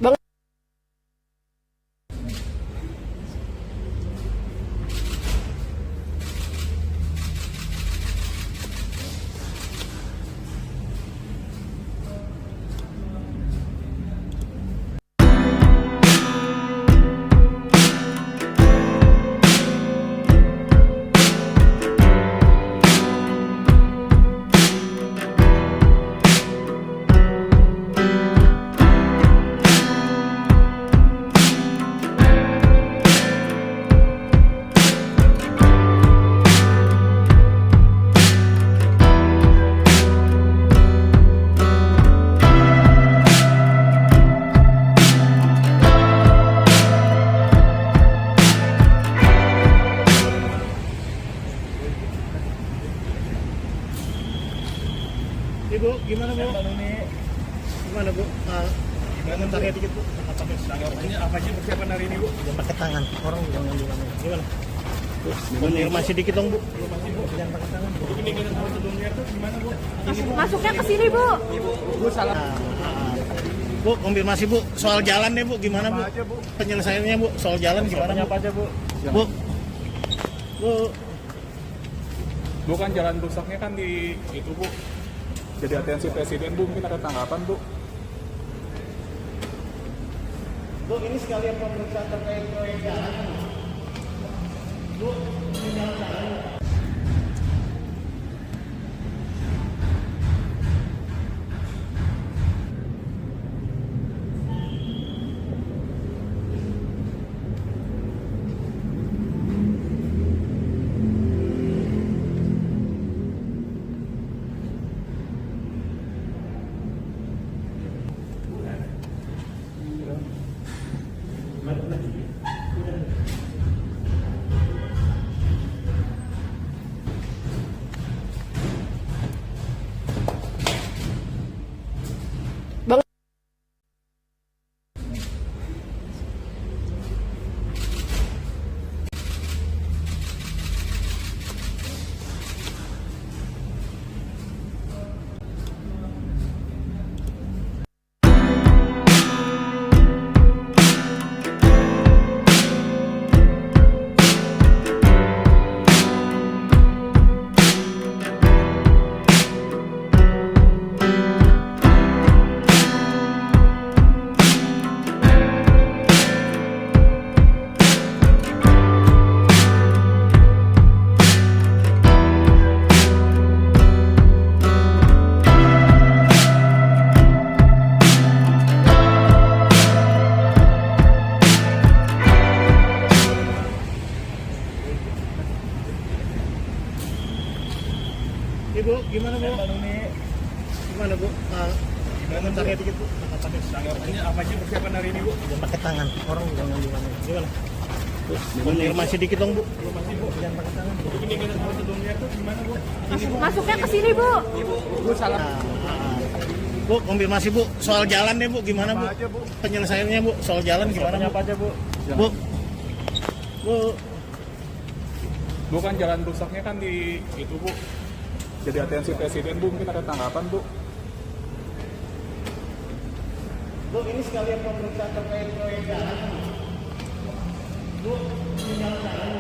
Bang, Ibu, gimana Bu? Gimana Bu? Komentarnya dikit Bu. Ini apa sih persiapan hari ini, Bu? Jangan pakai tangan, orang jangan gimana. Gimana? Bu, konfirmasi dikit dong Bu. Jangan pakai tangan Bu. Ini kita tahu sebelumnya tuh gimana, Bu? masuknya ke sini, Bu. Bu salah. Bu, konfirmasi Bu, soal jalan deh Bu, gimana Bu? Penyelesaiannya Bu, soal jalan gimana Bu? Apa aja, Bu? Bu, Bu, Bu kan jalan rusaknya kan di itu, Bu. Jadi atensi presiden, Bu, mungkin ada tanggapan, Bu. Bu, ini sekalian pemeriksaan terkait proyek jalan. Bu, ini jalan. Bang, Ibu, gimana Bu? Gimana Bu? Komentarnya dikit Bu. Ini apa sih persiapan hari ini, Bu? Jangan pakai tangan, orang jangan gimana. Gimana? Bu, konfirmasi dikit dong Bu. Jangan pakai tangan Bu. Ini kita tahu sebelumnya tuh gimana, Bu? masuknya ke sini, Bu. Bu salah. Bu, konfirmasi Bu, soal jalan deh Bu, gimana Bu? Penyelesaiannya Bu, soal jalan gimana Bu? Apa aja, Bu? Bu, Bu, Bu kan jalan rusaknya kan di itu, Bu. Jadi atensi presiden, Bu, mungkin ada tanggapan, Bu. Bu, ini sekalian pemeriksaan terkait proyek jalan. Bu, ini jalan.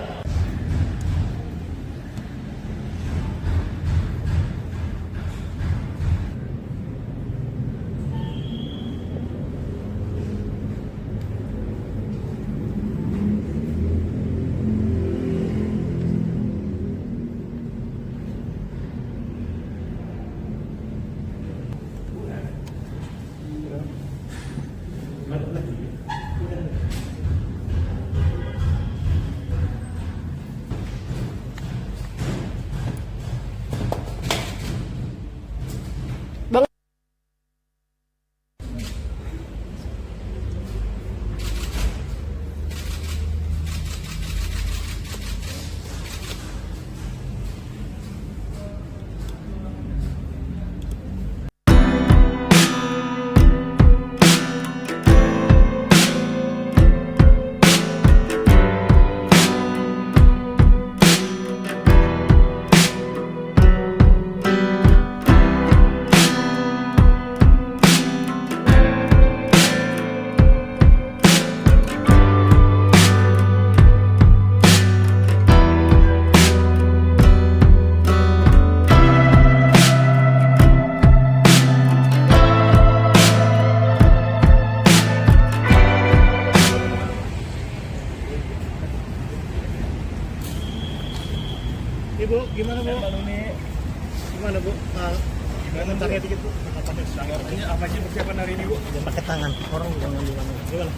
hari ini, Bu? Jangan pakai tangan, orang jangan di mana. Gimana?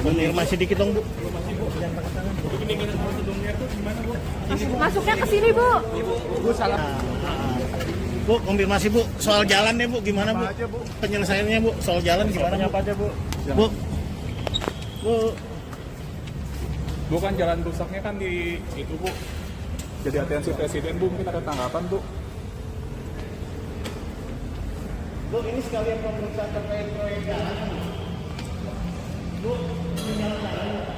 Konfirmasi dikit dong, Bu. Jangan pakai tangan. Untuk peningkatan prosedurnya itu gimana, Bu? Masuknya ke sini, Bu. Bu, salah. Bu, konfirmasi Bu, soal jalan deh Bu, gimana Bu? Apa aja, Bu? Penyelesaiannya Bu, soal jalan gimana? Apa aja, Bu? Bu, Bu, Bu, kan jalan rusaknya kan di itu, Bu. Jadi atensi Presiden, Bu, mungkin ada tanggapan, Bu. Bu, ini sekalian pemeriksaan terkait proyek jalan. Bu, ini jalan-jalan.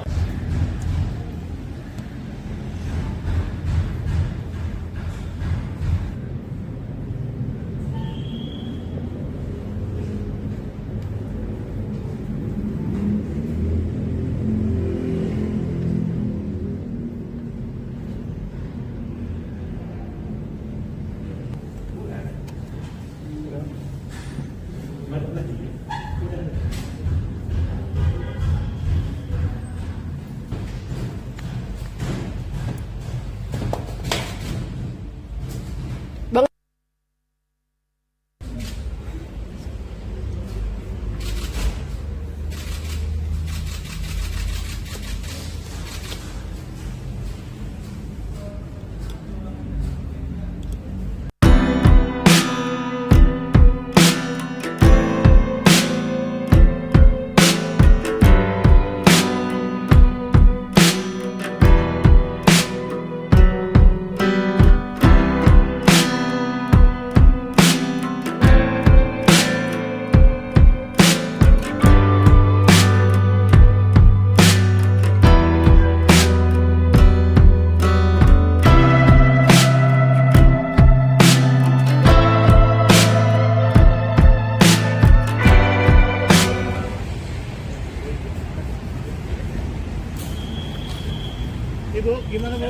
Ibu, gimana Bu?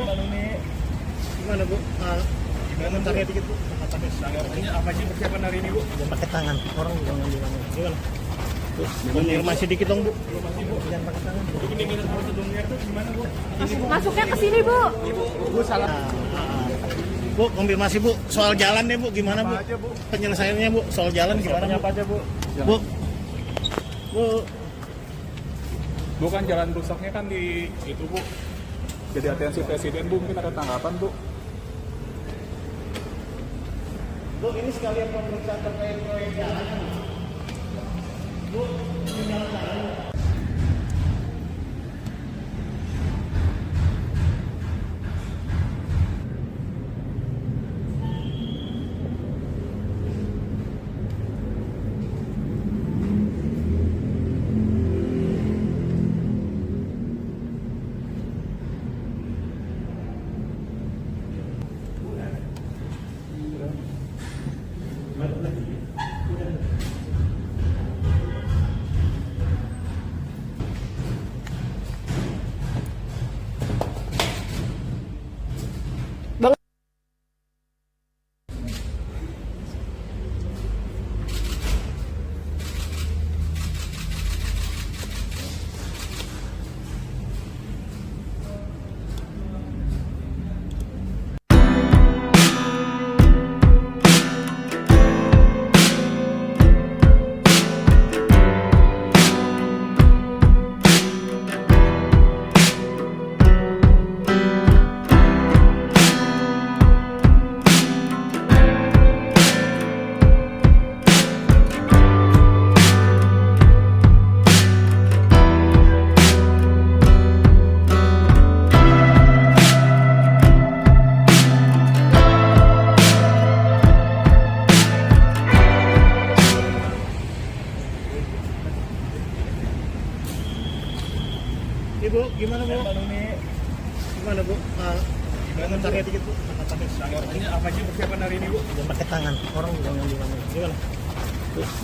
Gimana Bu? Komentarnya dikit Bu. Tanggapannya apa sih persiapan hari ini, Bu? Jangan pakai tangan, orang jangan di mana. Gimana? Konfirmasi dikit dong Bu. Jangan pakai tangan. Untuk peningkatan prosedurnya itu gimana, Bu? Masuknya ke sini, Bu. Bu, salah. Bu, konfirmasi Bu, soal jalan deh Bu, gimana Bu? Apa aja, Bu? Penyelesaiannya Bu, soal jalan gimana? Apa aja, Bu? Bu, Bu, Bu, kan jalan rusaknya kan di itu, Bu. Jadi atensi Presiden, Bu, mungkin ada tanggapan, Bu. Bu, ini sekalian pemeriksaan terkait proyek jalan. Bu, ini jalan-jalan. Ibu, gimana Bu? Gimana Bu? Komentarnya dikit Bu. Tanggapannya apa sih persiapan hari ini, Bu? Jangan pakai tangan, orang jangan di mana. Gimana?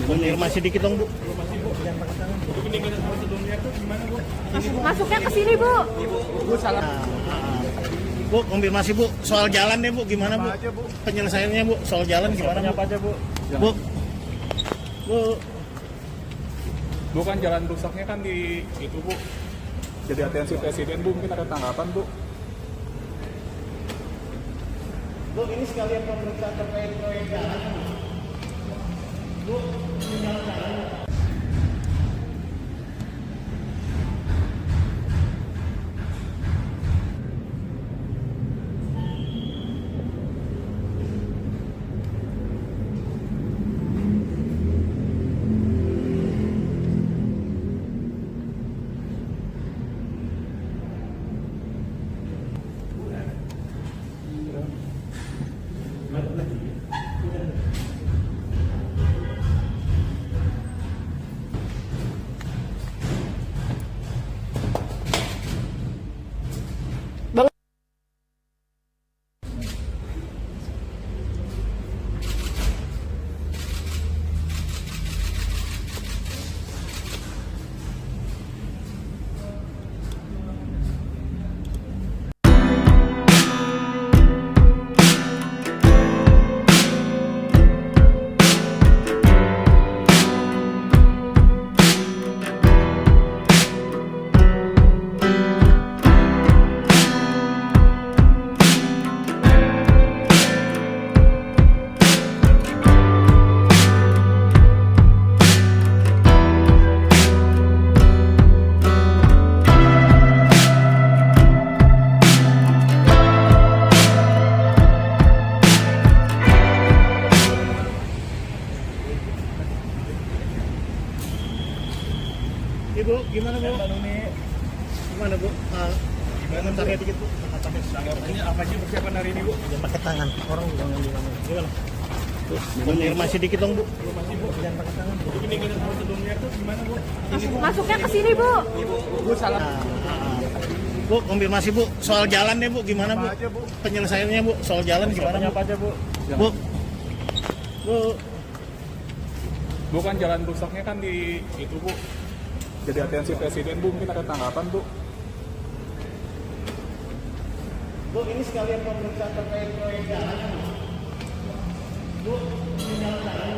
Konfirmasi dikit dong Bu. Jangan pakai tangan. Untuk peningkatan prosedurnya itu gimana, Bu? Masuknya ke sini, Bu. Bu, salah. Bu, konfirmasi Bu, soal jalan deh Bu, gimana Bu? Apa aja, Bu? Penyelesaiannya Bu, soal jalan gimana? Apa aja, Bu? Bu, Bu, Bu, kan jalan rusaknya kan di itu, Bu. Jadi atensi Presiden, Bu, mungkin ada tanggapan, Bu. Bu, ini sekalian pemeriksaan terkait proyek jalan. Bu, ini jalan-jalan. Ibu, gimana Bu? Mbak Nuni, Gimana Bu? Komentarnya dikit Bu. ini apa sih persiapan hari ini Bu? Jangan pakai tangan, orang jangan gimana. Gimana? Tuh, konfirmasi dikit dong Bu. Masih Bu, Jangan pakai tangan Bu. ini kita sebelumnya tuh gimana Bu? Masuknya ke sini, Bu. Bu salah. Bu, konfirmasi Bu, soal jalannya Bu, gimana Bu? Apa aja, Bu? Penyelesaiannya Bu, soal jalan gimana Bu? Apa aja Bu? Bu, Bu, Bukan jalan rusaknya kan di itu Bu. Jadi atensi presiden Bu, mungkin ada tanggapan Bu. Bu, ini sekalian pemeriksaan terkait proyek jalan. Bu, ini jalan.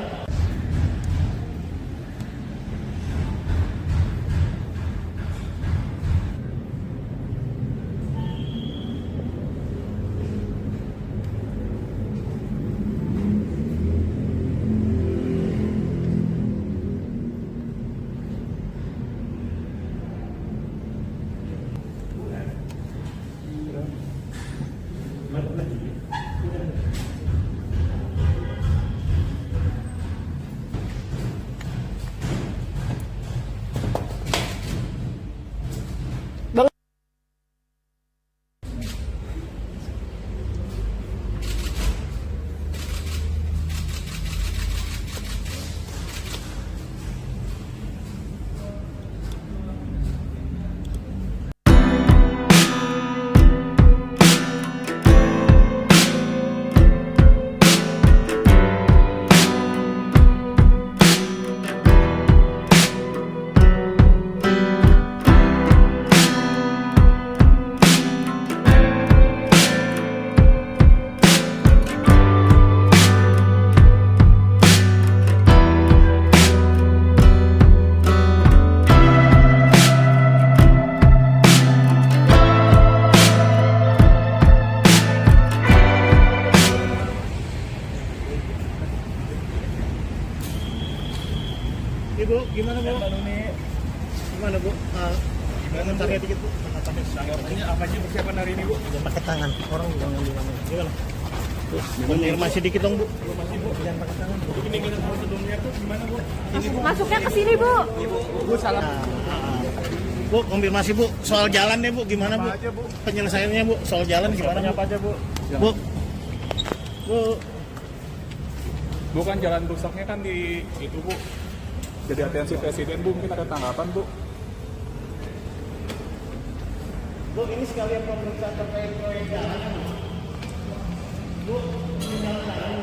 Ibu, gimana Bu? Mbak Nuni, Gimana Bu? Komentarnya dikit Bu. ini apa sih persiapan hari ini Bu? Jangan pakai tangan, orang jangan gimana. Gimana? Tuh, konfirmasi dikit dong Bu. Masih Bu, Jangan pakai tangan Bu. ini kita sebelumnya tuh gimana Bu? Masuknya ke sini, Bu. Bu salah. Bu, konfirmasi Bu, soal jalannya Bu, gimana Bu? Apa aja Bu? Penyelesaiannya Bu, soal jalan gimana Bu? Apa aja Bu? Bu, Bu, Bukan jalan rusaknya kan di itu Bu. Jadi atensi presiden Bu, mungkin ada tanggapan Bu. Bu, ini sekalian pemeriksaan terkait proyek jalan. Bu, ini jalan.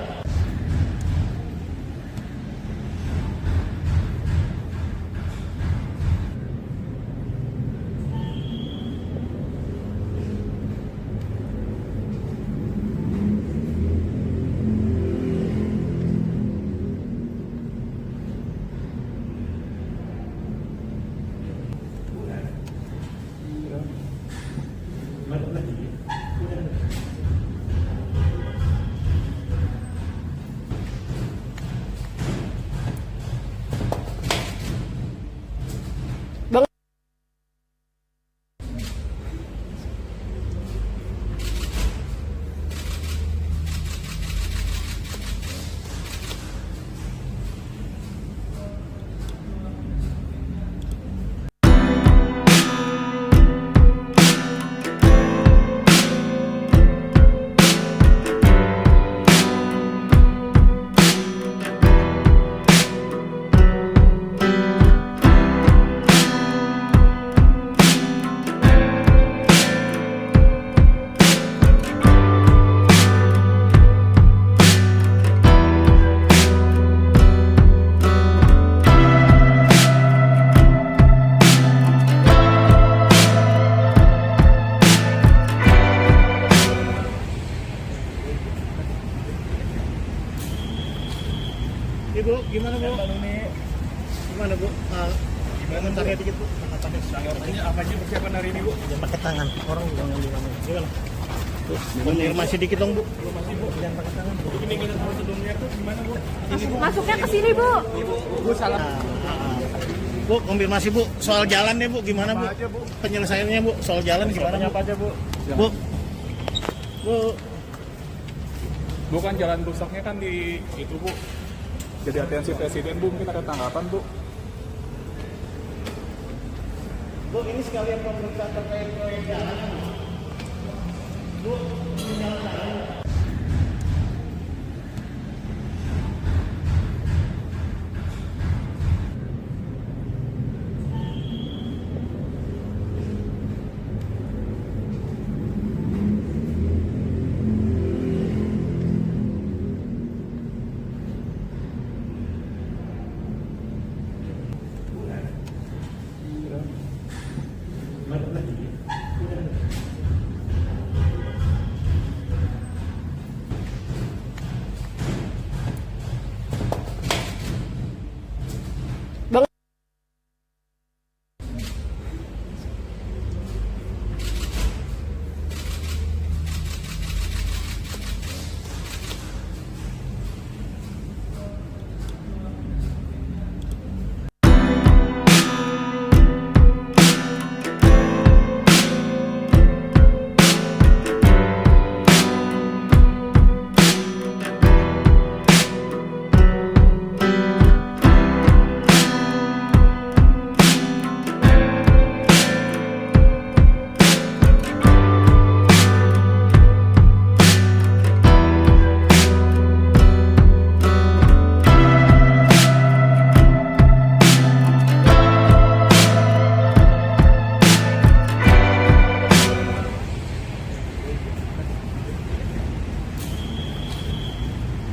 Ibu, gimana Bu? Mbak Nuni, Gimana Bu? Komentarnya dikit Bu. ini apa sih persiapan hari ini Bu? Jangan pakai tangan, orang jangan gimana. Gimana? Tuh, konfirmasi dikit dong Bu. Masih Bu, Jangan pakai tangan Bu. ini kita sebelumnya tuh gimana Bu? Masuknya ke sini, Bu. Bu salah. Bu, konfirmasi Bu, soal jalannya Bu, gimana Bu? Apa aja Bu? Penyelesaiannya Bu, soal jalan gimana Bu? Apa aja Bu? Bu, Bu, Bukan jalan rusaknya kan di itu Bu. Jadi atensi presiden Bu, mungkin ada tanggapan Bu. Bu, ini sekalian pemeriksaan terkait proyek jalan. Bu, ini jalan.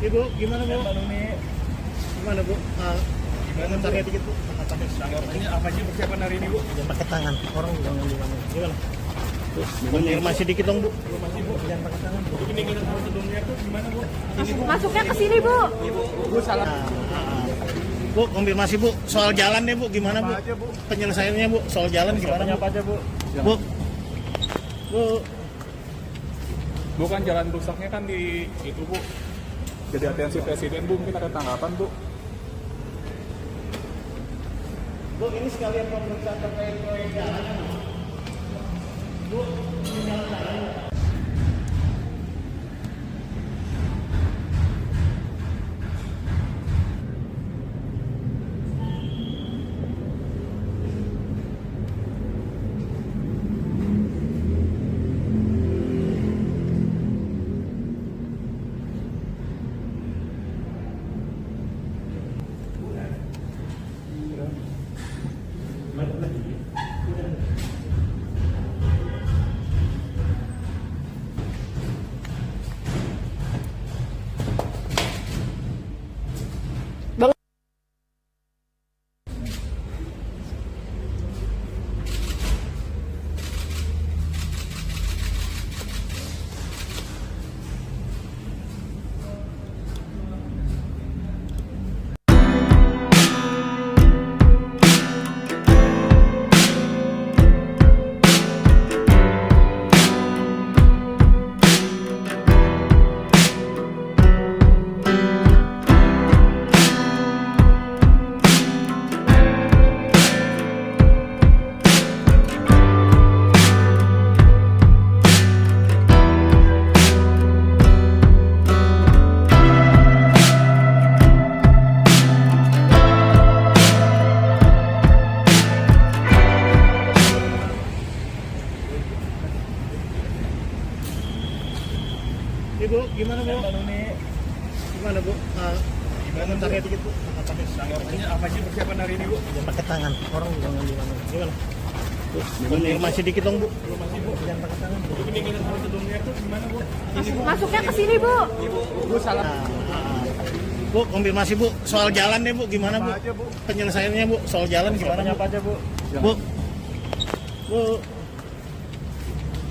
Ibu, gimana Bu? Gimana Bu? Komentarnya dikit Bu. Ini apa sih persiapan hari ini, Bu? Jangan pakai tangan, orang jangan di mana. Gimana? Bu, konfirmasi dikit dong Bu. Masih, Bu. Jangan pakai tangan Bu. Ini kita sebelumnya tuh gimana, Bu? Masuknya ke sini, Bu. Bu salah. Bu, konfirmasi Bu, soal jalan deh Bu, gimana Bu? Apa aja, Bu? Penyelesaiannya Bu, soal jalan gimana Bu? Apa aja, Bu? Bu, Bu, Bukan jalan rusaknya kan di itu, Bu. Jadi atensi presiden, Bu, mungkin ada tanggapan, Bu. Bu, ini sekalian pemeriksaan terkait proyek jalan. Bu, ini jalan. Ibu, gimana Bu? Gimana Bu? Komentarnya dikit Bu. Ini apa sih persiapan hari ini, Bu? Jangan pakai tangan, orang jangan di mana. Gimana? Bu, konfirmasi dikit dong Bu. Masih, Bu. Jangan pakai tangan Bu. Ini kita sebelumnya tuh gimana, Bu? Masuknya ke sini, Bu. Bu salah. Bu, konfirmasi Bu, soal jalan deh Bu, gimana Bu? Apa aja, Bu? Penyelesaiannya Bu, soal jalan gimana Bu? Apa aja, Bu? Bu, Bu,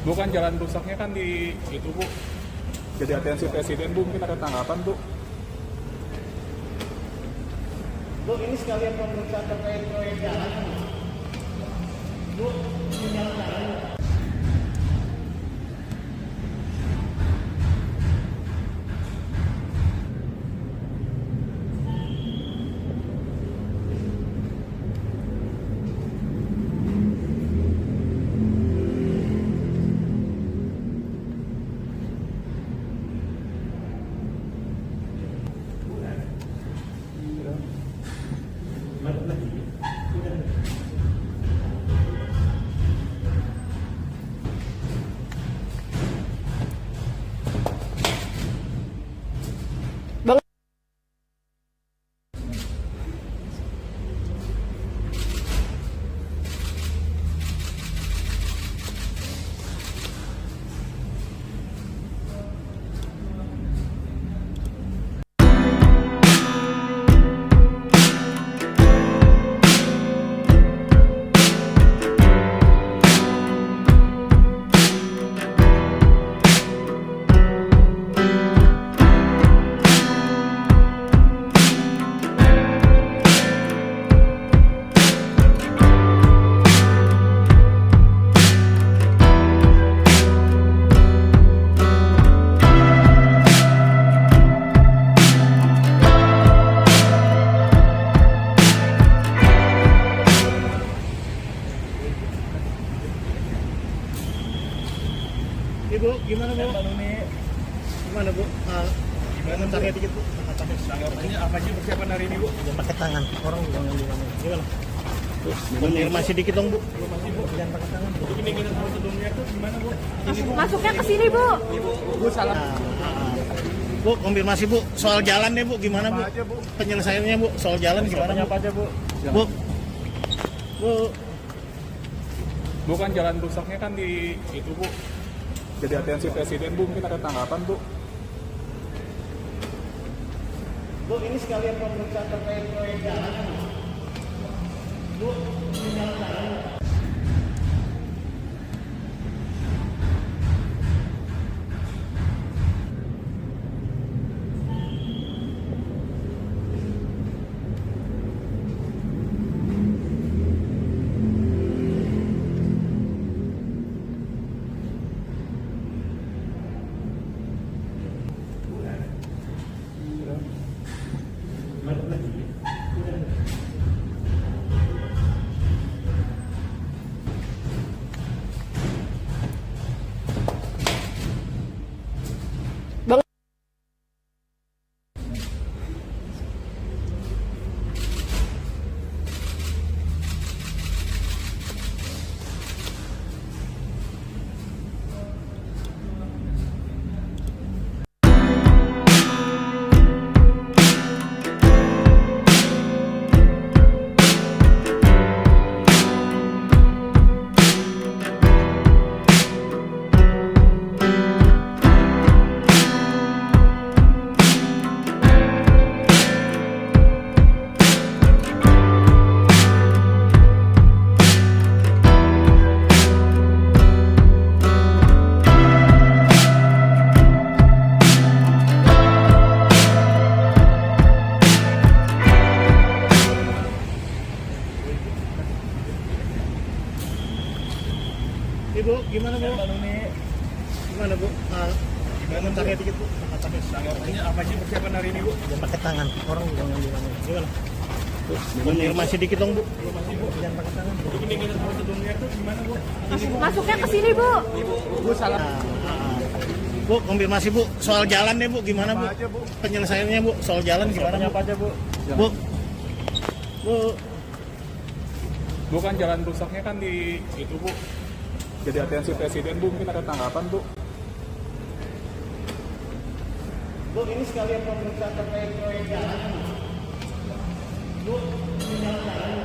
Bukan jalan rusaknya kan di itu, Bu. Jadi atensi presiden, Bu, mungkin ada tanggapan, Bu. Bu, ini sekalian pemeriksaan terkait proyek jalan. Bu, ini jalan. Bu, gimana Bu? Gimana Bu? Gimana tanya dikit Bu? Tanggapannya apa sih persiapan hari ini, Bu? Jangan pakai tangan, orang jangan di mana. Gimana? Konfirmasi dikit dong Bu. Jangan pakai tangan. Bu. Ini kita prosedurnya tuh gimana, Bu? Masuknya ke sini, Bu. Bu salah. Bu, konfirmasi Bu, soal jalan deh Bu, gimana Bu? Apa aja, Bu? Penyelesaiannya Bu, soal jalan gimana Bu? Apa aja, Bu? Bu, Bu, Bukan jalan rusaknya kan di itu, Bu. Jadi atensi presiden, Bu, mungkin ada tanggapan, Bu. Bu, ini sekalian pemeriksaan terkait proyek jalan. Bu, ini jalan. Ibu, gimana Bu? Gimana Bu? Gimana tanya dikit Bu? Tanggapannya apa sih persiapan hari ini, Bu? Jangan pakai tangan, orang jangan di mana. Gimana? Konfirmasi dikit dong Bu. Jangan pakai tangan. Bu. Ini kita prosedurnya tuh gimana, Bu? Masuknya ke sini, Bu. Bu salah. Bu, konfirmasi Bu, soal jalan deh Bu, gimana Bu? Apa aja, Bu? Penyelesaiannya Bu, soal jalan gimana Bu? Apa aja, Bu? Bu, Bu, Bukan jalan rusaknya kan di itu, Bu. Jadi atensi presiden, Bu, mungkin ada tanggapan, Bu. Bu, ini sekalian pemeriksaan terkait proyek jalan. Bu, ini jalan.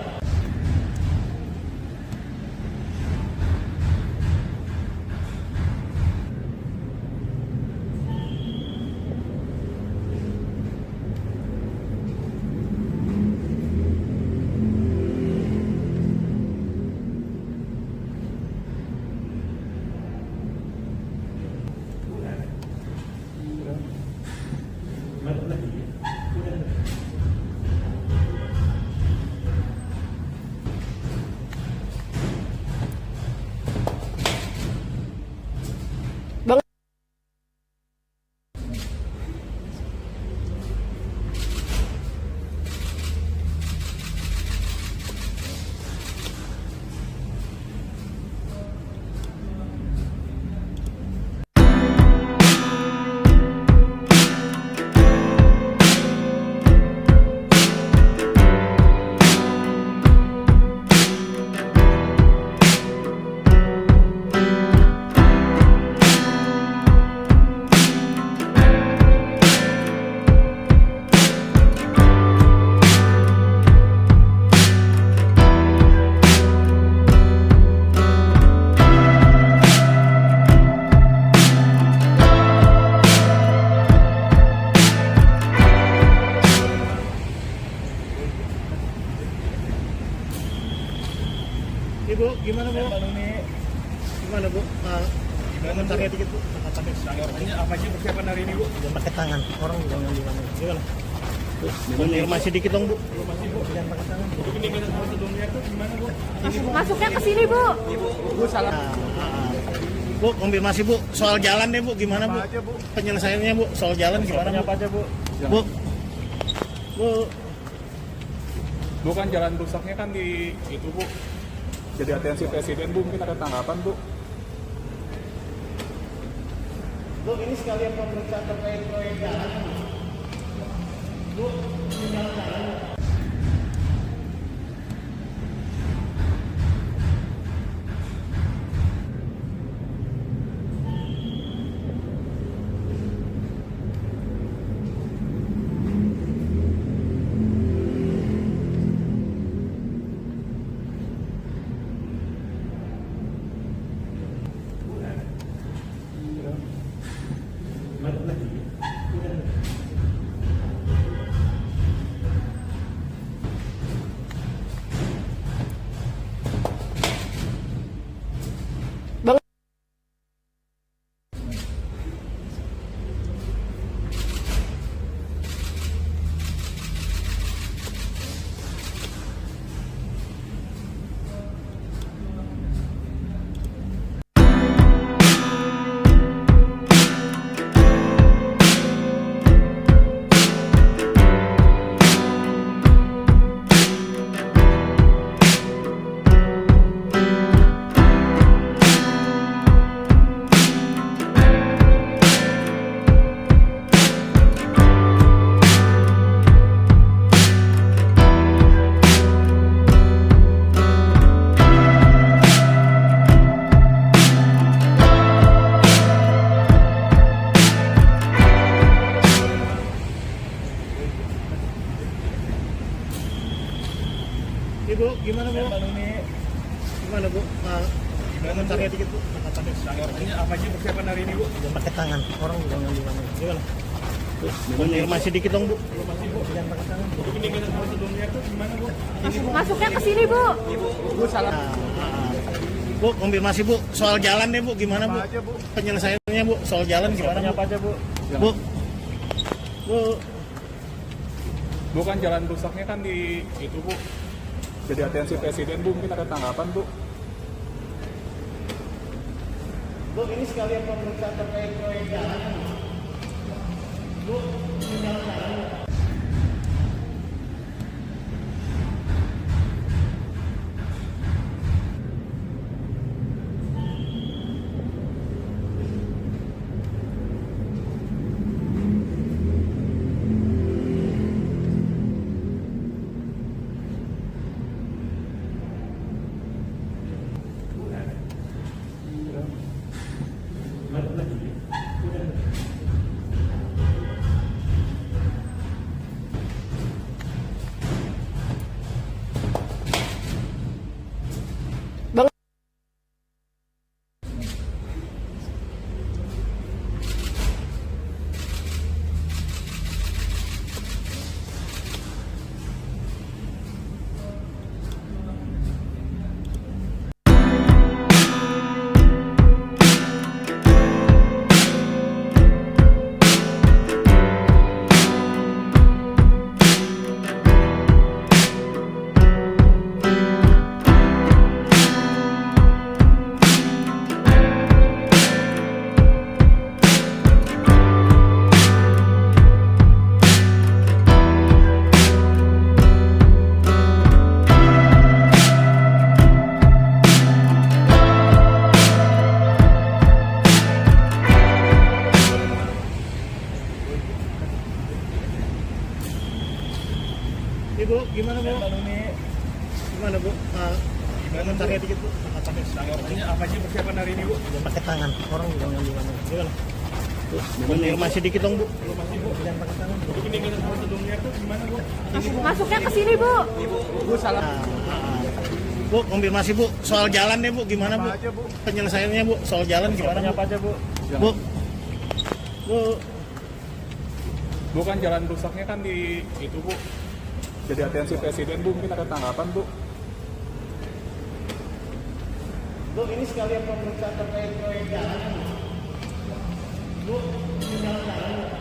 Ibu, gimana Bu? Gimana Bu? Gimana tanya dikit Bu? Tanggapannya apa sih persiapan hari ini, Bu? Jangan pakai tangan, orang jangan di mana. Gimana? Konfirmasi dikit dong Bu. Jangan pakai tangan. Bu. Ini kita prosedurnya tuh gimana, Bu? Masuknya ke sini, Bu. Bu salah. Bu, konfirmasi Bu, soal jalan deh Bu, gimana Bu? Apa aja, Bu? Penyelesaiannya Bu, soal jalan gimana Bu? Apa aja, Bu? Bu, Bu, Bukan jalan rusaknya kan di itu, Bu. Jadi atensi presiden, Bu, mungkin ada tanggapan, Bu. Bu, ini sekalian pemeriksaan terkait proyek jalan. Bu, ini jalan-jalan. Ibu, gimana Bu? Gimana Bu? Jangan sakit dikit Bu. Ini apa aja persiapan hari ini, Bu? Jangan pakai tangan. Orang jangan gimana. Gimana? Konfirmasi dikit dong Bu. Jangan pakai tangan. Ini kita prosedurnya tuh gimana, Bu? Masuknya ke sini, Bu. Bu salah. Bu, konfirmasi Bu. Soal jalan deh Bu, gimana Bu? Apa aja, Bu? Penyelesaiannya Bu, soal jalan gimana Bu? Apa aja, Bu? Bu. Bu. Bukan jalan rusaknya kan di itu, Bu. Jadi atensi presiden, Bu, mungkin ada tanggapan, Bu. Bu, ini sekalian pemeriksaan terkait proyek jalan. Bu, ini jalan-jalan. Ibu, gimana Bu? Gimana Bu? Jangan sakit dikit Bu. Ini apa aja persiapan hari ini, Bu? Jangan pakai tangan. Orang jangan gimana. Gimana? Konfirmasi dikit dong Bu. Jangan pakai tangan. Ini kita prosedurnya tuh gimana, Bu? Masuknya ke sini, Bu. Bu salah. Bu, konfirmasi Bu. Soal jalan deh Bu, gimana Bu? Apa aja, Bu? Penyelesaiannya Bu, soal jalan gimana Bu? Apa aja, Bu? Bu. Bu. Bukan jalan rusaknya kan di itu, Bu. Jadi atensi presiden, Bu, mungkin ada tanggapan, Bu. Bu, ini sekalian pemeriksaan terkait proyek jalan. Bu, ini jalan-jalan.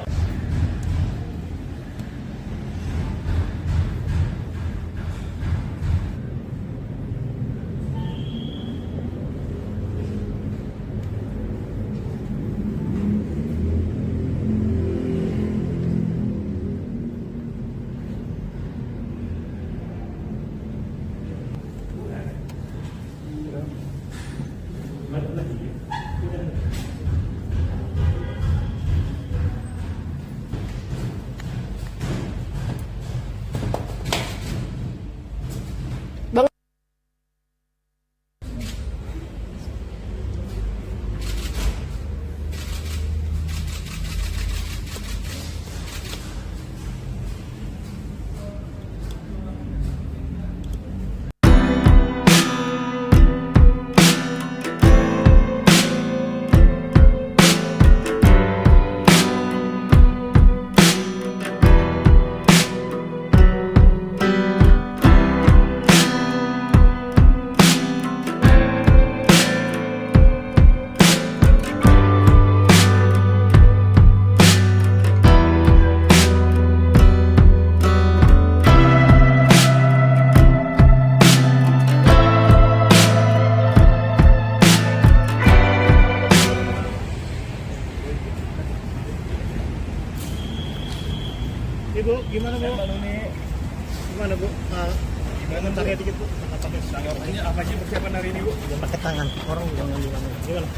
Ini apa sih persiapan hari ini, Bu? Jangan pakai tangan, orang jangan gimana. Gimana?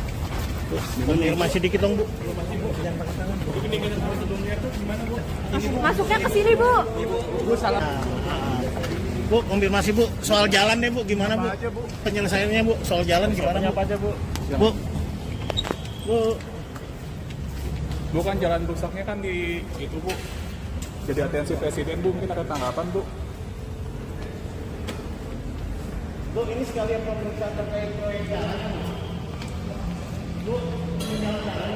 Bu, konfirmasi dikit dong, Bu. Jangan pakai tangan. Bu. Ini kita sebelumnya tuh gimana, Bu? Masuknya ke sini, Bu. Bu salah. Bu, konfirmasi Bu, soal jalan deh Bu, gimana Bu? Apa aja, Bu? Penyelesaiannya Bu, soal jalan gimana Bu? Apa aja, Bu? Bu, Bu, Bu kan jalan rusaknya kan di itu, Bu. Jadi atensi presiden, Bu, mungkin ada tanggapan, Bu. Bu, ini sekalian pemeriksaan terkait proyek jalan. Bu, ini jalan.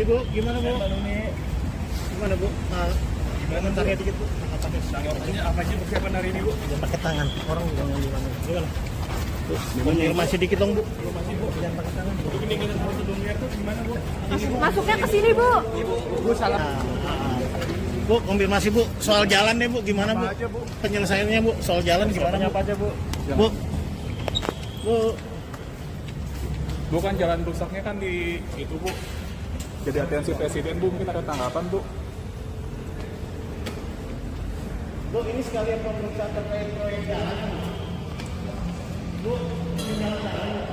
Ibu, gimana Bu? Gimana Bu? Komentarnya dikit Bu. Ini apa sih persiapan hari ini, Bu? Jangan pakai tangan, orang jangan gimana. Gimana? Bu, konfirmasi dikit dong Bu. Jangan pakai tangan. Bu. Ini kita sebelumnya tuh gimana, Bu? Masuknya ke sini, Bu. Bu salah. Bu, konfirmasi Bu, soal jalan deh Bu, gimana Bu? Apa aja, Bu? Penyelesaiannya Bu, soal jalan gimana Bu? Apa aja, Bu? Bu, Bu, Bu kan jalan rusaknya kan di itu, Bu. Jadi atensi presiden, Bu, mungkin ada tanggapan, Bu. Bu, ini sekalian pemeriksaan terkait proyek jalan. Bu, ini jalan.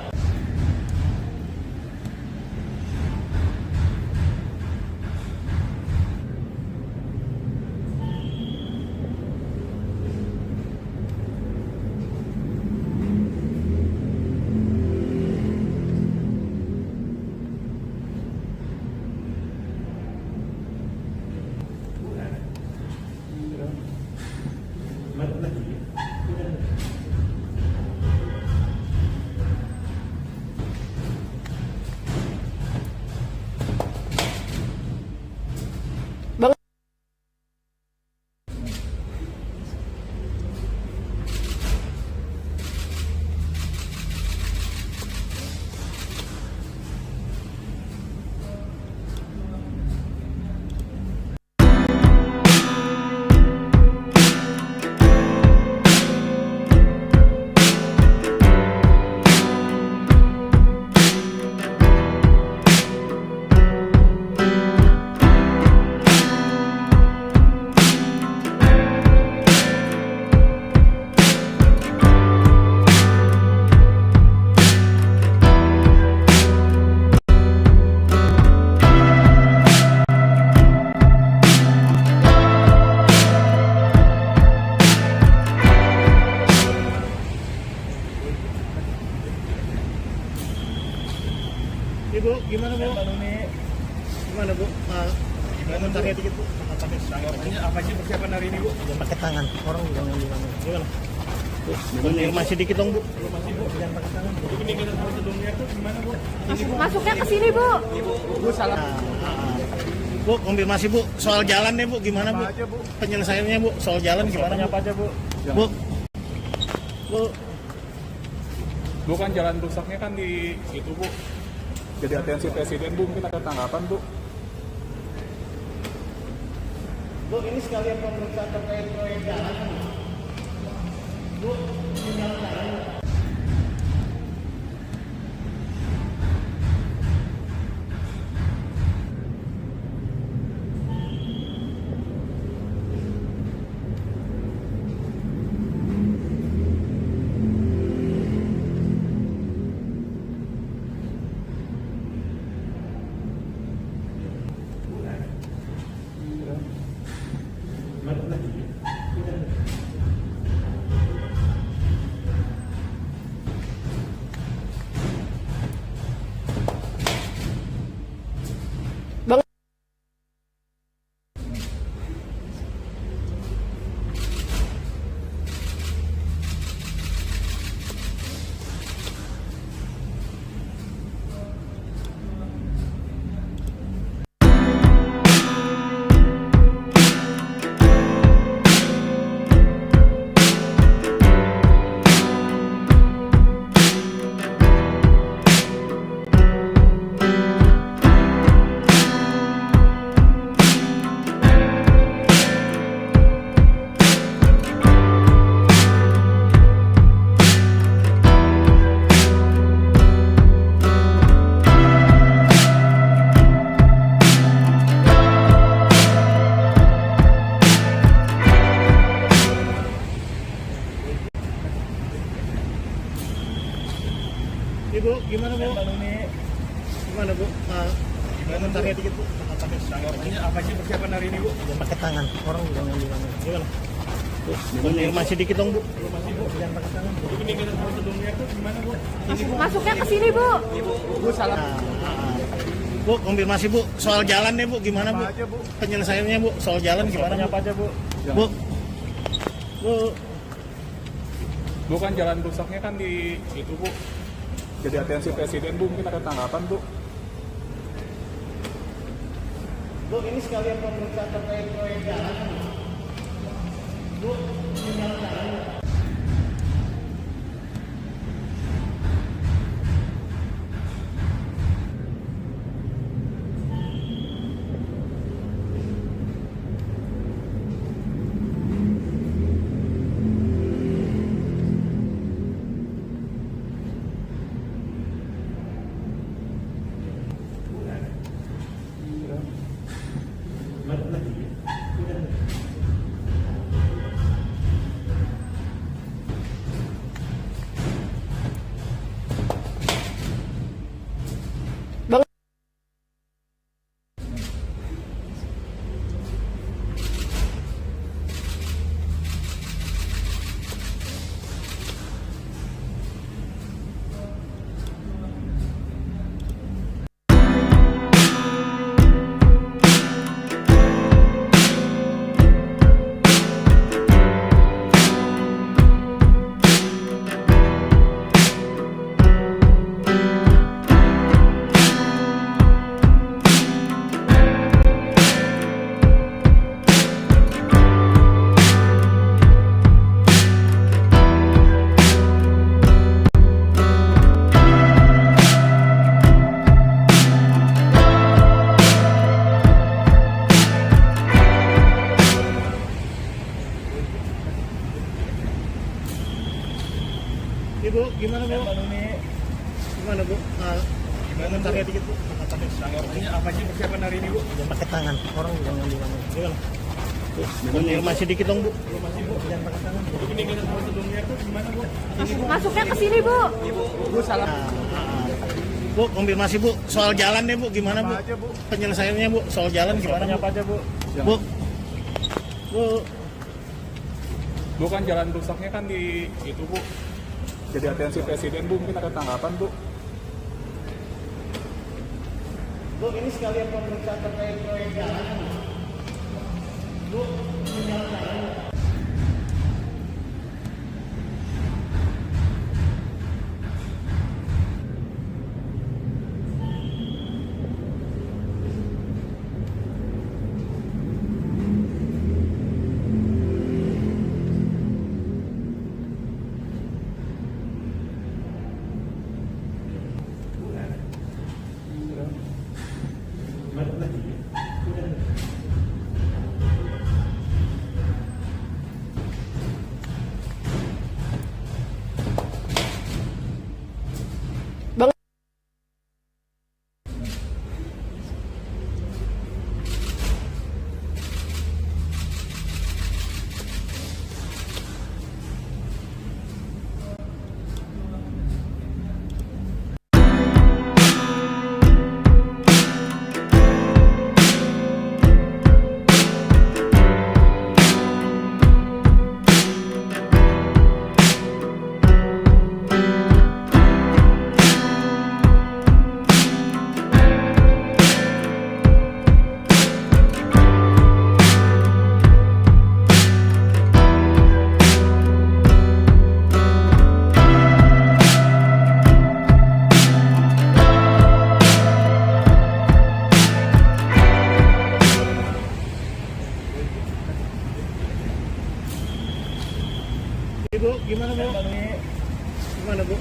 Ibu, gimana Bu? Gimana Bu? Komentarnya dikit Bu. Ini apa sih persiapan hari ini, Bu? Jangan pakai tangan, orang jangan gimana. Gimana? Bu, konfirmasi dikit dong Bu. Jangan pakai tangan. Bu. Ini kita sebelumnya tuh gimana, Bu? Masuknya ke sini, Bu. Bu salah. Bu, konfirmasi Bu, soal jalan deh Bu, gimana Bu? Apa aja, Bu? Penyelesaiannya Bu, soal jalan gimana Bu? Apa aja, Bu? Bu, Bu, Bu kan jalan rusaknya kan di itu, Bu. Jadi atensi presiden, Bu, mungkin ada tanggapan, Bu. Bu, ini sekalian pemeriksaan terkait proyek jalan. Ibu, gimana bu? Gimana bu? Komentarnya dikit bu. Apa sih persiapan hari ini, Bu? Jangan pakai tangan. Orang jangan bilang. Gimana? Bu, konfirmasi dikit dong bu. Jangan pakai tangan. Ini kita prosedurnya tuh gimana, Bu? Masuknya ke sini, Bu. Bu salah. Bu, konfirmasi bu. Soal jalan nih bu, gimana bu? Apa aja, Bu? Penyelesaiannya bu. Soal jalan gimana? Apa aja, Bu? Bu, bu, Bu kan jalan rusaknya kan di itu, Bu. Jadi atensi presiden, Bu, mungkin ada tanggapan, Bu. bu, ini sekalian pemeriksaan terkait proyek jalan. Bu, ini jalan. Ibu, gimana bu? Gimana bu? Komentarnya dikit bu. Apa sih persiapan hari ini, Bu? Jangan pakai tangan. Orang jangan bilang. Gimana? Bu, konfirmasi dikit dong bu. Jangan pakai tangan. Ini kita prosedurnya tuh gimana, Bu? Masuknya ke sini, Bu. Bu salah. Bu, konfirmasi bu. Soal jalan nih bu, gimana bu? Apa aja, Bu? Penyelesaiannya bu. Soal jalan gimana? Apa aja, Bu? Bu, bu, Bu kan jalan rusaknya kan di itu, Bu. Jadi atensi presiden, Bu, mungkin ada tanggapan, Bu. bu, ini sekalian pemeriksaan terkait proyek jalan. Bu, ini jalan. Ibu, gimana bu? Gimana bu?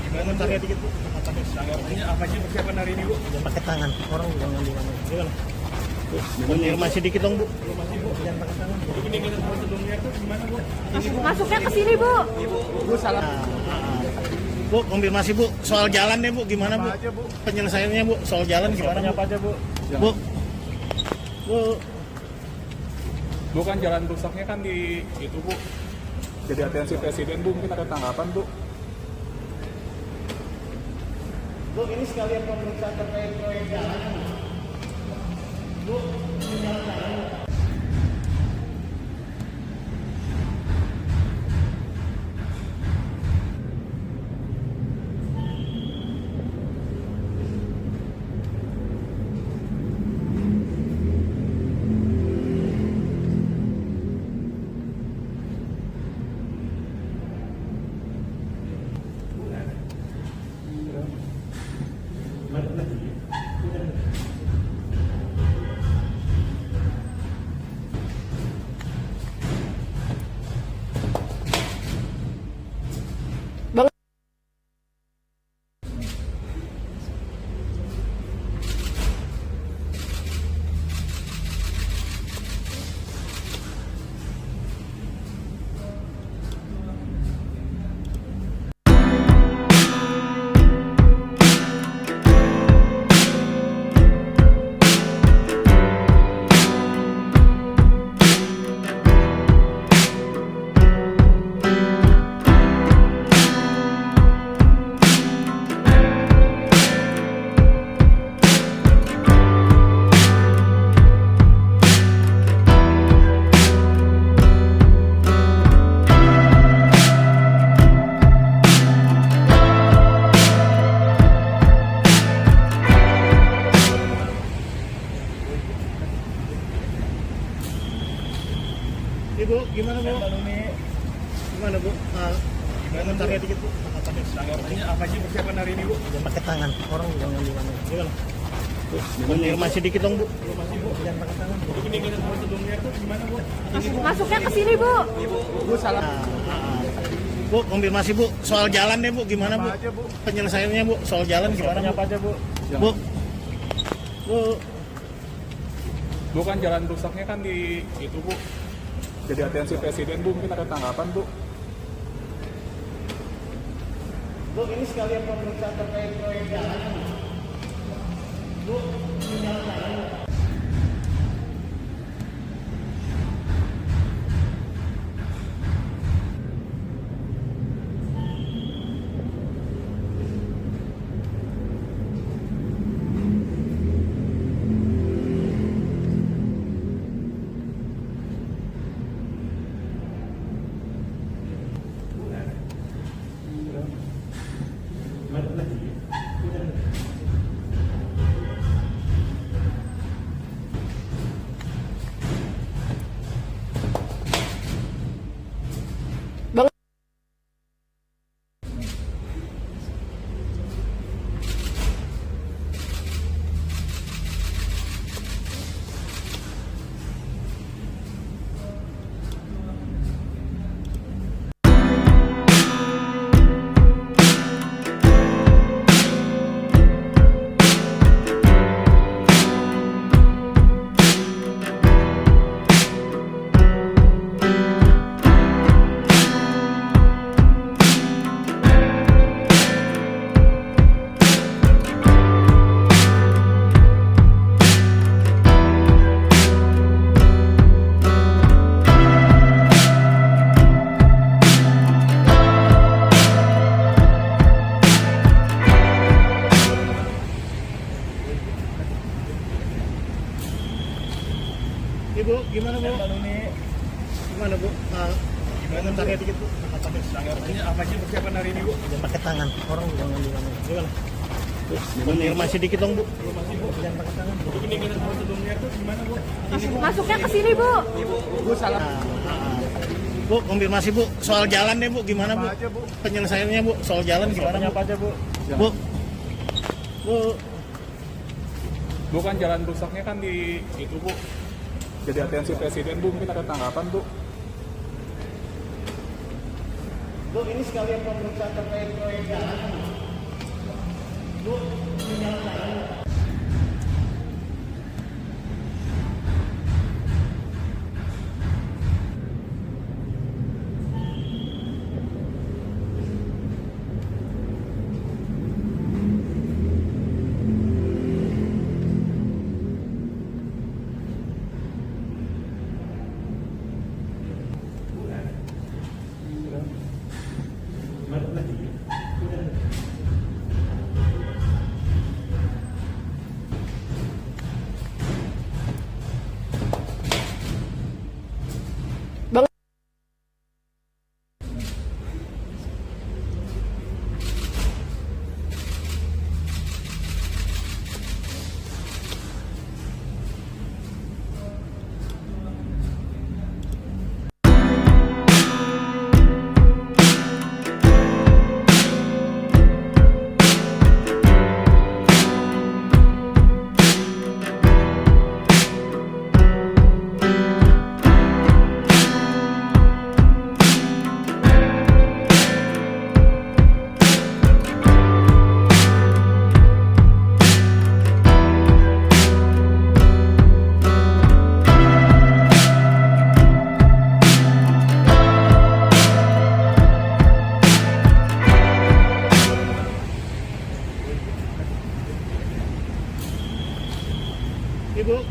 Komentarnya dikit bu. Apa sih persiapan hari ini, Bu? Jangan pakai tangan. Orang jangan bilang. Gimana? Bu, konfirmasi dikit dong bu. Jangan pakai tangan. Ini kita prosedurnya tuh gimana, Bu? Masuknya ke sini, Bu. Bu salah. Bu, konfirmasi bu. Soal jalan nih bu, gimana bu? Apa aja, Bu? Penyelesaiannya bu. Soal jalan gimana? Apa aja, Bu? Bu, bu, Bu kan jalan rusaknya kan di itu, Bu. Jadi atensi presiden, Bu, mungkin ada tanggapan, Bu. Bu, ini sekalian pemeriksaan terkait proyek jalan. Bu, ini jalan. Ibu, gimana Bu? Gimana Bu? Komentarnya dikit Bu. Tanggapannya apa sih persiapan hari ini, Bu? Jangan pakai tangan, orang jangan gimana. Gimana? Bu, konfirmasi dikit dong Bu. Jangan pakai tangan. Ini kita prosedurnya tuh gimana, Bu? Masuknya ke sini, Bu. Bu salah. Bu, konfirmasi Bu, soal jalan deh Bu, gimana Bu? Apa aja, Bu? Penyelesaiannya Bu, soal jalan gimana Bu? Apa aja, Bu? Bu, Bu, Bukan jalan rusaknya kan di itu, Bu. Jadi atensi presiden, Bu, mungkin ada tanggapan, Bu. Bu, ini sekalian pemeriksaan terkait proyek jalan. Bu, ini jalan. Ibu, gimana Bu? Gimana Bu? Komentarnya dikit Bu. Tanggapannya apa sih persiapan hari ini, Bu? Jangan pakai tangan, orang jangan gimana. Gimana? Bu, konfirmasi dikit dong Bu. Jangan pakai tangan. Ini kita prosedurnya tuh gimana, Bu? Masuknya ke sini, Bu. Bu salah. Bu, konfirmasi Bu, soal jalan deh Bu, gimana Bu? Apa aja, Bu? Penyelesaiannya Bu, soal jalan gimana Bu? Apa aja, Bu? Bu, Bu, Bukan jalan rusaknya kan di itu, Bu. Jadi atensi presiden, Bu, mungkin ada tanggapan, Bu. Bu, ini sekalian pemeriksaan terkait proyek jalan. Bu, ini jalan.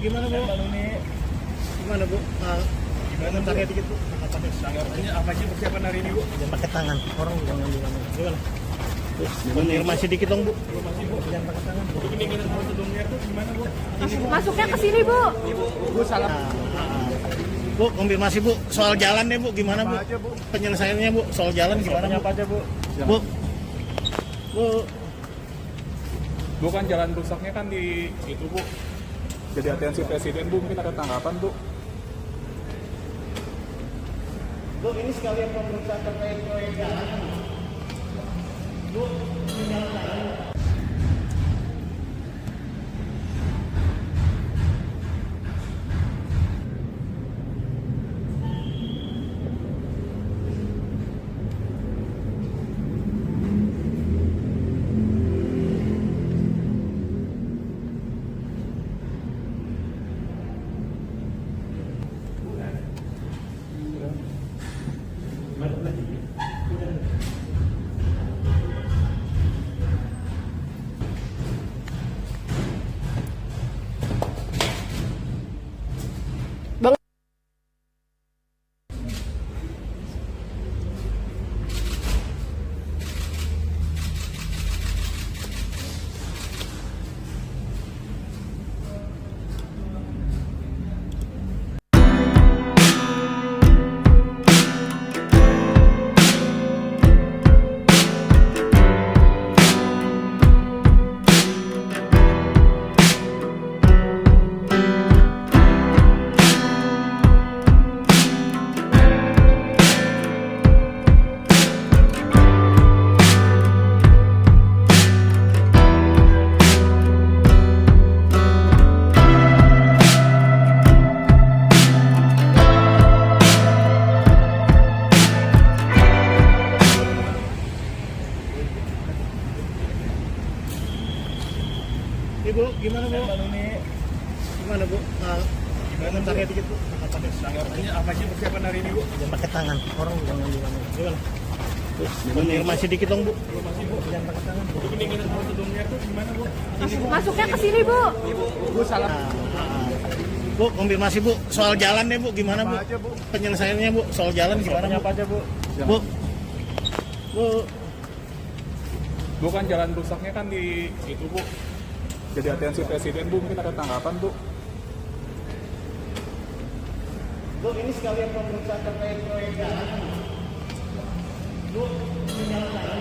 gimana bu? Gimana bu? Komentarnya dikit bu. Apa sih persiapan hari ini, Bu? Jangan pakai tangan, orang jangan di mana. Gimana? Konfirmasi dikit dong bu. Jangan pakai tangan. Ini prosedurnya tuh gimana, Bu? Masuknya ke sini, Bu. Bu salah. Bu, konfirmasi bu, soal jalan nih bu, gimana bu? Apa aja, Bu? Penyelesaiannya bu, soal jalan gimana bu? Apa aja, Bu? Bu, bu, Bu kan jalan rusaknya kan di itu, Bu. Jadi atensi presiden, Bu, mungkin ada tanggapan, Bu. bu, ini sekalian pemeriksaan terkait proyek jalan. Bu, ini jalan. Ibu, gimana bu? Gimana bu? Komentarnya dikit bu. Apa sih persiapan hari ini, Bu? Jangan pakai tangan, orang jangan di mana. Gimana? Konfirmasi dikit dong bu. Jangan pakai tangan. Ini prosedurnya tuh gimana, Bu? Masuknya ke sini, Bu. Bu salah. Bu, konfirmasi bu, soal jalan nih bu, gimana bu? Apa aja, Bu? Penyelesaiannya bu, soal jalan gimana bu? Apa aja, Bu? Bu, bu, Bu kan jalan rusaknya kan di itu, Bu. Jadi atensi presiden, Bu, mungkin ada tanggapan, Bu. bu, ini sekalian pemeriksaan terkait proyek jalan. Bu, ini jalan.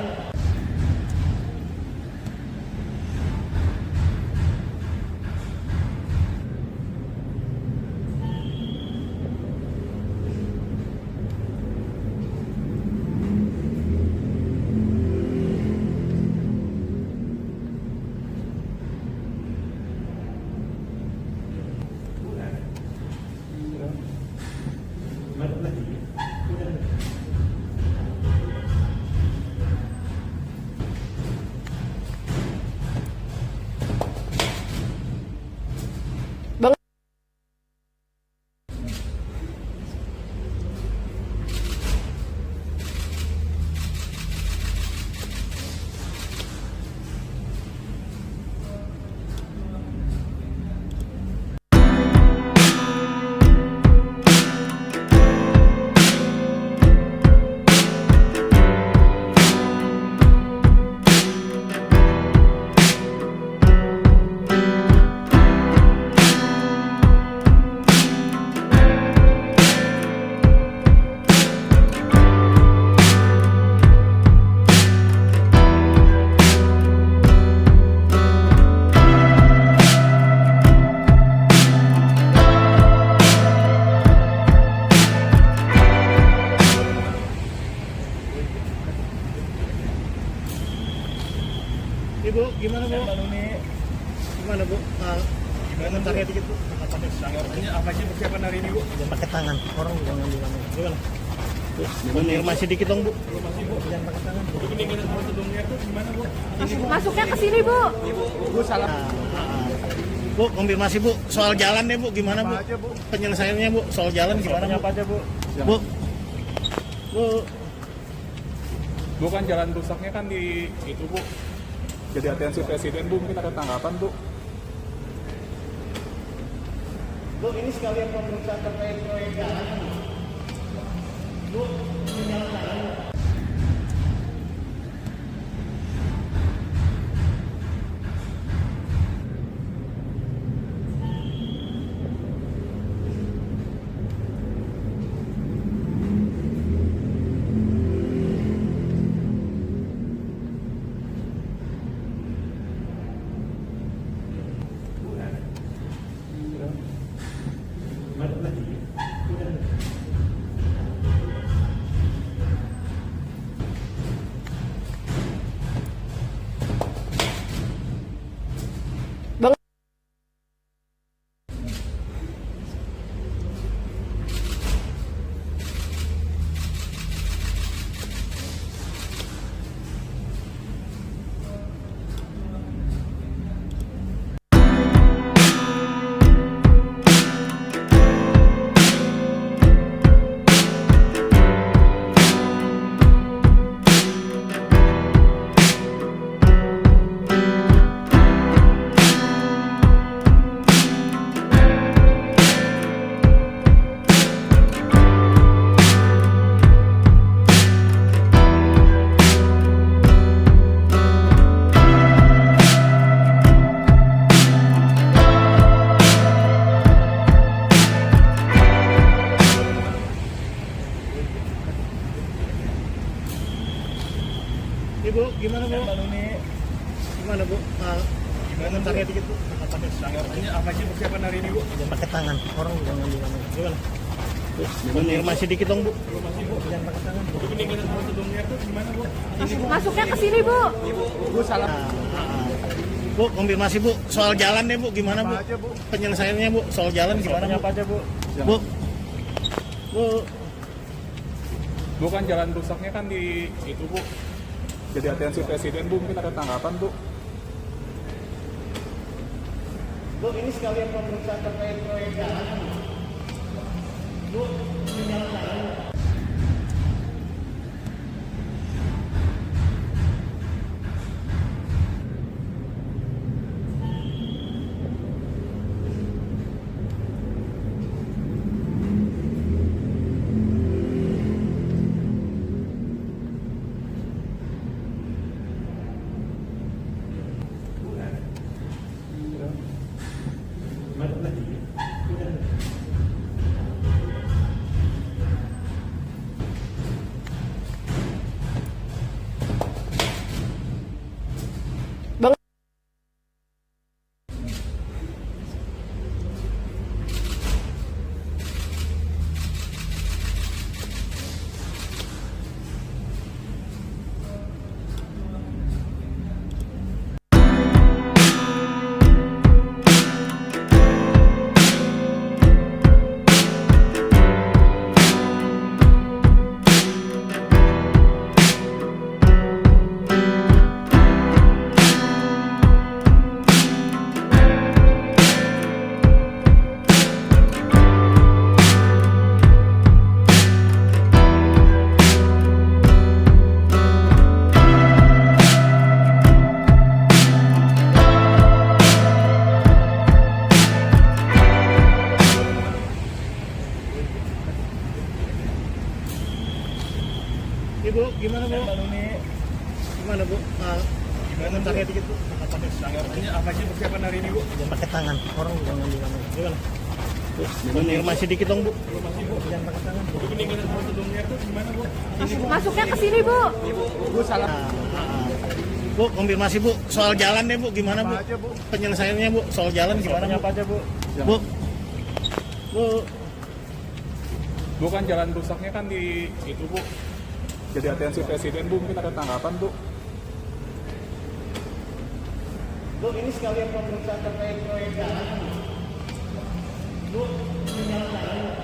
Ibu, gimana bu? Gimana bu? Komentarnya dikit bu. Apa sih persiapan hari ini, Bu? Jangan pakai tangan, orang jangan di mana. Gimana? Konfirmasi dikit dong bu. Jangan pakai tangan. Ini prosedurnya tuh gimana, Bu? Masuknya ke sini, Bu. Bu salah. Bu, konfirmasi bu, soal jalan nih bu, gimana bu? Apa aja, Bu? Penyelesaiannya bu, soal jalan gimana bu? Apa aja, Bu? Bu, bu, Bu kan jalan rusaknya kan di itu, Bu. Jadi atensi presiden, Bu, mungkin ada tanggapan, Bu. Bu, ini sekalian pemeriksaan terkait proyek jalan. Bu, ini jalan. Bang. Ibu, gimana Bu? Gimana Bu? Komentarnya dikit Bu. Ini apa sih persiapan hari ini, Bu? Jangan pakai tangan, orang jangan di mana. Gimana? Bu, konfirmasi dikit dong Bu. Jangan pakai tangan Bu. Ini kita prosedurnya tuh gimana, Bu? Masuknya ke sini, Bu. Bu salah. Bu, konfirmasi Bu, soal jalan deh Bu, gimana Bu? Penyelesaiannya Bu, soal jalan gimana Bu? Apa aja, Bu? Bu, Bu, Bu kan jalan rusaknya kan di itu, Bu. Jadi atensi presiden, Bu, mungkin ada tanggapan, Bu. Bu, ini sekalian pemeriksaan terkait proyek jalan. Bu, ini jalan. Bang. Ibu, gimana Bu? Gimana Bu? Komentarnya dikit Bu. Ini apa sih persiapan hari ini, Bu? Jangan pakai tangan, orang jangan di mana. Gimana? Bu, konfirmasi dikit dong Bu. Jangan pakai tangan Bu. Ini kita prosedurnya tuh gimana, Bu? Masuknya ke sini, Bu. Bu salah. Bu, konfirmasi Bu, soal jalan deh Bu, gimana Bu? Penyelesaiannya Bu, soal jalan gimana Bu? Apa aja, Bu? Bu, Bu, Bu kan jalan rusaknya kan di itu, Bu. Jadi atensi presiden, Bu, mungkin ada tanggapan, Bu. Bu, ini sekalian pemeriksaan terkait proyek jalan. Bu, ini jalan.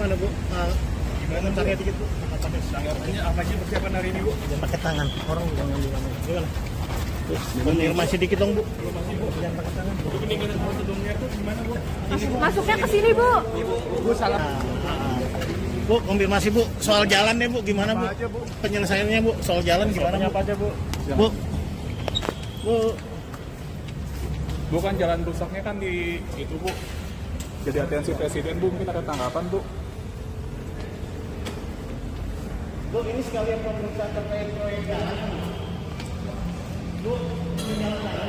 Gimana Bu? Gimana caranya dikit Bu? Ini apa sih persiapan hari ini, Bu? Jangan pakai tangan, orang jangan di mana. Gimana? Konfirmasi dikit dong Bu. Jangan pakai tangan. Peningkatan prosedurnya tuh gimana, Bu? Masuknya ke sini, Bu. Bu salah. Bu, konfirmasi Bu, soal jalan ya Bu, gimana Bu? Apa aja, Bu? Penyelesaiannya Bu, soal jalan gimana Bu? Apa aja, Bu? Bu, Bu, Bu kan jalan rusaknya kan di itu, Bu. Jadi atensi presiden, Bu, mungkin ada tanggapan, Bu. Bu, ini sekalian pemeriksaan terkait proyek jalan. Bu, ini jalan.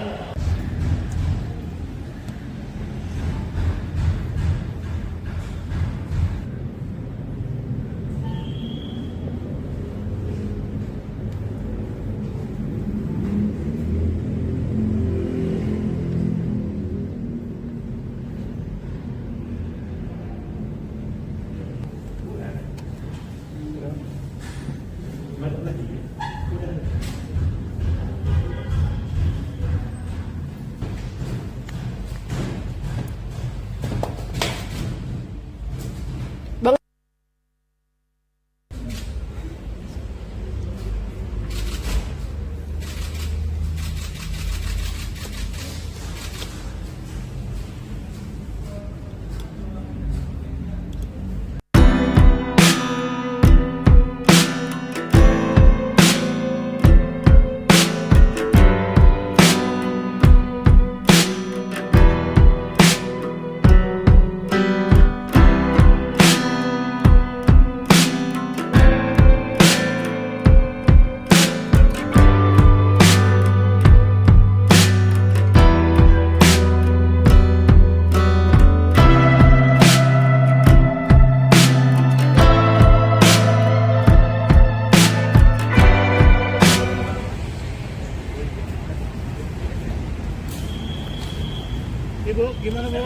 Ibu, gimana Bu?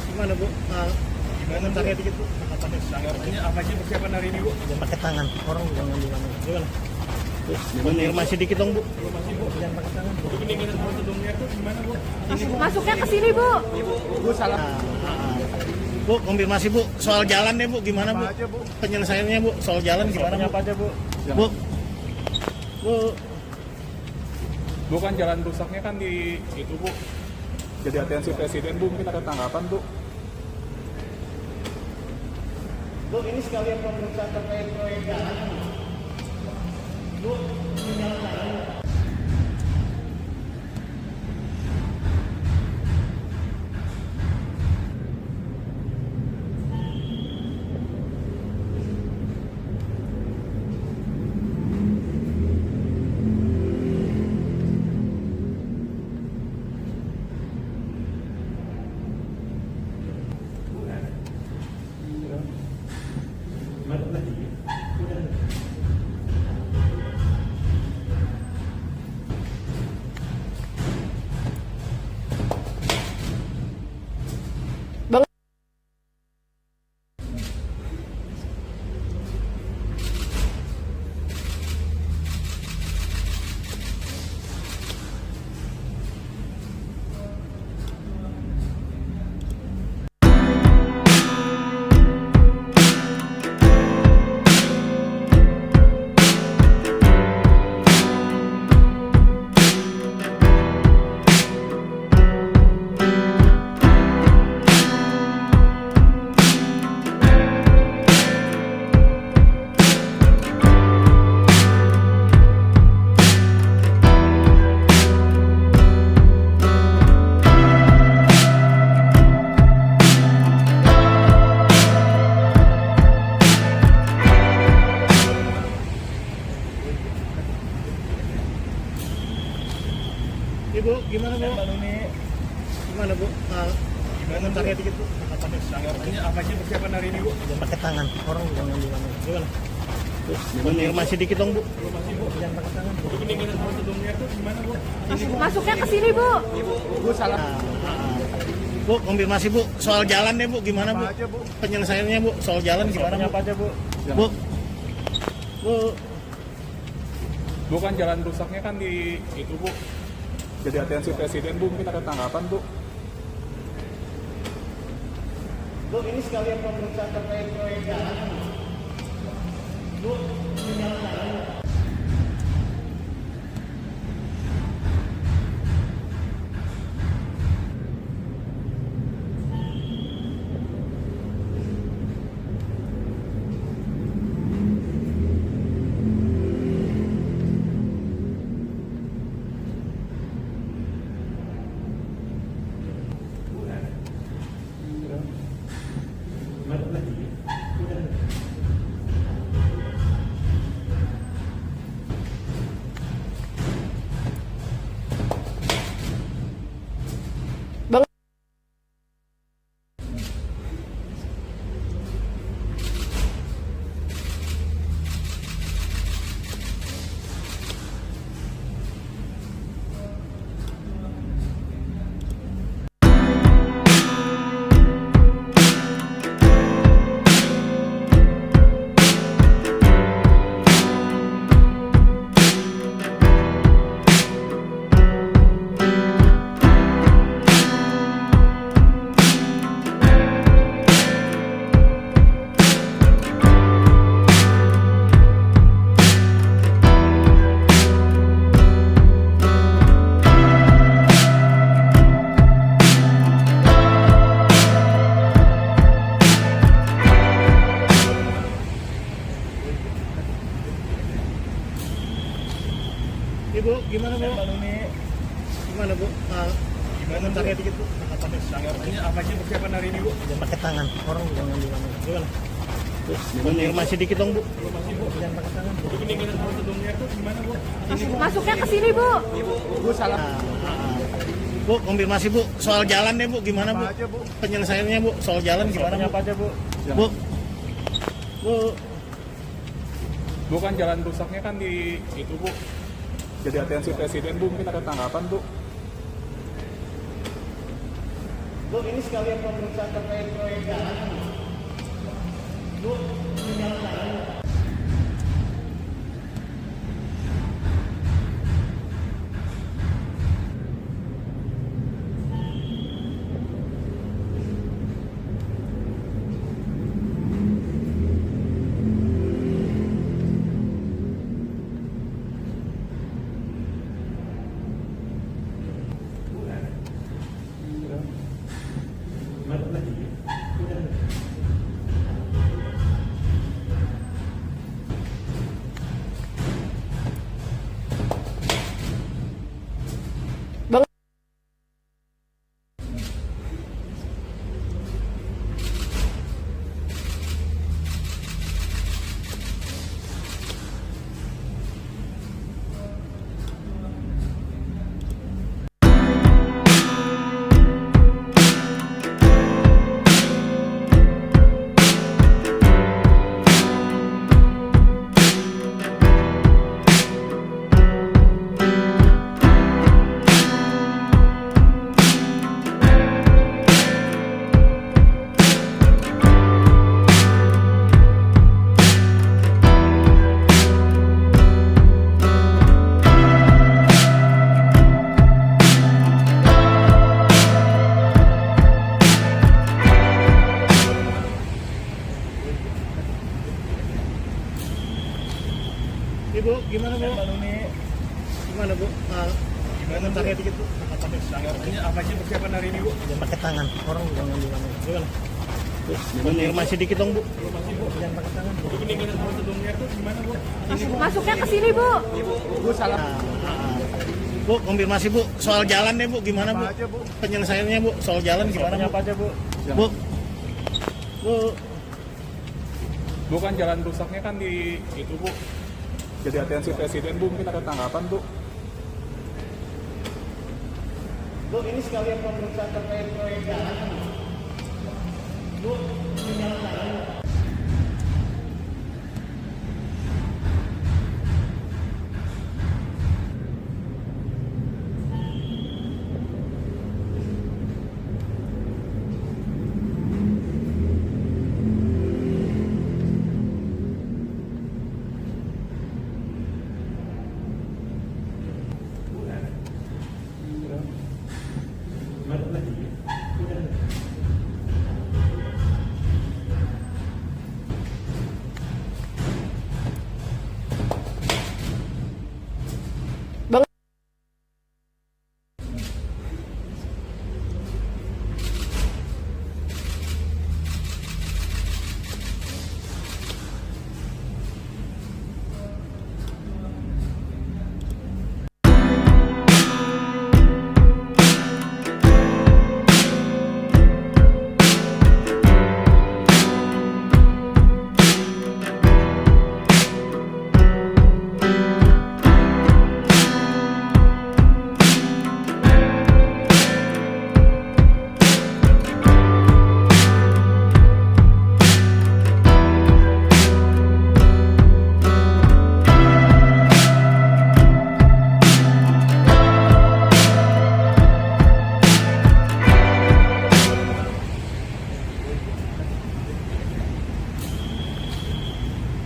Gimana Bu? Gimana caranya dikit Bu? Ini apa sih persiapan hari ini, Bu? Jangan pakai tangan, orang jangan di mana. Gimana? Konfirmasi dikit dong Bu. Jangan pakai tangan. Peningkatan prosedurnya tuh gimana, Bu? Masuknya ke sini, Bu. Bu salah. Bu, konfirmasi Bu, soal jalan ya Bu, gimana Bu? Apa aja, Bu? Penyelesaiannya Bu, soal jalan gimana Bu? Apa aja, Bu? Bu, Bu, Bu kan jalan rusaknya kan di itu, Bu. Jadi atensi presiden, Bu, mungkin ada tanggapan, Bu. Bu, ini sekalian pemeriksaan terkait proyek jalan. Bu, ini jalan. Ibu, gimana Bu? Gimana Bu? Gimana caranya dikit Bu? Ini apa sih persiapan hari ini, Bu? Jangan pakai tangan, orang jangan di mana. Gimana? Konfirmasi dikit dong Bu. Jangan pakai tangan. Peningkatan prosedurnya tuh gimana, Bu? Masuknya ke sini, Bu. Bu salah. Bu, konfirmasi Bu, soal jalan ya Bu, gimana Bu? Apa aja, Bu? Penyelesaiannya Bu, soal jalan gimana Bu? Apa aja, Bu? Bu, Bu, Bu kan jalan rusaknya kan di itu, Bu. Jadi atensi presiden, Bu, mungkin ada tanggapan, Bu. Bu, ini sekalian pemeriksaan terkait proyek jalan. Bu, ini jalan. Bang, Ibu, gimana Bu? Gimana Bu? Gimana caranya dikit Bu? Ini apa sih persiapan hari ini, Bu? Jangan pakai tangan, orang jangan di mana. Gimana? Bu, konfirmasi dikit dong Bu. Jangan pakai tangan Bu. Ini kita prosedurnya tuh gimana, Bu? masuknya ke sini, Bu. Bu salah. Bu, konfirmasi Bu, soal jalan deh Bu, gimana Bu? Apa aja, Bu? Penyelesaiannya Bu, soal jalan gimana Bu? Apa aja, Bu? Bu, Bu, Bu kan jalan rusaknya kan di itu, Bu. Jadi atensi presiden, Bu, mungkin ada tanggapan, Bu. Bu, ini sekalian pemeriksaan terkait proyek jalan. Bu, ini jalan. Bang, Ibu, gimana Bu? Gimana Bu? Gimana caranya dikit Bu? Ini apa sih persiapan hari ini, Bu? Jangan pakai tangan, orang jangan di mana. Gimana? Bu, konfirmasi dikit dong Bu. Jangan pakai tangan Bu. Ini kita prosedurnya tuh gimana, Bu? masuknya ke sini, Bu. Bu salah. Bu, konfirmasi Bu, soal jalan deh Bu, gimana Bu? Apa aja, Bu? Penyelesaiannya Bu, soal jalan gimana Bu? Apa aja, Bu? Bu, Bu, Bu kan jalan rusaknya kan di itu, Bu. Jadi atensi presiden, Bu, mungkin ada tanggapan, Bu. Bu, ini sekalian pemeriksaan terkait proyek jalan. Bu, ini jalan.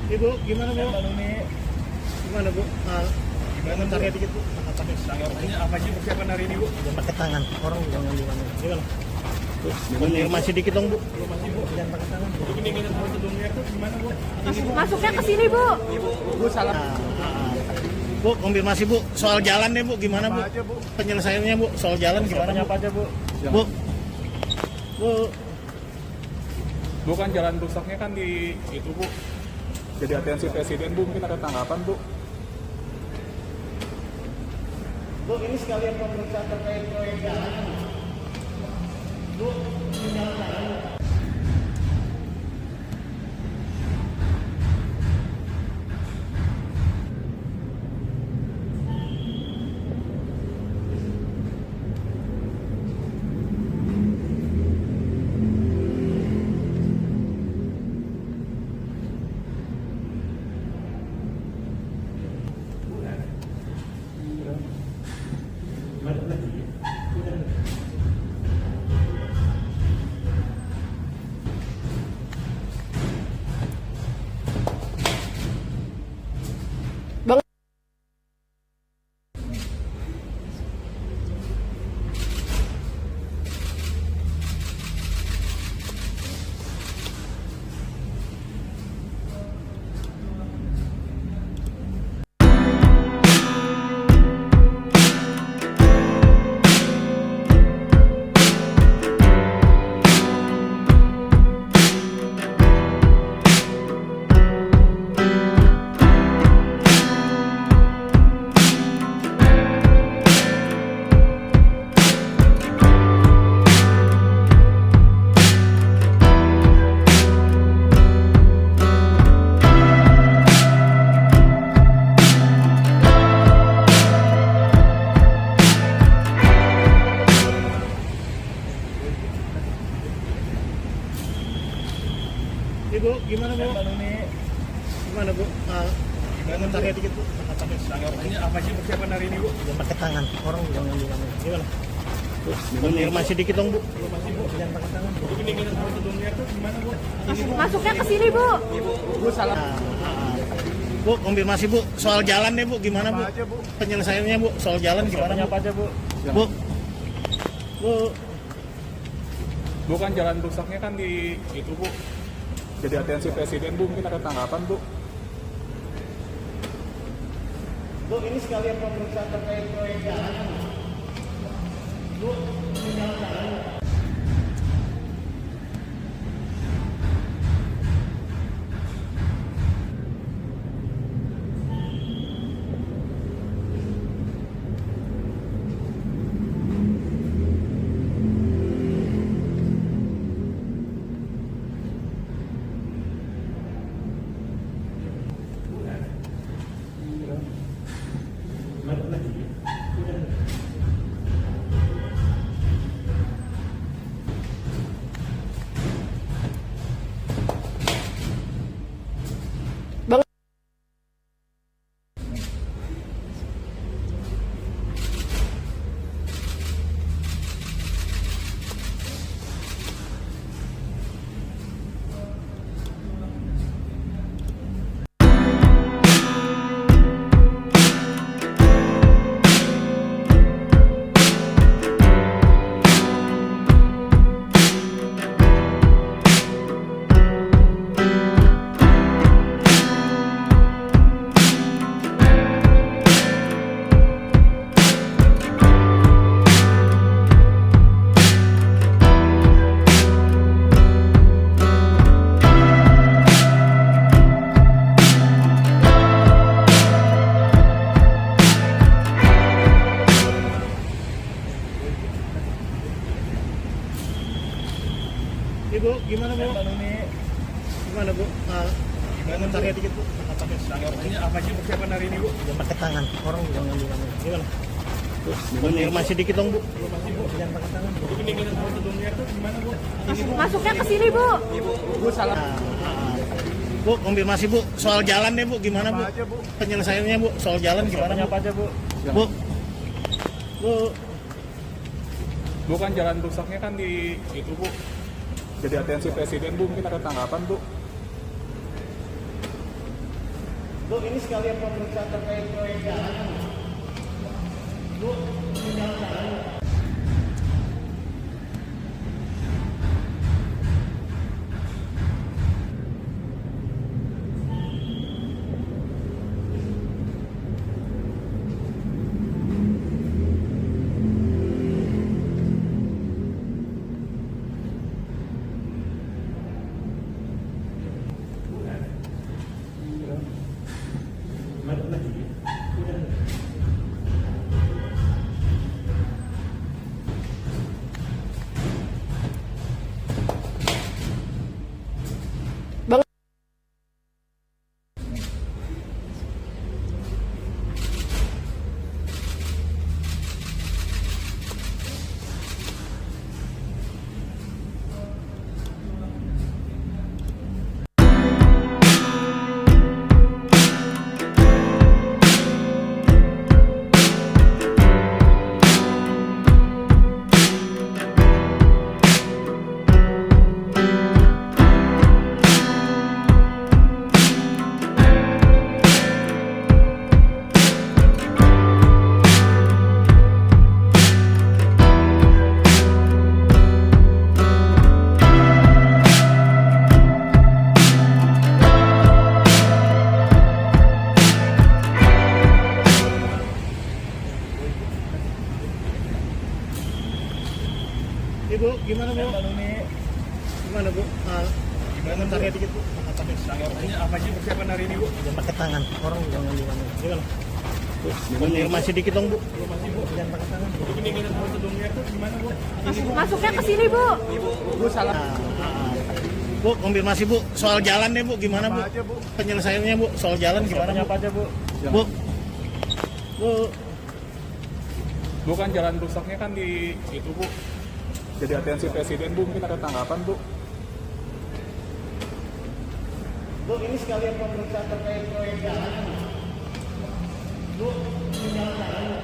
Ibu, gimana Bu? Gimana Bu? Gimana target dikit Bu? Tanggapannya apa sih persiapan hari ini, Bu? Jangan pakai tangan, orang jangan di mana. Gimana? Konfirmasi dikit dong Bu. Jangan pakai tangan. Ini kita prosedurnya tuh gimana, Bu? Masuknya ke sini, Bu. Bu salah. Bu, konfirmasi Bu, soal jalan deh Bu, gimana Bu? Apa aja, Bu? Penyelesaiannya Bu, soal jalan gimana Bu? Apa aja, Bu? Bu, Bu, Bukan jalan rusaknya kan di itu, Bu. Jadi atensi presiden, Bu, mungkin ada tanggapan, Bu. Bu, ini sekalian pemeriksaan terkait proyek jalan. Bu, ini jalan. Ibu, gimana Bu? Gimana Bu? Gimana target dikit Bu? Tanggapannya apa sih persiapan hari ini, Bu? Jangan pakai tangan, orang jangan di mana. Gimana? Konfirmasi dikit dong Bu. Jangan pakai tangan. Ini kita prosedurnya tuh gimana, Bu? Masuknya ke sini, Bu. Bu salah. Bu, konfirmasi Bu, soal jalan deh Bu, gimana Bu? Apa aja, Bu? Penyelesaiannya Bu, soal jalan gimana Bu? Apa aja, Bu? Bu, Bu, Bukan jalan rusaknya kan di itu, Bu. Jadi atensi presiden, Bu, mungkin ada tanggapan, Bu. Bu, ini sekalian pemeriksaan terkait proyek jalan. Bu, ini jalan. Ibu, gimana Bu? Gimana Bu? Gimana target dikit Bu? Tanggapannya apa sih persiapan hari ini, Bu? Jangan pakai tangan, orang jangan di mana. Gimana? Konfirmasi dikit dong Bu. Jangan pakai tangan. Ini kita prosedurnya tuh gimana, Bu? Masuknya ke sini, Bu. Bu salah. Bu, konfirmasi Bu, soal jalan deh Bu, gimana Bu? Apa aja, Bu? Penyelesaiannya Bu, soal jalan gimana Bu? Apa aja, Bu? Bu, Bu, Bukan jalan rusaknya kan di itu, Bu. Jadi atensi presiden, Bu, mungkin ada tanggapan, Bu. Bu, ini sekalian pemeriksaan terkait proyek jalan. Bu, ini jalan-jalan. Ibu, gimana Bu? Gimana Bu? Komentarnya dikit Bu. Apa aja persiapan hari ini, Bu? Jangan pakai tangan, orang jangan di mana. Gimana? Bu, konfirmasi dikit dong Bu. Jangan pakai tangan. Ini kita prosedurnya tuh gimana, Bu? Masuknya ke sini, Bu. Bu salah. Bu, konfirmasi Bu, soal jalan deh Bu, gimana Bu? Apa aja, Bu? Penyelesaiannya Bu, soal jalan gimana Bu? Apa aja, Bu? Bu, Bu, Bukan jalan rusaknya kan di itu, Bu. Jadi atensi presiden, Bu, mungkin ada tanggapan, Bu. Bu, ini sekalian pemeriksaan terkait proyek jalan. Bu, ini jalan-jalan.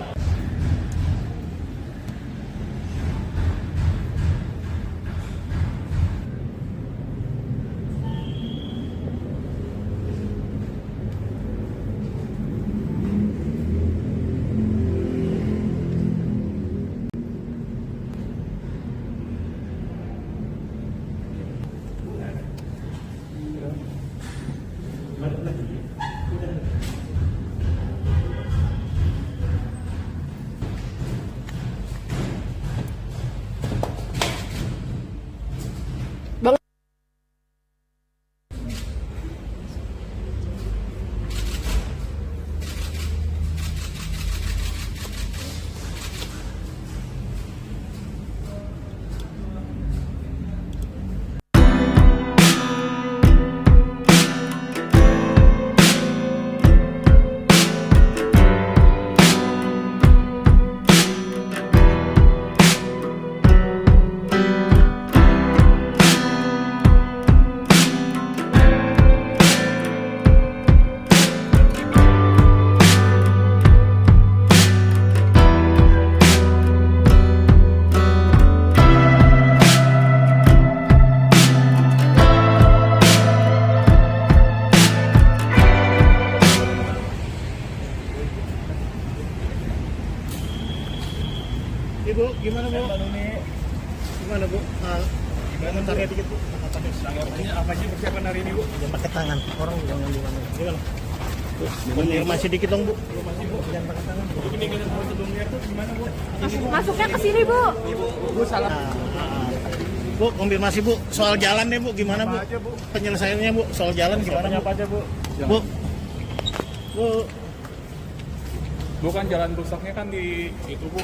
Ibu, gimana Bu? Gimana Bu? Komentarnya dikit Bu. Apa aja persiapan hari ini, Bu? Jangan pakai tangan, orang jangan di mana. Gimana? Bu, konfirmasi dikit dong Bu. Jangan pakai tangan. Ini kita prosedurnya tuh gimana, Bu? Masuknya ke sini, Bu. Bu salah. Bu, konfirmasi Bu, soal jalan deh Bu, gimana Bu? Apa aja, Bu? Penyelesaiannya Bu, soal jalan gimana Bu? Apa aja, Bu? Bu, Bu, Bukan jalan rusaknya kan di itu, Bu.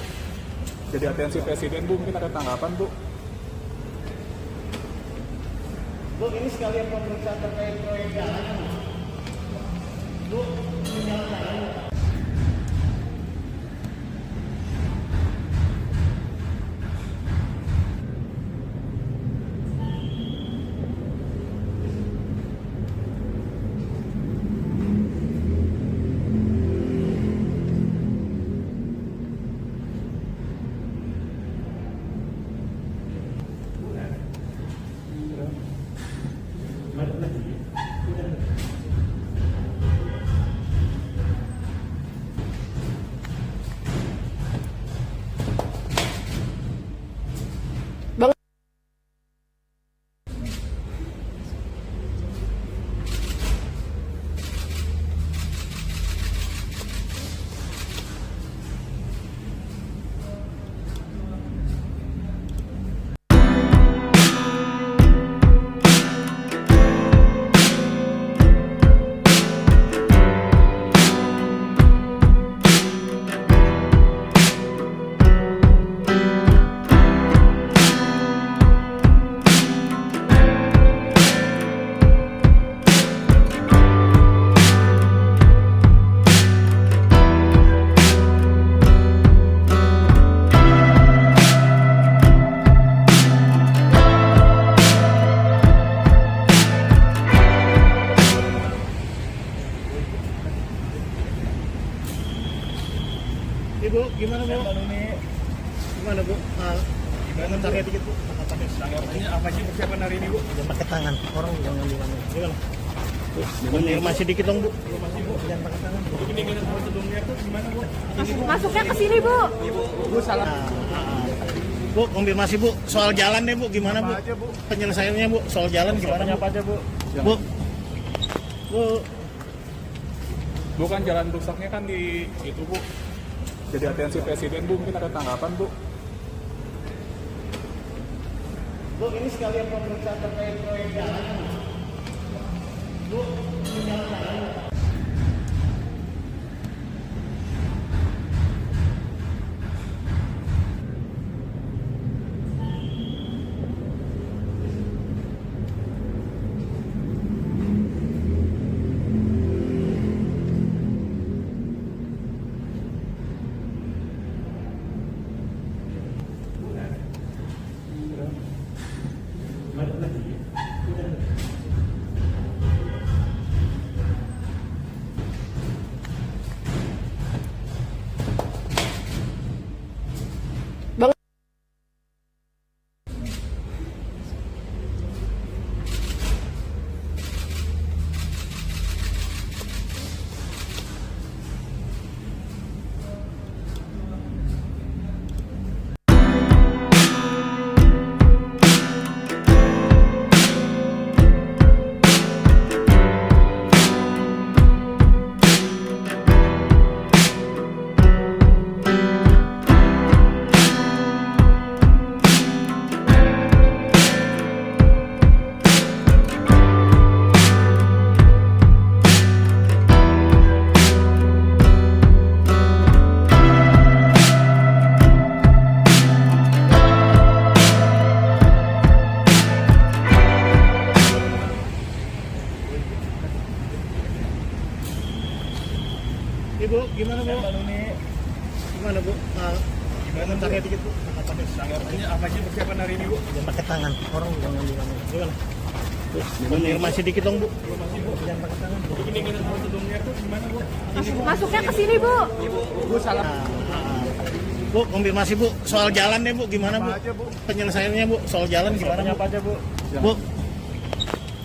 Jadi atensi presiden, Bu, mungkin ada tanggapan, Bu. Bu, ini sekalian pemeriksaan terkait proyek jalan. Bu, ini jalan-jalan. Ibu, gimana Bu? Gimana Bu? Gimana pakai dikit Bu? Tanggapannya apa sih persiapan hari ini, Bu? Jangan pakai tangan, orang jangan di mana. Gimana? Konfirmasi dikit dong Bu. Jangan pakai tangan. Ini kita prosedurnya tuh gimana, Bu? Masuknya ke sini, Bu. Bu salah. Bu, konfirmasi Bu, soal jalan deh Bu, gimana Bu? Apa aja, Bu? Penyelesaiannya Bu, soal jalan gimana Bu? Apa aja, Bu? Bu, Bu, Bukan jalan rusaknya kan di itu, Bu. Jadi atensi presiden, Bu, mungkin ada tanggapan, Bu. Bu, ini sekalian pemeriksaan terkait proyek jalan. Bu, ini jalan. Ibu, gimana Bu? Gimana Bu? Gimana pakai dikit Bu? Tanggapannya apa sih persiapan hari ini, Bu? Jangan pakai tangan, orang jangan di mana. Gimana? Konfirmasi dikit dong Bu. Jangan pakai tangan. Ini kita prosedurnya tuh gimana, Bu? Masuknya ke sini, Bu. Bu salah. Bu, konfirmasi Bu, soal jalan deh Bu, gimana Bu? Apa aja, Bu? Penyelesaiannya Bu, soal jalan gimana Bu? Apa aja, Bu? Bu,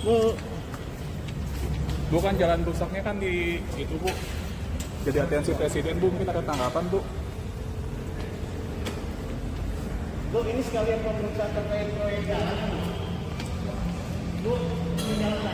Bu, Bukan jalan rusaknya kan di itu, Bu. Jadi atensi presiden, Bu, mungkin ada tanggapan, Bu. Bu, ini sekalian pemeriksaan terkait proyek jalan. Bu, ini jalan.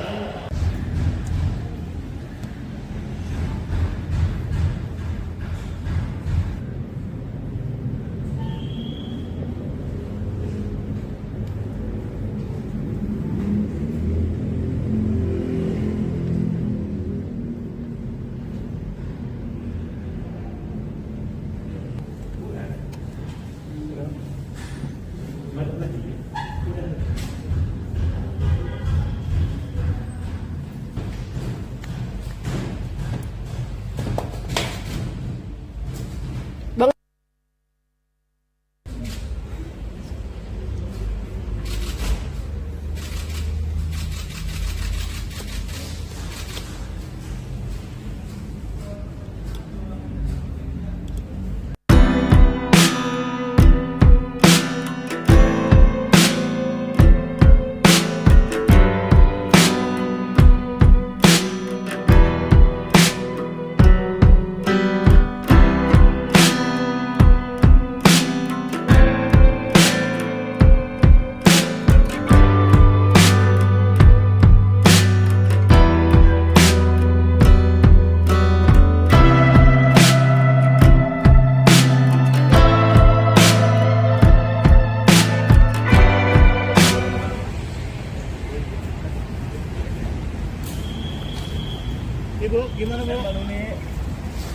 Ibu, gimana Bu?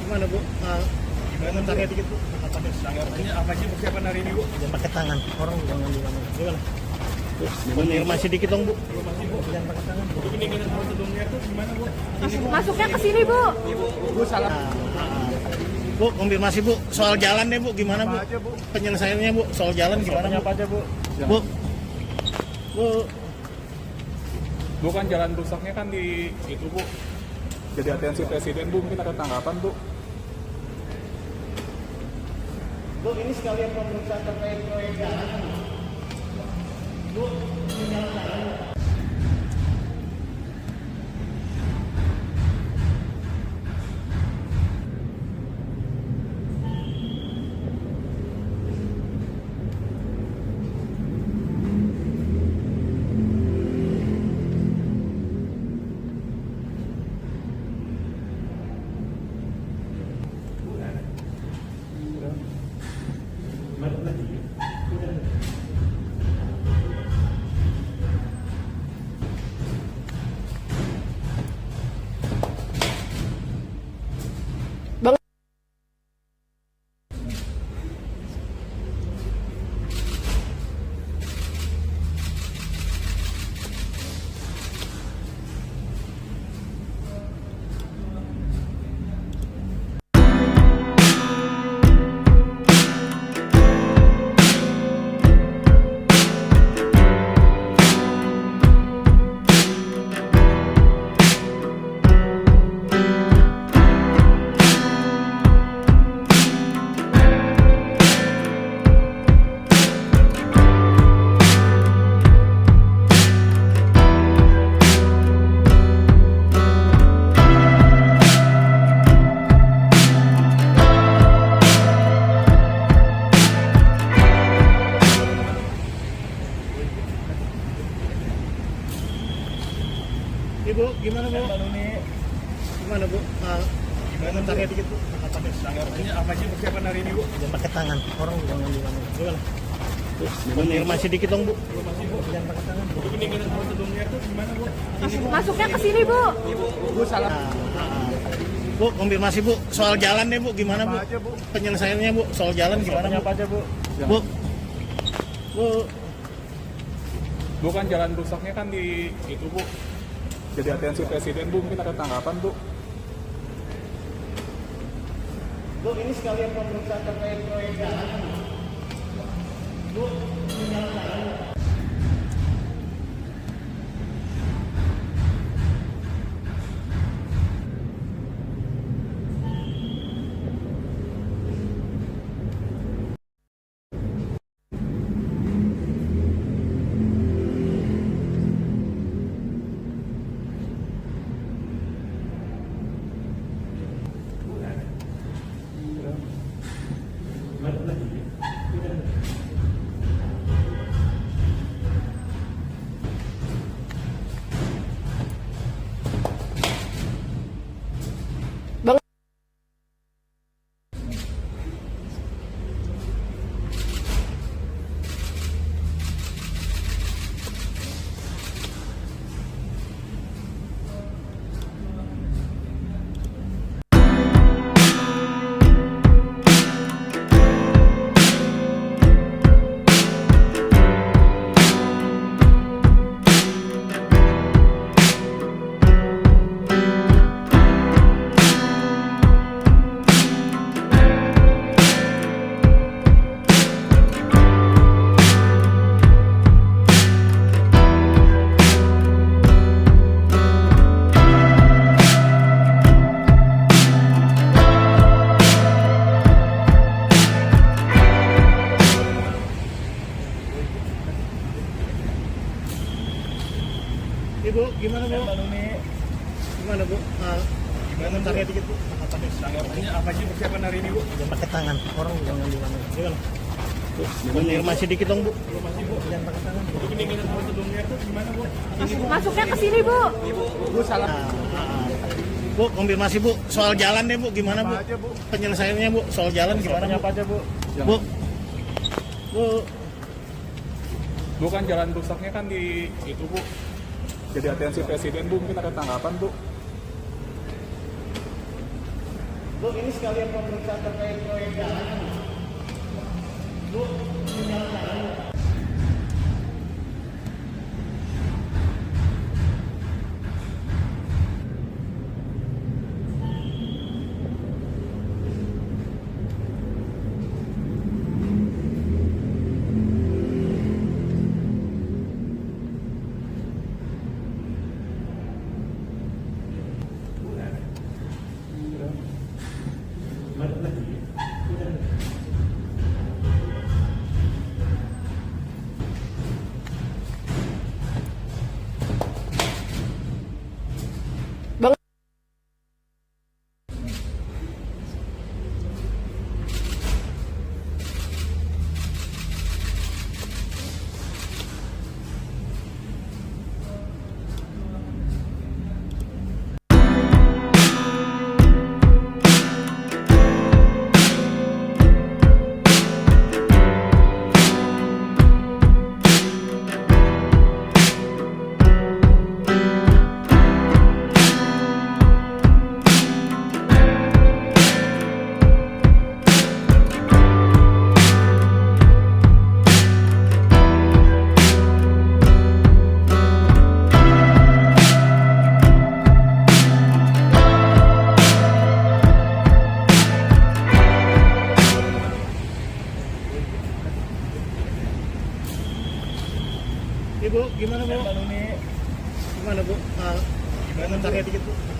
Gimana Bu? Gimana pakai dikit Bu? Tanggapannya apa sih persiapan hari ini, Bu? Jangan pakai tangan, orang jangan di mana. Gimana? Konfirmasi dikit dong Bu. Jangan pakai tangan. Ini kita prosedurnya tuh gimana, Bu? Masuknya ke sini, Bu. Bu salah. Bu, konfirmasi Bu, soal jalan deh Bu, gimana Bu? Apa aja, Bu? Penyelesaiannya Bu, soal jalan gimana Bu? Apa aja, Bu? Bu, Bu, Bukan jalan rusaknya kan di itu, Bu. Jadi atensi presiden, Bu, mungkin ada tanggapan, Bu. Bu, ini sekalian pemeriksaan terkait proyek jalan. Bu, ini jalan. Ibu, gimana Bu? Gimana Bu? Gimana tanya dikit Bu? Ini apa sih persiapan hari ini, Bu? Jangan pakai tangan, orang jangan di mana. Gimana? Konfirmasi dikit dong Bu. Jangan pakai tangan. Ini prosedurnya tuh gimana, Bu? Masuknya ke sini, Bu. Bu salah. Bu, konfirmasi Bu, soal jalan nih Bu, gimana Bu? Apa aja, Bu? Penyelesaiannya Bu, soal jalan gimana Bu? Apa aja, Bu? Bu, Bu, Bu kan jalan rusaknya kan di itu, Bu. Jadi atensi presiden, Bu, mungkin ada tanggapan, Bu. Bu, ini sekalian pemeriksaan terkait proyek jalan. Bu, ini jalan. Ibu, gimana Bu? Gimana Bu? Gimana tanya dikit Bu? Ini apa sih persiapan hari ini, Bu? Jangan pakai tangan, orang jangan di mana. Gimana? Bu, konfirmasi dikit dong Bu. Jangan pakai tangan. Ini prosedurnya tuh gimana, Bu? Masuknya ke sini, Bu. Bu salah. Bu, konfirmasi Bu, soal jalan deh Bu, gimana Bu? Apa aja, Bu? Penyelesaiannya Bu, soal jalan gimana Bu? Apa aja, Bu? Bu, Bu, Bu kan jalan rusaknya kan di itu, Bu. Jadi atensi presiden, Bu, mungkin ada tanggapan, Bu. Bu, ini sekalian pemeriksaan terkait proyek jalan. Bu, ini jalan.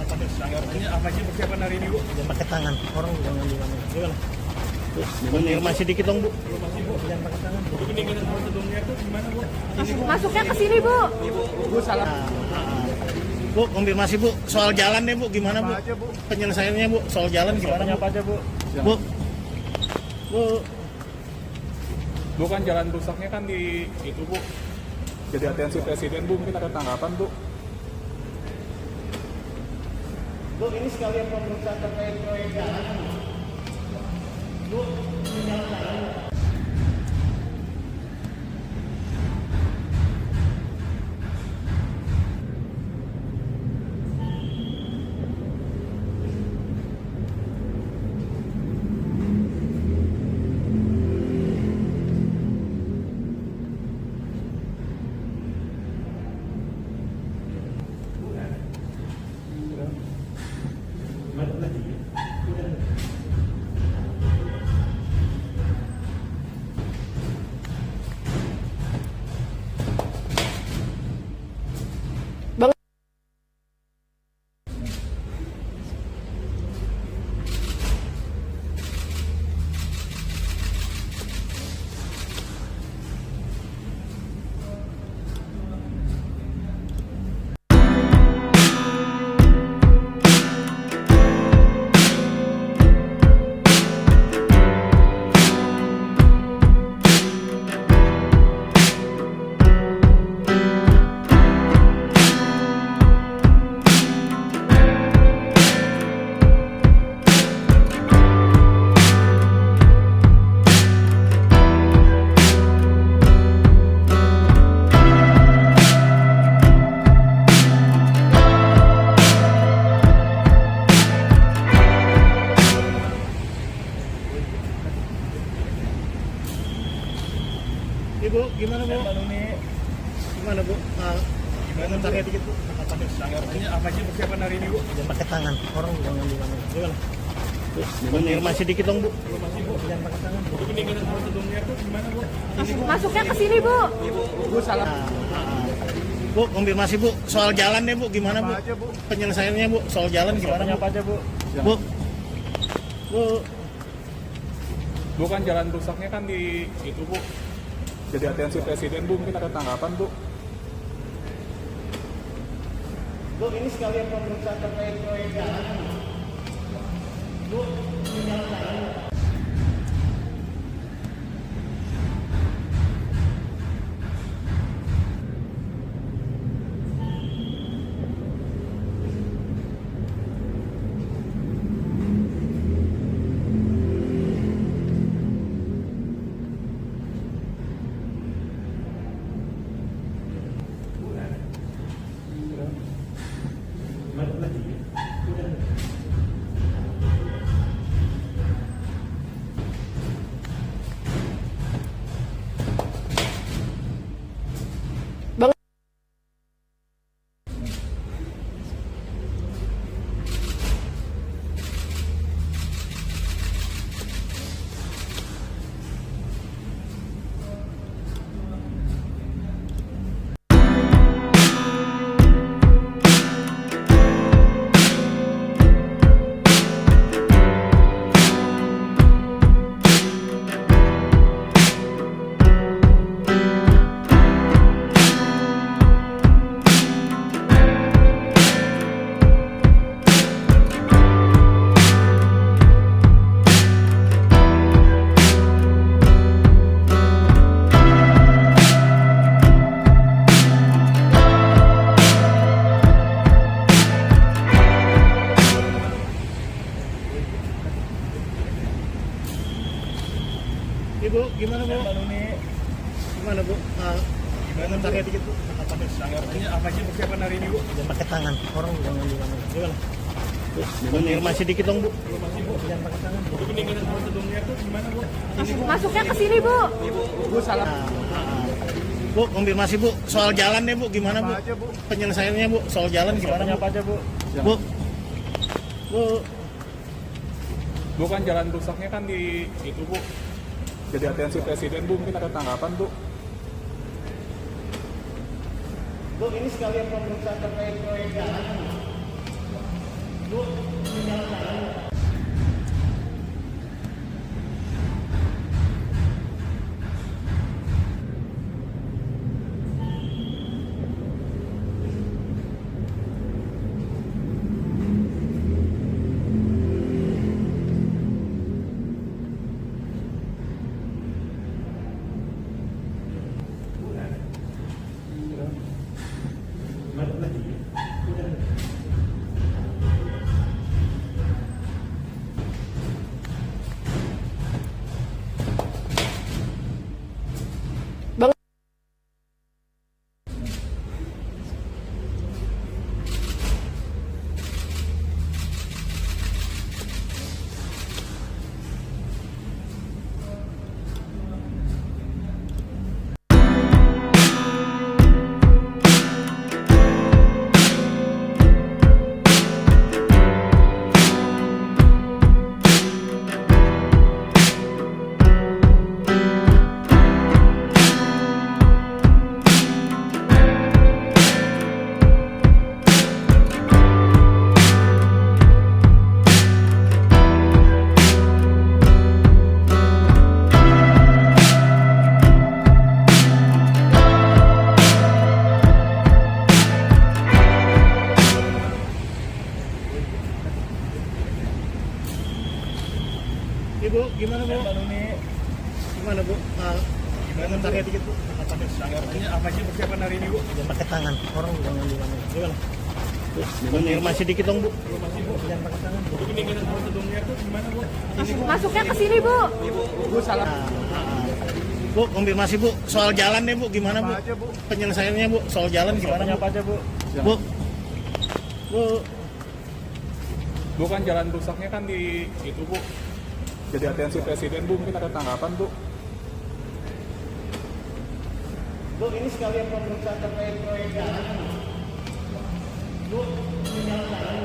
Ini apa sih persiapan hari ini, Bu? Jangan pakai tangan, orang jangan di mana. Gimana? Terus konfirmasi dikit dong, Bu. Jangan pakai tangan. Untuk peningkatan prosedurnya itu gimana, Bu? Masuknya ke sini, Bu. Bu salah. Bu, konfirmasi Bu, soal jalan deh Bu, gimana Bu? Apa aja, Bu? Penyelesaiannya Bu, soal jalan gimana Bu? Apa aja, Bu? Bu, Bu, Bukan jalan rusaknya kan di itu, Bu. Jadi atensi Presiden, Bu, mungkin ada tanggapan, Bu. Bu, ini sekalian pemeriksaan terkait proyek jalan. Bu, ini jalan-jalan. Ibu, gimana Bu? Gimana Bu? Gimana tanya dikit Bu? Ini apa sih persiapan hari ini, Bu? Jangan pakai tangan, orang jangan di mana. Gimana? Terus konfirmasi dikit dong Bu. Jangan pakai tangan. Untuk peningkatan prosedurnya itu gimana, Bu? Masuknya ke sini, Bu. Bu salah. Bu, konfirmasi Bu, soal jalan deh Bu, gimana Bu? Apa aja, Bu? Penyelesaiannya Bu, soal jalan gimana Bu? Apa aja, Bu? Bu, Bu, Bukan jalan rusaknya kan di itu, Bu. Jadi atensi Presiden, Bu, mungkin ada tanggapan, Bu. Bu, ini sekalian pemeriksaan terkait proyek jalan. Bu, ini jalan-jalan. Ibu, gimana Bu? Gimana Bu? Gimana tanya dikit Bu? Ini apa sih persiapan hari ini, Bu? Jangan pakai tangan, orang jangan di mana. Gimana? Terus konfirmasi dikit dong Bu. Jangan pakai tangan. Untuk peningkatan prosedurnya itu gimana, Bu? Masuknya ke sini, Bu. Bu salah. Bu, konfirmasi Bu, soal jalan deh Bu, gimana Bu? Apa aja, Bu? Penyelesaiannya Bu, soal jalan gimana Bu? Apa aja, Bu? Bu, Bu, Bukan jalan rusaknya kan di itu, Bu. Jadi atensi Presiden, Bu, mungkin ada tanggapan, Bu. Bu, ini sekalian pemeriksaan terkait proyek jalan. Bang, Ibu, gimana bu? Gimana bu? Gimana target dikit bu? Apa sih persiapan hari ini, Bu? Jangan pakai tangan, orang juga ngambil tangan. Gimana? Konfirmasi dikit dong bu. Jangan pakai tangan. Ini kita prosedurnya tuh gimana, Bu? masuknya ke sini, Bu. Bu salah. Bu, konfirmasi bu. Soal jalan deh bu, gimana bu? Penyelesaiannya bu, soal jalan gimana? Apa aja bu? Bu, Bukan jalan rusaknya kan di itu, Bu. Jadi atensi presiden, Bu. Mungkin ada tanggapan, Bu. Bu, ini sekalian pemeriksaan terkait proyek jalan. Bu, ini jalan.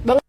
Bang,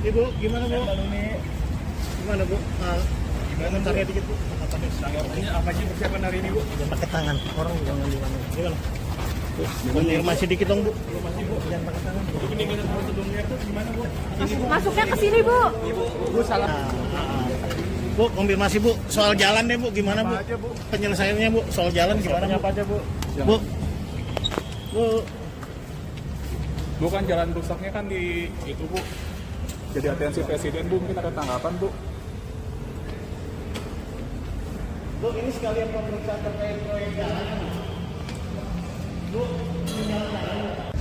Ibu, gimana bu? Gimana bu? Gimana target dikit bu? Apa sih persiapan hari ini, Bu? Jangan pakai tangan, orang juga ngambil tangan. Gimana? Konfirmasi dikit dong bu. Jangan pakai tangan. Ini kita prosedurnya tuh gimana, Bu? masuknya ke sini, Bu. Bu salah. Bu, konfirmasi bu. Soal jalan deh bu, gimana bu? Penyelesaiannya bu, soal jalan gimana? Apa aja bu? Bu, Bukan jalan rusaknya kan di itu, Bu. Jadi atensi presiden, Bu. Mungkin ada tanggapan, Bu. Bu, ini sekalian pemeriksaan terkait proyek jalan. Bu, ini jalan.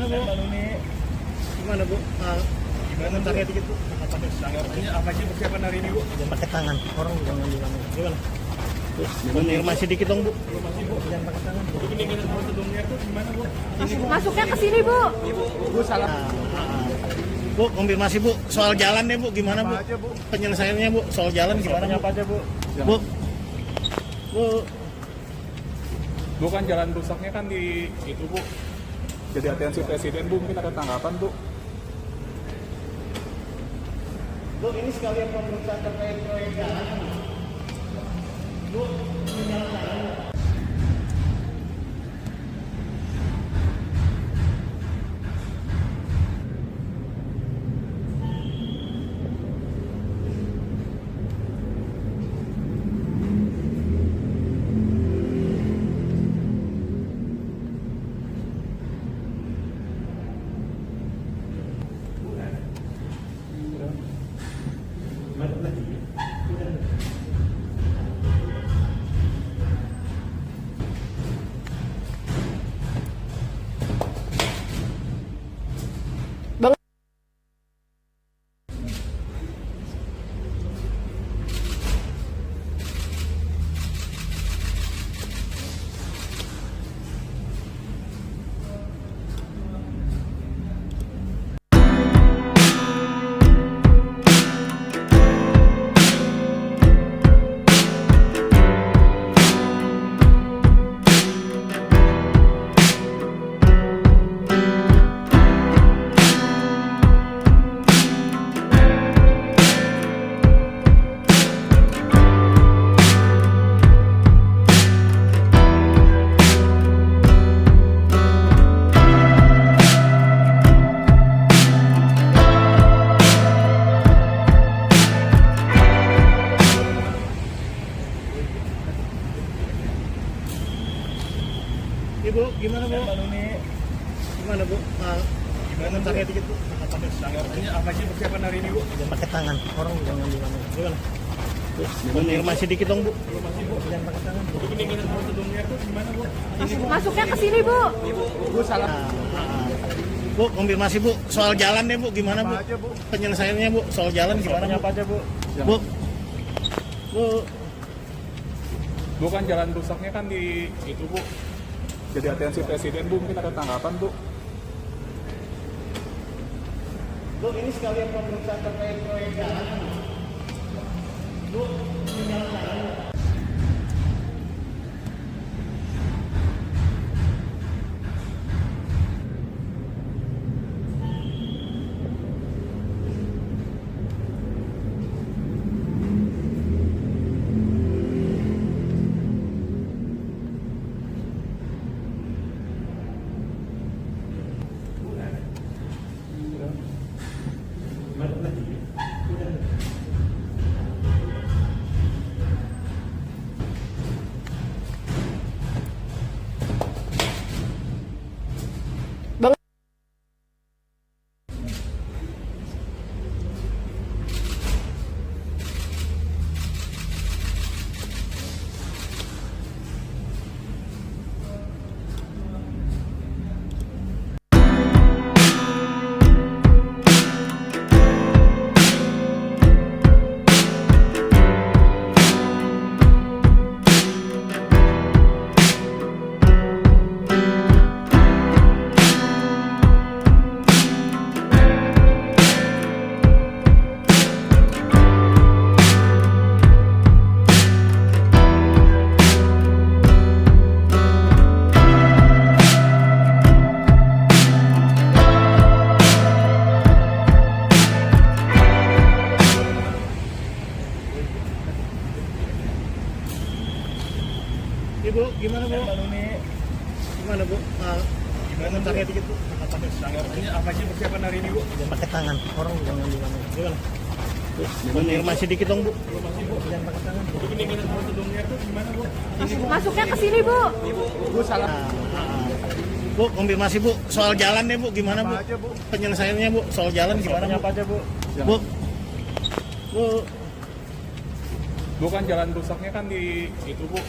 Bu? Gimana Bu? Gimana tanya dikit Bu? Tanggapannya apa sih persiapan hari ini, Bu? Jangan pakai tangan, orang jangan di kamera. Gimana? Konfirmasi dikit dong Bu. Jangan pakai tangan. Untuk peningkatan prosedurnya tuh gimana, Bu? Masuknya ke sini, Bu. Bu salah. Bu, konfirmasi Bu, soal jalan deh Bu, gimana Bu? Apa aja, Bu? Penyelesaiannya Bu, soal jalan gimana Bu? Apa aja, Bu? Bu, Bu, Bukan jalan rusaknya kan di itu, Bu. Jadi atensi presiden, Bu, mungkin ada tanggapan, Bu. Bu, ini sekalian pemeriksaan terkait proyek jalan. Bu, ini jalan. Bang, Ibu, gimana Bu? Gimana Bu? Gimana tanya dikit Bu? Tanggapannya apa sih persiapan hari ini, Bu? Jangan pakai tangan, orang jangan di kamera. Gimana? Konfirmasi dikit dong Bu. Jangan pakai tangan. Untuk peningkatan prosedurnya tuh gimana, Bu? masuknya ke sini, Bu. Bu salah. Bu, konfirmasi Bu, soal jalan deh Bu, gimana Bu? Apa aja, Bu? Penyelesaiannya Bu, soal jalan gimana Bu? Apa aja, Bu? Bu, Bu, Bukan jalan rusaknya kan di itu, Bu. Jadi atensi presiden, Bu, mungkin ada tanggapan, Bu. Bu, ini sekalian pemeriksaan terkait proyek jalan. Bu, ini jalan. Bang, Ibu, gimana Bu? Gimana Bu? Gimana tanya dikit Bu? Tanggapannya apa sih persiapan hari ini, Bu? Jangan pakai tangan, orang jangan di kamera. Gimana? Konfirmasi dikit dong Bu. Jangan pakai tangan. Untuk peningkatan prosedurnya tuh gimana, Bu? masuknya ke sini, Bu. Bu salah. Bu, konfirmasi Bu, soal jalan deh Bu, gimana Bu? Apa aja, Bu? Penyelesaiannya Bu, soal jalan gimana Bu? Apa aja, Bu? Bu, Bu, Bukan jalan rusaknya kan di itu, Bu.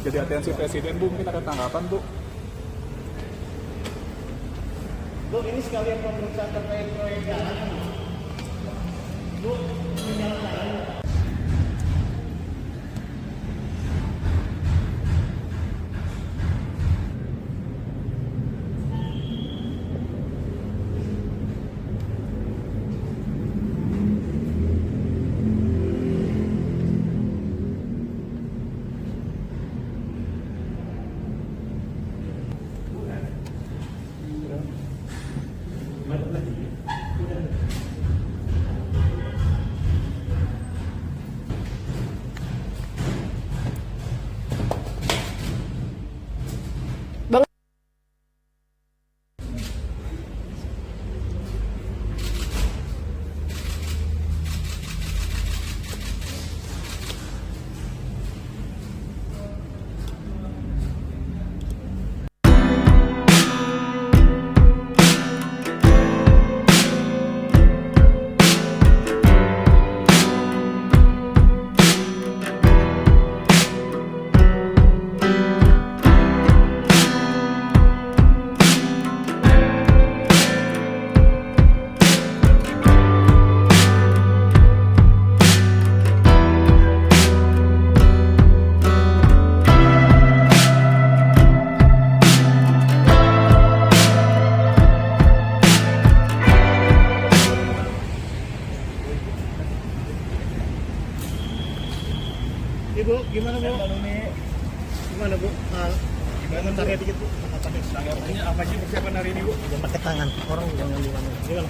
Jadi atensi presiden, Bu, mungkin ada tanggapan, Bu. Bu, ini sekalian pemeriksaan terkait proyek jalan. Bu, ini jalan. Bang. Ibu, gimana Bu? Gimana Bu? Gimana tanya dikit Bu? Tanggapannya apa sih persiapan hari ini, Bu? Jangan pakai tangan, orang jangan di mana. Gimana?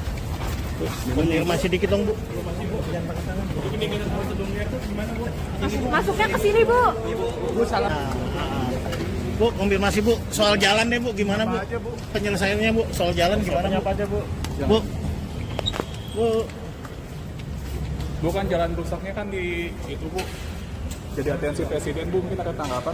Bu, konfirmasi dikit dong Bu. Jangan pakai tangan Bu. Ini dengan prosedurnya itu gimana, Bu? Masuknya ke sini, Bu. Bu salah. Bu, konfirmasi Bu, soal jalan deh Bu, gimana Bu? Apa aja, Bu? Penyelesaiannya Bu, soal jalan gimana Bu? Apa aja, Bu? Bu, Bu, Bu kan jalan rusaknya kan di itu, Bu. Jadi atensi presiden, Bu, mungkin ada tanggapan.